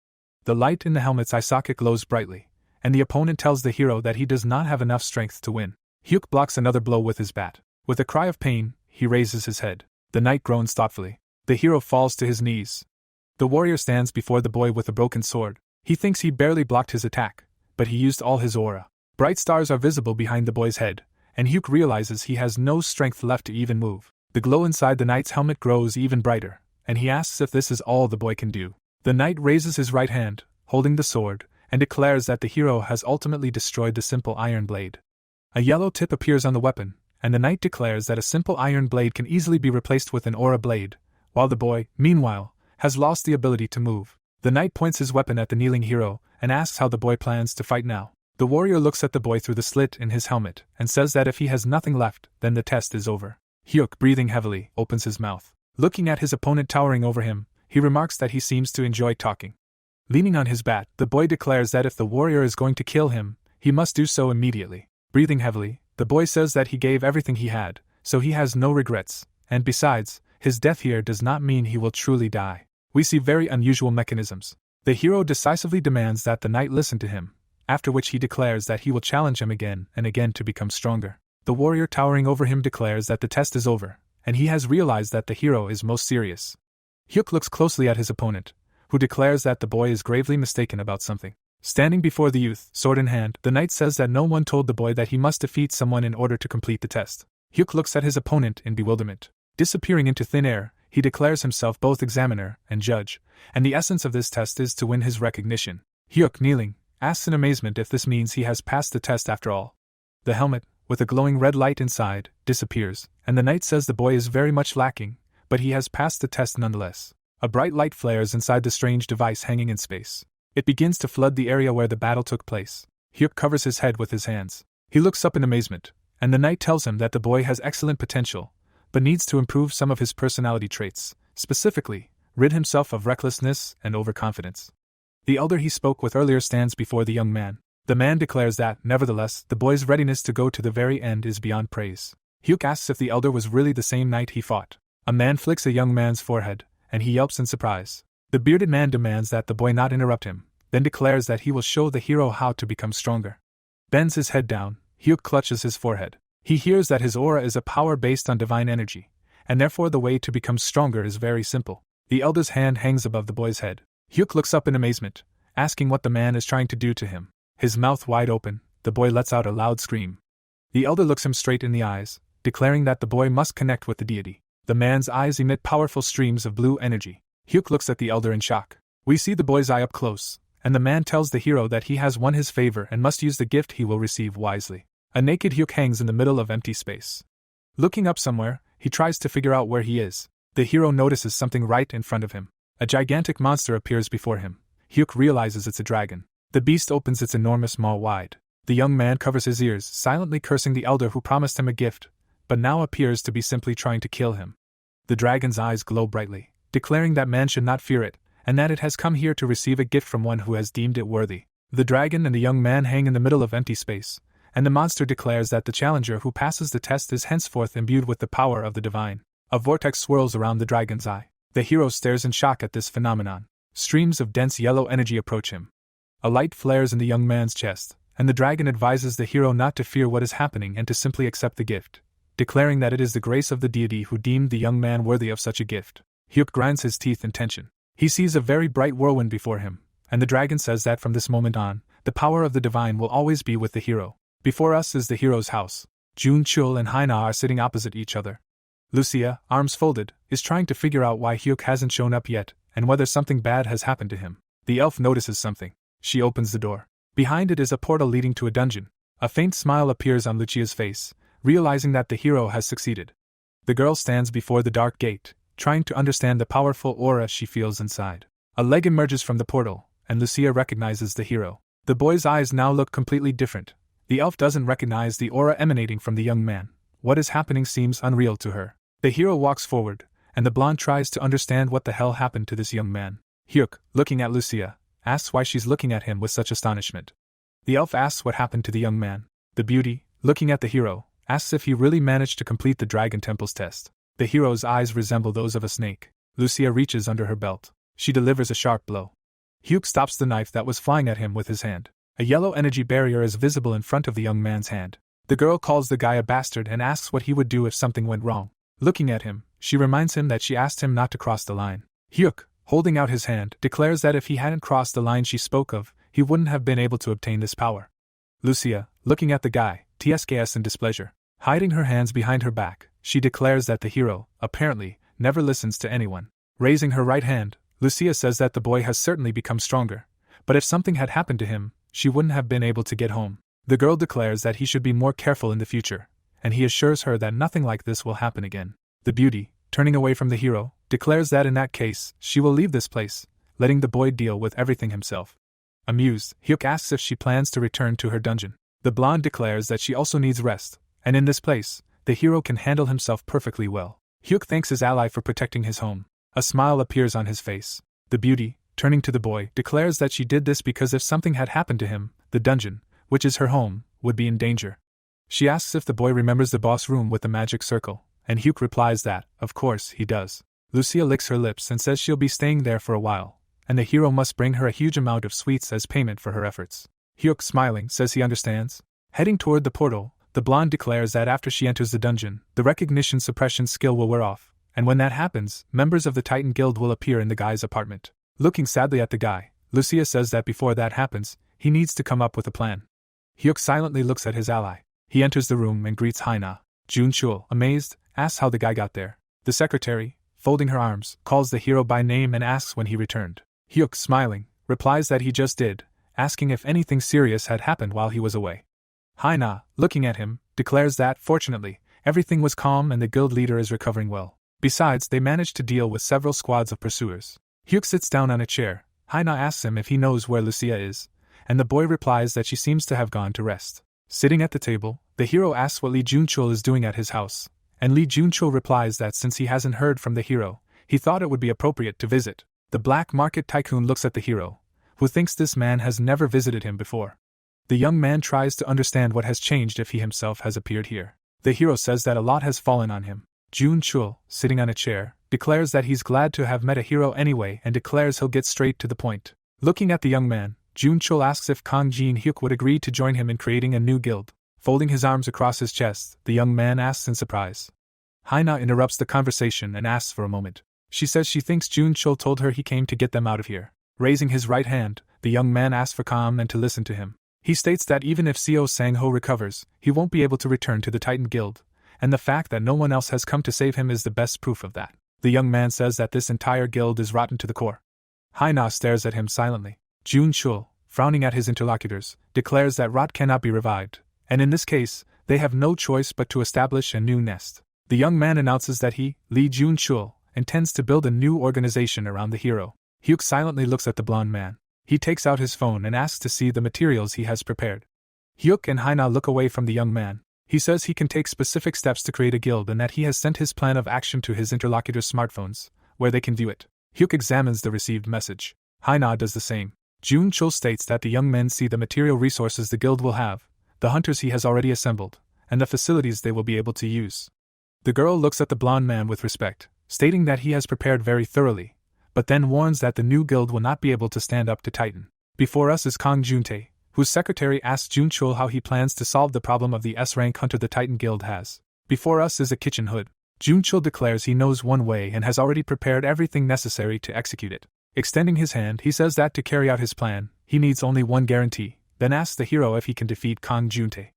The light in the helmet's eye socket glows brightly, and the opponent tells the hero that he does not have enough strength to win. Hyuk blocks another blow with his bat. With a cry of pain, he raises his head. The knight groans thoughtfully. The hero falls to his knees. The warrior stands before the boy with a broken sword. He thinks he barely blocked his attack, but he used all his aura. Bright stars are visible behind the boy's head, and Hyuk realizes he has no strength left to even move. The glow inside the knight's helmet grows even brighter, and he asks if this is all the boy can do. The knight raises his right hand, holding the sword, and declares that the hero has ultimately destroyed the simple iron blade. A yellow tip appears on the weapon, and the knight declares that a simple iron blade can easily be replaced with an aura blade, while the boy, meanwhile, has lost the ability to move. The knight points his weapon at the kneeling hero and asks how the boy plans to fight now. The warrior looks at the boy through the slit in his helmet and says that if he has nothing left, then the test is over. Hyuk, breathing heavily, opens his mouth. Looking at his opponent towering over him, he remarks that he seems to enjoy talking. Leaning on his bat, the boy declares that if the warrior is going to kill him, he must do so immediately. Breathing heavily, the boy says that he gave everything he had, so he has no regrets, and besides, his death here does not mean he will truly die. We see very unusual mechanisms. The hero decisively demands that the knight listen to him, after which he declares that he will challenge him again and again to become stronger. The warrior towering over him declares that the test is over, and he has realized that the hero is most serious. Hyuk looks closely at his opponent, who declares that the boy is gravely mistaken about something. Standing before the youth, sword in hand, the knight says that no one told the boy that he must defeat someone in order to complete the test. Hyuk looks at his opponent in bewilderment. Disappearing into thin air, he declares himself both examiner and judge, and the essence of this test is to win his recognition. Hyuk, kneeling, asks in amazement if this means he has passed the test after all. The helmet, with a glowing red light inside, disappears, and the knight says the boy is very much lacking, but he has passed the test nonetheless. A bright light flares inside the strange device hanging in space. It begins to flood the area where the battle took place. Hyuk covers his head with his hands. He looks up in amazement, and the knight tells him that the boy has excellent potential, but needs to improve some of his personality traits, specifically, rid himself of recklessness and overconfidence. The elder he spoke with earlier stands before the young man. The man declares that, nevertheless, the boy's readiness to go to the very end is beyond praise. Hyuk asks if the elder was really the same knight he fought. A man flicks a young man's forehead, and he yelps in surprise. The bearded man demands that the boy not interrupt him, then declares that he will show the hero how to become stronger. Bends his head down, Hyuk clutches his forehead. He hears that his aura is a power based on divine energy, and therefore the way to become stronger is very simple. The elder's hand hangs above the boy's head. Hyuk looks up in amazement, asking what the man is trying to do to him. His mouth wide open, the boy lets out a loud scream. The elder looks him straight in the eyes, declaring that the boy must connect with the deity. The man's eyes emit powerful streams of blue energy. Hyuk looks at the elder in shock. We see the boy's eye up close, and the man tells the hero that he has won his favor and must use the gift he will receive wisely. A naked Hyuk hangs in the middle of empty space. Looking up somewhere, he tries to figure out where he is. The hero notices something right in front of him. A gigantic monster appears before him. Hyuk realizes it's a dragon. The beast opens its enormous maw wide. The young man covers his ears, silently cursing the elder who promised him a gift, but now appears to be simply trying to kill him. The dragon's eyes glow brightly, declaring that man should not fear it, and that it has come here to receive a gift from one who has deemed it worthy. The dragon and the young man hang in the middle of empty space, and the monster declares that the challenger who passes the test is henceforth imbued with the power of the divine. A vortex swirls around the dragon's eye. The hero stares in shock at this phenomenon. Streams of dense yellow energy approach him. A light flares in the young man's chest, and the dragon advises the hero not to fear what is happening and to simply accept the gift, declaring that it is the grace of the deity who deemed the young man worthy of such a gift. Hyuk grinds his teeth in tension. He sees a very bright whirlwind before him, and the dragon says that from this moment on, the power of the divine will always be with the hero. Before us is the hero's house. Jun Chul and Haina are sitting opposite each other. Lucia, arms folded, is trying to figure out why Hyuk hasn't shown up yet, and whether something bad has happened to him. The elf notices something. She opens the door. Behind it is a portal leading to a dungeon. A faint smile appears on Lucia's face, realizing that the hero has succeeded. The girl stands before the dark gate, trying to understand the powerful aura she feels inside. A leg emerges from the portal, and Lucia recognizes the hero. The boy's eyes now look completely different. The elf doesn't recognize the aura emanating from the young man. What is happening seems unreal to her. The hero walks forward, and the blonde tries to understand what the hell happened to this young man. Hyuk, looking at Lucia, asks why she's looking at him with such astonishment. The elf asks what happened to the young man. The beauty, looking at the hero, asks if he really managed to complete the Dragon Temple's test. The hero's eyes resemble those of a snake. Lucia reaches under her belt. She delivers a sharp blow. Hyuk stops the knife that was flying at him with his hand. A yellow energy barrier is visible in front of the young man's hand. The girl calls the guy a bastard and asks what he would do if something went wrong. Looking at him, she reminds him that she asked him not to cross the line. Hyuk, holding out his hand, declares that if he hadn't crossed the line she spoke of, he wouldn't have been able to obtain this power. Lucia, looking at the guy, TSKS in displeasure. Hiding her hands behind her back, she declares that the hero, apparently, never listens to anyone. Raising her right hand, Lucia says that the boy has certainly become stronger, but if something had happened to him, she wouldn't have been able to get home. The girl declares that he should be more careful in the future, and he assures her that nothing like this will happen again. The beauty, turning away from the hero, declares that in that case, she will leave this place, letting the boy deal with everything himself. Amused, Hyuk asks if she plans to return to her dungeon. The blonde declares that she also needs rest, and in this place, the hero can handle himself perfectly well. Hyuk thanks his ally for protecting his home. A smile appears on his face. The beauty, turning to the boy, declares that she did this because if something had happened to him, the dungeon, which is her home, would be in danger. She asks if the boy remembers the boss room with the magic circle, and Hyuk replies that, of course, he does. Lucia licks her lips and says she'll be staying there for a while, and the hero must bring her a huge amount of sweets as payment for her efforts. Hyuk, smiling, says he understands. Heading toward the portal, the blonde declares that after she enters the dungeon, the recognition suppression skill will wear off, and when that happens, members of the Titan Guild will appear in the guy's apartment. Looking sadly at the guy, Lucia says that before that happens, he needs to come up with a plan. Hyuk silently looks at his ally. He enters the room and greets Haina. Junchul, amazed, asks how the guy got there. The secretary, folding her arms, calls the hero by name and asks when he returned. Hyuk, smiling, replies that he just did, asking if anything serious had happened while he was away. Haina, looking at him, declares that, fortunately, everything was calm and the guild leader is recovering well. Besides, they managed to deal with several squads of pursuers. Hyuk sits down on a chair. Haina asks him if he knows where Lucia is, and the boy replies that she seems to have gone to rest. Sitting at the table, the hero asks what Lee Junchul is doing at his house, and Lee Junchul replies that since he hasn't heard from the hero, he thought it would be appropriate to visit. The black market tycoon looks at the hero, who thinks this man has never visited him before. The young man tries to understand what has changed if he himself has appeared here. The hero says that a lot has fallen on him. Junchul, sitting on a chair, declares that he's glad to have met a hero anyway and declares he'll get straight to the point. Looking at the young man, Junchul asks if Kang Jin Hyuk would agree to join him in creating a new guild. Folding his arms across his chest, the young man asks in surprise. Haina interrupts the conversation and asks for a moment. She says she thinks Junchul told her he came to get them out of here. Raising his right hand, the young man asks for calm and to listen to him. He states that even if Seo Sang-ho recovers, he won't be able to return to the Titan Guild, and the fact that no one else has come to save him is the best proof of that. The young man says that this entire guild is rotten to the core. Haina stares at him silently. Junchul, frowning at his interlocutors, declares that rot cannot be revived, and in this case, they have no choice but to establish a new nest. The young man announces that he, Lee Junchul, intends to build a new organization around the hero. Hyuk silently looks at the blonde man. He takes out his phone and asks to see the materials he has prepared. Hyuk and Haina look away from the young man. He says he can take specific steps to create a guild and that he has sent his plan of action to his interlocutors' smartphones, where they can view it. Hyuk examines the received message. Haina does the same. Junchul states that the young men see the material resources the guild will have, the hunters he has already assembled, and the facilities they will be able to use. The girl looks at the blonde man with respect, stating that he has prepared very thoroughly, but then warns that the new guild will not be able to stand up to Titan. Before us is Kang Juntae, whose secretary asks Junchul how he plans to solve the problem of the S-rank hunter the Titan Guild has. Before us is a kitchen hood. Junchul declares he knows one way and has already prepared everything necessary to execute it. Extending his hand, he says that to carry out his plan, he needs only one guarantee, then asks the hero if he can defeat Kang Juntae.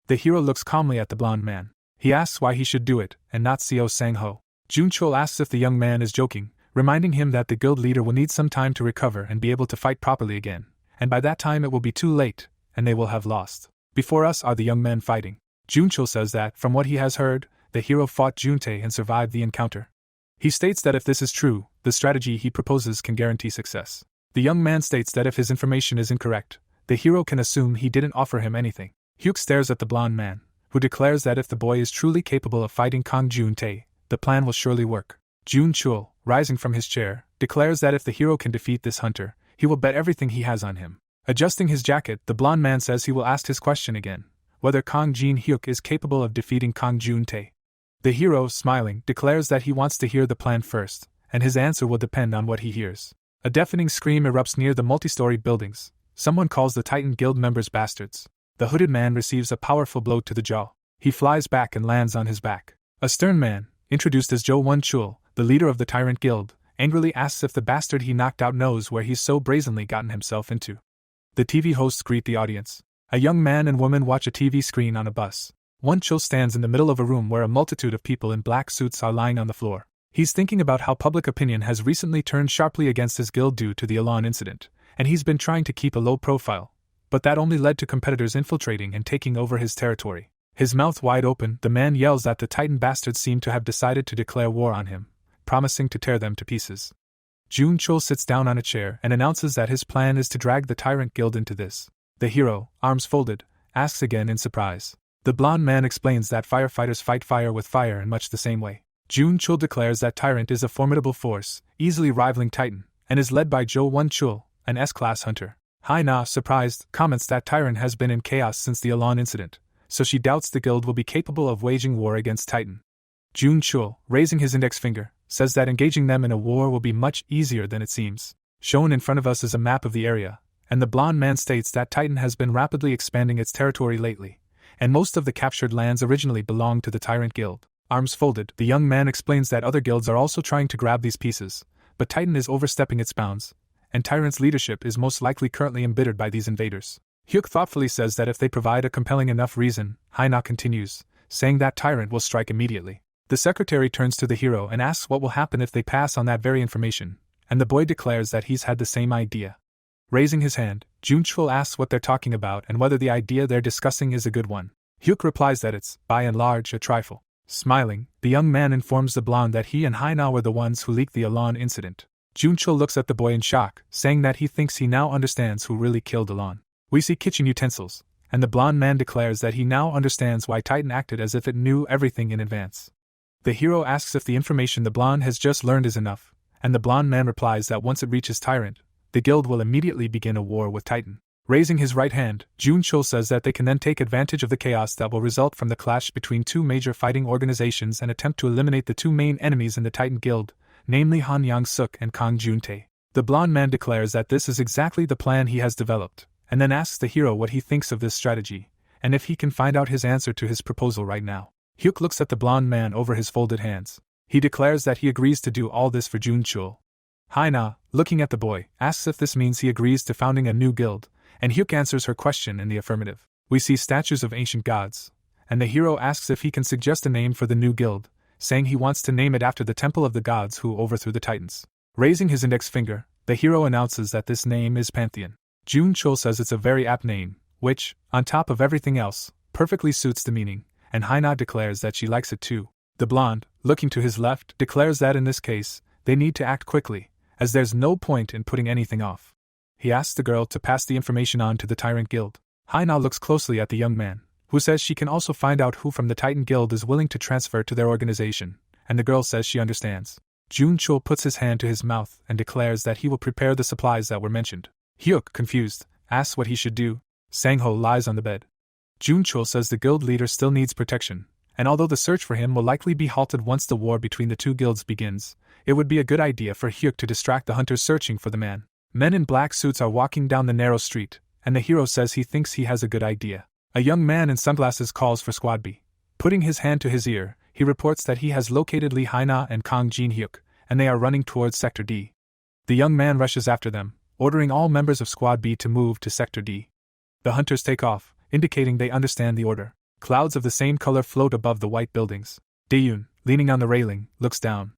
The hero looks calmly at the blonde man. He asks why he should do it, and not Seo Sang-ho. Junchul asks if the young man is joking, reminding him that the guild leader will need some time to recover and be able to fight properly again, and by that time it will be too late, and they will have lost. Before us are the young men fighting. Junchul says that, from what he has heard, the hero fought Juntae and survived the encounter. He states that if this is true, the strategy he proposes can guarantee success. The young man states that if his information is incorrect, the hero can assume he didn't offer him anything. Hyuk stares at the blonde man, who declares that if the boy is truly capable of fighting Kang Jun-tae, the plan will surely work. Jun-chul, rising from his chair, declares that if the hero can defeat this hunter, he will bet everything he has on him. Adjusting his jacket, the blonde man says he will ask his question again, whether Kang Jin-hyuk is capable of defeating Kang Jun-tae. The hero, smiling, declares that he wants to hear the plan first, and his answer will depend on what he hears. A deafening scream erupts near the multi-story buildings. Someone calls the Titan Guild members bastards. The hooded man receives a powerful blow to the jaw. He flies back and lands on his back. A stern man, introduced as Jo Won-chul, the leader of the Tyrant Guild, angrily asks if the bastard he knocked out knows where he's so brazenly gotten himself into. The TV hosts greet the audience. A young man and woman watch a TV screen on a bus. Won-chul stands in the middle of a room where a multitude of people in black suits are lying on the floor. He's thinking about how public opinion has recently turned sharply against his guild due to the Elan incident, and he's been trying to keep a low profile, but that only led to competitors infiltrating and taking over his territory. His mouth wide open, the man yells that the Titan bastards seem to have decided to declare war on him, promising to tear them to pieces. Jun-chul sits down on a chair and announces that his plan is to drag the Tyrant Guild into this. The hero, arms folded, asks again in surprise. The blonde man explains that firefighters fight fire with fire in much the same way. Jun-chul declares that Tyrant is a formidable force, easily rivaling Titan, and is led by Jo Won-chul, an S-class hunter. Haina, surprised, comments that Tyrant has been in chaos since the Elan incident, so she doubts the guild will be capable of waging war against Titan. Jun-chul, raising his index finger, says that engaging them in a war will be much easier than it seems. Shown in front of us is a map of the area, and the blonde man states that Titan has been rapidly expanding its territory lately, and most of the captured lands originally belonged to the Tyrant Guild. Arms folded, the young man explains that other guilds are also trying to grab these pieces, but Titan is overstepping its bounds, and Tyrant's leadership is most likely currently embittered by these invaders. Hyuk thoughtfully says that if they provide a compelling enough reason, Haina continues, saying that Tyrant will strike immediately. The secretary turns to the hero and asks what will happen if they pass on that very information, and the boy declares that he's had the same idea. Raising his hand, Jun-chul asks what they're talking about and whether the idea they're discussing is a good one. Hyuk replies that it's, by and large, a trifle. Smiling, the young man informs the blonde that he and Haina were the ones who leaked the Elan incident. Jun-chul looks at the boy in shock, saying that he thinks he now understands who really killed Elan. We see kitchen utensils, and the blonde man declares that he now understands why Titan acted as if it knew everything in advance. The hero asks if the information the blonde has just learned is enough, and the blonde man replies that once it reaches Tyrant, the guild will immediately begin a war with Titan. Raising his right hand, Jun-chul says that they can then take advantage of the chaos that will result from the clash between two major fighting organizations and attempt to eliminate the two main enemies in the Titan Guild, namely Han Yang-suk and Kang Jun-tae. The blonde man declares that this is exactly the plan he has developed, and then asks the hero what he thinks of this strategy, and if he can find out his answer to his proposal right now. Hyuk looks at the blonde man over his folded hands. He declares that he agrees to do all this for Jun-chul. Haina, looking at the boy, asks if this means he agrees to founding a new guild, and Hyuk answers her question in the affirmative. We see statues of ancient gods, and the hero asks if he can suggest a name for the new guild, saying he wants to name it after the temple of the gods who overthrew the Titans. Raising his index finger, the hero announces that this name is Pantheon. Jun-chul says it's a very apt name, which, on top of everything else, perfectly suits the meaning, and Haina declares that she likes it too. The blonde, looking to his left, declares that in this case, they need to act quickly, as there's no point in putting anything off. He asks the girl to pass the information on to the Tyrant Guild. Haina looks closely at the young man, who says she can also find out who from the Titan Guild is willing to transfer to their organization, and the girl says she understands. Jun-chul puts his hand to his mouth and declares that he will prepare the supplies that were mentioned. Hyuk, confused, asks what he should do. Sang-ho lies on the bed. Jun-chul says the guild leader still needs protection, and although the search for him will likely be halted once the war between the two guilds begins, it would be a good idea for Hyuk to distract the hunters searching for the man. Men in black suits are walking down the narrow street, and the hero says he thinks he has a good idea. A young man in sunglasses calls for Squad B. Putting his hand to his ear, he reports that he has located Lee Haina and Kang Jin-hyuk, and they are running towards Sector D. The young man rushes after them, ordering all members of Squad B to move to Sector D. The hunters take off, indicating they understand the order. Clouds of the same color float above the white buildings. Dae-yoon, leaning on the railing, looks down.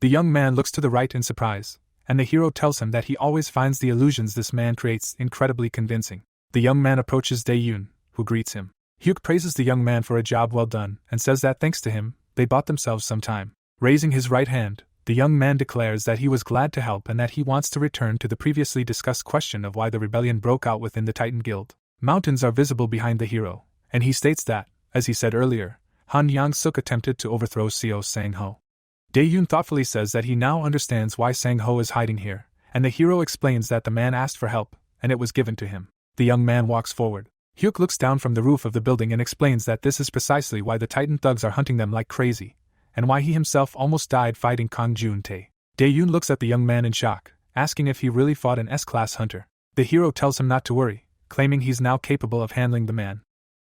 The young man looks to the right in surprise, and the hero tells him that he always finds the illusions this man creates incredibly convincing. The young man approaches Dae-yoon, who greets him. Hyuk praises the young man for a job well done and says that thanks to him, they bought themselves some time. Raising his right hand, The young man declares that he was glad to help and that he wants to return to the previously discussed question of why the rebellion broke out within the Titan Guild. Mountains are visible behind the hero, and he states that, as he said earlier, Han Yang-suk attempted to overthrow Seo Sang-ho. Dae-yoon thoughtfully says that he now understands why Sang-ho is hiding here, and the hero explains that the man asked for help, and it was given to him. The young man walks forward. Hyuk looks down from the roof of the building and explains that this is precisely why the Titan thugs are hunting them like crazy, and why he himself almost died fighting Kang Jun-tae. Dae-yoon looks at the young man in shock, asking if he really fought an S-class hunter. The hero tells him not to worry, claiming he's now capable of handling the man.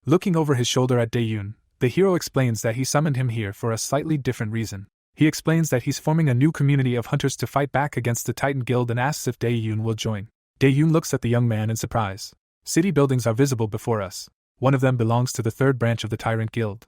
Looking over his shoulder at Dae-yoon, the hero explains that he summoned him here for a slightly different reason. He explains that he's forming a new community of hunters to fight back against the Titan Guild and asks if Dae-yoon will join. Dae-yoon looks at the young man in surprise. City buildings are visible before us. One of them belongs to the third branch of the Tyrant Guild.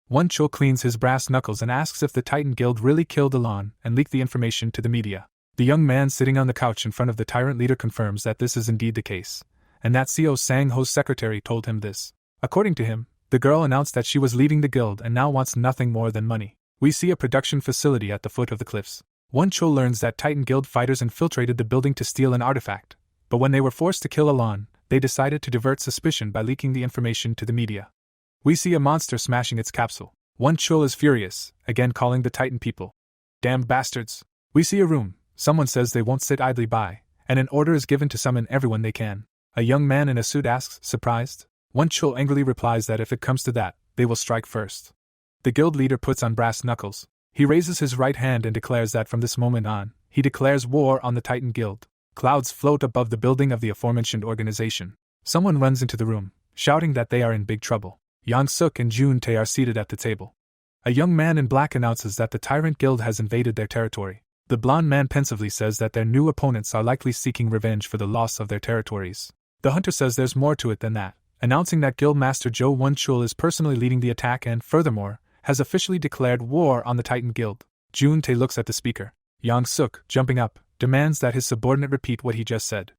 Won-chul cleans his brass knuckles and asks if the Titan Guild really killed Elan and leaked the information to the media. The young man sitting on the couch in front of the tyrant leader confirms that this is indeed the case, and that Seo Sang-ho's secretary told him this. According to him, the girl announced that she was leaving the guild and now wants nothing more than money. We see a production facility at the foot of the cliffs. Won-chul learns that Titan Guild fighters infiltrated the building to steal an artifact, but when they were forced to kill Elan, they decided to divert suspicion by leaking the information to the media. We see a monster smashing its capsule. Won-chul is furious, again calling the Titan people damned bastards. We see a room. Someone says they won't sit idly by, and an order is given to summon everyone they can. A young man in a suit asks, surprised? Won-chul angrily replies that if it comes to that, they will strike first. The guild leader puts on brass knuckles. He raises his right hand and declares that from this moment on, he declares war on the Titan Guild. Clouds float above the building of the aforementioned organization. Someone runs into the room, shouting that they are in big trouble. Yang-suk and Jun-tae are seated at the table. A young man in black announces that the Tyrant Guild has invaded their territory. The blonde man pensively says that their new opponents are likely seeking revenge for the loss of their territories. The hunter says there's more to it than that, announcing that Guild Master Jo Won-chul is personally leading the attack and, furthermore, has officially declared war on the Titan Guild. Jun-tae looks at the speaker. Yang-suk, jumping up, demands that his subordinate repeat what he just said.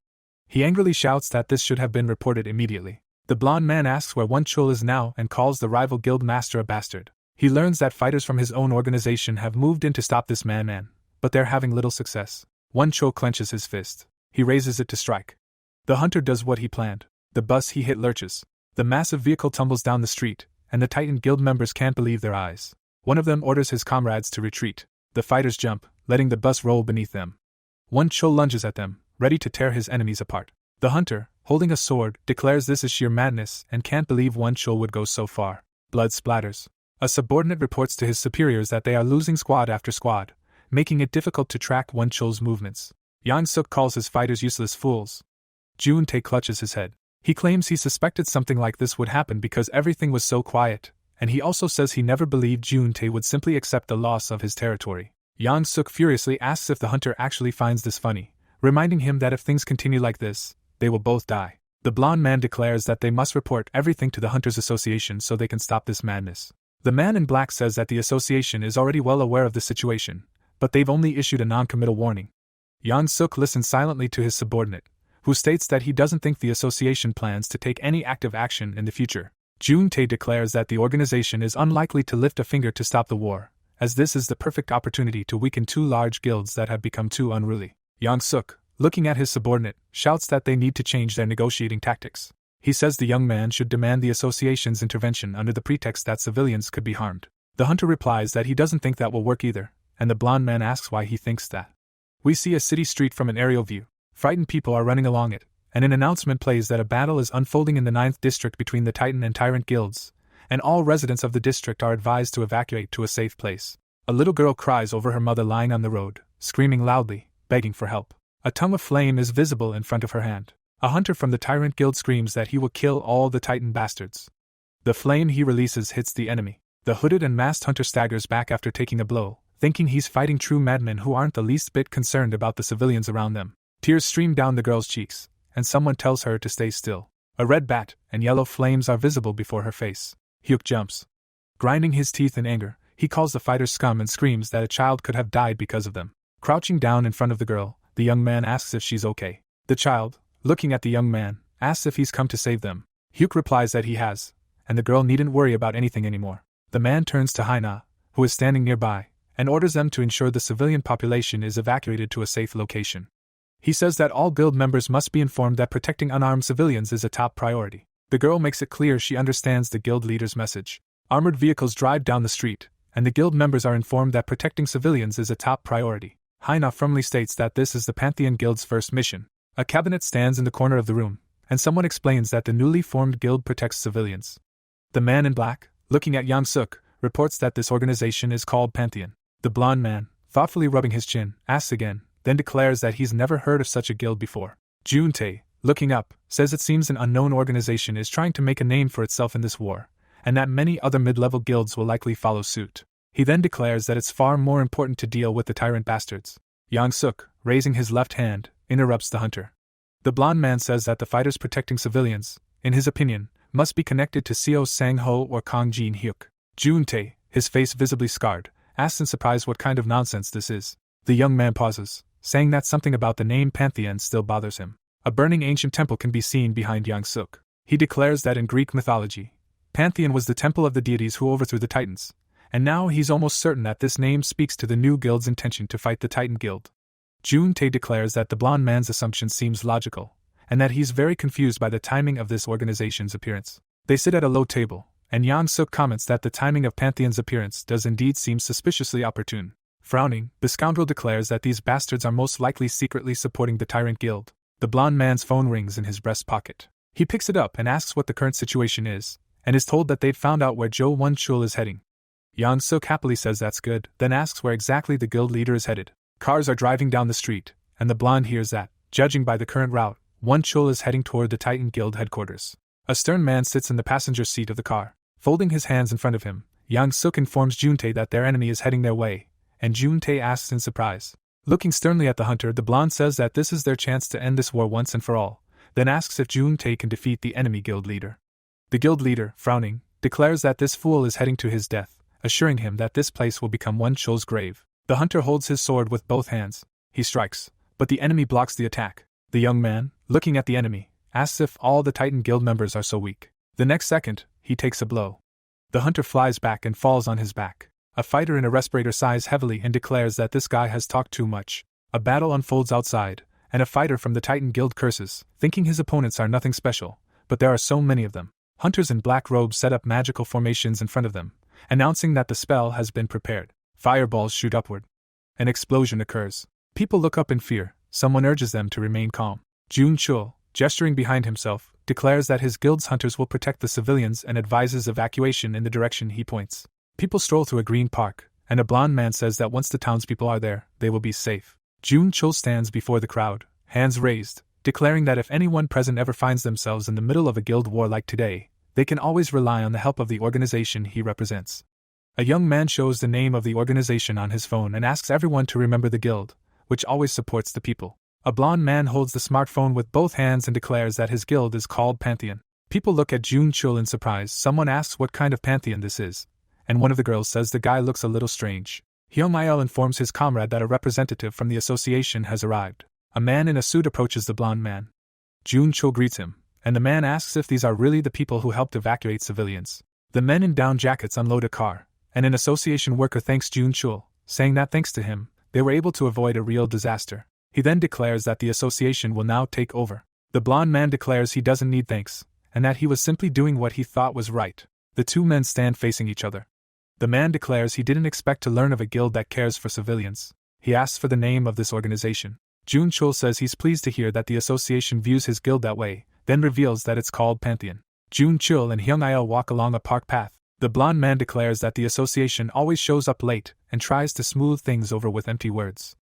He angrily shouts that this should have been reported immediately. The blonde man asks where Won-chul is now and calls the rival guild master a bastard. He learns that fighters from his own organization have moved in to stop this man, but they're having little success. Won-chul clenches his fist. He raises it to strike. The hunter does what he planned. The bus he hit lurches. The massive vehicle tumbles down the street, and the Titan Guild members can't believe their eyes. One of them orders his comrades to retreat. The fighters jump, letting the bus roll beneath them. Won-chul lunges at them, ready to tear his enemies apart. The hunter, holding a sword, declares this is sheer madness and can't believe Won-chul would go so far. Blood splatters. A subordinate reports to his superiors that they are losing squad after squad, making it difficult to track Won-chul's movements. Yang-suk calls his fighters useless fools. Jun-tae clutches his head. He claims he suspected something like this would happen because everything was so quiet, and he also says he never believed Jun-tae would simply accept the loss of his territory. Yang-suk furiously asks if the hunter actually finds this funny, reminding him that if things continue like this, they will both die. The blonde man declares that they must report everything to the Hunters Association so they can stop this madness. The man in black says that the association is already well aware of the situation, but they've only issued a non-committal warning. Yang-suk listens silently to his subordinate, who states that he doesn't think the association plans to take any active action in the future. Jun-tae declares that the organization is unlikely to lift a finger to stop the war, as this is the perfect opportunity to weaken two large guilds that have become too unruly. Yang-suk, looking at his subordinate, shouts that they need to change their negotiating tactics. He says the young man should demand the association's intervention under the pretext that civilians could be harmed. The hunter replies that he doesn't think that will work either, and the blonde man asks why he thinks that. We see a city street from an aerial view. Frightened people are running along it, and an announcement plays that a battle is unfolding in the 9th district between the Titan and Tyrant guilds, and all residents of the district are advised to evacuate to a safe place. A little girl cries over her mother lying on the road, screaming loudly, begging for help. A tongue of flame is visible in front of her hand. A hunter from the Tyrant Guild screams that he will kill all the Titan bastards. The flame he releases hits the enemy. The hooded and masked hunter staggers back after taking a blow, thinking he's fighting true madmen who aren't the least bit concerned about the civilians around them. Tears stream down the girl's cheeks, and someone tells her to stay still. A red bat and yellow flames are visible before her face. Hyuk jumps. Grinding his teeth in anger, he calls the fighters scum and screams that a child could have died because of them. Crouching down in front of the girl, the young man asks if she's okay. The child, looking at the young man, asks if he's come to save them. Hyuk replies that he has, and the girl needn't worry about anything anymore. The man turns to Haina, who is standing nearby, and orders them to ensure the civilian population is evacuated to a safe location. He says that all guild members must be informed that protecting unarmed civilians is a top priority. The girl makes it clear she understands the guild leader's message. Armored vehicles drive down the street, and the guild members are informed that protecting civilians is a top priority. Haina firmly states that this is the Pantheon Guild's first mission. A cabinet stands in the corner of the room, and someone explains that the newly formed guild protects civilians. The man in black, looking at Yang Suk, reports that this organization is called Pantheon. The blonde man, thoughtfully rubbing his chin, asks again, then declares that he's never heard of such a guild before. Juntae, looking up, says it seems an unknown organization is trying to make a name for itself in this war, and that many other mid-level guilds will likely follow suit. He then declares that it's far more important to deal with the tyrant bastards. Yang Suk, raising his left hand, interrupts the hunter. The blonde man says that the fighters protecting civilians, in his opinion, must be connected to Seo Sang-ho or Kang Jin-hyuk. Juntae, his face visibly scarred, asks in surprise what kind of nonsense this is. The young man pauses, saying that something about the name Pantheon still bothers him. A burning ancient temple can be seen behind Yang Suk. He declares that in Greek mythology, Pantheon was the temple of the deities who overthrew the Titans, and now he's almost certain that this name speaks to the new guild's intention to fight the Titan Guild. Juntae declares that the blonde man's assumption seems logical, and that he's very confused by the timing of this organization's appearance. They sit at a low table, and Yang Suk comments that the timing of Pantheon's appearance does indeed seem suspiciously opportune. Frowning, the scoundrel declares that these bastards are most likely secretly supporting the Tyrant Guild. The blonde man's phone rings in his breast pocket. He picks it up and asks what the current situation is, and is told that they'd found out where Jo Won-chul is heading. Yang Suk happily says that's good, then asks where exactly the guild leader is headed. Cars are driving down the street, and the blonde hears that, judging by the current route, Won-chul is heading toward the Titan Guild headquarters. A stern man sits in the passenger seat of the car. Folding his hands in front of him, Yang Suk informs Juntae that their enemy is heading their way, and Juntae asks in surprise. Looking sternly at the hunter, the blonde says that this is their chance to end this war once and for all, then asks if Juntae can defeat the enemy guild leader. The guild leader, frowning, declares that this fool is heading to his death, assuring him that this place will become Won-chul's grave. The hunter holds his sword with both hands. He strikes, but the enemy blocks the attack. The young man, looking at the enemy, asks if all the Titan Guild members are so weak. The next second, he takes a blow. The hunter flies back and falls on his back. A fighter in a respirator sighs heavily and declares that this guy has talked too much. A battle unfolds outside, and a fighter from the Titan Guild curses, thinking his opponents are nothing special, but there are so many of them. Hunters in black robes set up magical formations in front of them, announcing that the spell has been prepared. Fireballs shoot upward. An explosion occurs. People look up in fear. Someone urges them to remain calm. Jun-chul, gesturing behind himself, declares that his guild's hunters will protect the civilians and advises evacuation in the direction he points. People stroll through a green park, and a blonde man says that once the townspeople are there, they will be safe. Jun-chul stands before the crowd, hands raised, declaring that if anyone present ever finds themselves in the middle of a guild war like today, they can always rely on the help of the organization he represents. A young man shows the name of the organization on his phone and asks everyone to remember the guild, which always supports the people. A blonde man holds the smartphone with both hands and declares that his guild is called Pantheon. People look at Jun-chul in surprise. Someone asks what kind of pantheon this is, and one of the girls says the guy looks a little strange. Hyung-il informs his comrade that a representative from the association has arrived. A man in a suit approaches the blonde man. Jun-chul greets him, and the man asks if these are really the people who helped evacuate civilians. The men in down jackets unload a car, and an association worker thanks Jun-chul, saying that thanks to him, they were able to avoid a real disaster. He then declares that the association will now take over. The blonde man declares he doesn't need thanks, and that he was simply doing what he thought was right. The two men stand facing each other. The man declares he didn't expect to learn of a guild that cares for civilians. He asks for the name of this organization. Jun-chul says he's pleased to hear that the association views his guild that way, then reveals that it's called Pantheon. Jun-chul and Hyung-il walk along a park path. The blonde man declares that the association always shows up late and tries to smooth things over with empty words.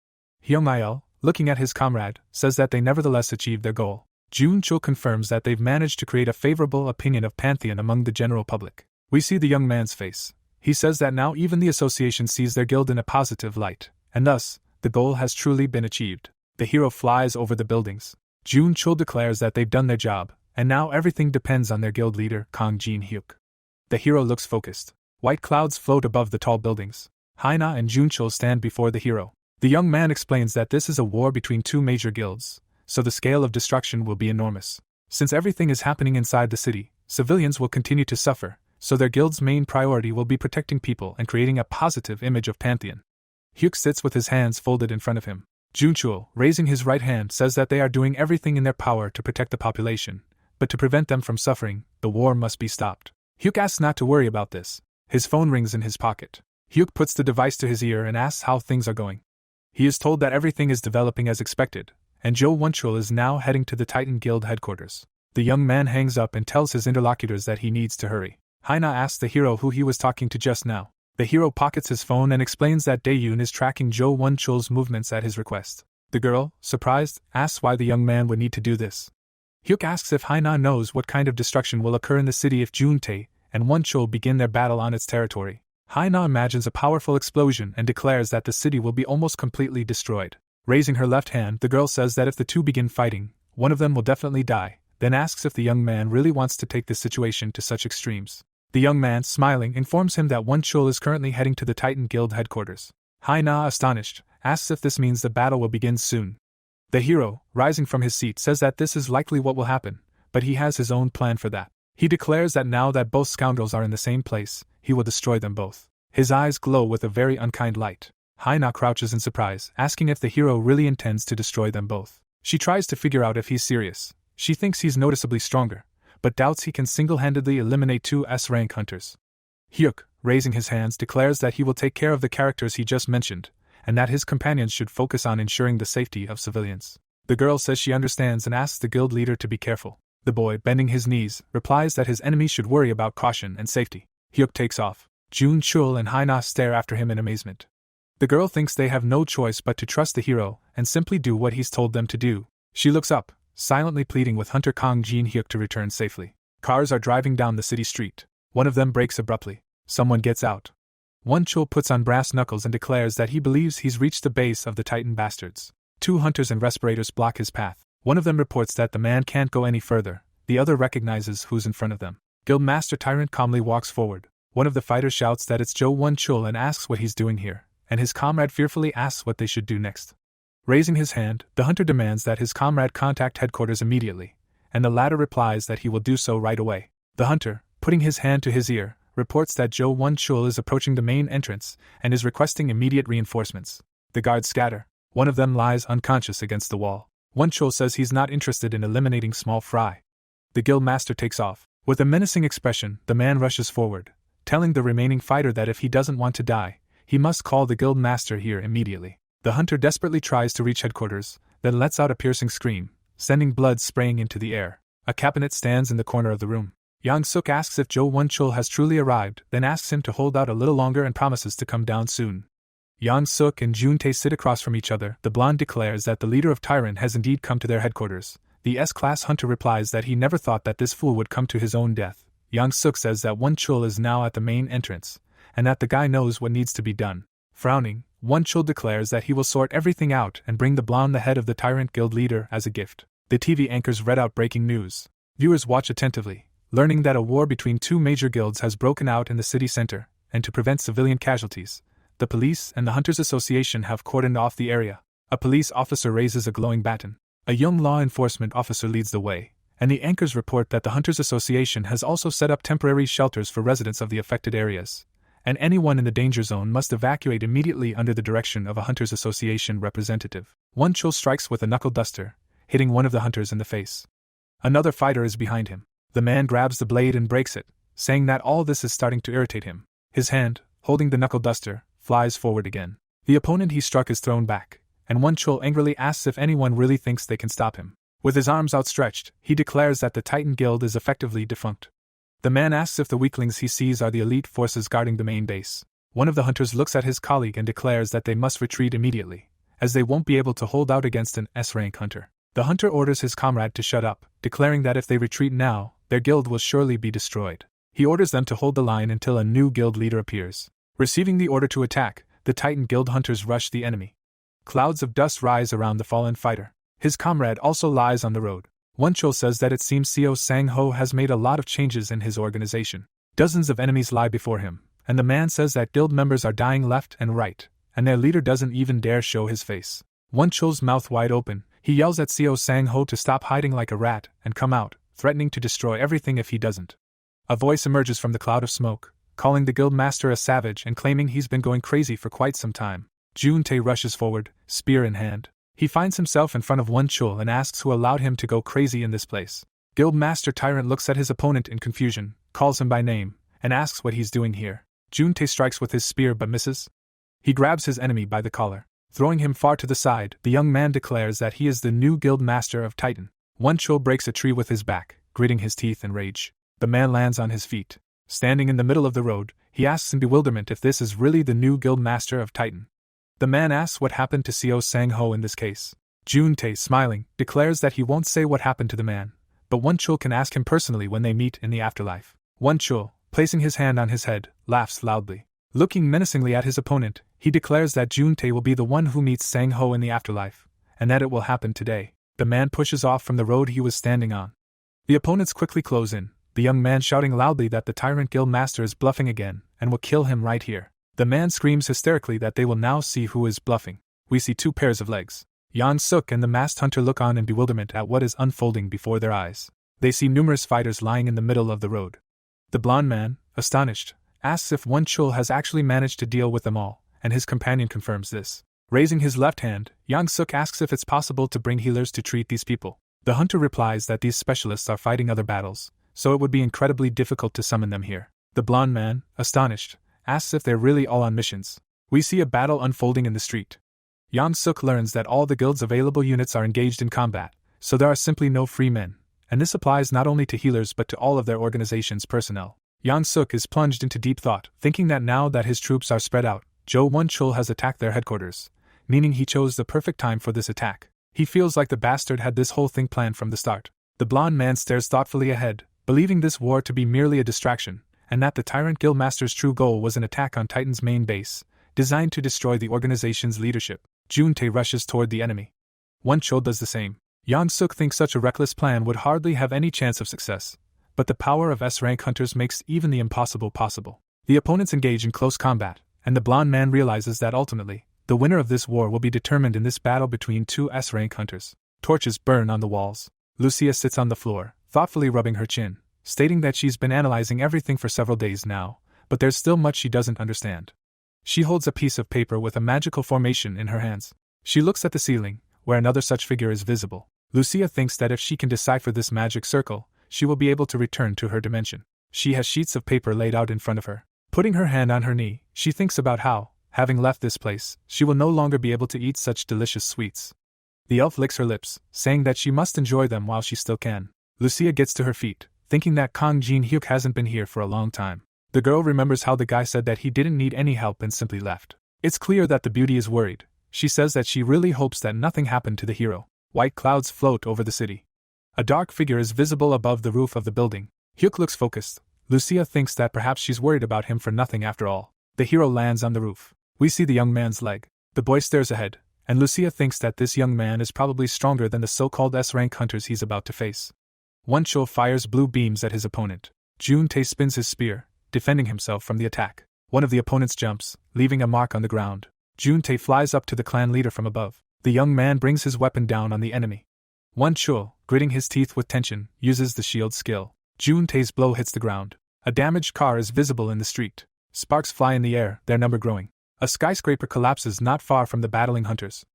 Hyung-il, looking at his comrade, says that they nevertheless achieved their goal. Jun-chul confirms that they've managed to create a favorable opinion of Pantheon among the general public. We see the young man's face. He says that now even the association sees their guild in a positive light, and thus, the goal has truly been achieved. The hero flies over the buildings. Jun-chul declares that they've done their job, and now everything depends on their guild leader, Kang Jin-hyuk. The hero looks focused. White clouds float above the tall buildings. Haina and Jun-chul stand before the hero. The young man explains that this is a war between two major guilds, so the scale of destruction will be enormous. Since everything is happening inside the city, civilians will continue to suffer, so their guild's main priority will be protecting people and creating a positive image of Pantheon. Hyuk sits with his hands folded in front of him. Junchul, raising his right hand, says that they are doing everything in their power to protect the population, but to prevent them from suffering, the war must be stopped. Hyuk asks not to worry about this. His phone rings in his pocket. Hyuk puts the device to his ear and asks how things are going. He is told that everything is developing as expected, and Jo Wonchul is now heading to the Titan Guild headquarters. The young man hangs up and tells his interlocutors that he needs to hurry. Haina asks the hero who he was talking to just now. The hero pockets his phone and explains that Dae-yoon is tracking Jo Wonchul's movements at his request. The girl, surprised, asks why the young man would need to do this. Hyuk asks if Haina knows what kind of destruction will occur in the city if Juntae and Wonchul begin their battle on its territory. Haina imagines a powerful explosion and declares that the city will be almost completely destroyed. Raising her left hand, the girl says that if the two begin fighting, one of them will definitely die, then asks if the young man really wants to take this situation to such extremes. The young man, smiling, informs him that Wonchul is currently heading to the Titan Guild headquarters. Haina, astonished, asks if this means the battle will begin soon. The hero, rising from his seat, says that this is likely what will happen, but he has his own plan for that. He declares that now that both scoundrels are in the same place, he will destroy them both. His eyes glow with a very unkind light. Haina crouches in surprise, asking if the hero really intends to destroy them both. She tries to figure out if he's serious. She thinks he's noticeably stronger, but doubts he can single-handedly eliminate two S-rank hunters. Hyuk, raising his hands, declares that he will take care of the characters he just mentioned, and that his companions should focus on ensuring the safety of civilians. The girl says she understands and asks the guild leader to be careful. The boy, bending his knees, replies that his enemies should worry about caution and safety. Hyuk takes off. Junchul and Haina stare after him in amazement. The girl thinks they have no choice but to trust the hero and simply do what he's told them to do. She looks up, silently pleading with Hunter Kong Jin Hyuk to return safely. Cars are driving down the city street. One of them brakes abruptly. Someone gets out. Wonchul puts on brass knuckles and declares that he believes he's reached the base of the Titan bastards. Two hunters and respirators block his path. One of them reports that the man can't go any further. The other recognizes who's in front of them. Guildmaster Tyrant calmly walks forward. One of the fighters shouts that it's Jo Wonchul and asks what he's doing here, and his comrade fearfully asks what they should do next. Raising his hand, the hunter demands that his comrade contact headquarters immediately, and the latter replies that he will do so right away. The hunter, putting his hand to his ear, reports that Jo Wonchul is approaching the main entrance and is requesting immediate reinforcements. The guards scatter. One of them lies unconscious against the wall. Wonchul says he's not interested in eliminating small fry. The guildmaster takes off. With a menacing expression, the man rushes forward, telling the remaining fighter that if he doesn't want to die, he must call the guildmaster here immediately. The hunter desperately tries to reach headquarters, then lets out a piercing scream, sending blood spraying into the air. A cabinet stands in the corner of the room. Yang Suk asks if Jo Wonchul has truly arrived, then asks him to hold out a little longer and promises to come down soon. Yang Suk and Juntae sit across from each other. The blonde declares that the leader of Tyrant has indeed come to their headquarters. The S-class hunter replies that he never thought that this fool would come to his own death. Yang Suk says that Wonchul is now at the main entrance, and that the guy knows what needs to be done. Frowning, Wonchul declares that he will sort everything out and bring the blonde the head of the Tyrant Guild leader as a gift. The TV anchors read out breaking news. Viewers watch attentively, learning that a war between two major guilds has broken out in the city center, and to prevent civilian casualties, the police and the Hunters Association have cordoned off the area. A police officer raises a glowing baton. A young law enforcement officer leads the way, and the anchors report that the Hunters Association has also set up temporary shelters for residents of the affected areas, and anyone in the danger zone must evacuate immediately under the direction of a Hunters Association representative. Wonchul strikes with a knuckle duster, hitting one of the hunters in the face. Another fighter is behind him. The man grabs the blade and breaks it, saying that all this is starting to irritate him. His hand, holding the knuckle duster, flies forward again. The opponent he struck is thrown back, and Wonchul angrily asks if anyone really thinks they can stop him. With his arms outstretched, he declares that the Titan Guild is effectively defunct. The man asks if the weaklings he sees are the elite forces guarding the main base. One of the hunters looks at his colleague and declares that they must retreat immediately, as they won't be able to hold out against an S-rank hunter. The hunter orders his comrade to shut up, declaring that if they retreat now, their guild will surely be destroyed. He orders them to hold the line until a new guild leader appears. Receiving the order to attack, the Titan Guild hunters rush the enemy. Clouds of dust rise around the fallen fighter. His comrade also lies on the road. Wonchul says that it seems Seo Sang-ho has made a lot of changes in his organization. Dozens of enemies lie before him, and the man says that guild members are dying left and right, and their leader doesn't even dare show his face. Wonchul's mouth wide open, he yells at Seo Sang-ho to stop hiding like a rat and come out, threatening to destroy everything if he doesn't. A voice emerges from the cloud of smoke, calling the guild master a savage and claiming he's been going crazy for quite some time. Juntae rushes forward, spear in hand. He finds himself in front of Won Chul and asks who allowed him to go crazy in this place. Guildmaster Tyrant looks at his opponent in confusion, calls him by name, and asks what he's doing here. Juntae strikes with his spear but misses. He grabs his enemy by the collar. Throwing him far to the side, the young man declares that he is the new Guildmaster of Titan. Won Chul breaks a tree with his back, gritting his teeth in rage. The man lands on his feet. Standing in the middle of the road, he asks in bewilderment if this is really the new Guildmaster of Titan. The man asks what happened to Seo Sang-ho in this case. Juntae, smiling, declares that he won't say what happened to the man, but Won Chul can ask him personally when they meet in the afterlife. Won Chul, placing his hand on his head, laughs loudly. Looking menacingly at his opponent, he declares that Juntae will be the one who meets Sang-ho in the afterlife, and that it will happen today. The man pushes off from the road he was standing on. The opponents quickly close in, the young man shouting loudly that the Tyrant Guild Master is bluffing again, and will kill him right here. The man screams hysterically that they will now see who is bluffing. We see two pairs of legs. Yang Suk and the masked hunter look on in bewilderment at what is unfolding before their eyes. They see numerous fighters lying in the middle of the road. The blond man, astonished, asks if Won Chul has actually managed to deal with them all, and his companion confirms this. Raising his left hand, Yang Suk asks if it's possible to bring healers to treat these people. The hunter replies that these specialists are fighting other battles, so it would be incredibly difficult to summon them here. The blond man, astonished, asks if they're really all on missions. We see a battle unfolding in the street. Yang Suk learns that all the guild's available units are engaged in combat, so there are simply no free men, and this applies not only to healers but to all of their organization's personnel. Yang Suk is plunged into deep thought, thinking that now that his troops are spread out, Won Chul has attacked their headquarters, meaning he chose the perfect time for this attack. He feels like the bastard had this whole thing planned from the start. The blond man stares thoughtfully ahead, believing this war to be merely a distraction, and that the Tyrant Guildmaster's true goal was an attack on Titan's main base, designed to destroy the organization's leadership. Juntae rushes toward the enemy. Won Chul does the same. Yang Suk thinks such a reckless plan would hardly have any chance of success, but the power of S-rank hunters makes even the impossible possible. The opponents engage in close combat, and the blond man realizes that ultimately, the winner of this war will be determined in this battle between two S-rank hunters. Torches burn on the walls. Lucia sits on the floor, thoughtfully rubbing her chin, stating that she's been analyzing everything for several days now, but there's still much she doesn't understand. She holds a piece of paper with a magical formation in her hands. She looks at the ceiling, where another such figure is visible. Lucia thinks that if she can decipher this magic circle, she will be able to return to her dimension. She has sheets of paper laid out in front of her. Putting her hand on her knee, she thinks about how, having left this place, she will no longer be able to eat such delicious sweets. The elf licks her lips, saying that she must enjoy them while she still can. Lucia gets to her feet, thinking that Kang Jin-hyuk hasn't been here for a long time. The girl remembers how the guy said that he didn't need any help and simply left. It's clear that the beauty is worried. She says that she really hopes that nothing happened to the hero. White clouds float over the city. A dark figure is visible above the roof of the building. Hyuk looks focused. Lucia thinks that perhaps she's worried about him for nothing after all. The hero lands on the roof. We see the young man's leg. The boy stares ahead, and Lucia thinks that this young man is probably stronger than the so-called S-rank hunters he's about to face. Won Chul fires blue beams at his opponent. Juntae spins his spear, defending himself from the attack. One of the opponents jumps, leaving a mark on the ground. Juntae flies up to the clan leader from above. The young man brings his weapon down on the enemy. Won Chul, gritting his teeth with tension, uses the shield skill. Juntae's blow hits the ground. A damaged car is visible in the street. Sparks fly in the air, their number growing. A skyscraper collapses not far from the battling hunters.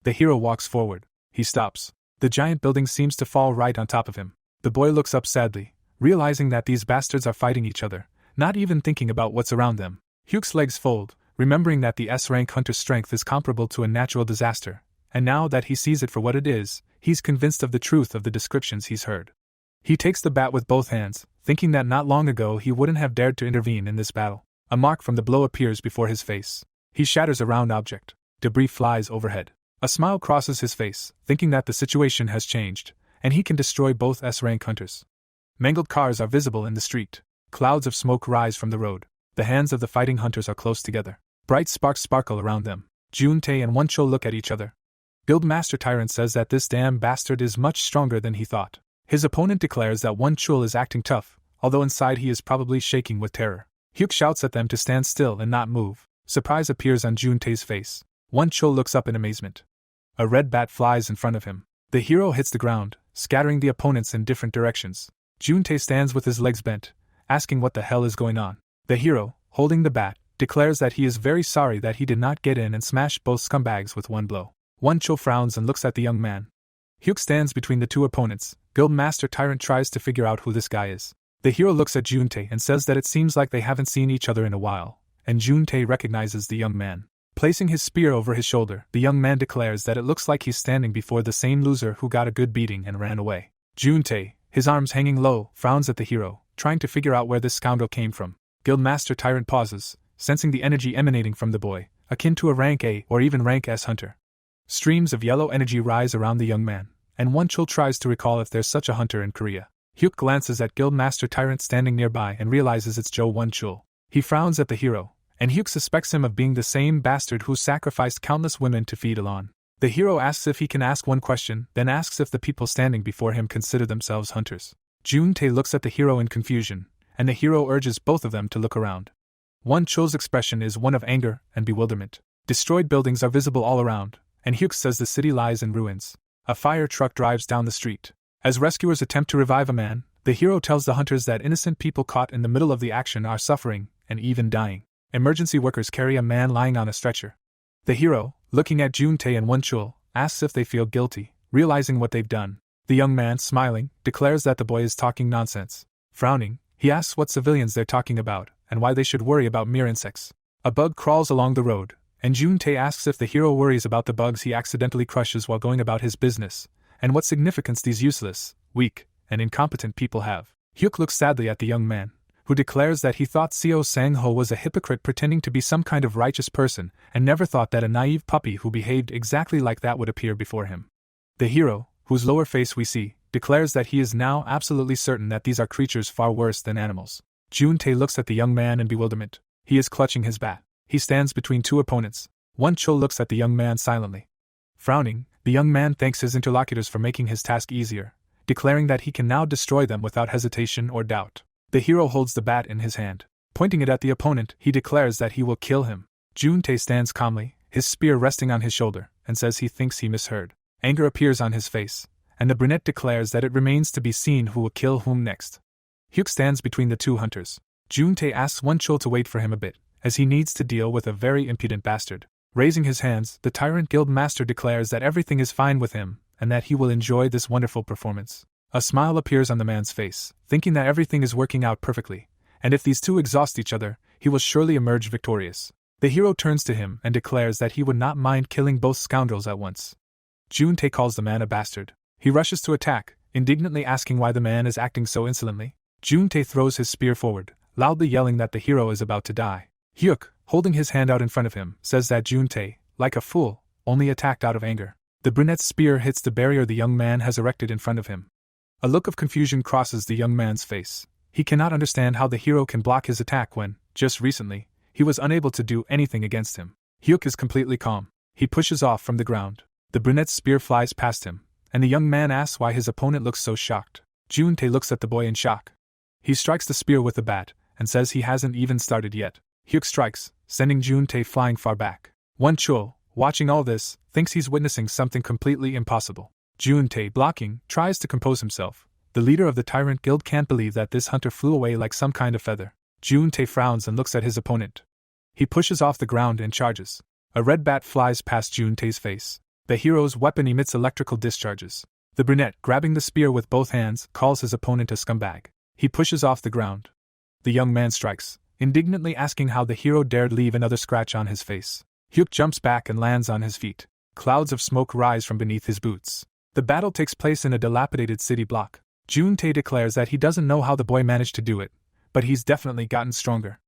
The hero walks forward. He stops. The giant building seems to fall right on top of him. The boy looks up sadly, realizing that these bastards are fighting each other, not even thinking about what's around them. Hyuk's legs fold, remembering that the S-rank hunter's strength is comparable to a natural disaster, and now that he sees it for what it is, he's convinced of the truth of the descriptions he's heard. He takes the bat with both hands, thinking that not long ago he wouldn't have dared to intervene in this battle. A mark from the blow appears before his face. He shatters a round object. Debris flies overhead. A smile crosses his face, thinking that the situation has changed, and he can destroy both S-rank hunters. Mangled cars are visible in the street. Clouds of smoke rise from the road. The hands of the fighting hunters are close together. Bright sparks sparkle around them. Juntae and Won Chul look at each other. Guildmaster Tyrant says that this damn bastard is much stronger than he thought. His opponent declares that Won Chul is acting tough, although inside he is probably shaking with terror. Hyuk shouts at them to stand still and not move. Surprise appears on Juntae's face. Won Chul looks up in amazement. A red bat flies in front of him. The hero hits the ground, scattering the opponents in different directions. Juntae stands with his legs bent, asking what the hell is going on. The hero, holding the bat, declares that he is very sorry that he did not get in and smash both scumbags with one blow. Won-chul frowns and looks at the young man. Hyuk stands between the two opponents. Guildmaster Tyrant tries to figure out who this guy is. The hero looks at Juntae and says that it seems like they haven't seen each other in a while, and Juntae recognizes the young man. Placing his spear over his shoulder, the young man declares that it looks like he's standing before the same loser who got a good beating and ran away. Juntae, his arms hanging low, frowns at the hero, trying to figure out where this scoundrel came from. Guildmaster Tyrant pauses, sensing the energy emanating from the boy, akin to a rank A or even rank S hunter. Streams of yellow energy rise around the young man, and Won-chul tries to recall if there's such a hunter in Korea. Hyuk glances at Guildmaster Tyrant standing nearby and realizes it's Jo Won-chul. He frowns at the hero, and Hyuk suspects him of being the same bastard who sacrificed countless women to feed Elon. The hero asks if he can ask one question, then asks if the people standing before him consider themselves hunters. Juntae looks at the hero in confusion, and the hero urges both of them to look around. Won-chul's expression is one of anger and bewilderment. Destroyed buildings are visible all around, and Hyuk says the city lies in ruins. A fire truck drives down the street. As rescuers attempt to revive a man, the hero tells the hunters that innocent people caught in the middle of the action are suffering, and even dying. Emergency workers carry a man lying on a stretcher. The hero, looking at Juntae and Won-chul, asks if they feel guilty, realizing what they've done. The young man, smiling, declares that the boy is talking nonsense. Frowning, he asks what civilians they're talking about, and why they should worry about mere insects. A bug crawls along the road, and Juntae asks if the hero worries about the bugs he accidentally crushes while going about his business, and what significance these useless, weak, and incompetent people have. Hyuk looks sadly at the young man, who declares that he thought Seo Sang-ho was a hypocrite pretending to be some kind of righteous person, and never thought that a naive puppy who behaved exactly like that would appear before him. The hero, whose lower face we see, declares that he is now absolutely certain that these are creatures far worse than animals. Juntae looks at the young man in bewilderment. He is clutching his bat. He stands between two opponents. Won-chul looks at the young man silently. Frowning, the young man thanks his interlocutors for making his task easier, declaring that he can now destroy them without hesitation or doubt. The hero holds the bat in his hand. Pointing it at the opponent, he declares that he will kill him. Juntae stands calmly, his spear resting on his shoulder, and says he thinks he misheard. Anger appears on his face, and the brunette declares that it remains to be seen who will kill whom next. Hyuk stands between the two hunters. Juntae asks Won-chul to wait for him a bit, as he needs to deal with a very impudent bastard. Raising his hands, the Tyrant Guild Master declares that everything is fine with him, and that he will enjoy this wonderful performance. A smile appears on the man's face, thinking that everything is working out perfectly, and if these two exhaust each other, he will surely emerge victorious. The hero turns to him and declares that he would not mind killing both scoundrels at once. Juntae calls the man a bastard. He rushes to attack, indignantly asking why the man is acting so insolently. Juntae throws his spear forward, loudly yelling that the hero is about to die. Hyuk, holding his hand out in front of him, says that Juntae, like a fool, only attacked out of anger. The brunette's spear hits the barrier the young man has erected in front of him. A look of confusion crosses the young man's face. He cannot understand how the hero can block his attack when, just recently, he was unable to do anything against him. Hyuk is completely calm. He pushes off from the ground. The brunette's spear flies past him, and the young man asks why his opponent looks so shocked. Juntae looks at the boy in shock. He strikes the spear with the bat, and says he hasn't even started yet. Hyuk strikes, sending Juntae flying far back. Won-chul, watching all this, thinks he's witnessing something completely impossible. Juntae, blocking, tries to compose himself. The leader of the Tyrant Guild can't believe that this hunter flew away like some kind of feather. Juntae frowns and looks at his opponent. He pushes off the ground and charges. A red bat flies past Juntae's face. The hero's weapon emits electrical discharges. The brunette, grabbing the spear with both hands, calls his opponent a scumbag. He pushes off the ground. The young man strikes, indignantly asking how the hero dared leave another scratch on his face. Hyuk jumps back and lands on his feet. Clouds of smoke rise from beneath his boots. The battle takes place in a dilapidated city block. Juntae declares that he doesn't know how the boy managed to do it, but he's definitely gotten stronger.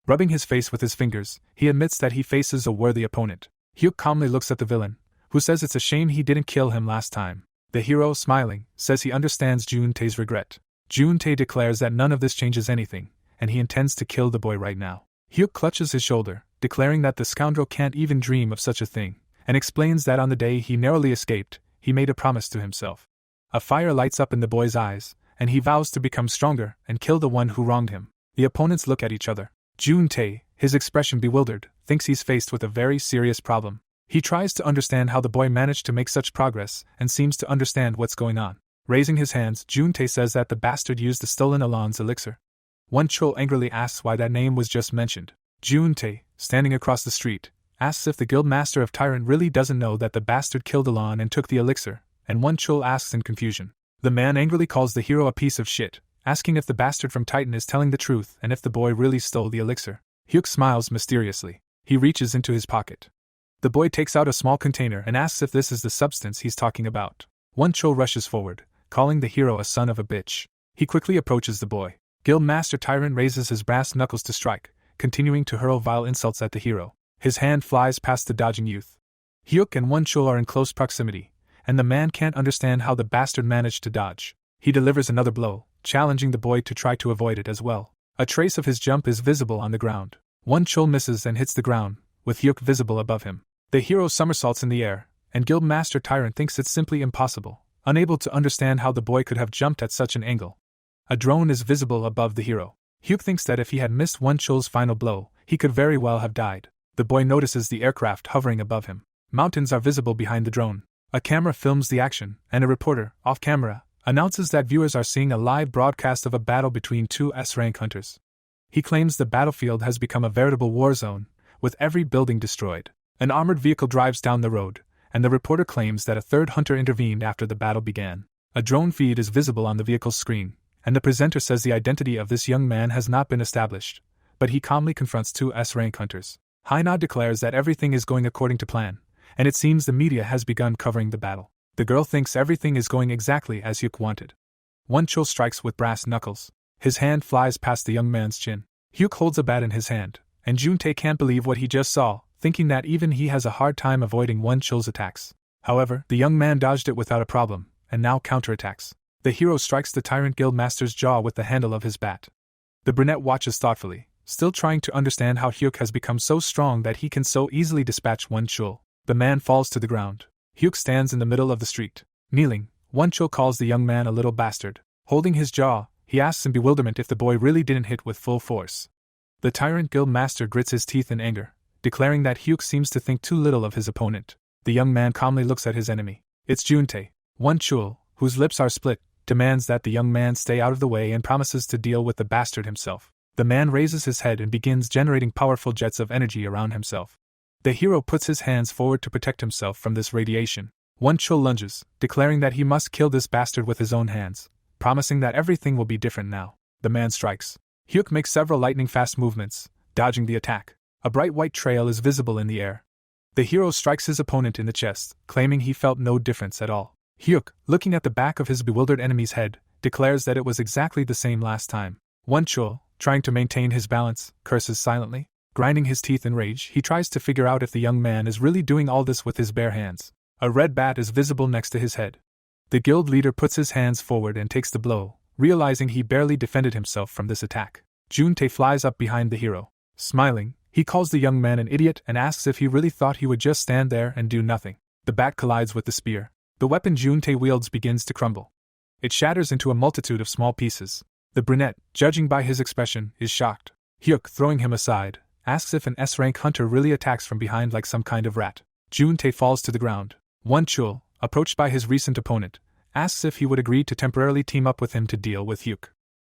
Rubbing his face with his fingers, he admits that he faces a worthy opponent. Hyuk calmly looks at the villain, who says it's a shame he didn't kill him last time. The hero, smiling, says he understands Juntae's regret. Juntae declares that none of this changes anything, and he intends to kill the boy right now. Hyuk clutches his shoulder, declaring that the scoundrel can't even dream of such a thing, and explains that on the day he narrowly escaped, he made a promise to himself. A fire lights up in the boy's eyes, and he vows to become stronger and kill the one who wronged him. The opponents look at each other. Juntae, his expression bewildered, thinks he's faced with a very serious problem. He tries to understand how the boy managed to make such progress and seems to understand what's going on. Raising his hands, Juntae says that the bastard used the stolen Alon's elixir. Won-chul angrily asks why that name was just mentioned. Jun-tae, standing across the street, asks if the guild master of Tyrant really doesn't know that the bastard killed Alon and took the elixir, and Won-chul asks in confusion. The man angrily calls the hero a piece of shit, asking if the bastard from Titan is telling the truth and if the boy really stole the elixir. Hyuk smiles mysteriously. He reaches into his pocket. The boy takes out a small container and asks if this is the substance he's talking about. Won-chul rushes forward, calling the hero a son of a bitch. He quickly approaches the boy. Guild Master Tyrant raises his brass knuckles to strike, continuing to hurl vile insults at the hero. His hand flies past the dodging youth. Hyuk and Won-chul are in close proximity, and the man can't understand how the bastard managed to dodge. He delivers another blow, challenging the boy to try to avoid it as well. A trace of his jump is visible on the ground. Won-chul misses and hits the ground, with Hyuk visible above him. The hero somersaults in the air, and Guild Master Tyrant thinks it's simply impossible, unable to understand how the boy could have jumped at such an angle. A drone is visible above the hero. Hyuk thinks that if he had missed Won-chul's final blow, he could very well have died. The boy notices the aircraft hovering above him. Mountains are visible behind the drone. A camera films the action, and a reporter, off camera, announces that viewers are seeing a live broadcast of a battle between two S-rank hunters. He claims the battlefield has become a veritable war zone, with every building destroyed. An armored vehicle drives down the road, and the reporter claims that a third hunter intervened after the battle began. A drone feed is visible on the vehicle's screen, and the presenter says the identity of this young man has not been established, but he calmly confronts two S-rank hunters. Haina declares that everything is going according to plan, and it seems the media has begun covering the battle. The girl thinks everything is going exactly as Hyuk wanted. Won-chul strikes with brass knuckles. His hand flies past the young man's chin. Hyuk holds a bat in his hand, and Jun-tae can't believe what he just saw, thinking that even he has a hard time avoiding Won-chul's attacks. However, the young man dodged it without a problem, and now counterattacks. The hero strikes the Tyrant Guild Master's jaw with the handle of his bat. The brunette watches thoughtfully, still trying to understand how Hyuk has become so strong that he can so easily dispatch Won-chul. The man falls to the ground. Hyuk stands in the middle of the street. Kneeling, Won-chul calls the young man a little bastard. Holding his jaw, he asks in bewilderment if the boy really didn't hit with full force. The Tyrant Guild Master grits his teeth in anger, declaring that Hyuk seems to think too little of his opponent. The young man calmly looks at his enemy. It's Jun-tae. Won-chul, whose lips are split, demands that the young man stay out of the way and promises to deal with the bastard himself. The man raises his head and begins generating powerful jets of energy around himself. The hero puts his hands forward to protect himself from this radiation. Won-chul lunges, declaring that he must kill this bastard with his own hands, promising that everything will be different now. The man strikes. Hyuk makes several lightning-fast movements, dodging the attack. A bright white trail is visible in the air. The hero strikes his opponent in the chest, claiming he felt no difference at all. Hyuk, looking at the back of his bewildered enemy's head, declares that it was exactly the same last time. Won-chul, trying to maintain his balance, curses silently. Grinding his teeth in rage, he tries to figure out if the young man is really doing all this with his bare hands. A red bat is visible next to his head. The guild leader puts his hands forward and takes the blow, realizing he barely defended himself from this attack. Jun-tae flies up behind the hero. Smiling, he calls the young man an idiot and asks if he really thought he would just stand there and do nothing. The bat collides with the spear. The weapon Jun-tae wields begins to crumble. It shatters into a multitude of small pieces. The brunette, judging by his expression, is shocked. Hyuk, throwing him aside, asks if an S-rank hunter really attacks from behind like some kind of rat. Jun-tae falls to the ground. Won-chul, approached by his recent opponent, asks if he would agree to temporarily team up with him to deal with Hyuk.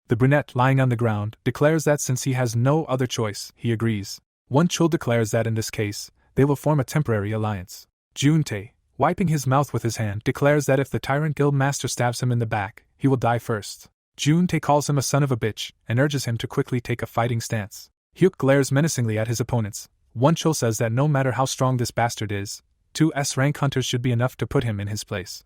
The brunette, lying on the ground, declares that since he has no other choice, he agrees. Won-chul declares that in this case, they will form a temporary alliance. Jun-tae, wiping his mouth with his hand, declares that if the Tyrant Guild Master stabs him in the back, he will die first. Jun-tae calls him a son of a bitch and urges him to quickly take a fighting stance. Hyuk glares menacingly at his opponents. Won-chul says that no matter how strong this bastard is, 2 S-rank hunters should be enough to put him in his place.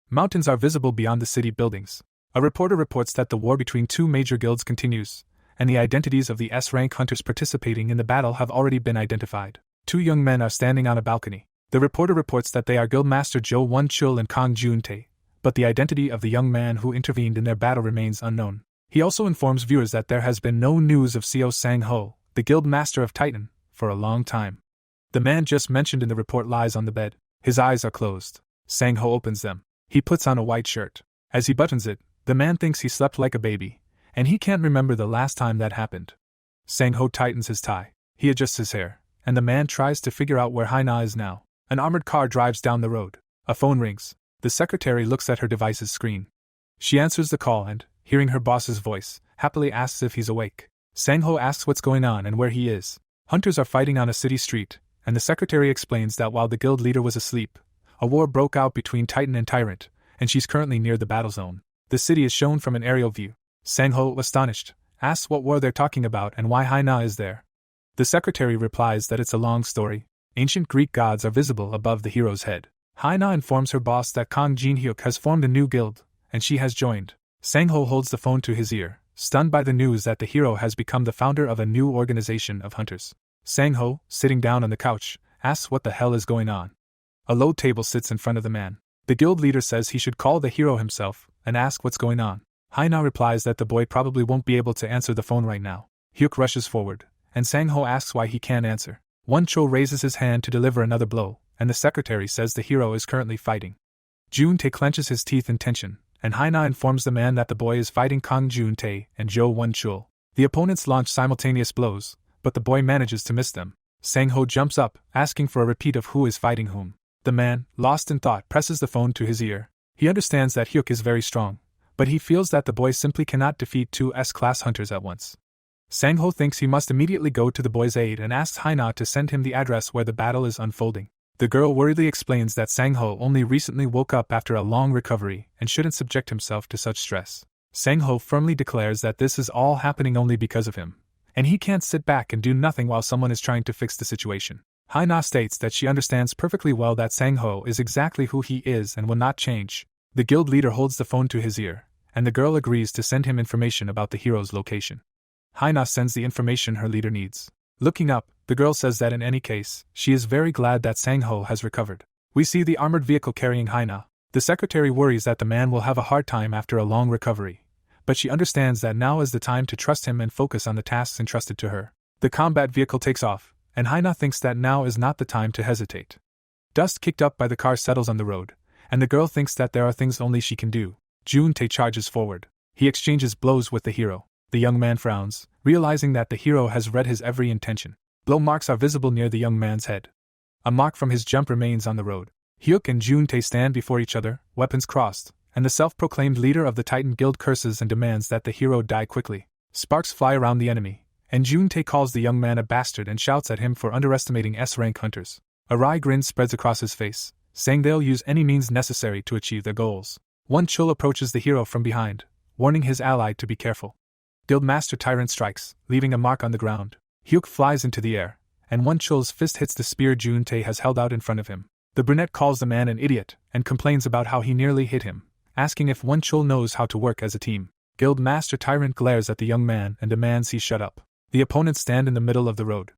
Mountains are visible beyond the city buildings. A reporter reports that the war between 2 major guilds continues, and the identities of the S-rank hunters participating in the battle have already been identified. 2 young men are standing on a balcony. The reporter reports that they are Guildmaster Jo Won-chul and Kang Jun-tae, but the identity of the young man who intervened in their battle remains unknown. He also informs viewers that there has been no news of Seo Sang-ho, the Guild Master of Titan, for a long time. The man just mentioned in the report lies on the bed. His eyes are closed. Sang-ho opens them. He puts on a white shirt. As he buttons it, the man thinks he slept like a baby, and he can't remember the last time that happened. Sang-ho tightens his tie. He adjusts his hair, and the man tries to figure out where Haina is now. An armored car drives down the road. A phone rings. The secretary looks at her device's screen. She answers the call and, hearing her boss's voice, happily asks if he's awake. Sang-ho asks what's going on and where he is. Hunters are fighting on a city street, and the secretary explains that while the guild leader was asleep, a war broke out between Titan and Tyrant, and she's currently near the battle zone. The city is shown from an aerial view. Sang-ho, astonished, asks what war they're talking about and why Haina is there. The secretary replies that it's a long story. Ancient Greek gods are visible above the hero's head. Haina informs her boss that Kang Jin-hyuk has formed a new guild, and she has joined. Sang-ho holds the phone to his ear, stunned by the news that the hero has become the founder of a new organization of hunters. Sang-ho, sitting down on the couch, asks what the hell is going on. A low table sits in front of the man. The guild leader says he should call the hero himself and ask what's going on. Haina replies that the boy probably won't be able to answer the phone right now. Hyuk rushes forward, and Sang-ho asks why he can't answer. Won-chul raises his hand to deliver another blow, and the secretary says the hero is currently fighting. Jun-tae clenches his teeth in tension, and Haina informs the man that the boy is fighting Kang Jun-tae and Jo Won-chul. The opponents launch simultaneous blows, but the boy manages to miss them. Sang-ho jumps up, asking for a repeat of who is fighting whom. The man, lost in thought, presses the phone to his ear. He understands that Hyuk is very strong, but he feels that the boy simply cannot defeat two S-class hunters at once. Sang-ho thinks he must immediately go to the boy's aid and asks Haina to send him the address where the battle is unfolding. The girl worriedly explains that Sang-ho only recently woke up after a long recovery and shouldn't subject himself to such stress. Sang-ho firmly declares that this is all happening only because of him, and he can't sit back and do nothing while someone is trying to fix the situation. Haina states that she understands perfectly well that Sang-ho is exactly who he is and will not change. The guild leader holds the phone to his ear, and the girl agrees to send him information about the hero's location. Haina sends the information her leader needs. Looking up, the girl says that in any case, she is very glad that Sang-ho has recovered. We see the armored vehicle carrying Haina. The secretary worries that the man will have a hard time after a long recovery, but she understands that now is the time to trust him and focus on the tasks entrusted to her. The combat vehicle takes off, and Haina thinks that now is not the time to hesitate. Dust kicked up by the car settles on the road, and the girl thinks that there are things only she can do. Jun-tae charges forward. He exchanges blows with the hero. The young man frowns, realizing that the hero has read his every intention. Blow marks are visible near the young man's head. A mark from his jump remains on the road. Hyuk and Jun-tae stand before each other, weapons crossed, and the self-proclaimed leader of the Titan Guild curses and demands that the hero die quickly. Sparks fly around the enemy, and Jun-tae calls the young man a bastard and shouts at him for underestimating S-rank hunters. A wry grin spreads across his face, saying they'll use any means necessary to achieve their goals. Won-chul approaches the hero from behind, warning his ally to be careful. Guildmaster Tyrant strikes, leaving a mark on the ground. Hyuk flies into the air, and Won-chul's fist hits the spear Jun-tae has held out in front of him. The brunette calls the man an idiot, and complains about how he nearly hit him, asking if Won-chul knows how to work as a team. Guildmaster Tyrant glares at the young man and demands he shut up. The opponents stand in the middle of the road.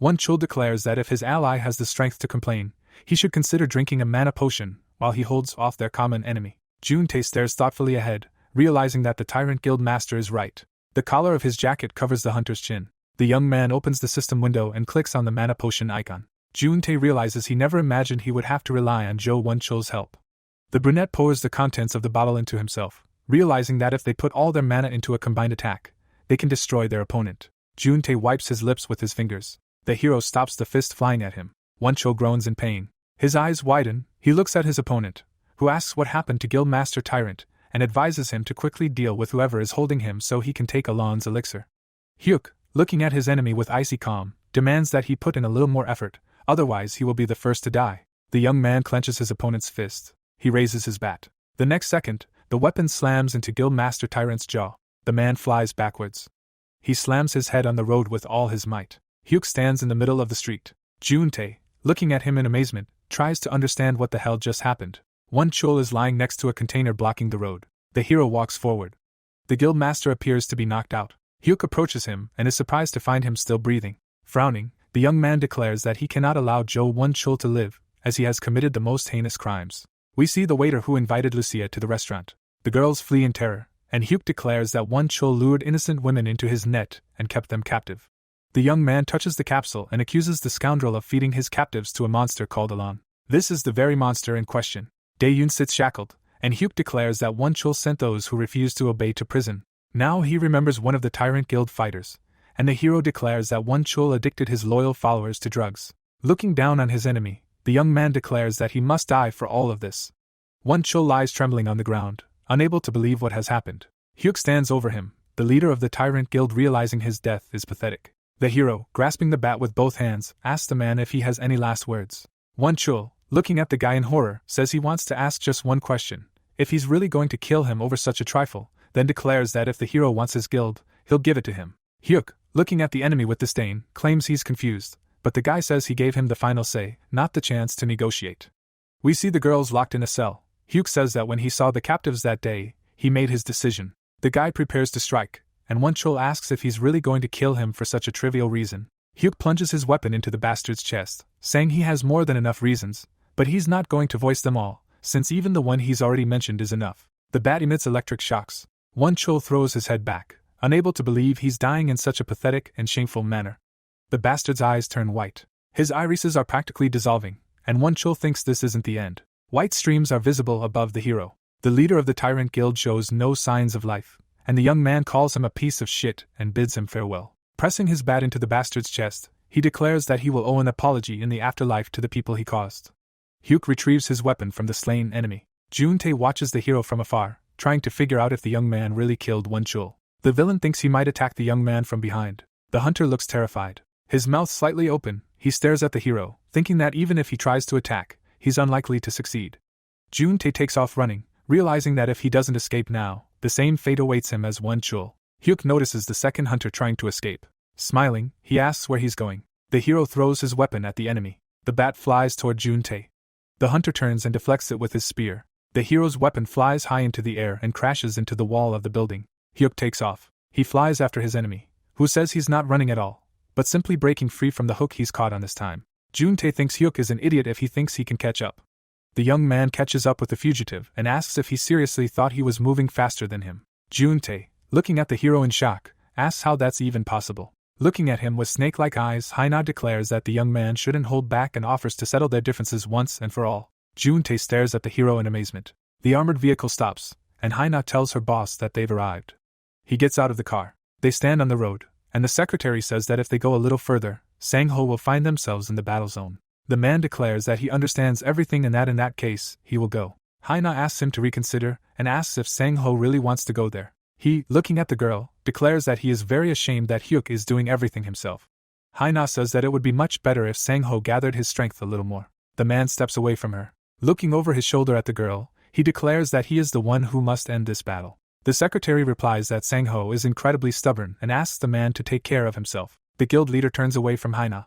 Won-chul declares that if his ally has the strength to complain, he should consider drinking a mana potion while he holds off their common enemy. Jun-tae stares thoughtfully ahead, realizing that the Tyrant Guildmaster is right. The collar of his jacket covers the hunter's chin. The young man opens the system window and clicks on the mana potion icon. Jun-tae realizes he never imagined he would have to rely on Jo Won-chul's help. The brunette pours the contents of the bottle into himself, realizing that if they put all their mana into a combined attack, they can destroy their opponent. Jun-tae wipes his lips with his fingers. The hero stops the fist flying at him. Won-chul groans in pain. His eyes widen. He looks at his opponent, who asks what happened to Guildmaster Tyrant, and advises him to quickly deal with whoever is holding him so he can take Alon's elixir. Hyuk, looking at his enemy with icy calm, demands that he put in a little more effort, otherwise he will be the first to die. The young man clenches his opponent's fist. He raises his bat. The next second, the weapon slams into Guildmaster Tyrant's jaw. The man flies backwards. He slams his head on the road with all his might. Hyuk stands in the middle of the street. Jun-tae, looking at him in amazement, tries to understand what the hell just happened. Won-chul is lying next to a container blocking the road. The hero walks forward. The guildmaster appears to be knocked out. Hyuk approaches him and is surprised to find him still breathing. Frowning, the young man declares that he cannot allow Jo Won-chul to live, as he has committed the most heinous crimes. We see the waiter who invited Lucia to the restaurant. The girls flee in terror, and Hyuk declares that Won-chul lured innocent women into his net and kept them captive. The young man touches the capsule and accuses the scoundrel of feeding his captives to a monster called Alon. This is the very monster in question. Dae-yoon sits shackled, and Hyuk declares that Won-chul sent those who refused to obey to prison. Now he remembers one of the Tyrant Guild fighters, and the hero declares that Won-chul addicted his loyal followers to drugs. Looking down on his enemy, the young man declares that he must die for all of this. Won-chul lies trembling on the ground, unable to believe what has happened. Hyuk stands over him, the leader of the Tyrant Guild, realizing his death is pathetic. The hero, grasping the bat with both hands, asks the man if he has any last words. Won Chul, looking at the guy in horror, says he wants to ask just one question: if he's really going to kill him over such a trifle, then declares that if the hero wants his guild, he'll give it to him. Hyuk, looking at the enemy with disdain, claims he's confused, but the guy says he gave him the final say, not the chance to negotiate. We see the girls locked in a cell. Hyuk says that when he saw the captives that day, he made his decision. The guy prepares to strike, and Won Chul asks if he's really going to kill him for such a trivial reason. Hyuk plunges his weapon into the bastard's chest, saying he has more than enough reasons, but he's not going to voice them all, since even the one he's already mentioned is enough. The bat emits electric shocks. Won Chul throws his head back, unable to believe he's dying in such a pathetic and shameful manner. The bastard's eyes turn white. His irises are practically dissolving, and Won Chul thinks this isn't the end. White streams are visible above the hero. The leader of the Tyrant Guild shows no signs of life, and the young man calls him a piece of shit and bids him farewell. Pressing his bat into the bastard's chest, he declares that he will owe an apology in the afterlife to the people he caused. Hyuk retrieves his weapon from the slain enemy. Juntae watches the hero from afar, trying to figure out if the young man really killed Won Chul. The villain thinks he might attack the young man from behind. The hunter looks terrified. His mouth slightly open, he stares at the hero, thinking that even if he tries to attack, he's unlikely to succeed. Juntae takes off running, realizing that if he doesn't escape now, the same fate awaits him as Won Chul. Hyuk notices the second hunter trying to escape. Smiling, he asks where he's going. The hero throws his weapon at the enemy. The bat flies toward Juntae. The hunter turns and deflects it with his spear. The hero's weapon flies high into the air and crashes into the wall of the building. Hyuk takes off. He flies after his enemy, who says he's not running at all, but simply breaking free from the hook he's caught on this time. Juntae thinks Hyuk is an idiot if he thinks he can catch up. The young man catches up with the fugitive and asks if he seriously thought he was moving faster than him. Juntae, looking at the hero in shock, asks how that's even possible. Looking at him with snake-like eyes, Haina declares that the young man shouldn't hold back and offers to settle their differences once and for all. Juntae stares at the hero in amazement. The armored vehicle stops, and Haina tells her boss that they've arrived. He gets out of the car. They stand on the road, and the secretary says that if they go a little further, Sang-ho will find themselves in the battle zone. The man declares that he understands everything and that in that case, he will go. Haina asks him to reconsider, and asks if Sang-ho really wants to go there. He, looking at the girl, declares that he is very ashamed that Hyuk is doing everything himself. Haina says that it would be much better if Sang-ho gathered his strength a little more. The man steps away from her. Looking over his shoulder at the girl, he declares that he is the one who must end this battle. The secretary replies that Sang-ho is incredibly stubborn and asks the man to take care of himself. The guild leader turns away from Haina.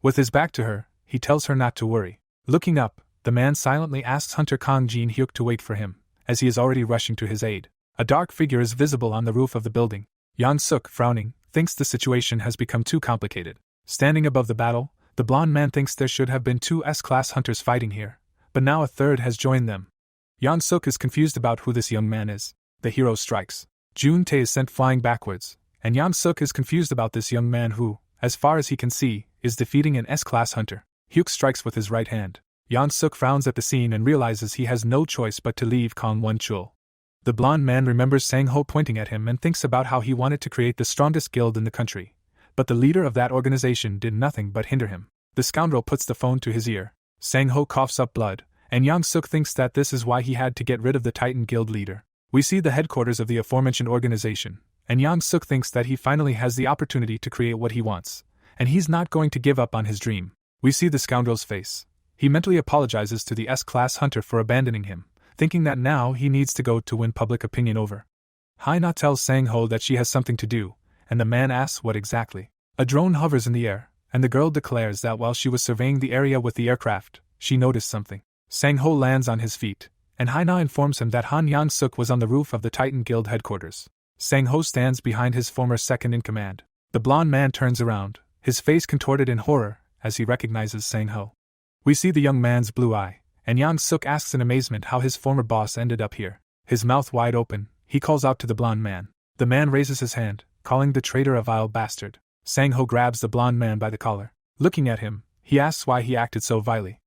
With his back to her, he tells her not to worry. Looking up, the man silently asks Hunter Kang Jin Hyuk to wait for him, as he is already rushing to his aid. A dark figure is visible on the roof of the building. Yang Suk, frowning, thinks the situation has become too complicated. Standing above the battle, the blonde man thinks there should have been two S-class hunters fighting here, but now a third has joined them. Yang Suk is confused about who this young man is. The hero strikes. Juntae is sent flying backwards, and Yang Suk is confused about this young man who, as far as he can see, is defeating an S-class hunter. Hyuk strikes with his right hand. Yang Suk frowns at the scene and realizes he has no choice but to leave Kong Won Chul. The blonde man remembers Sang-ho pointing at him and thinks about how he wanted to create the strongest guild in the country, but the leader of that organization did nothing but hinder him. The scoundrel puts the phone to his ear. Sang-ho coughs up blood, and Yang Suk thinks that this is why he had to get rid of the Titan Guild leader. We see the headquarters of the aforementioned organization, and Yang Suk thinks that he finally has the opportunity to create what he wants, and he's not going to give up on his dream. We see the scoundrel's face. He mentally apologizes to the S-class hunter for abandoning him, thinking that now he needs to go to win public opinion over. Haina tells Sang-ho that she has something to do, and the man asks what exactly. A drone hovers in the air, and the girl declares that while she was surveying the area with the aircraft, she noticed something. Sang-ho lands on his feet, and Haina informs him that Han Yang-suk was on the roof of the Titan Guild headquarters. Sang-ho stands behind his former second-in-command. The blonde man turns around, his face contorted in horror, as he recognizes Sang-ho. We see the young man's blue eye, and Yang-suk asks in amazement how his former boss ended up here. His mouth wide open, he calls out to the blonde man. The man raises his hand, calling the traitor a vile bastard. Sang-ho grabs the blonde man by the collar. Looking at him, he asks why he acted so vilely.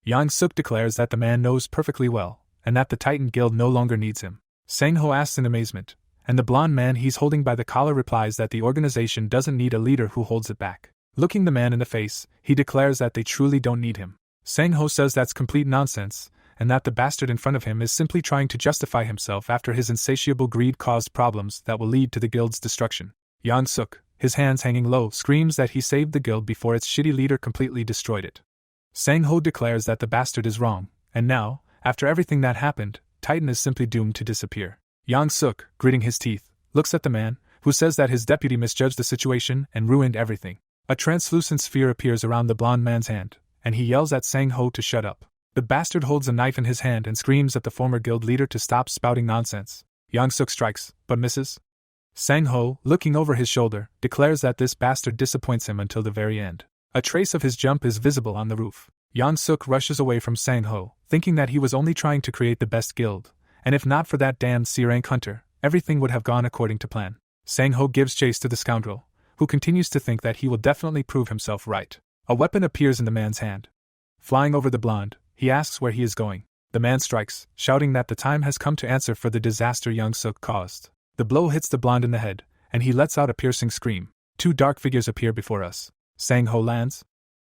Yang-suk declares that the man knows perfectly well, and that the Titan Guild no longer needs him. Sang-ho asks in amazement, and the blonde man he's holding by the collar replies that the organization doesn't need a leader who holds it back. Looking the man in the face, he declares that they truly don't need him. Sang-ho says that's complete nonsense, and that the bastard in front of him is simply trying to justify himself after his insatiable greed caused problems that will lead to the guild's destruction. Yang-suk, his hands hanging low, screams that he saved the guild before its shitty leader completely destroyed it. Sang-ho declares that the bastard is wrong, and now, after everything that happened, Titan is simply doomed to disappear. Yang-suk, gritting his teeth, looks at the man, who says that his deputy misjudged the situation and ruined everything. A translucent sphere appears around the blonde man's hand, and he yells at Sang-ho to shut up. The bastard holds a knife in his hand and screams at the former guild leader to stop spouting nonsense. Yang-suk strikes, but misses. Sang-ho, looking over his shoulder, declares that this bastard disappoints him until the very end. A trace of his jump is visible on the roof. Yang-suk rushes away from Sang-ho, thinking that he was only trying to create the best guild, and if not for that damned C-rank hunter, everything would have gone according to plan. Sang-ho gives chase to the scoundrel, who continues to think that he will definitely prove himself right. A weapon appears in the man's hand. Flying over the blonde, he asks where he is going. The man strikes, shouting that the time has come to answer for the disaster Yang-suk caused. The blow hits the blonde in the head, and he lets out a piercing scream. Two dark figures appear before us. Sang-ho lands.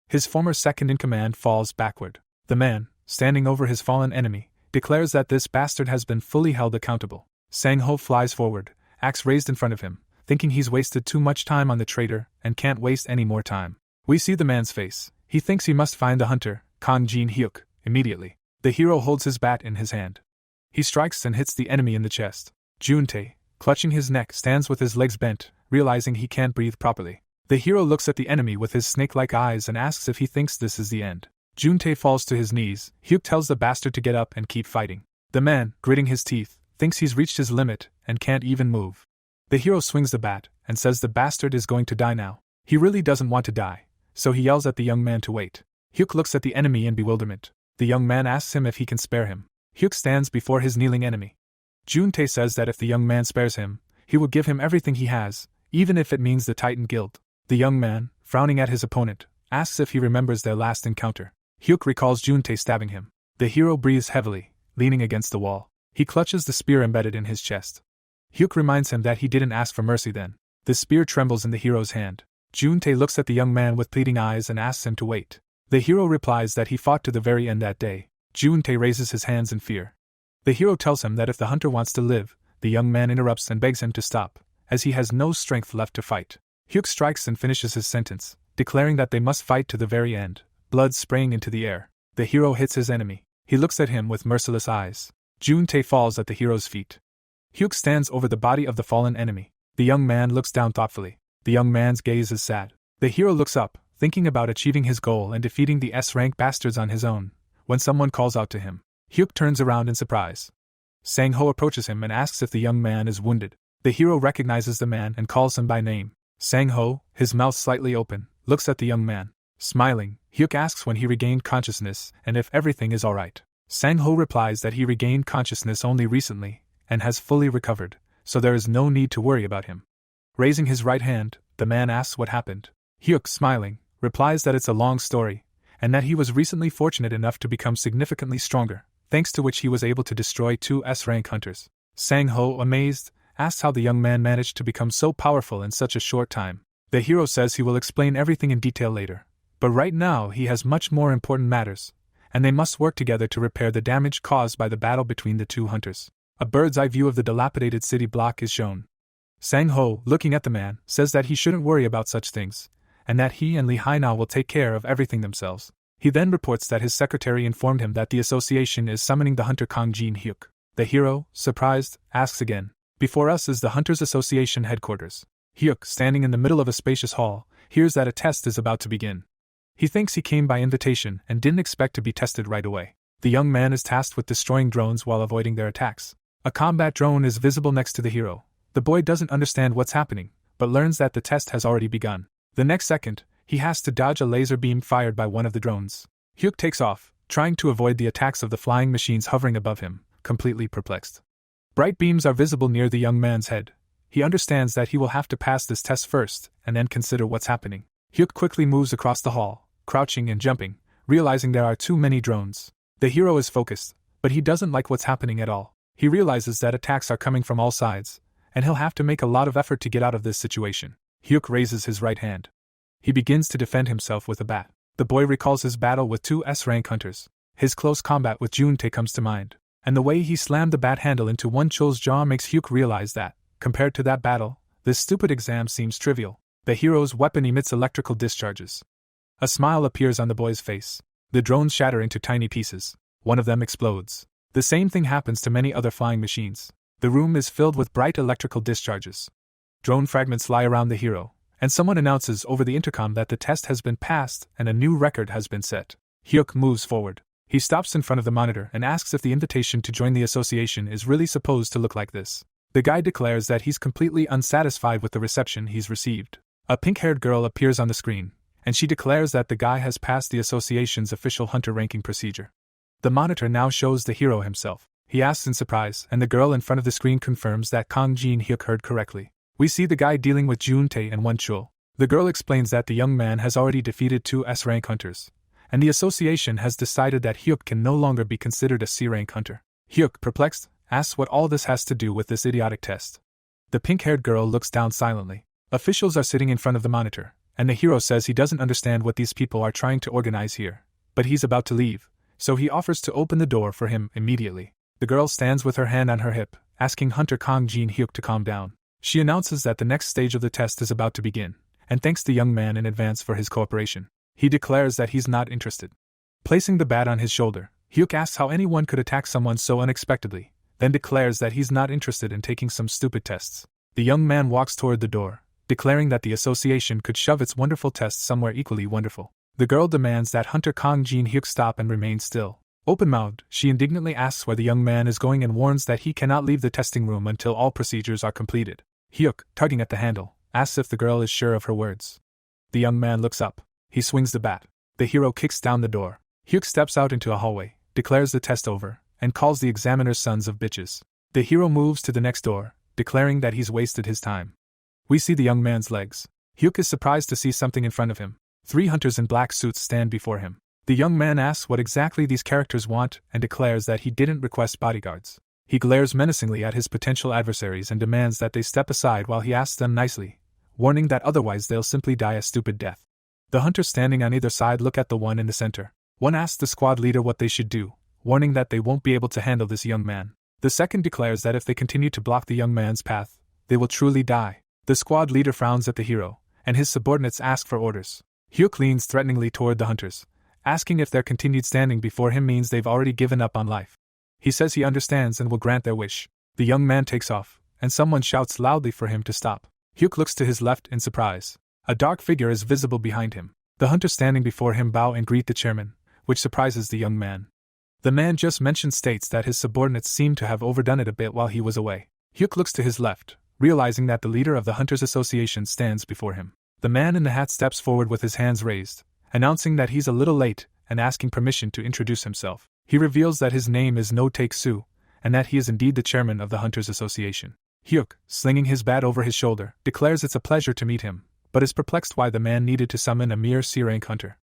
His former second-in-command falls backward. The man, standing over his fallen enemy, declares that this bastard has been fully held accountable. Sang-ho flies forward, axe raised in front of him, thinking he's wasted too much time on the traitor and can't waste any more time. We see the man's face. He thinks he must find the hunter, Kang Jin-hyuk, immediately. The hero holds his bat in his hand. He strikes and hits the enemy in the chest. Juntae, clutching his neck, stands with his legs bent, realizing he can't breathe properly. The hero looks at the enemy with his snake-like eyes and asks if he thinks this is the end. Juntae falls to his knees. Hyuk tells the bastard to get up and keep fighting. The man, gritting his teeth, thinks he's reached his limit and can't even move. The hero swings the bat and says the bastard is going to die now. He really doesn't want to die, so he yells at the young man to wait. Hyuk looks at the enemy in bewilderment. The young man asks him if he can spare him. Hyuk stands before his kneeling enemy. Juntae says that if the young man spares him, he will give him everything he has, even if it means the Titan Guild. The young man, frowning at his opponent, asks if he remembers their last encounter. Hyuk recalls Juntae stabbing him. The hero breathes heavily, leaning against the wall. He clutches the spear embedded in his chest. Hyuk reminds him that he didn't ask for mercy then. The spear trembles in the hero's hand. Juntae looks at the young man with pleading eyes and asks him to wait. The hero replies that he fought to the very end that day. Juntae raises his hands in fear. The hero tells him that if the hunter wants to live, the young man interrupts and begs him to stop, as he has no strength left to fight. Hyuk strikes and finishes his sentence, declaring that they must fight to the very end, blood spraying into the air. The hero hits his enemy. He looks at him with merciless eyes. Juntae falls at the hero's feet. Hyuk stands over the body of the fallen enemy. The young man looks down thoughtfully. The young man's gaze is sad. The hero looks up, thinking about achieving his goal and defeating the S-rank bastards on his own, when someone calls out to him. Hyuk turns around in surprise. Sang-ho approaches him and asks if the young man is wounded. The hero recognizes the man and calls him by name. Sang-ho, his mouth slightly open, looks at the young man. Smiling, Hyuk asks when he regained consciousness and if everything is alright. Sang-ho replies that he regained consciousness only recently, and has fully recovered, so there is no need to worry about him. Raising his right hand, the man asks what happened. Hyuk, smiling, replies that it's a long story, and that he was recently fortunate enough to become significantly stronger, thanks to which he was able to destroy 2 S-rank hunters. Sang-ho, amazed, asks how the young man managed to become so powerful in such a short time. The hero says he will explain everything in detail later, but right now he has much more important matters, and they must work together to repair the damage caused by the battle between the 2 hunters. A bird's-eye view of the dilapidated city block is shown. Sang-ho, looking at the man, says that he shouldn't worry about such things, and that he and Lee Hainao will take care of everything themselves. He then reports that his secretary informed him that the association is summoning the hunter Kang Jin-hyuk. The hero, surprised, asks again. Before us is the Hunters Association headquarters. Hyuk, standing in the middle of a spacious hall, hears that a test is about to begin. He thinks he came by invitation and didn't expect to be tested right away. The young man is tasked with destroying drones while avoiding their attacks. A combat drone is visible next to the hero. The boy doesn't understand what's happening, but learns that the test has already begun. The next second, he has to dodge a laser beam fired by one of the drones. Hyuk takes off, trying to avoid the attacks of the flying machines hovering above him, completely perplexed. Bright beams are visible near the young man's head. He understands that he will have to pass this test first, and then consider what's happening. Hyuk quickly moves across the hall, crouching and jumping, realizing there are too many drones. The hero is focused, but he doesn't like what's happening at all. He realizes that attacks are coming from all sides, and he'll have to make a lot of effort to get out of this situation. Hyuk raises his right hand. He begins to defend himself with a bat. The boy recalls his battle with 2 S-rank hunters. His close combat with Juntae comes to mind, and the way he slammed the bat handle into Won Cho's jaw makes Hyuk realize that, compared to that battle, this stupid exam seems trivial. The hero's weapon emits electrical discharges. A smile appears on the boy's face. The drones shatter into tiny pieces. One of them explodes. The same thing happens to many other flying machines. The room is filled with bright electrical discharges. Drone fragments lie around the hero, and someone announces over the intercom that the test has been passed and a new record has been set. Hyuk moves forward. He stops in front of the monitor and asks if the invitation to join the association is really supposed to look like this. The guy declares that he's completely unsatisfied with the reception he's received. A pink-haired girl appears on the screen, and she declares that the guy has passed the association's official hunter ranking procedure. The monitor now shows the hero himself. He asks in surprise, and the girl in front of the screen confirms that Kang Jin-hyuk heard correctly. We see the guy dealing with Jun-tae and Won-chul. The girl explains that the young man has already defeated 2 S-rank hunters, and the association has decided that Hyuk can no longer be considered a C-rank hunter. Hyuk, perplexed, asks what all this has to do with this idiotic test. The pink-haired girl looks down silently. Officials are sitting in front of the monitor, and the hero says he doesn't understand what these people are trying to organize here, but he's about to leave, so he offers to open the door for him immediately. The girl stands with her hand on her hip, asking Hunter Kang Jin-hyuk to calm down. She announces that the next stage of the test is about to begin, and thanks the young man in advance for his cooperation. He declares that he's not interested. Placing the bat on his shoulder, Hyuk asks how anyone could attack someone so unexpectedly, then declares that he's not interested in taking some stupid tests. The young man walks toward the door, declaring that the association could shove its wonderful test somewhere equally wonderful. The girl demands that Hunter Kang Jin-hyuk stop and remain still. Open-mouthed, she indignantly asks where the young man is going and warns that he cannot leave the testing room until all procedures are completed. Hyuk, tugging at the handle, asks if the girl is sure of her words. The young man looks up. He swings the bat. The hero kicks down the door. Hyuk steps out into a hallway, declares the test over, and calls the examiners sons of bitches. The hero moves to the next door, declaring that he's wasted his time. We see the young man's legs. Hyuk is surprised to see something in front of him. 3 hunters in black suits stand before him. The young man asks what exactly these characters want and declares that he didn't request bodyguards. He glares menacingly at his potential adversaries and demands that they step aside while he asks them nicely, warning that otherwise they'll simply die a stupid death. The hunters standing on either side look at the one in the center. One asks the squad leader what they should do, warning that they won't be able to handle this young man. The second declares that if they continue to block the young man's path, they will truly die. The squad leader frowns at the hero, and his subordinates ask for orders. Hyuk leans threateningly toward the hunters, asking if their continued standing before him means they've already given up on life. He says he understands and will grant their wish. The young man takes off, and someone shouts loudly for him to stop. Hyuk looks to his left in surprise. A dark figure is visible behind him. The hunters standing before him bow and greet the chairman, which surprises the young man. The man just mentioned states that his subordinates seem to have overdone it a bit while he was away. Hyuk looks to his left, realizing that the leader of the Hunters Association stands before him. The man in the hat steps forward with his hands raised, announcing that he's a little late and asking permission to introduce himself. He reveals that his name is No Take-Soo, and that he is indeed the chairman of the Hunters Association. Hyuk, slinging his bat over his shoulder, declares it's a pleasure to meet him, but is perplexed why the man needed to summon a mere C-rank hunter.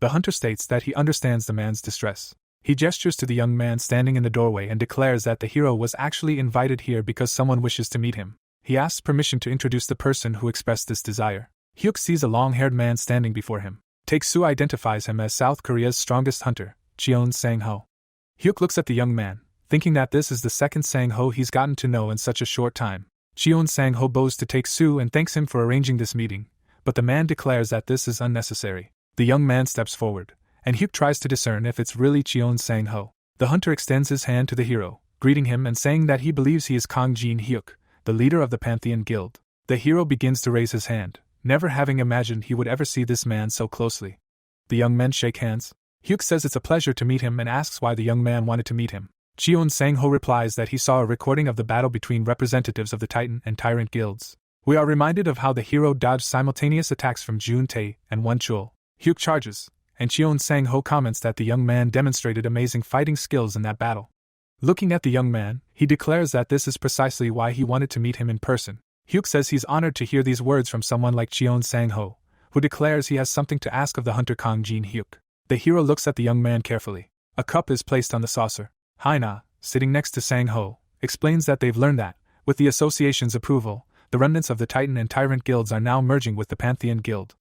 The hunter states that he understands the man's distress. He gestures to the young man standing in the doorway and declares that the hero was actually invited here because someone wishes to meet him. He asks permission to introduce the person who expressed this desire. Hyuk sees a long-haired man standing before him. Take-Soo identifies him as South Korea's strongest hunter, Cheon Sang-ho. Hyuk looks at the young man, thinking that this is the second Sang-ho he's gotten to know in such a short time. Cheon Sang-ho bows to Take-Soo and thanks him for arranging this meeting, but the man declares that this is unnecessary. The young man steps forward, and Hyuk tries to discern if it's really Cheon Sang-ho. The hunter extends his hand to the hero, greeting him and saying that he believes he is Kang Jin-hyuk, the leader of the Pantheon Guild. The hero begins to raise his hand, never having imagined he would ever see this man so closely. The young men shake hands. Hyuk says it's a pleasure to meet him and asks why the young man wanted to meet him. Cheon Sang-ho replies that he saw a recording of the battle between representatives of the Titan and Tyrant guilds. We are reminded of how the hero dodged simultaneous attacks from Jun-tae and Won-chul. Hyuk charges, and Cheon Sang-ho comments that the young man demonstrated amazing fighting skills in that battle. Looking at the young man, he declares that this is precisely why he wanted to meet him in person. Hyuk says he's honored to hear these words from someone like Cheon Sang-ho, who declares he has something to ask of the hunter Kang Jin-hyuk. The hero looks at the young man carefully. A cup is placed on the saucer. Haina, sitting next to Sang-ho, explains that they've learned that, with the association's approval, the remnants of the Titan and Tyrant guilds are now merging with the Pantheon Guild.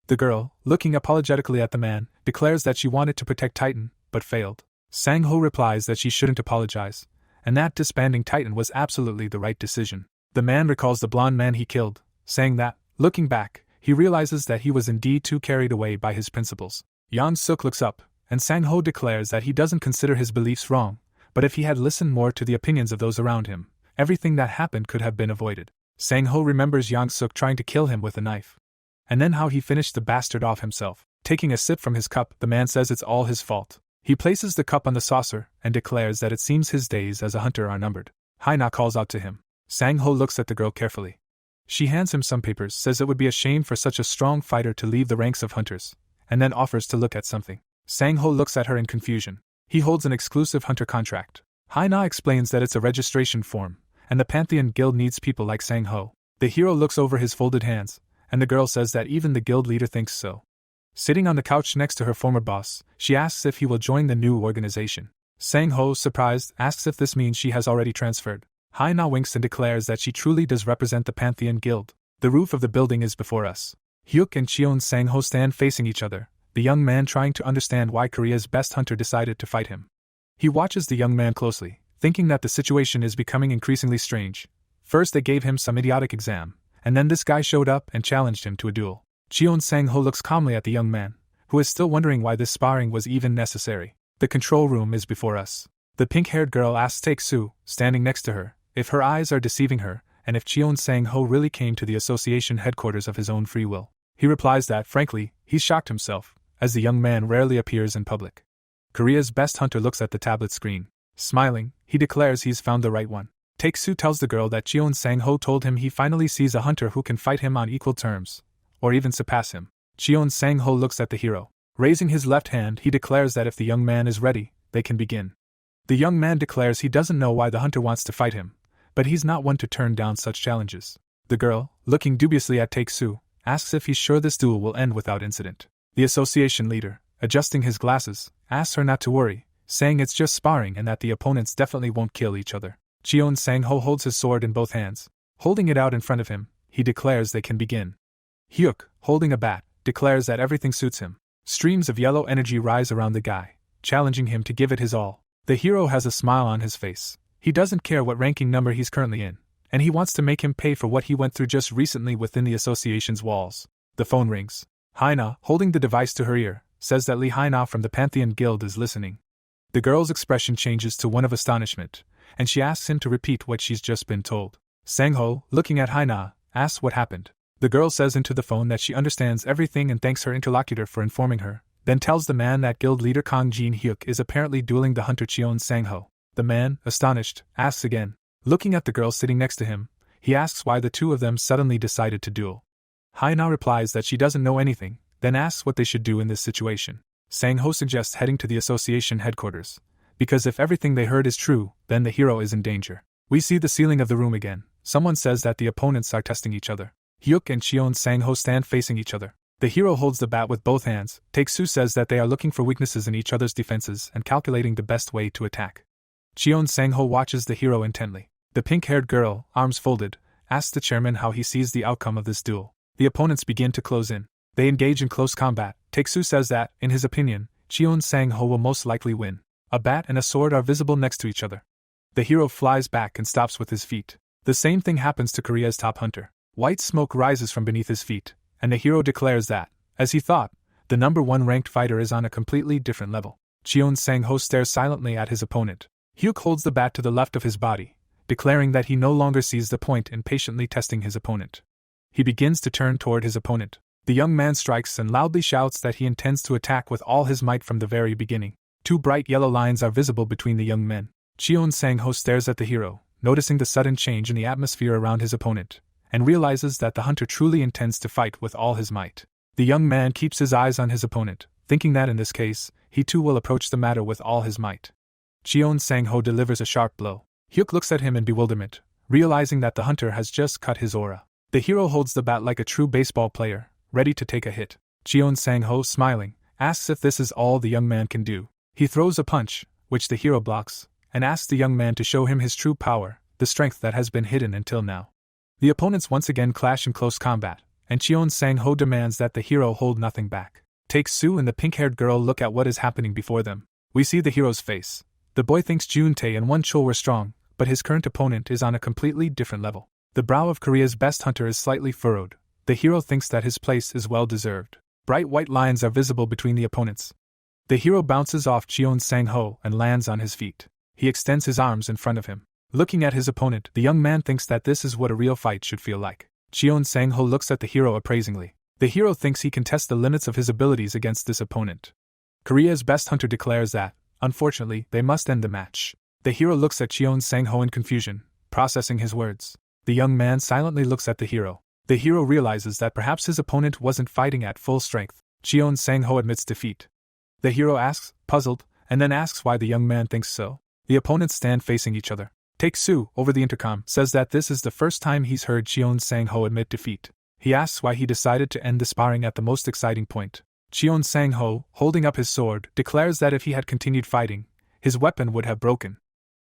The girl, looking apologetically at the man, declares that she wanted to protect Titan, but failed. Sang-ho replies that she shouldn't apologize, and that disbanding Titan was absolutely the right decision. The man recalls the blonde man he killed, saying that, looking back, he realizes that he was indeed too carried away by his principles. Yang Suk looks up, and Sang-ho declares that he doesn't consider his beliefs wrong, but if he had listened more to the opinions of those around him, everything that happened could have been avoided. Sang-ho remembers Yang Suk trying to kill him with a knife. And then how he finished the bastard off himself. Taking a sip from his cup, the man says it's all his fault. He places the cup on the saucer and declares that it seems his days as a hunter are numbered. Haina calls out to him. Sang-ho looks at the girl carefully. She hands him some papers, says it would be a shame for such a strong fighter to leave the ranks of hunters, and then offers to look at something. Sang-ho looks at her in confusion. He holds an exclusive hunter contract. Haina explains that it's a registration form, and the Pantheon Guild needs people like Sang-ho. The hero looks over his folded hands, and the girl says that even the guild leader thinks so. Sitting on the couch next to her former boss, she asks if he will join the new organization. Sang-ho, surprised, asks if this means she has already transferred. Haina winks and declares that she truly does represent the Pantheon Guild. The roof of the building is before us. Hyuk and Cheon Sang-ho stand facing each other, the young man trying to understand why Korea's best hunter decided to fight him. He watches the young man closely, thinking that the situation is becoming increasingly strange. First they gave him some idiotic exam, and then this guy showed up and challenged him to a duel. Cheon Sang-ho looks calmly at the young man, who is still wondering why this sparring was even necessary. The control room is before us. The pink-haired girl asks Taek-soo, standing next to her, if her eyes are deceiving her, and if Cheon Sang-ho really came to the association headquarters of his own free will. He replies that, frankly, he's shocked himself, as the young man rarely appears in public. Korea's best hunter looks at the tablet screen. Smiling, he declares he's found the right one. Taek-soo tells the girl that Cheon Sang-ho told him he finally sees a hunter who can fight him on equal terms, or even surpass him. Cheon Sang-ho looks at the hero. Raising his left hand, he declares that if the young man is ready, they can begin. The young man declares he doesn't know why the hunter wants to fight him, but he's not one to turn down such challenges. The girl, looking dubiously at Taek-soo, asks if he's sure this duel will end without incident. The association leader, adjusting his glasses, asks her not to worry, saying it's just sparring and that the opponents definitely won't kill each other. Cheon Sang-ho holds his sword in both hands. Holding it out in front of him, he declares they can begin. Hyuk, holding a bat, declares that everything suits him. Streams of yellow energy rise around the guy, challenging him to give it his all. The hero has a smile on his face. He doesn't care what ranking number he's currently in, and he wants to make him pay for what he went through just recently within the association's walls. The phone rings. Haina, holding the device to her ear, says that Lee Haina from the Pantheon Guild is listening. The girl's expression changes to one of astonishment, and she asks him to repeat what she's just been told. Sang-ho, looking at Haina, asks what happened. The girl says into the phone that she understands everything and thanks her interlocutor for informing her, then tells the man that guild leader Kang Jin-hyuk is apparently dueling the hunter Cheon Sang-ho. The man, astonished, asks again. Looking at the girl sitting next to him, he asks why the two of them suddenly decided to duel. Haina replies that she doesn't know anything, then asks what they should do in this situation. Sang-ho suggests heading to the association headquarters, because if everything they heard is true, then the hero is in danger. We see the ceiling of the room again. Someone says that the opponents are testing each other. Hyuk and Cheon Sang-ho stand facing each other. The hero holds the bat with both hands. Taek-soo says that they are looking for weaknesses in each other's defenses and calculating the best way to attack. Cheon Sang-ho watches the hero intently. The pink-haired girl, arms folded, asks the chairman how he sees the outcome of this duel. The opponents begin to close in. They engage in close combat. Taek-soo says that, in his opinion, Cheon Sang-ho will most likely win. A bat and a sword are visible next to each other. The hero flies back and stops with his feet. The same thing happens to Korea's top hunter. White smoke rises from beneath his feet, and the hero declares that, as he thought, the number one ranked fighter is on a completely different level. Cheon Sang-ho stares silently at his opponent. Hyuk holds the bat to the left of his body, declaring that he no longer sees the point in patiently testing his opponent. He begins to turn toward his opponent. The young man strikes and loudly shouts that he intends to attack with all his might from the very beginning. Two bright yellow lines are visible between the young men. Cheon Sang-ho stares at the hero, noticing the sudden change in the atmosphere around his opponent, and realizes that the hunter truly intends to fight with all his might. The young man keeps his eyes on his opponent, thinking that in this case, he too will approach the matter with all his might. Cheon Sang-ho delivers a sharp blow. Hyuk looks at him in bewilderment, realizing that the hunter has just cut his aura. The hero holds the bat like a true baseball player, ready to take a hit. Cheon Sang-ho, smiling, asks if this is all the young man can do. He throws a punch, which the hero blocks, and asks the young man to show him his true power, the strength that has been hidden until now. The opponents once again clash in close combat, and Cheon Sang-ho demands that the hero hold nothing back. Taek-soo and the pink-haired girl look at what is happening before them. We see the hero's face. The boy thinks Jun-tae and Won-chul were strong, but his current opponent is on a completely different level. The brow of Korea's best hunter is slightly furrowed, The hero thinks that his place is well deserved. Bright white lines are visible between the opponents. The hero bounces off Cheon Sang-ho and lands on his feet. He extends his arms in front of him. Looking at his opponent, the young man thinks that this is what a real fight should feel like. Cheon Sang-ho looks at the hero appraisingly. The hero thinks he can test the limits of his abilities against this opponent. Korea's best hunter declares that, unfortunately, they must end the match. The hero looks at Cheon Sang-ho in confusion, processing his words. The young man silently looks at the hero. The hero realizes that perhaps his opponent wasn't fighting at full strength. Cheon Sang-ho admits defeat. The hero asks, puzzled, and then asks why the young man thinks so. The opponents stand facing each other. Taek-soo, over the intercom, says that this is the first time he's heard Cheon Sang-ho admit defeat. He asks why he decided to end the sparring at the most exciting point. Cheon Sang-ho, holding up his sword, declares that if he had continued fighting, his weapon would have broken.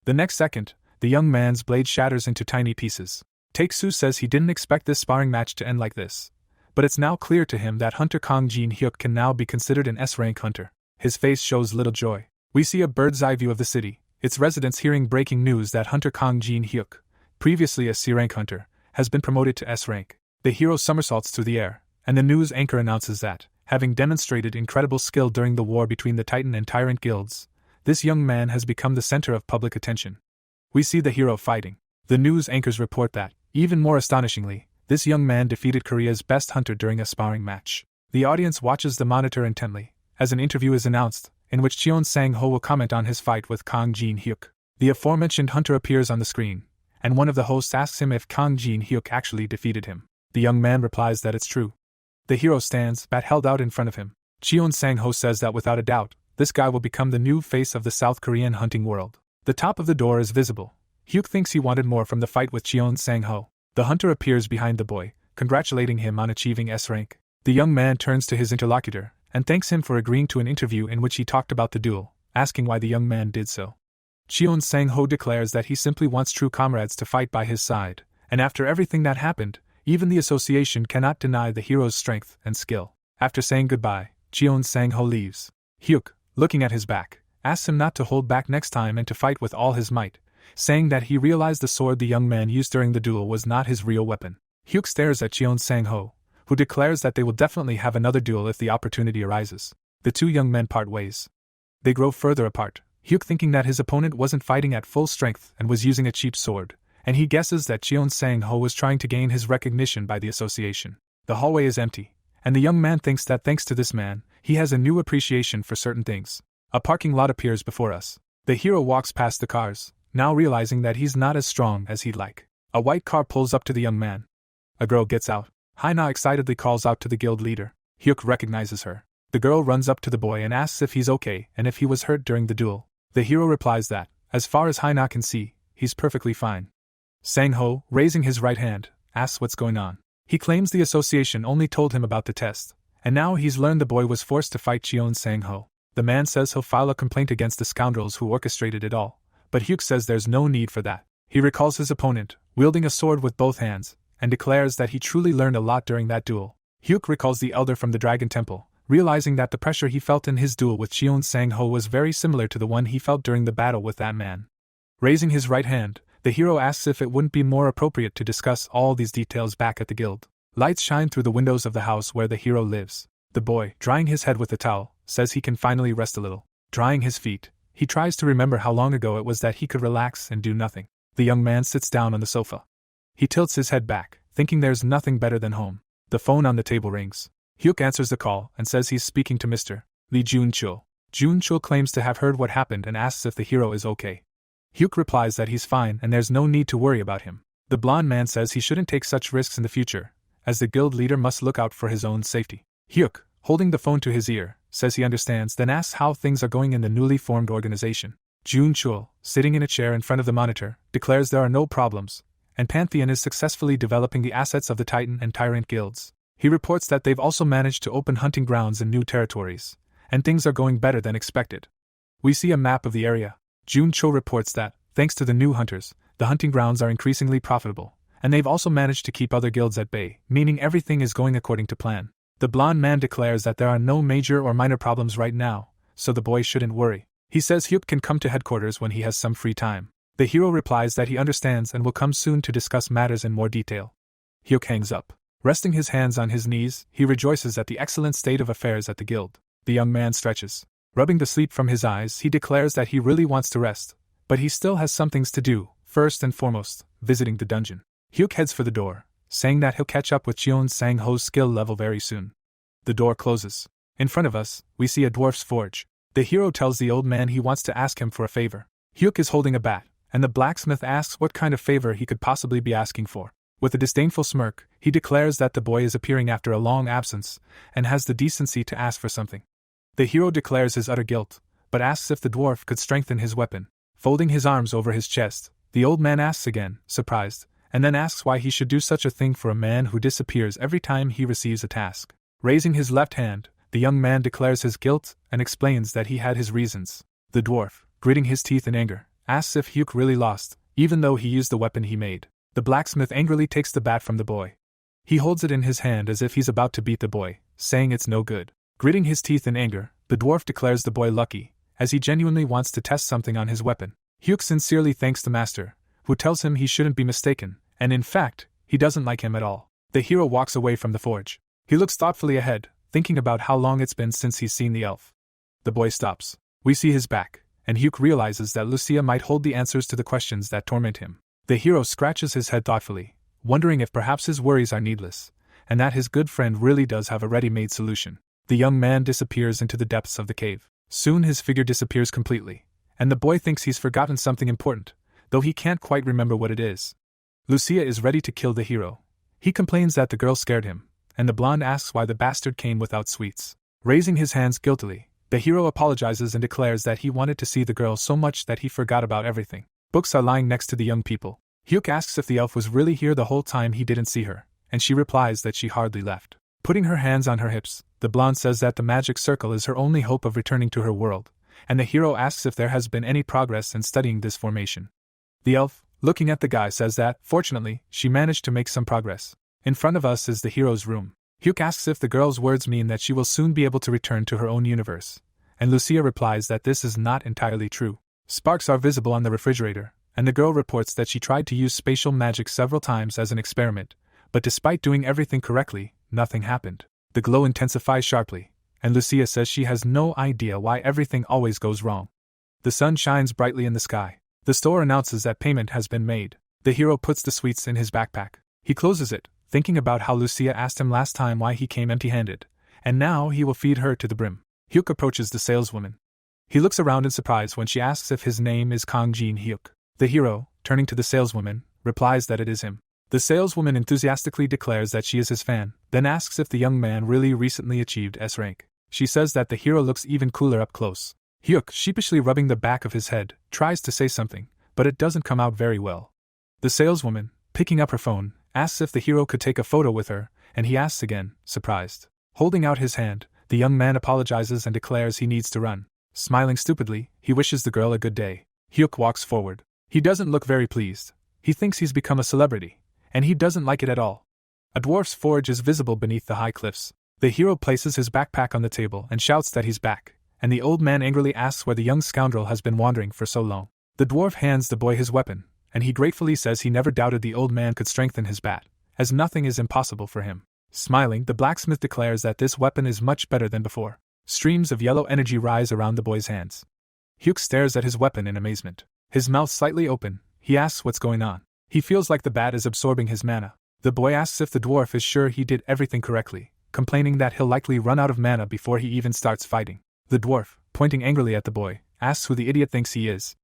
The next second, the young man's blade shatters into tiny pieces. Taek-soo says he didn't expect this sparring match to end like this, but it's now clear to him that Hunter Kang Jin-hyuk can now be considered an S-rank hunter. His face shows little joy. We see a bird's-eye view of the city, its residents hearing breaking news that Hunter Kang Jin-hyuk, previously a C-rank hunter, has been promoted to S-rank. The hero somersaults through the air, and the news anchor announces that, having demonstrated incredible skill during the war between the Titan and Tyrant guilds, this young man has become the center of public attention. We see the hero fighting. The news anchors report that, even more astonishingly, this young man defeated Korea's best hunter during a sparring match. The audience watches the monitor intently, as an interview is announced, in which Cheon Sang-ho will comment on his fight with Kang Jin-hyuk. The aforementioned hunter appears on the screen, and one of the hosts asks him if Kang Jin-hyuk actually defeated him. The young man replies that it's true. The hero stands, bat held out in front of him. Cheon Sang-ho says that without a doubt, this guy will become the new face of the South Korean hunting world. The top of the door is visible. Hyuk thinks he wanted more from the fight with Cheon Sang-ho. The hunter appears behind the boy, congratulating him on achieving S-rank. The young man turns to his interlocutor, and thanks him for agreeing to an interview in which he talked about the duel, asking why the young man did so. Cheon Sang-ho declares that he simply wants true comrades to fight by his side, and after everything that happened, even the association cannot deny the hero's strength and skill. After saying goodbye, Cheon Sang-ho leaves. Hyuk, looking at his back, asks him not to hold back next time and to fight with all his might, saying that he realized the sword the young man used during the duel was not his real weapon. Hyuk stares at Cheon Sang-ho, who declares that they will definitely have another duel if the opportunity arises. The two young men part ways. They grow further apart, Hyuk thinking that his opponent wasn't fighting at full strength and was using a cheap sword, and he guesses that Cheon Sang-ho was trying to gain his recognition by the association. The hallway is empty, and the young man thinks that thanks to this man, he has a new appreciation for certain things. A parking lot appears before us. The hero walks past the cars, now realizing that he's not as strong as he'd like. A white car pulls up to the young man. A girl gets out. Haina excitedly calls out to the guild leader. Hyuk recognizes her. The girl runs up to the boy and asks if he's okay and if he was hurt during the duel. The hero replies that, as far as Haina can see, he's perfectly fine. Sang-ho, raising his right hand, asks what's going on. He claims the association only told him about the test, and now he's learned the boy was forced to fight Cheon Sang-ho. The man says he'll file a complaint against the scoundrels who orchestrated it all, but Hyuk says there's no need for that. He recalls his opponent, wielding a sword with both hands, and declares that he truly learned a lot during that duel. Hyuk recalls the elder from the Dragon Temple, realizing that the pressure he felt in his duel with Cheon Sang-ho was very similar to the one he felt during the battle with that man. Raising his right hand, the hero asks if it wouldn't be more appropriate to discuss all these details back at the guild. Lights shine through the windows of the house where the hero lives. The boy, drying his head with a towel, says he can finally rest a little. Drying his feet, he tries to remember how long ago it was that he could relax and do nothing. The young man sits down on the sofa. He tilts his head back, thinking there's nothing better than home. The phone on the table rings. Hyuk answers the call and says he's speaking to Mr. Lee Jun-chul. Jun-chul claims to have heard what happened and asks if the hero is okay. Hyuk replies that he's fine and there's no need to worry about him. The blonde man says he shouldn't take such risks in the future, as the guild leader must look out for his own safety. Hyuk, holding the phone to his ear, says he understands, then asks how things are going in the newly formed organization. Jun-chul, sitting in a chair in front of the monitor, declares there are no problems, and Pantheon is successfully developing the assets of the Titan and Tyrant guilds. He reports that they've also managed to open hunting grounds in new territories, and things are going better than expected. We see a map of the area. Jun-chul reports that, thanks to the new hunters, the hunting grounds are increasingly profitable, and they've also managed to keep other guilds at bay, meaning everything is going according to plan. The blonde man declares that there are no major or minor problems right now, so the boy shouldn't worry. He says Hyuk can come to headquarters when he has some free time. The hero replies that he understands and will come soon to discuss matters in more detail. Hyuk hangs up. Resting his hands on his knees, he rejoices at the excellent state of affairs at the guild. The young man stretches. Rubbing the sleep from his eyes, he declares that he really wants to rest, but he still has some things to do, first and foremost, visiting the dungeon. Hyuk heads for the door, saying that he'll catch up with Cheon Sang-ho's skill level very soon. The door closes. In front of us, we see a dwarf's forge. The hero tells the old man he wants to ask him for a favor. Hyuk is holding a bat, and the blacksmith asks what kind of favor he could possibly be asking for. With a disdainful smirk, he declares that the boy is appearing after a long absence, and has the decency to ask for something. The hero declares his utter guilt, but asks if the dwarf could strengthen his weapon. Folding his arms over his chest, the old man asks again, surprised, and then asks why he should do such a thing for a man who disappears every time he receives a task. Raising his left hand, the young man declares his guilt and explains that he had his reasons. The dwarf, gritting his teeth in anger, asks if Hyuk really lost, even though he used the weapon he made. The blacksmith angrily takes the bat from the boy. He holds it in his hand as if he's about to beat the boy, saying it's no good. Gritting his teeth in anger, the dwarf declares the boy lucky, as he genuinely wants to test something on his weapon. Hyuk sincerely thanks the master, who tells him he shouldn't be mistaken, and in fact, he doesn't like him at all. The hero walks away from the forge. He looks thoughtfully ahead, thinking about how long it's been since he's seen the elf. The boy stops. We see his back, and Hyuk realizes that Lucia might hold the answers to the questions that torment him. The hero scratches his head thoughtfully, wondering if perhaps his worries are needless, and that his good friend really does have a ready-made solution. The young man disappears into the depths of the cave. Soon his figure disappears completely, and the boy thinks he's forgotten something important, though he can't quite remember what it is. Lucia is ready to kill the hero. He complains that the girl scared him, and the blonde asks why the bastard came without sweets. Raising his hands guiltily, the hero apologizes and declares that he wanted to see the girl so much that he forgot about everything. Books are lying next to the young people. Hyuk asks if the elf was really here the whole time he didn't see her, and she replies that she hardly left. Putting her hands on her hips, the blonde says that the magic circle is her only hope of returning to her world, and the hero asks if there has been any progress in studying this formation. The elf, looking at the guy, says that, fortunately, she managed to make some progress. In front of us is the hero's room. Hyuk asks if the girl's words mean that she will soon be able to return to her own universe, and Lucia replies that this is not entirely true. Sparks are visible on the refrigerator, and the girl reports that she tried to use spatial magic several times as an experiment, but despite doing everything correctly, nothing happened. The glow intensifies sharply, and Lucia says she has no idea why everything always goes wrong. The sun shines brightly in the sky. The store announces that payment has been made. The hero puts the sweets in his backpack. He closes it, thinking about how Lucia asked him last time why he came empty-handed, and now he will feed her to the brim. Hyuk approaches the saleswoman. He looks around in surprise when she asks if his name is Kang Jin Hyuk. The hero, turning to the saleswoman, replies that it is him. The saleswoman enthusiastically declares that she is his fan, then asks if the young man really recently achieved S rank. She says that the hero looks even cooler up close. Hyuk, sheepishly rubbing the back of his head, tries to say something, but it doesn't come out very well. The saleswoman, picking up her phone, asks if the hero could take a photo with her, and he asks again, surprised. Holding out his hand, the young man apologizes and declares he needs to run. Smiling stupidly, he wishes the girl a good day. Hyuk walks forward. He doesn't look very pleased. He thinks he's become a celebrity, and he doesn't like it at all. A dwarf's forge is visible beneath the high cliffs. The hero places his backpack on the table and shouts that he's back, and the old man angrily asks where the young scoundrel has been wandering for so long. The dwarf hands the boy his weapon, and he gratefully says he never doubted the old man could strengthen his bat, as nothing is impossible for him. Smiling, the blacksmith declares that this weapon is much better than before. Streams of yellow energy rise around the boy's hands. Hyuk stares at his weapon in amazement. His mouth slightly open, he asks what's going on. He feels like the bat is absorbing his mana. The boy asks if the dwarf is sure he did everything correctly, complaining that he'll likely run out of mana before he even starts fighting. The dwarf, pointing angrily at the boy, asks who the idiot thinks he is.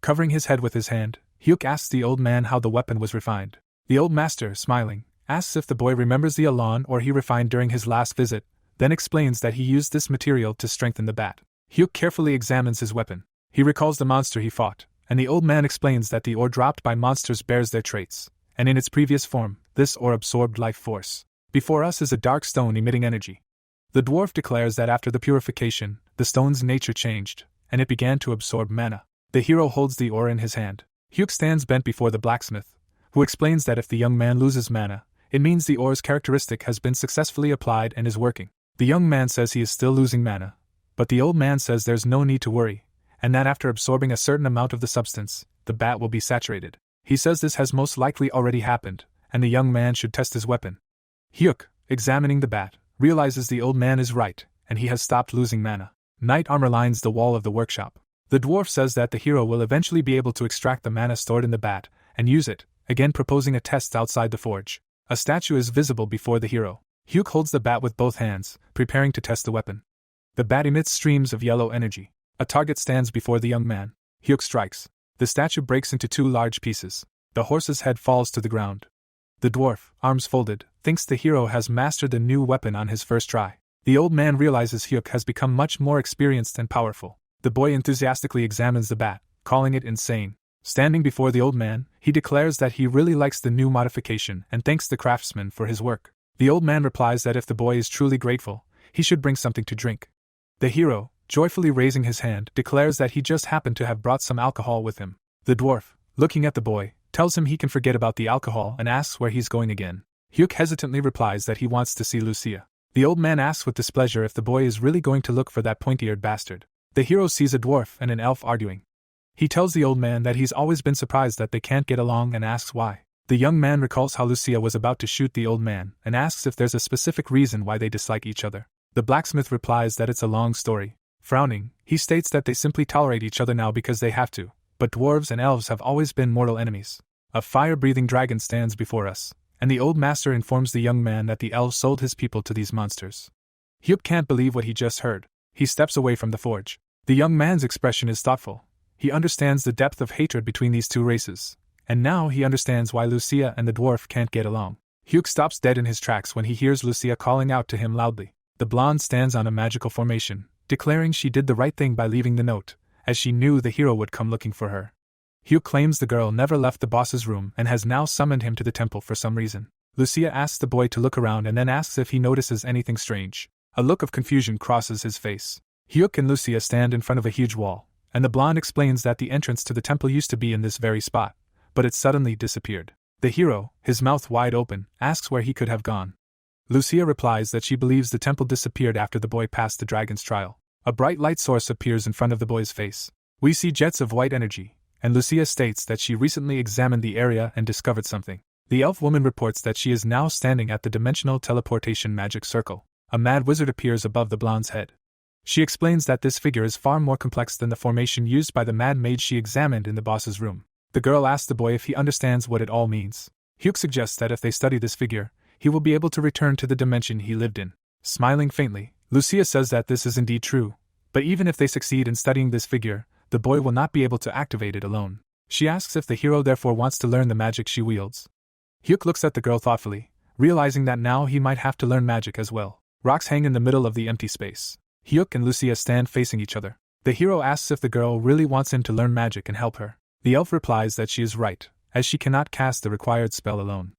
Covering his head with his hand, Hyuk asks the old man how the weapon was refined. The old master, smiling, asks if the boy remembers the elan or he refined during his last visit, then explains that he used this material to strengthen the bat. Hyuk carefully examines his weapon. He recalls the monster he fought, and the old man explains that the ore dropped by monsters bears their traits, and in its previous form, this ore absorbed life force. Before us is a dark stone emitting energy. The dwarf declares that after the purification, the stone's nature changed, and it began to absorb mana. The hero holds the ore in his hand. Hyuk stands bent before the blacksmith, who explains that if the young man loses mana, it means the ore's characteristic has been successfully applied and is working. The young man says he is still losing mana, but the old man says there's no need to worry, and that after absorbing a certain amount of the substance, the bat will be saturated. He says this has most likely already happened, and the young man should test his weapon. Hyuk, examining the bat, realizes the old man is right, and he has stopped losing mana. Knight armor lines the wall of the workshop. The dwarf says that the hero will eventually be able to extract the mana stored in the bat and use it, again proposing a test outside the forge. A statue is visible before the hero. Hyuk holds the bat with both hands, preparing to test the weapon. The bat emits streams of yellow energy. A target stands before the young man. Hyuk strikes. The statue breaks into 2 large pieces. The horse's head falls to the ground. The dwarf, arms folded, thinks the hero has mastered the new weapon on his first try. The old man realizes Hyuk has become much more experienced and powerful. The boy enthusiastically examines the bat, calling it insane. Standing before the old man, he declares that he really likes the new modification and thanks the craftsman for his work. The old man replies that if the boy is truly grateful, he should bring something to drink. The hero, joyfully raising his hand, declares that he just happened to have brought some alcohol with him. The dwarf, looking at the boy, tells him he can forget about the alcohol and asks where he's going again. Hyuk hesitantly replies that he wants to see Lucia. The old man asks with displeasure if the boy is really going to look for that pointy-eared bastard. The hero sees a dwarf and an elf arguing. He tells the old man that he's always been surprised that they can't get along and asks why. The young man recalls how Lucia was about to shoot the old man and asks if there's a specific reason why they dislike each other. The blacksmith replies that it's a long story. Frowning, he states that they simply tolerate each other now because they have to, but dwarves and elves have always been mortal enemies. A fire-breathing dragon stands before us, and the old master informs the young man that the elves sold his people to these monsters. Hyuk can't believe what he just heard. He steps away from the forge. The young man's expression is thoughtful. He understands the depth of hatred between these two races, and now he understands why Lucia and the dwarf can't get along. Hyuk stops dead in his tracks when he hears Lucia calling out to him loudly. The blonde stands on a magical formation, declaring she did the right thing by leaving the note, as she knew the hero would come looking for her. Hyuk claims the girl never left the boss's room and has now summoned him to the temple for some reason. Lucia asks the boy to look around and then asks if he notices anything strange. A look of confusion crosses his face. Hyuk and Lucia stand in front of a huge wall, and the blonde explains that the entrance to the temple used to be in this very spot, but it suddenly disappeared. The hero, his mouth wide open, asks where he could have gone. Lucia replies that she believes the temple disappeared after the boy passed the dragon's trial. A bright light source appears in front of the boy's face. We see jets of white energy, and Lucia states that she recently examined the area and discovered something. The elf woman reports that she is now standing at the dimensional teleportation magic circle. A mad wizard appears above the blonde's head. She explains that this figure is far more complex than the formation used by the mad mage she examined in the boss's room. The girl asks the boy if he understands what it all means. Hyuk suggests that if they study this figure, he will be able to return to the dimension he lived in. Smiling faintly, Lucia says that this is indeed true, but even if they succeed in studying this figure, the boy will not be able to activate it alone. She asks if the hero therefore wants to learn the magic she wields. Hyuk looks at the girl thoughtfully, realizing that now he might have to learn magic as well. Rocks hang in the middle of the empty space. Hyuk and Lucia stand facing each other. The hero asks if the girl really wants him to learn magic and help her. The elf replies that she is right, as she cannot cast the required spell alone.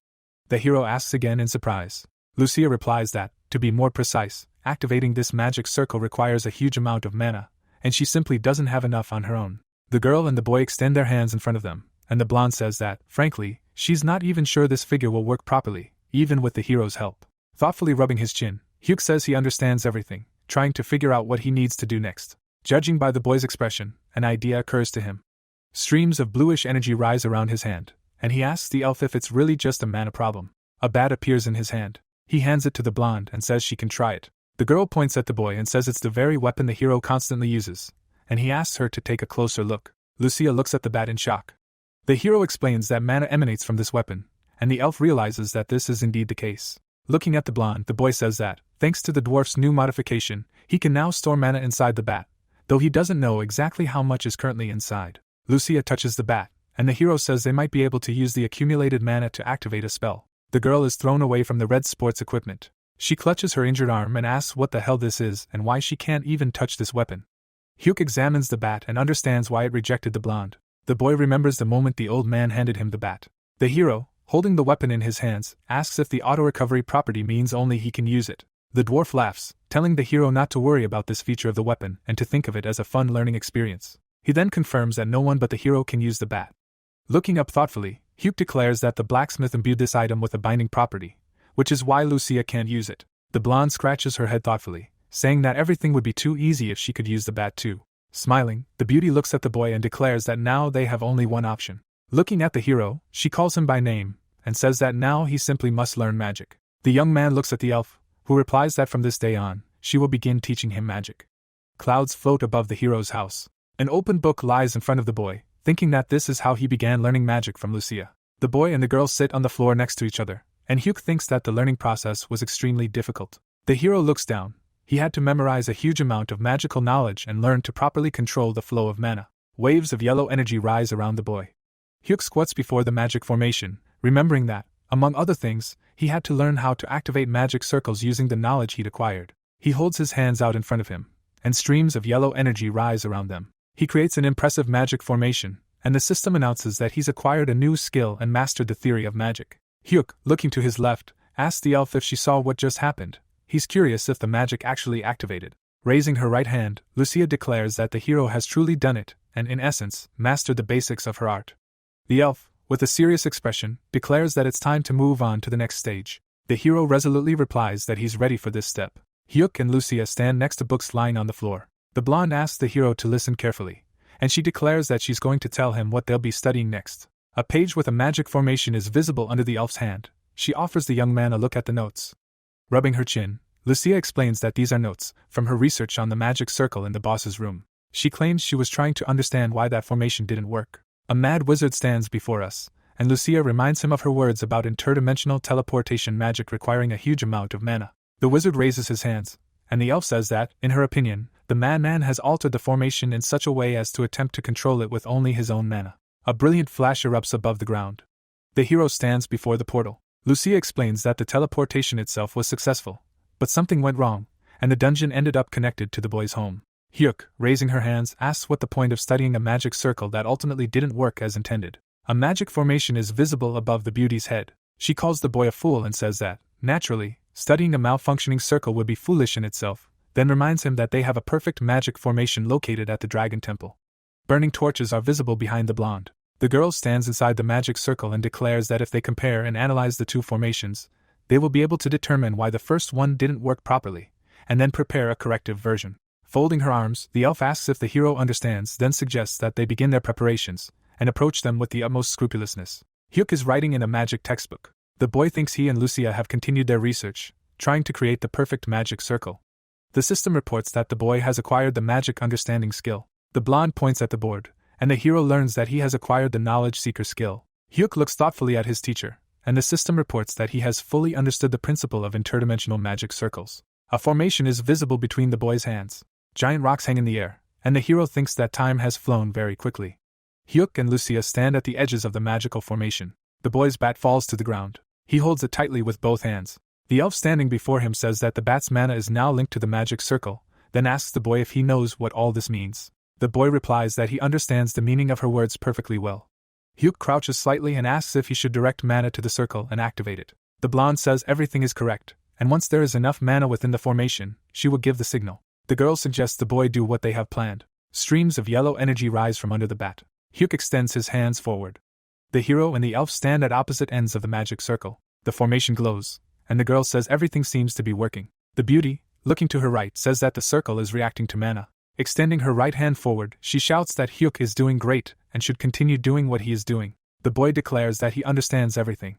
The hero asks again in surprise. Lucia replies that, to be more precise, activating this magic circle requires a huge amount of mana, and she simply doesn't have enough on her own. The girl and the boy extend their hands in front of them, and the blonde says that, frankly, she's not even sure this figure will work properly, even with the hero's help. Thoughtfully rubbing his chin, Hyuk says he understands everything, trying to figure out what he needs to do next. Judging by the boy's expression, an idea occurs to him. Streams of bluish energy rise around his hand, and he asks the elf if it's really just a mana problem. A bat appears in his hand. He hands it to the blonde and says she can try it. The girl points at the boy and says it's the very weapon the hero constantly uses, and he asks her to take a closer look. Lucia looks at the bat in shock. The hero explains that mana emanates from this weapon, and the elf realizes that this is indeed the case. Looking at the blonde, the boy says that, thanks to the dwarf's new modification, he can now store mana inside the bat, though he doesn't know exactly how much is currently inside. Lucia touches the bat, and the hero says they might be able to use the accumulated mana to activate a spell. The girl is thrown away from the red sports equipment. She clutches her injured arm and asks what the hell this is and why she can't even touch this weapon. Hyuk examines the bat and understands why it rejected the blonde. The boy remembers the moment the old man handed him the bat. The hero, holding the weapon in his hands, asks if the auto-recovery property means only he can use it. The dwarf laughs, telling the hero not to worry about this feature of the weapon and to think of it as a fun learning experience. He then confirms that no one but the hero can use the bat. Looking up thoughtfully, Hyuk declares that the blacksmith imbued this item with a binding property, which is why Lucia can't use it. The blonde scratches her head thoughtfully, saying that everything would be too easy if she could use the bat too. Smiling, the beauty looks at the boy and declares that now they have only one option. Looking at the hero, she calls him by name, and says that now he simply must learn magic. The young man looks at the elf, who replies that from this day on, she will begin teaching him magic. Clouds float above the hero's house. An open book lies in front of the boy, thinking that this is how he began learning magic from Lucia. The boy and the girl sit on the floor next to each other, and Hyuk thinks that the learning process was extremely difficult. The hero looks down. He had to memorize a huge amount of magical knowledge and learn to properly control the flow of mana. Waves of yellow energy rise around the boy. Hyuk squats before the magic formation, remembering that, among other things, he had to learn how to activate magic circles using the knowledge he'd acquired. He holds his hands out in front of him, and streams of yellow energy rise around them. He creates an impressive magic formation, and the system announces that he's acquired a new skill and mastered the theory of magic. Hyuk, looking to his left, asks the elf if she saw what just happened. He's curious if the magic actually activated. Raising her right hand, Lucia declares that the hero has truly done it, and in essence, mastered the basics of her art. The elf, with a serious expression, declares that it's time to move on to the next stage. The hero resolutely replies that he's ready for this step. Hyuk and Lucia stand next to books lying on the floor. The blonde asks the hero to listen carefully, and she declares that she's going to tell him what they'll be studying next. A page with a magic formation is visible under the elf's hand. She offers the young man a look at the notes. Rubbing her chin, Lucia explains that these are notes from her research on the magic circle in the boss's room. She claims she was trying to understand why that formation didn't work. A mad wizard stands before us, and Lucia reminds him of her words about interdimensional teleportation magic requiring a huge amount of mana. The wizard raises his hands, and the elf says that, in her opinion, the madman has altered the formation in such a way as to attempt to control it with only his own mana. A brilliant flash erupts above the ground. The hero stands before the portal. Lucia explains that the teleportation itself was successful, but something went wrong, and the dungeon ended up connected to the boy's home. Hyuk, raising her hands, asks what the point of studying a magic circle that ultimately didn't work as intended. A magic formation is visible above the beauty's head. She calls the boy a fool and says that, naturally, studying a malfunctioning circle would be foolish in itself, then reminds him that they have a perfect magic formation located at the Dragon Temple. Burning torches are visible behind the blonde. The girl stands inside the magic circle and declares that if they compare and analyze the two formations, they will be able to determine why the first one didn't work properly, and then prepare a corrective version. Folding her arms, the elf asks if the hero understands, then suggests that they begin their preparations, and approach them with the utmost scrupulousness. Hyuk is writing in a magic textbook. The boy thinks he and Lucia have continued their research, trying to create the perfect magic circle. The system reports that the boy has acquired the magic understanding skill. The blonde points at the board, and the hero learns that he has acquired the knowledge seeker skill. Hyuk looks thoughtfully at his teacher, and the system reports that he has fully understood the principle of interdimensional magic circles. A formation is visible between the boy's hands. Giant rocks hang in the air, and the hero thinks that time has flown very quickly. Hyuk and Lucia stand at the edges of the magical formation. The boy's bat falls to the ground. He holds it tightly with both hands. The elf standing before him says that the bat's mana is now linked to the magic circle, then asks the boy if he knows what all this means. The boy replies that he understands the meaning of her words perfectly well. Hyuk crouches slightly and asks if he should direct mana to the circle and activate it. The blonde says everything is correct, and once there is enough mana within the formation, she will give the signal. The girl suggests the boy do what they have planned. Streams of yellow energy rise from under the bat. Hyuk extends his hands forward. The hero and the elf stand at opposite ends of the magic circle. The formation glows, and the girl says everything seems to be working. The beauty, looking to her right, says that the circle is reacting to mana. Extending her right hand forward, she shouts that Hyuk is doing great and should continue doing what he is doing. The boy declares that he understands everything.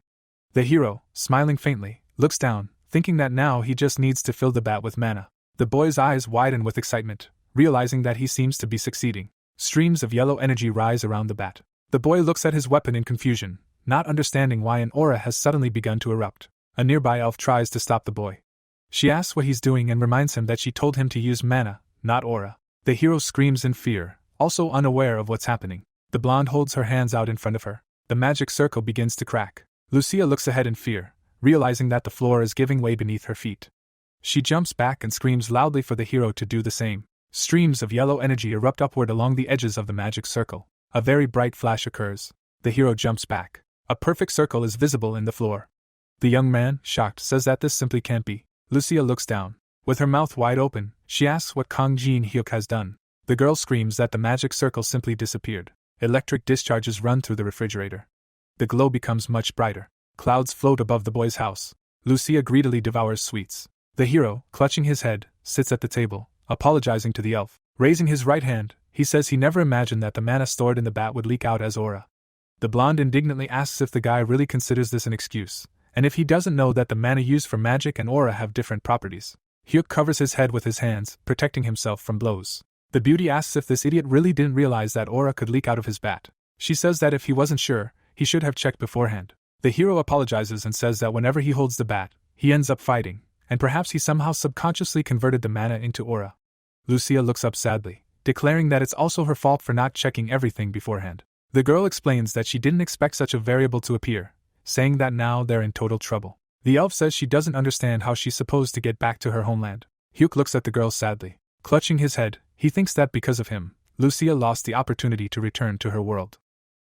The hero, smiling faintly, looks down, thinking that now he just needs to fill the bat with mana. The boy's eyes widen with excitement, realizing that he seems to be succeeding. Streams of yellow energy rise around the bat. The boy looks at his weapon in confusion, not understanding why an aura has suddenly begun to erupt. A nearby elf tries to stop the boy. She asks what he's doing and reminds him that she told him to use mana, not aura. The hero screams in fear, also unaware of what's happening. The blonde holds her hands out in front of her. The magic circle begins to crack. Lucia looks ahead in fear, realizing that the floor is giving way beneath her feet. She jumps back and screams loudly for the hero to do the same. Streams of yellow energy erupt upward along the edges of the magic circle. A very bright flash occurs. The hero jumps back. A perfect circle is visible in the floor. The young man, shocked, says that this simply can't be. Lucia looks down. With her mouth wide open, she asks what Kong Jin Hyuk has done. The girl screams that the magic circle simply disappeared. Electric discharges run through the refrigerator. The glow becomes much brighter. Clouds float above the boy's house. Lucia greedily devours sweets. The hero, clutching his head, sits at the table, apologizing to the elf. Raising his right hand, he says he never imagined that the mana stored in the bat would leak out as aura. The blonde indignantly asks if the guy really considers this an excuse, And if he doesn't know that the mana used for magic and aura have different properties. Hyuk covers his head with his hands, protecting himself from blows. The beauty asks if this idiot really didn't realize that aura could leak out of his bat. She says that if he wasn't sure, he should have checked beforehand. The hero apologizes and says that whenever he holds the bat, he ends up fighting, and perhaps he somehow subconsciously converted the mana into aura. Lucia looks up sadly, declaring that it's also her fault for not checking everything beforehand. The girl explains that she didn't expect such a variable to appear, saying that now they're in total trouble. The elf says she doesn't understand how she's supposed to get back to her homeland. Hyuk looks at the girl sadly. Clutching his head, he thinks that because of him, Lucia lost the opportunity to return to her world.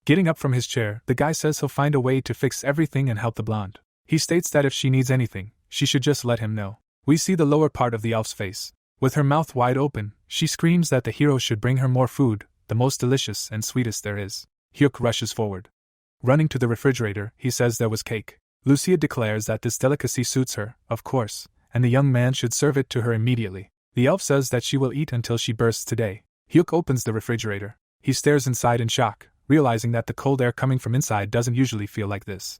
Getting up from his chair, the guy says he'll find a way to fix everything and help the blonde. He states that if she needs anything, she should just let him know. We see the lower part of the elf's face. With her mouth wide open, she screams that the hero should bring her more food, the most delicious and sweetest there is. Hyuk rushes forward. Running to the refrigerator, he says there was cake. Lucia declares that this delicacy suits her, of course, and the young man should serve it to her immediately. The elf says that she will eat until she bursts today. Hyuk opens the refrigerator. He stares inside in shock, realizing that the cold air coming from inside doesn't usually feel like this.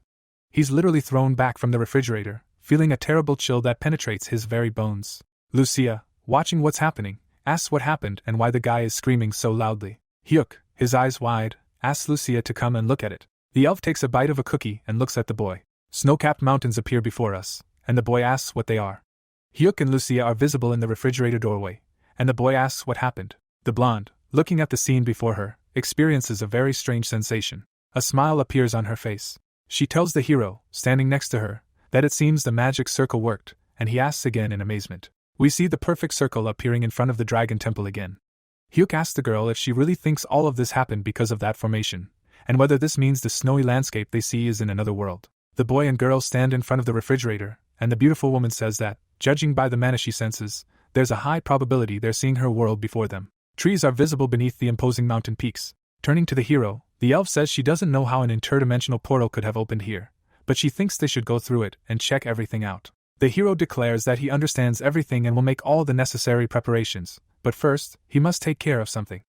He's literally thrown back from the refrigerator, feeling a terrible chill that penetrates his very bones. Lucia, watching what's happening, asks what happened and why the guy is screaming so loudly. Hyuk, his eyes wide, asks Lucia to come and look at it. The elf takes a bite of a cookie and looks at the boy. Snow-capped mountains appear before us, and the boy asks what they are. Hyuk and Lucia are visible in the refrigerator doorway, and the boy asks what happened. The blonde, looking at the scene before her, experiences a very strange sensation. A smile appears on her face. She tells the hero, standing next to her, that it seems the magic circle worked, and he asks again in amazement. We see the perfect circle appearing in front of the dragon temple again. Hyuk asks the girl if she really thinks all of this happened because of that formation, and whether this means the snowy landscape they see is in another world. The boy and girl stand in front of the refrigerator, and the beautiful woman says that, judging by the mana she senses, there's a high probability they're seeing her world before them. Trees are visible beneath the imposing mountain peaks. Turning to the hero, the elf says she doesn't know how an interdimensional portal could have opened here, but she thinks they should go through it and check everything out. The hero declares that he understands everything and will make all the necessary preparations, but first, he must take care of something.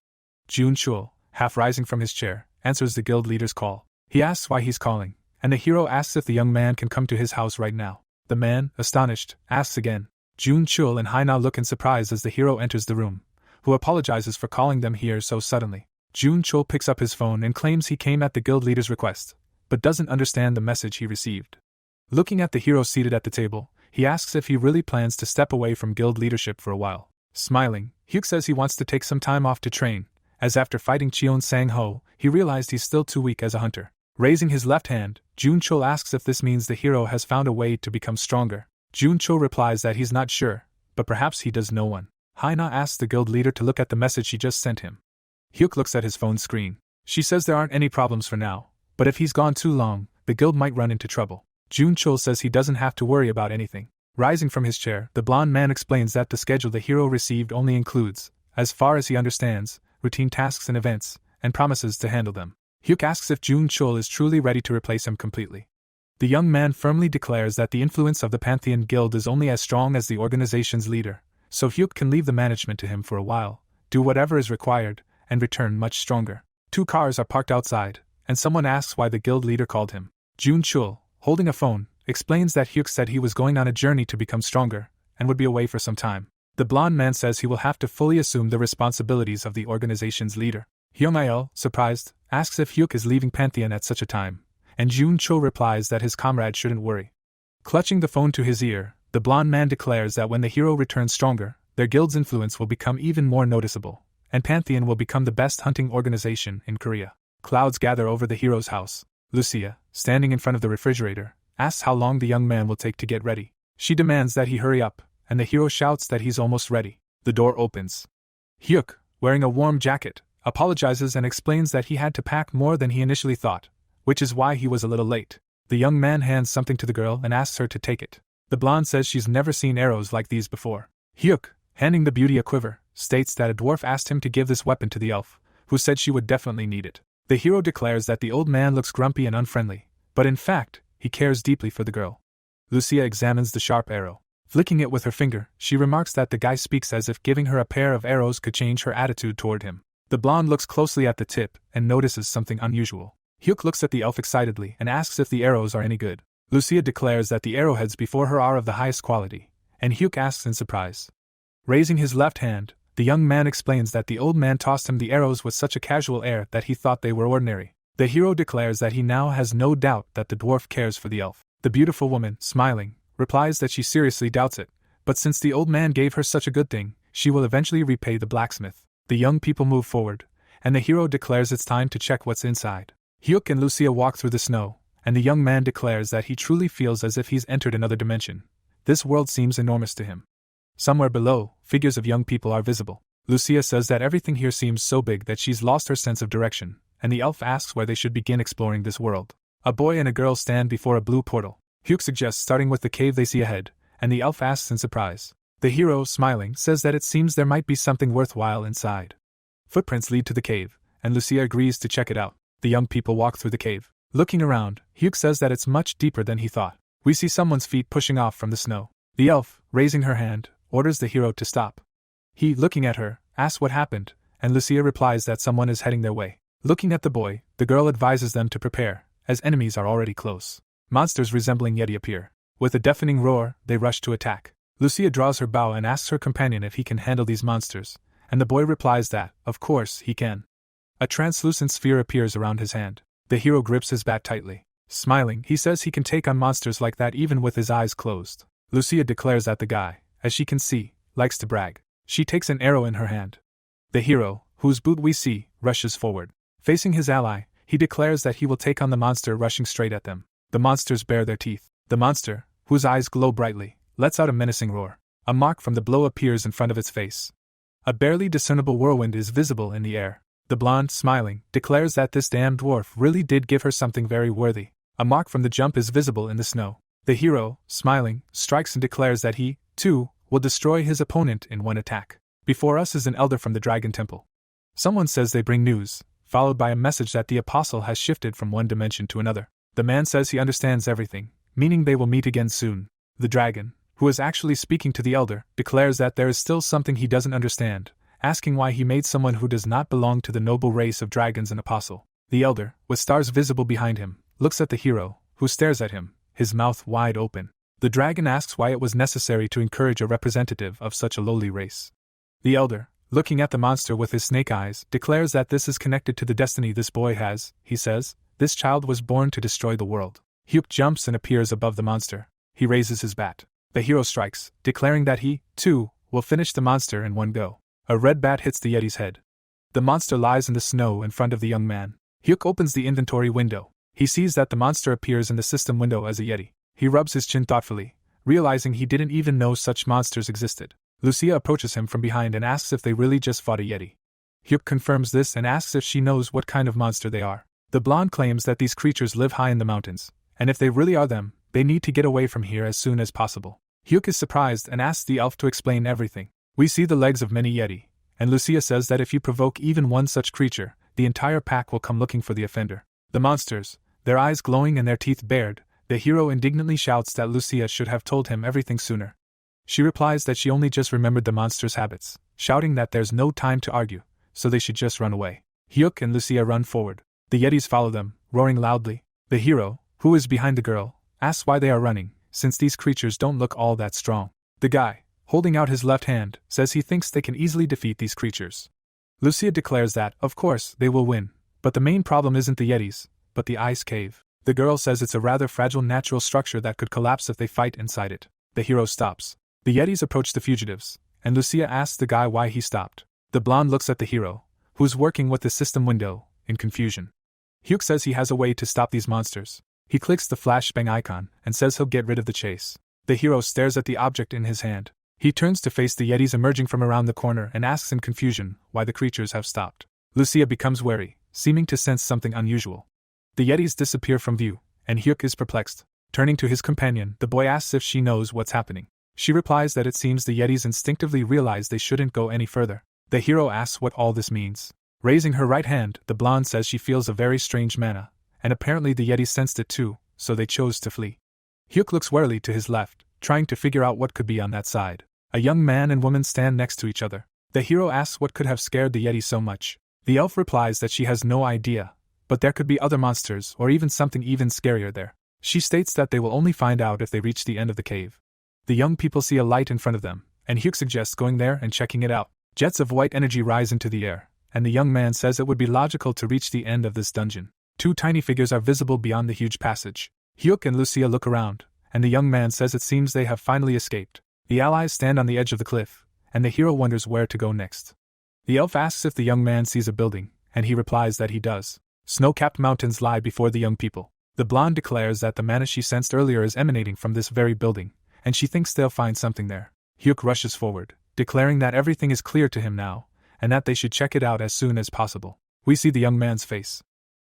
Jun Chul, half rising from his chair, answers the guild leader's call. He asks why he's calling, and the hero asks if the young man can come to his house right now. The man, astonished, asks again. Jun Chul and Haina look in surprise as the hero enters the room, who apologizes for calling them here so suddenly. Jun Chul picks up his phone and claims he came at the guild leader's request, but doesn't understand the message he received. Looking at the hero seated at the table, he asks if he really plans to step away from guild leadership for a while. Smiling, Hyuk says he wants to take some time off to train, as after fighting Cheon Sang-ho, he realized he's still too weak as a hunter. Raising his left hand, Jun Chul asks if this means the hero has found a way to become stronger. Jun Chul replies that he's not sure, but perhaps he does know one. Haina asks the guild leader to look at the message she just sent him. Hyuk looks at his phone screen. She says there aren't any problems for now, but if he's gone too long, the guild might run into trouble. Jun Chul says he doesn't have to worry about anything. Rising from his chair, the blonde man explains that the schedule the hero received only includes, as far as he understands, routine tasks and events, and promises to handle them. Hyuk asks if Jun Chul is truly ready to replace him completely. The young man firmly declares that the influence of the Pantheon Guild is only as strong as the organization's leader, so Hyuk can leave the management to him for a while, do whatever is required, and return much stronger. 2 cars are parked outside, and someone asks why the guild leader called him. Jun Chul, holding a phone, explains that Hyuk said he was going on a journey to become stronger, and would be away for some time. The blonde man says he will have to fully assume the responsibilities of the organization's leader. Hyung-il, surprised, asks if Hyuk is leaving Pantheon at such a time, and Jun Chul replies that his comrade shouldn't worry. Clutching the phone to his ear, the blonde man declares that when the hero returns stronger, their guild's influence will become even more noticeable, and Pantheon will become the best hunting organization in Korea. Clouds gather over the hero's house. Lucia, standing in front of the refrigerator, asks how long the young man will take to get ready. She demands that he hurry up, and the hero shouts that he's almost ready. The door opens. Hyuk, wearing a warm jacket, apologizes and explains that he had to pack more than he initially thought, which is why he was a little late. The young man hands something to the girl and asks her to take it. The blonde says she's never seen arrows like these before. Hyuk, handing the beauty a quiver, states that a dwarf asked him to give this weapon to the elf, who said she would definitely need it. The hero declares that the old man looks grumpy and unfriendly, but in fact, he cares deeply for the girl. Lucia examines the sharp arrow. Flicking it with her finger, she remarks that the guy speaks as if giving her a pair of arrows could change her attitude toward him. The blonde looks closely at the tip and notices something unusual. Hyuk looks at the elf excitedly and asks if the arrows are any good. Lucia declares that the arrowheads before her are of the highest quality, and Hyuk asks in surprise. Raising his left hand, the young man explains that the old man tossed him the arrows with such a casual air that he thought they were ordinary. The hero declares that he now has no doubt that the dwarf cares for the elf. The beautiful woman, smiling, replies that she seriously doubts it, but since the old man gave her such a good thing, she will eventually repay the blacksmith. The young people move forward, and the hero declares it's time to check what's inside. Hyuk and Lucia walk through the snow, and the young man declares that he truly feels as if he's entered another dimension. This world seems enormous to him. Somewhere below, figures of young people are visible. Lucia says that everything here seems so big that she's lost her sense of direction, and the elf asks where they should begin exploring this world. A boy and a girl stand before a blue portal. Hyuk suggests starting with the cave they see ahead, and the elf asks in surprise. The hero, smiling, says that it seems there might be something worthwhile inside. Footprints lead to the cave, and Lucia agrees to check it out. The young people walk through the cave. Looking around, Hyuk says that it's much deeper than he thought. We see someone's feet pushing off from the snow. The elf, raising her hand, orders the hero to stop. He, looking at her, asks what happened, and Lucia replies that someone is heading their way. Looking at the boy, the girl advises them to prepare, as enemies are already close. Monsters resembling Yeti appear. With a deafening roar, they rush to attack. Lucia draws her bow and asks her companion if he can handle these monsters, and the boy replies that, of course, he can. A translucent sphere appears around his hand. The hero grips his bat tightly. Smiling, he says he can take on monsters like that even with his eyes closed. Lucia declares that the guy, as she can see, likes to brag. She takes an arrow in her hand. The hero, whose boot we see, rushes forward. Facing his ally, he declares that he will take on the monster rushing straight at them. The monsters bare their teeth. The monster, whose eyes glow brightly, lets out a menacing roar. A mark from the blow appears in front of its face. A barely discernible whirlwind is visible in the air. The blonde, smiling, declares that this damn dwarf really did give her something very worthy. A mark from the jump is visible in the snow. The hero, smiling, strikes and declares that he, too, will destroy his opponent in one attack. Before us is an elder from the Dragon Temple. Someone says they bring news, followed by a message that the apostle has shifted from one dimension to another. The man says he understands everything, meaning they will meet again soon. The dragon, who is actually speaking to the elder, declares that there is still something he doesn't understand, asking why he made someone who does not belong to the noble race of dragons an apostle. The elder, with stars visible behind him, looks at the hero, who stares at him, his mouth wide open. The dragon asks why it was necessary to encourage a representative of such a lowly race. The elder, looking at the monster with his snake eyes, declares that this is connected to the destiny this boy has. He says, this child was born to destroy the world. Hyuk jumps and appears above the monster. He raises his bat. The hero strikes, declaring that he, too, will finish the monster in one go. A red bat hits the Yeti's head. The monster lies in the snow in front of the young man. Hyuk opens the inventory window. He sees that the monster appears in the system window as a Yeti. He rubs his chin thoughtfully, realizing he didn't even know such monsters existed. Lucia approaches him from behind and asks if they really just fought a Yeti. Hyuk confirms this and asks if she knows what kind of monster they are. The blonde claims that these creatures live high in the mountains, and if they really are them, they need to get away from here as soon as possible. Hyuk is surprised and asks the elf to explain everything. We see the legs of many Yeti, and Lucia says that if you provoke even one such creature, the entire pack will come looking for the offender. The monsters, their eyes glowing and their teeth bared, the hero indignantly shouts that Lucia should have told him everything sooner. She replies that she only just remembered the monster's habits, shouting that there's no time to argue, so they should just run away. Hyuk and Lucia run forward. The Yetis follow them, roaring loudly. The hero, who is behind the girl, asks why they are running, since these creatures don't look all that strong. The guy, holding out his left hand, says he thinks they can easily defeat these creatures. Lucia declares that, of course, they will win, but the main problem isn't the Yetis, but the ice cave. The girl says it's a rather fragile natural structure that could collapse if they fight inside it. The hero stops. The Yetis approach the fugitives, and Lucia asks the guy why he stopped. The blonde looks at the hero, who's working with the system window, in confusion. Hyuk says he has a way to stop these monsters. He clicks the flashbang icon and says he'll get rid of the chase. The hero stares at the object in his hand. He turns to face the Yetis emerging from around the corner and asks in confusion why the creatures have stopped. Lucia becomes wary, seeming to sense something unusual. The Yetis disappear from view, and Hyuk is perplexed. Turning to his companion, the boy asks if she knows what's happening. She replies that it seems the Yetis instinctively realize they shouldn't go any further. The hero asks what all this means. Raising her right hand, the blonde says she feels a very strange mana, and apparently the Yetis sensed it too, so they chose to flee. Hyuk looks warily to his left, trying to figure out what could be on that side. A young man and woman stand next to each other. The hero asks what could have scared the Yeti so much. The elf replies that she has no idea, but there could be other monsters or even something even scarier there. She states that they will only find out if they reach the end of the cave. The young people see a light in front of them, and Hyuk suggests going there and checking it out. Jets of white energy rise into the air, and the young man says it would be logical to reach the end of this dungeon. Two tiny figures are visible beyond the huge passage. Hyuk and Lucia look around, and the young man says it seems they have finally escaped. The allies stand on the edge of the cliff, and the hero wonders where to go next. The elf asks if the young man sees a building, and he replies that he does. Snow-capped mountains lie before the young people. The blonde declares that the mana she sensed earlier is emanating from this very building, and she thinks they'll find something there. Hyuk rushes forward, declaring that everything is clear to him now, and that they should check it out as soon as possible. We see the young man's face.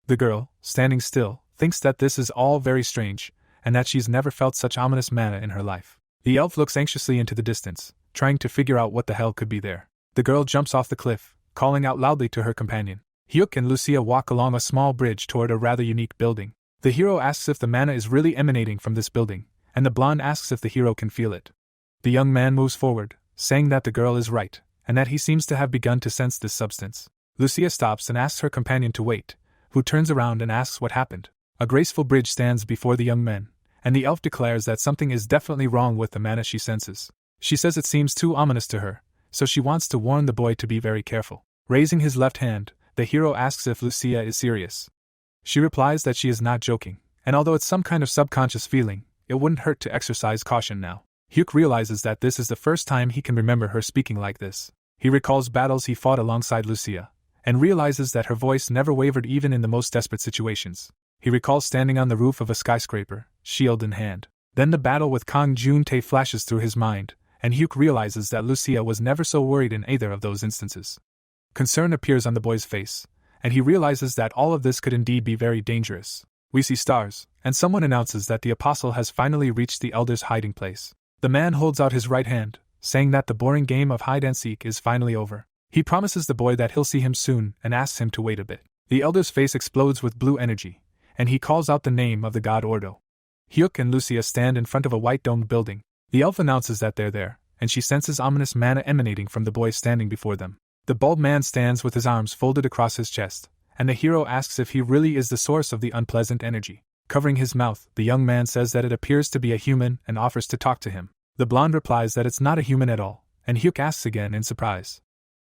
The girl, standing still, thinks that this is all very strange, and that she's never felt such ominous mana in her life. The elf looks anxiously into the distance, trying to figure out what the hell could be there. The girl jumps off the cliff, calling out loudly to her companion. Hyuk and Lucia walk along a small bridge toward a rather unique building. The hero asks if the mana is really emanating from this building, and the blonde asks if the hero can feel it. The young man moves forward, saying that the girl is right, and that he seems to have begun to sense this substance. Lucia stops and asks her companion to wait, who turns around and asks what happened. A graceful bridge stands before the young men, and the elf declares that something is definitely wrong with the mana she senses. She says it seems too ominous to her, so she wants to warn the boy to be very careful. Raising his left hand, the hero asks if Lucia is serious. She replies that she is not joking, and although it's some kind of subconscious feeling, it wouldn't hurt to exercise caution now. Hyuk realizes that this is the first time he can remember her speaking like this. He recalls battles he fought alongside Lucia, and realizes that her voice never wavered even in the most desperate situations. He recalls standing on the roof of a skyscraper, shield in hand. Then the battle with Kang Jun-tae flashes through his mind, and Hyuk realizes that Lucia was never so worried in either of those instances. Concern appears on the boy's face, and he realizes that all of this could indeed be very dangerous. We see stars, and someone announces that the apostle has finally reached the elder's hiding place. The man holds out his right hand, saying that the boring game of hide-and-seek is finally over. He promises the boy that he'll see him soon and asks him to wait a bit. The elder's face explodes with blue energy, and he calls out the name of the god Ordo. Hyuk and Lucia stand in front of a white-domed building. The elf announces that they're there, and she senses ominous mana emanating from the boy standing before them. The bald man stands with his arms folded across his chest, and the hero asks if he really is the source of the unpleasant energy. Covering his mouth, the young man says that it appears to be a human and offers to talk to him. The blonde replies that it's not a human at all, and Hyuk asks again in surprise.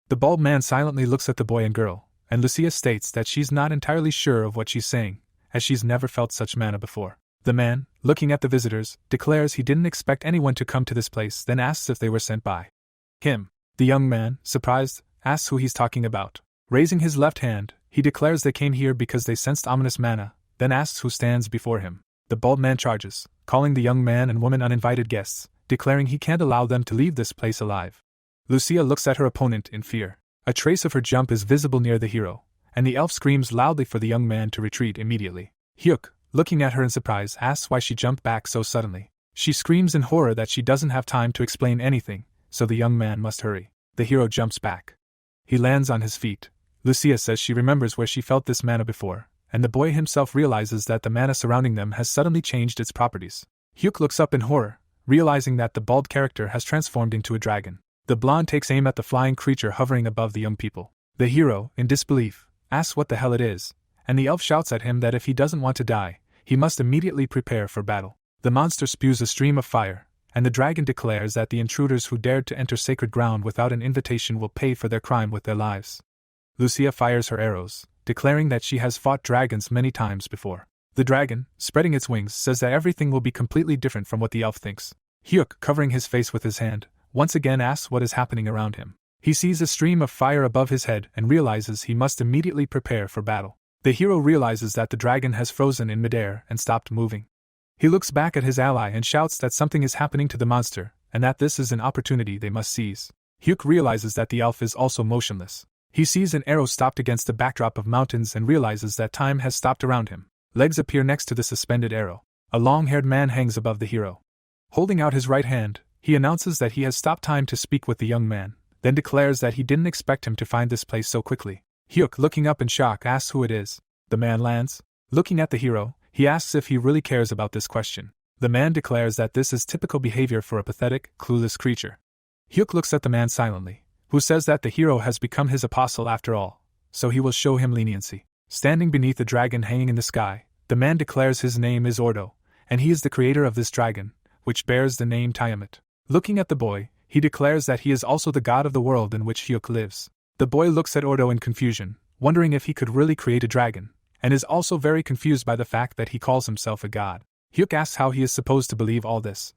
The bald man silently looks at the boy and girl, and Lucia states that she's not entirely sure of what she's saying, as she's never felt such mana before. The man, looking at the visitors, declares he didn't expect anyone to come to this place, then asks if they were sent by him. The young man, surprised, asks who he's talking about. Raising his left hand, he declares they came here because they sensed ominous mana, then asks who stands before him. The bald man charges, calling the young man and woman uninvited guests, declaring he can't allow them to leave this place alive. Lucia looks at her opponent in fear. A trace of her jump is visible near the hero, and the elf screams loudly for the young man to retreat immediately. Hyuk, looking at her in surprise, asks why she jumped back so suddenly. She screams in horror that she doesn't have time to explain anything, so the young man must hurry. The hero jumps back. He lands on his feet. Lucia says she remembers where she felt this mana before, and the boy himself realizes that the mana surrounding them has suddenly changed its properties. Hyuk looks up in horror, realizing that the bald character has transformed into a dragon. The blonde takes aim at the flying creature hovering above the young people. The hero, in disbelief, asks what the hell it is, and the elf shouts at him that if he doesn't want to die, he must immediately prepare for battle. The monster spews a stream of fire, and the dragon declares that the intruders who dared to enter sacred ground without an invitation will pay for their crime with their lives. Lucia fires her arrows, declaring that she has fought dragons many times before. The dragon, spreading its wings, says that everything will be completely different from what the elf thinks. Hyuk, covering his face with his hand, once again asks what is happening around him. He sees a stream of fire above his head and realizes he must immediately prepare for battle. The hero realizes that the dragon has frozen in midair and stopped moving. He looks back at his ally and shouts that something is happening to the monster, and that this is an opportunity they must seize. Hyuk realizes that the elf is also motionless. He sees an arrow stopped against the backdrop of mountains and realizes that time has stopped around him. Legs appear next to the suspended arrow. A long-haired man hangs above the hero. Holding out his right hand, he announces that he has stopped time to speak with the young man, then declares that he didn't expect him to find this place so quickly. Hyuk, looking up in shock, asks who it is. The man lands. Looking at the hero, he asks if he really cares about this question. The man declares that this is typical behavior for a pathetic, clueless creature. Hyuk looks at the man silently, who says that the hero has become his apostle after all, so he will show him leniency. Standing beneath the dragon hanging in the sky, the man declares his name is Ordo, and he is the creator of this dragon, which bears the name Tiamat. Looking at the boy, he declares that he is also the god of the world in which Hyuk lives. The boy looks at Ordo in confusion, wondering if he could really create a dragon, and is also very confused by the fact that he calls himself a god. Hyuk asks how he is supposed to believe all this.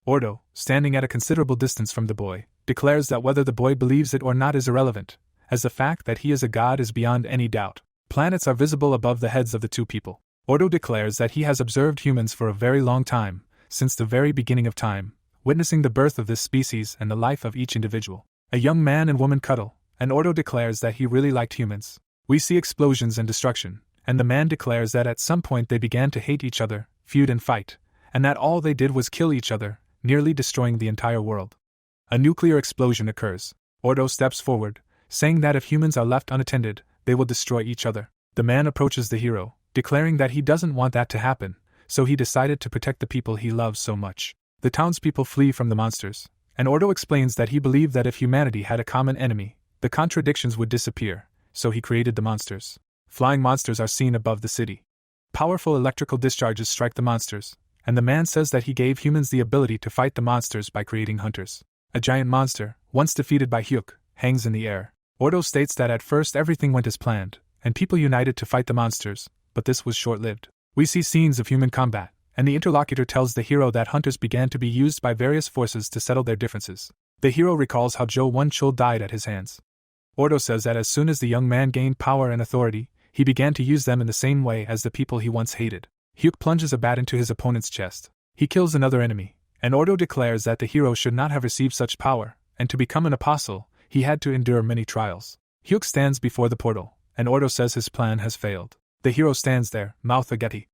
Ordo, standing at a considerable distance from the boy, declares that whether the boy believes it or not is irrelevant, as the fact that he is a god is beyond any doubt. Planets are visible above the heads of the two people. Ordo declares that he has observed humans for a very long time, since the very beginning of time, witnessing the birth of this species and the life of each individual. A young man and woman cuddle, and Ordo declares that he really liked humans. We see explosions and destruction, and the man declares that at some point they began to hate each other, feud and fight, and that all they did was kill each other, nearly destroying the entire world. A nuclear explosion occurs. Ordo steps forward, saying that if humans are left unattended, they will destroy each other. The man approaches the hero, declaring that he doesn't want that to happen, so he decided to protect the people he loves so much. The townspeople flee from the monsters, and Ordo explains that he believed that if humanity had a common enemy, the contradictions would disappear, so he created the monsters. Flying monsters are seen above the city. Powerful electrical discharges strike the monsters, and the man says that he gave humans the ability to fight the monsters by creating hunters. A giant monster, once defeated by Hyuk, hangs in the air. Ordo states that at first everything went as planned, and people united to fight the monsters, but this was short-lived. We see scenes of human combat, and the interlocutor tells the hero that hunters began to be used by various forces to settle their differences. The hero recalls how Jo Won-chul died at his hands. Ordo says that as soon as the young man gained power and authority, he began to use them in the same way as the people he once hated. Hyuk plunges a bat into his opponent's chest. He kills another enemy, and Ordo declares that the hero should not have received such power, and to become an apostle, he had to endure many trials. Hyuk stands before the portal, and Ordo says his plan has failed. The hero stands there, mouth agape.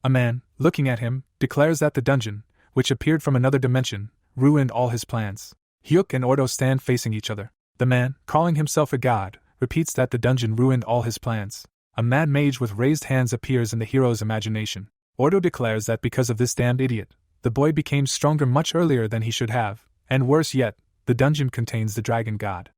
A man, looking at him, declares that the dungeon, which appeared from another dimension, ruined all his plans. Hyuk and Ordo stand facing each other. The man, calling himself a god, repeats that the dungeon ruined all his plans. A mad mage with raised hands appears in the hero's imagination. Ordo declares that because of this damned idiot, the boy became stronger much earlier than he should have, and worse yet, the dungeon contains the dragon god.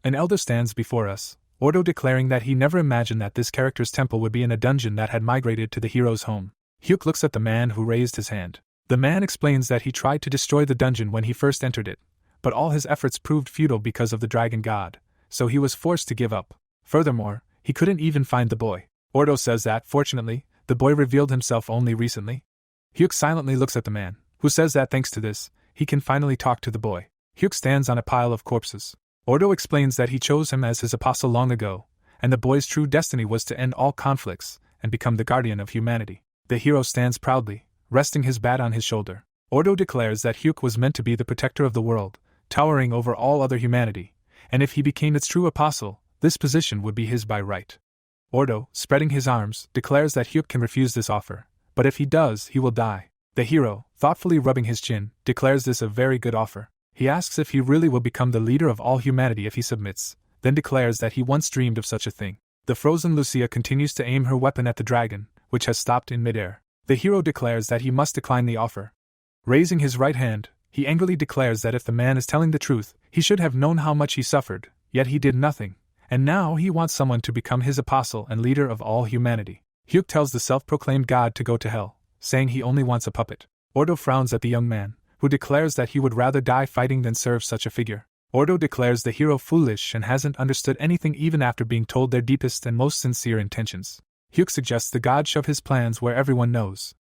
An elder stands before us, Ordo declaring that he never imagined that this character's temple would be in a dungeon that had migrated to the hero's home. Hyuk looks at the man who raised his hand. The man explains that he tried to destroy the dungeon when he first entered it, but all his efforts proved futile because of the dragon god, so he was forced to give up. Furthermore, he couldn't even find the boy. Ordo says that, fortunately, the boy revealed himself only recently. Hyuk silently looks at the man, who says that thanks to this, he can finally talk to the boy. Hyuk stands on a pile of corpses. Ordo explains that he chose him as his apostle long ago, and the boy's true destiny was to end all conflicts and become the guardian of humanity. The hero stands proudly, resting his bat on his shoulder. Ordo declares that Hyuk was meant to be the protector of the world, towering over all other humanity, and if he became its true apostle, this position would be his by right. Ordo, spreading his arms, declares that Hyuk can refuse this offer, but if he does, he will die. The hero, thoughtfully rubbing his chin, declares this a very good offer. He asks if he really will become the leader of all humanity if he submits, then declares that he once dreamed of such a thing. The frozen Lucia continues to aim her weapon at the dragon, which has stopped in midair. The hero declares that he must decline the offer. Raising his right hand, he angrily declares that if the man is telling the truth, he should have known how much he suffered, yet he did nothing, and now he wants someone to become his apostle and leader of all humanity. Hyuk tells the self-proclaimed god to go to hell, saying he only wants a puppet. Ordo frowns at the young man, who declares that he would rather die fighting than serve such a figure. Ordo declares the hero foolish and hasn't understood anything even after being told their deepest and most sincere intentions. Hyuk suggests the god shove his plans where everyone knows.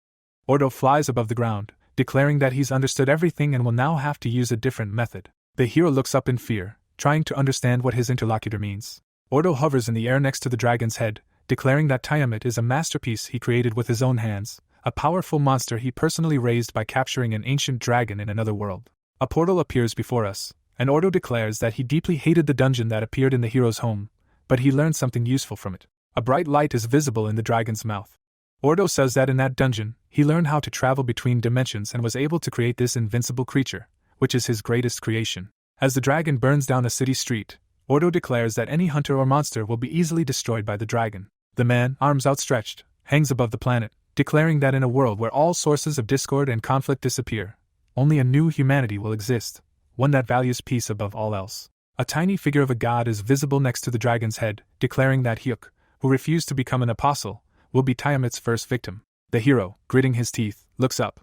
Ordo flies above the ground, declaring that he's understood everything and will now have to use a different method. The hero looks up in fear, trying to understand what his interlocutor means. Ordo hovers in the air next to the dragon's head, declaring that Tiamat is a masterpiece he created with his own hands, a powerful monster he personally raised by capturing an ancient dragon in another world. A portal appears before us, and Ordo declares that he deeply hated the dungeon that appeared in the hero's home, but he learned something useful from it. A bright light is visible in the dragon's mouth. Ordo says that in that dungeon, he learned how to travel between dimensions and was able to create this invincible creature, which is his greatest creation. As the dragon burns down a city street, Ordo declares that any hunter or monster will be easily destroyed by the dragon. The man, arms outstretched, hangs above the planet, declaring that in a world where all sources of discord and conflict disappear, only a new humanity will exist, one that values peace above all else. A tiny figure of a god is visible next to the dragon's head, declaring that Hyuk, who refused to become an apostle, will be Tiamat's first victim. The hero, gritting his teeth, looks up.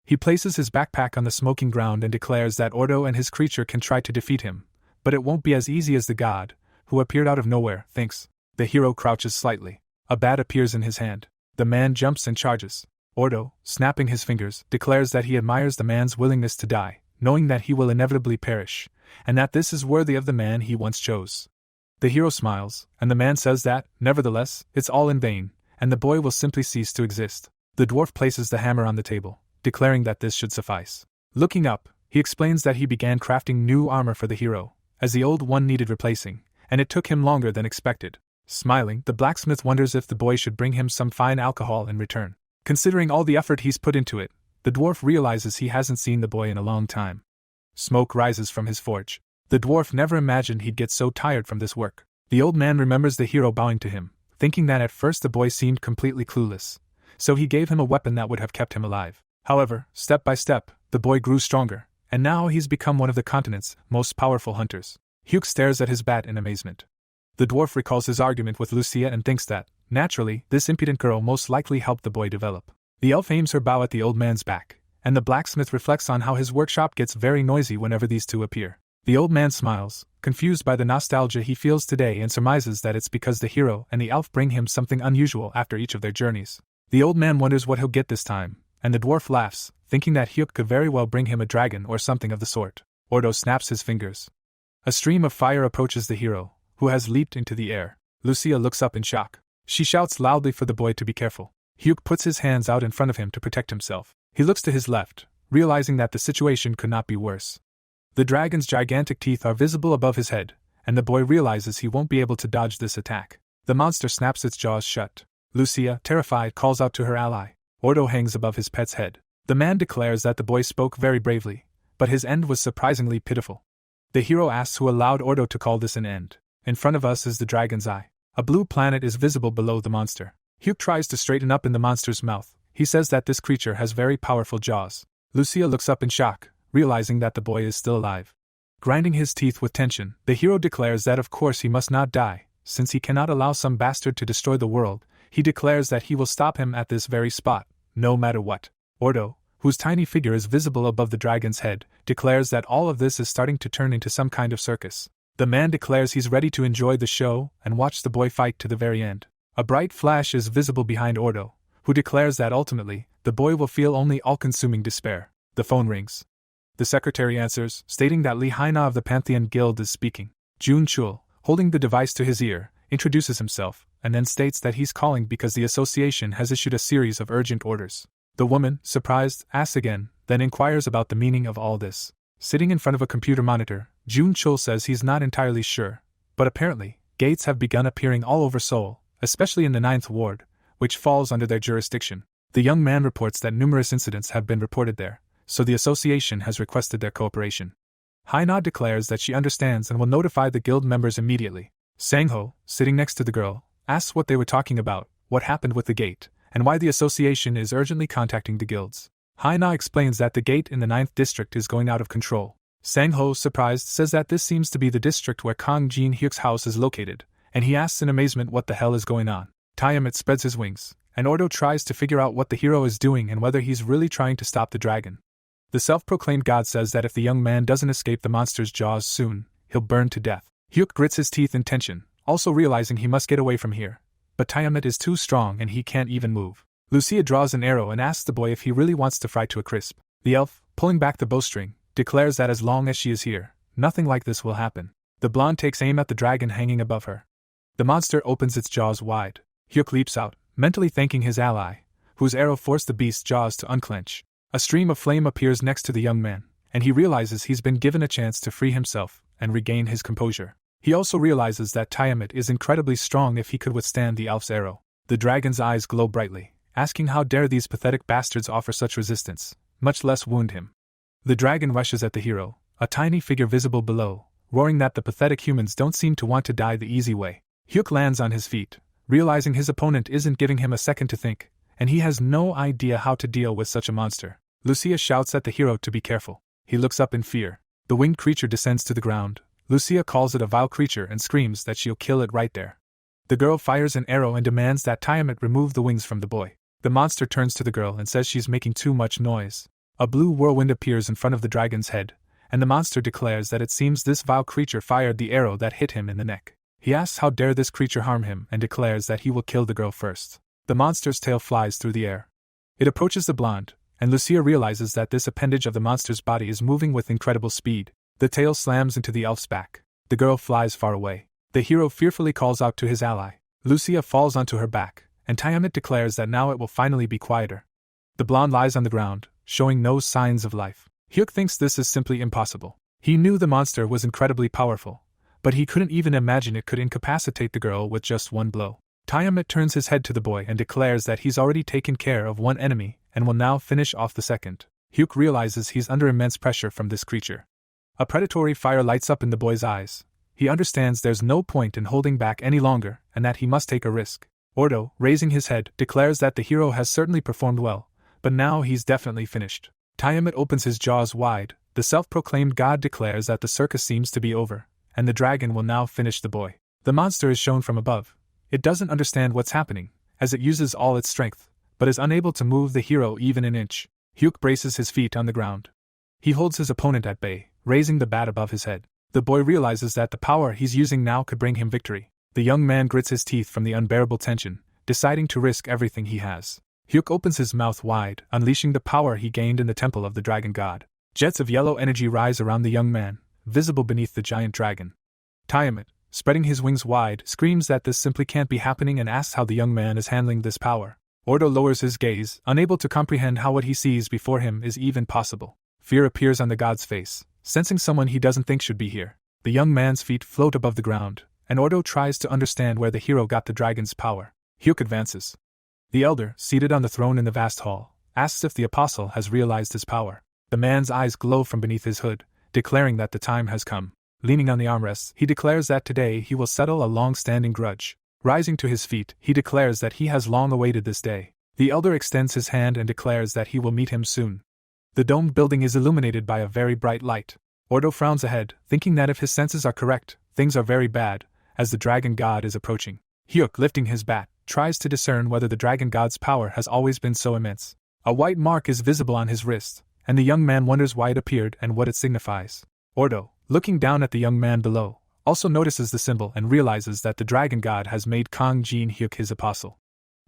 He places his backpack on the smoking ground and declares that Ordo and his creature can try to defeat him, but it won't be as easy as the god, who appeared out of nowhere, thinks. The hero crouches slightly. A bat appears in his hand. The man jumps and charges. Ordo, snapping his fingers, declares that he admires the man's willingness to die, knowing that he will inevitably perish, and that this is worthy of the man he once chose. The hero smiles, and the man says that, nevertheless, it's all in vain, and the boy will simply cease to exist. The dwarf places the hammer on the table, declaring that this should suffice. Looking up, he explains that he began crafting new armor for the hero, as the old one needed replacing, and it took him longer than expected. Smiling, the blacksmith wonders if the boy should bring him some fine alcohol in return. Considering all the effort he's put into it, the dwarf realizes he hasn't seen the boy in a long time. Smoke rises from his forge. The dwarf never imagined he'd get so tired from this work. The old man remembers the hero bowing to him, thinking that at first the boy seemed completely clueless, so he gave him a weapon that would have kept him alive. However, step by step, the boy grew stronger, and now he's become one of the continent's most powerful hunters. Hugh stares at his bat in amazement. The dwarf recalls his argument with Lucia and thinks that, naturally, this impudent girl most likely helped the boy develop. The elf aims her bow at the old man's back, and the blacksmith reflects on how his workshop gets very noisy whenever these two appear. The old man smiles, confused by the nostalgia he feels today, and surmises that it's because the hero and the elf bring him something unusual after each of their journeys. The old man wonders what he'll get this time, and the dwarf laughs, thinking that Hyuk could very well bring him a dragon or something of the sort. Ordo snaps his fingers. A stream of fire approaches the hero, who has leaped into the air. Lucia looks up in shock. She shouts loudly for the boy to be careful. Hyuk puts his hands out in front of him to protect himself. He looks to his left, realizing that the situation could not be worse. The dragon's gigantic teeth are visible above his head, and the boy realizes he won't be able to dodge this attack. The monster snaps its jaws shut. Lucia, terrified, calls out to her ally. Ordo hangs above his pet's head. The man declares that the boy spoke very bravely, but his end was surprisingly pitiful. The hero asks who allowed Ordo to call this an end. In front of us is the dragon's eye. A blue planet is visible below the monster. Hugh tries to straighten up in the monster's mouth. He says that this creature has very powerful jaws. Lucia looks up in shock, realizing that the boy is still alive. Grinding his teeth with tension, the hero declares that of course he must not die, since he cannot allow some bastard to destroy the world. He declares that he will stop him at this very spot, no matter what. Ordo, whose tiny figure is visible above the dragon's head, declares that all of this is starting to turn into some kind of circus. The man declares he's ready to enjoy the show and watch the boy fight to the very end. A bright flash is visible behind Ordo, who declares that ultimately, the boy will feel only all-consuming despair. The phone rings. The secretary answers, stating that Li Haina of the Pantheon Guild is speaking. Jun Chul, holding the device to his ear, introduces himself, and then states that he's calling because the association has issued a series of urgent orders. The woman, surprised, asks again, then inquires about the meaning of all this. Sitting in front of a computer monitor, Jun Chul says he's not entirely sure, but apparently, gates have begun appearing all over Seoul, especially in the 9th Ward, which falls under their jurisdiction. The young man reports that numerous incidents have been reported there, so the association has requested their cooperation. Haina declares that she understands and will notify the guild members immediately. Sangho, sitting next to the girl, asks what they were talking about, what happened with the gate, and why the association is urgently contacting the guilds. Haina explains that the gate in the 9th district is going out of control. Sangho, surprised, says that this seems to be the district where Kang Jin Hyuk's house is located, and he asks in amazement what the hell is going on. Tiamat spreads his wings, and Ordo tries to figure out what the hero is doing and whether he's really trying to stop the dragon. The self-proclaimed god says that if the young man doesn't escape the monster's jaws soon, he'll burn to death. Hyuk grits his teeth in tension, also realizing he must get away from here. But Tiamat is too strong and he can't even move. Lucia draws an arrow and asks the boy if he really wants to fry to a crisp. The elf, pulling back the bowstring, declares that as long as she is here, nothing like this will happen. The blonde takes aim at the dragon hanging above her. The monster opens its jaws wide. Hyuk leaps out, mentally thanking his ally, whose arrow forced the beast's jaws to unclench. A stream of flame appears next to the young man, and he realizes he's been given a chance to free himself and regain his composure. He also realizes that Tiamat is incredibly strong if he could withstand the elf's arrow. The dragon's eyes glow brightly, asking how dare these pathetic bastards offer such resistance, much less wound him. The dragon rushes at the hero, a tiny figure visible below, roaring that the pathetic humans don't seem to want to die the easy way. Hyuk lands on his feet, realizing his opponent isn't giving him a second to think, and he has no idea how to deal with such a monster. Lucia shouts at the hero to be careful. He looks up in fear. The winged creature descends to the ground. Lucia calls it a vile creature and screams that she'll kill it right there. The girl fires an arrow and demands that Tiamat remove the wings from the boy. The monster turns to the girl and says she's making too much noise. A blue whirlwind appears in front of the dragon's head, and the monster declares that it seems this vile creature fired the arrow that hit him in the neck. He asks how dare this creature harm him and declares that he will kill the girl first. The monster's tail flies through the air. It approaches the blonde, and Lucia realizes that this appendage of the monster's body is moving with incredible speed. The tail slams into the elf's back. The girl flies far away. The hero fearfully calls out to his ally. Lucia falls onto her back, and Tiamat declares that now it will finally be quieter. The blonde lies on the ground, showing no signs of life. Hyuk thinks this is simply impossible. He knew the monster was incredibly powerful, but he couldn't even imagine it could incapacitate the girl with just one blow. Tiamat turns his head to the boy and declares that he's already taken care of one enemy and will now finish off the second. Hyuk realizes he's under immense pressure from this creature. A predatory fire lights up in the boy's eyes. He understands there's no point in holding back any longer and that he must take a risk. Ordo, raising his head, declares that the hero has certainly performed well, but now he's definitely finished. Tiamat opens his jaws wide. The self-proclaimed god declares that the circus seems to be over, and the dragon will now finish the boy. The monster is shown from above. It doesn't understand what's happening, as it uses all its strength, but is unable to move the hero even an inch. Hyuk braces his feet on the ground. He holds his opponent at bay, raising the bat above his head. The boy realizes that the power he's using now could bring him victory. The young man grits his teeth from the unbearable tension, deciding to risk everything he has. Hyuk opens his mouth wide, unleashing the power he gained in the temple of the dragon god. Jets of yellow energy rise around the young man, visible beneath the giant dragon. Tiamat, spreading his wings wide, screams that this simply can't be happening and asks how the young man is handling this power. Ordo lowers his gaze, unable to comprehend how what he sees before him is even possible. Fear appears on the god's face, sensing someone he doesn't think should be here. The young man's feet float above the ground, and Ordo tries to understand where the hero got the dragon's power. Hyuk advances. The elder, seated on the throne in the vast hall, asks if the apostle has realized his power. The man's eyes glow from beneath his hood, declaring that the time has come. Leaning on the armrests, he declares that today he will settle a long-standing grudge. Rising to his feet, he declares that he has long awaited this day. The elder extends his hand and declares that he will meet him soon. The domed building is illuminated by a very bright light. Ordo frowns ahead, thinking that if his senses are correct, things are very bad, as the dragon god is approaching. Hyuk, lifting his bat, tries to discern whether the dragon god's power has always been so immense. A white mark is visible on his wrist, and the young man wonders why it appeared and what it signifies. Ordo, looking down at the young man below, also notices the symbol and realizes that the dragon god has made Kang Jin Hyuk his apostle.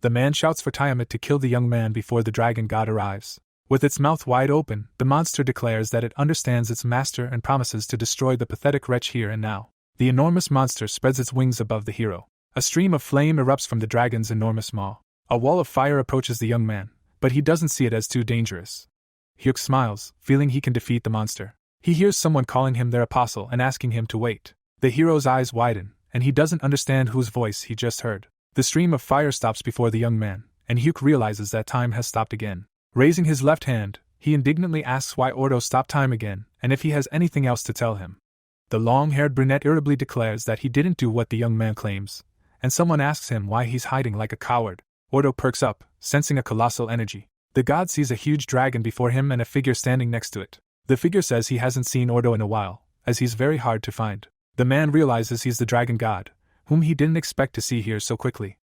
The man shouts for Tiamat to kill the young man before the dragon god arrives. With its mouth wide open, the monster declares that it understands its master and promises to destroy the pathetic wretch here and now. The enormous monster spreads its wings above the hero. A stream of flame erupts from the dragon's enormous maw. A wall of fire approaches the young man, but he doesn't see it as too dangerous. Hyuk smiles, feeling he can defeat the monster. He hears someone calling him their apostle and asking him to wait. The hero's eyes widen, and he doesn't understand whose voice he just heard. The stream of fire stops before the young man, and Hyuk realizes that time has stopped again. Raising his left hand, he indignantly asks why Ordo stopped time again, and if he has anything else to tell him. The long-haired brunette irritably declares that he didn't do what the young man claims, and someone asks him why he's hiding like a coward. Ordo perks up, sensing a colossal energy. The god sees a huge dragon before him and a figure standing next to it. The figure says he hasn't seen Ordo in a while, as he's very hard to find. The man realizes he's the dragon god, whom he didn't expect to see here so quickly.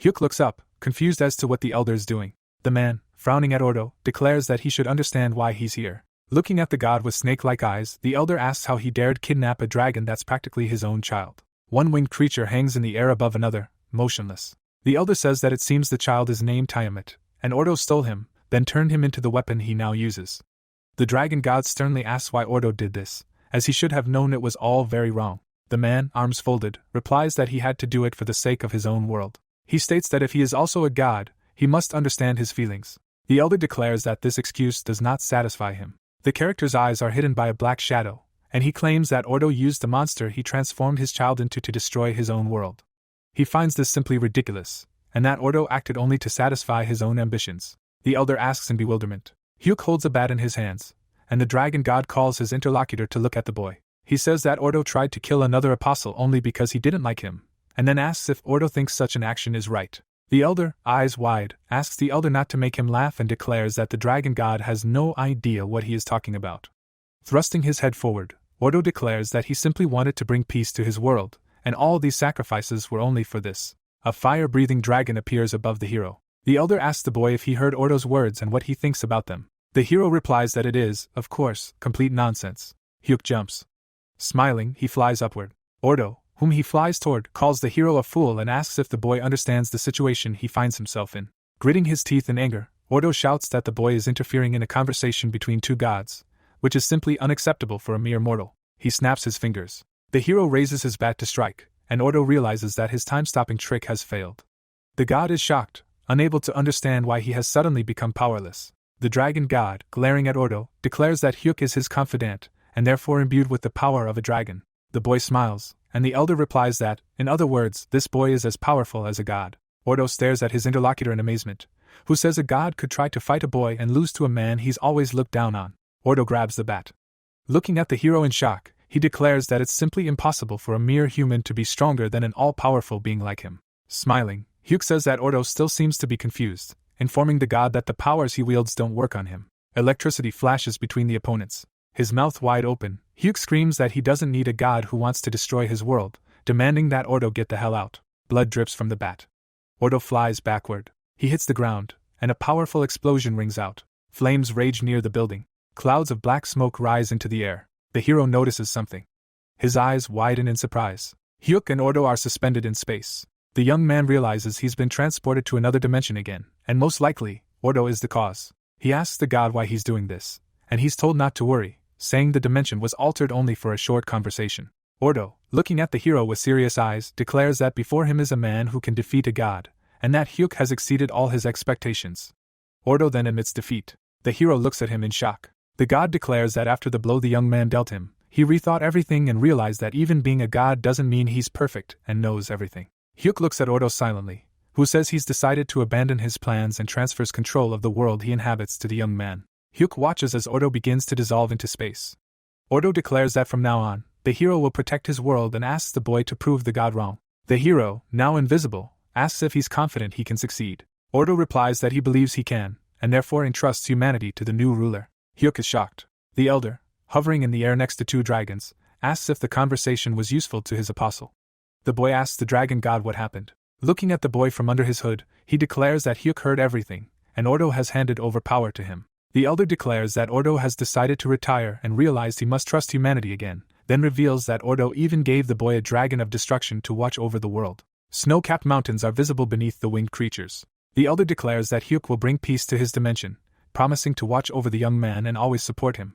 Hyuk looks up, confused as to what the elder is doing. The man, frowning at Ordo, declares that he should understand why he's here. Looking at the god with snake-like eyes, the elder asks how he dared kidnap a dragon that's practically his own child. One winged creature hangs in the air above another, motionless. The elder says that it seems the child is named Tiamat, and Ordo stole him, then turned him into the weapon he now uses. The dragon god sternly asks why Ordo did this, as he should have known it was all very wrong. The man, arms folded, replies that he had to do it for the sake of his own world. He states that if he is also a god, he must understand his feelings. The elder declares that this excuse does not satisfy him. The character's eyes are hidden by a black shadow, and he claims that Ordo used the monster he transformed his child into to destroy his own world. He finds this simply ridiculous, and that Ordo acted only to satisfy his own ambitions. The elder asks in bewilderment. Hyuk holds a bat in his hands, and the dragon god calls his interlocutor to look at the boy. He says that Ordo tried to kill another apostle only because he didn't like him, and then asks if Ordo thinks such an action is right. The elder, eyes wide, asks the elder not to make him laugh and declares that the dragon god has no idea what he is talking about. Thrusting his head forward, Ordo declares that he simply wanted to bring peace to his world, and all these sacrifices were only for this. A fire-breathing dragon appears above the hero. The elder asks the boy if he heard Ordo's words and what he thinks about them. The hero replies that it is, of course, complete nonsense. Hyuk jumps. Smiling, he flies upward. Ordo, whom he flies toward, calls the hero a fool and asks if the boy understands the situation he finds himself in. Gritting his teeth in anger, Ordo shouts that the boy is interfering in a conversation between two gods, which is simply unacceptable for a mere mortal. He snaps his fingers. The hero raises his bat to strike, and Ordo realizes that his time-stopping trick has failed. The god is shocked, unable to understand why he has suddenly become powerless. The dragon god, glaring at Ordo, declares that Hyuk is his confidant, and therefore imbued with the power of a dragon. The boy smiles, and the elder replies that, in other words, this boy is as powerful as a god. Ordo stares at his interlocutor in amazement, who says a god could try to fight a boy and lose to a man he's always looked down on. Ordo grabs the bat. Looking at the hero in shock, he declares that it's simply impossible for a mere human to be stronger than an all-powerful being like him. Smiling, Hyuk says that Ordo still seems to be confused, informing the god that the powers he wields don't work on him. Electricity flashes between the opponents. His mouth wide open, Hyuk screams that he doesn't need a god who wants to destroy his world, demanding that Ordo get the hell out. Blood drips from the bat. Ordo flies backward. He hits the ground, and a powerful explosion rings out. Flames rage near the building. Clouds of black smoke rise into the air. The hero notices something. His eyes widen in surprise. Hyuk and Ordo are suspended in space. The young man realizes he's been transported to another dimension again, and most likely, Ordo is the cause. He asks the god why he's doing this, and he's told not to worry, saying the dimension was altered only for a short conversation. Ordo, looking at the hero with serious eyes, declares that before him is a man who can defeat a god, and that Hyuk has exceeded all his expectations. Ordo then admits defeat. The hero looks at him in shock. The god declares that after the blow the young man dealt him, he rethought everything and realized that even being a god doesn't mean he's perfect and knows everything. Hyuk looks at Ordo silently, who says he's decided to abandon his plans and transfers control of the world he inhabits to the young man. Hyuk watches as Ordo begins to dissolve into space. Ordo declares that from now on, the hero will protect his world and asks the boy to prove the god wrong. The hero, now invisible, asks if he's confident he can succeed. Ordo replies that he believes he can, and therefore entrusts humanity to the new ruler. Hyuk is shocked. The elder, hovering in the air next to two dragons, asks if the conversation was useful to his apostle. The boy asks the dragon god what happened. Looking at the boy from under his hood, he declares that Hyuk heard everything, and Ordo has handed over power to him. The elder declares that Ordo has decided to retire and realized he must trust humanity again, then reveals that Ordo even gave the boy a dragon of destruction to watch over the world. Snow-capped mountains are visible beneath the winged creatures. The elder declares that Hyuk will bring peace to his dimension, promising to watch over the young man and always support him.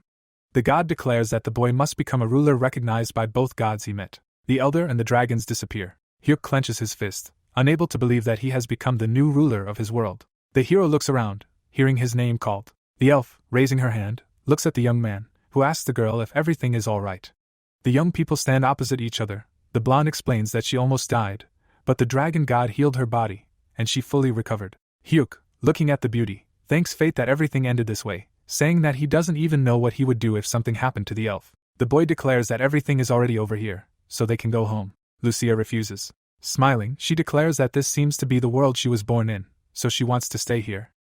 The god declares that the boy must become a ruler recognized by both gods he met. The elder and the dragons disappear. Hyuk clenches his fist, unable to believe that he has become the new ruler of his world. The hero looks around, hearing his name called. The elf, raising her hand, looks at the young man, who asks the girl if everything is all right. The young people stand opposite each other. The blonde explains that she almost died, but the dragon god healed her body, and she fully recovered. Hyuk, looking at the beauty, thanks fate that everything ended this way, saying that he doesn't even know what he would do if something happened to the elf. The boy declares that everything is already over here, so they can go home. Lucia refuses. Smiling, she declares that this seems to be the world she was born in, so she wants to stay here.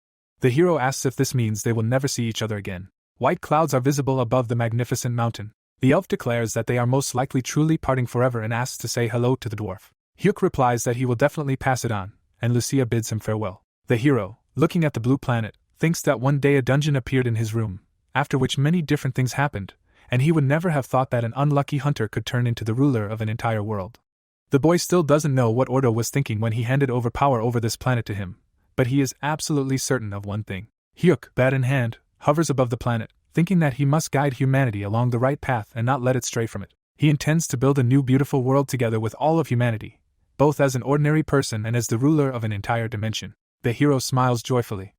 The hero asks if this means they will never see each other again. White clouds are visible above the magnificent mountain. The elf declares that they are most likely truly parting forever and asks to say hello to the dwarf. Hyuk replies that he will definitely pass it on, and Lucia bids him farewell. The hero, looking at the blue planet, thinks that one day a dungeon appeared in his room, after which many different things happened, and he would never have thought that an unlucky hunter could turn into the ruler of an entire world. The boy still doesn't know what Ordo was thinking when he handed over power over this planet to him, but he is absolutely certain of one thing. Hyuk, bat in hand, hovers above the planet, thinking that he must guide humanity along the right path and not let it stray from it. He intends to build a new beautiful world together with all of humanity, both as an ordinary person and as the ruler of an entire dimension. The hero smiles joyfully.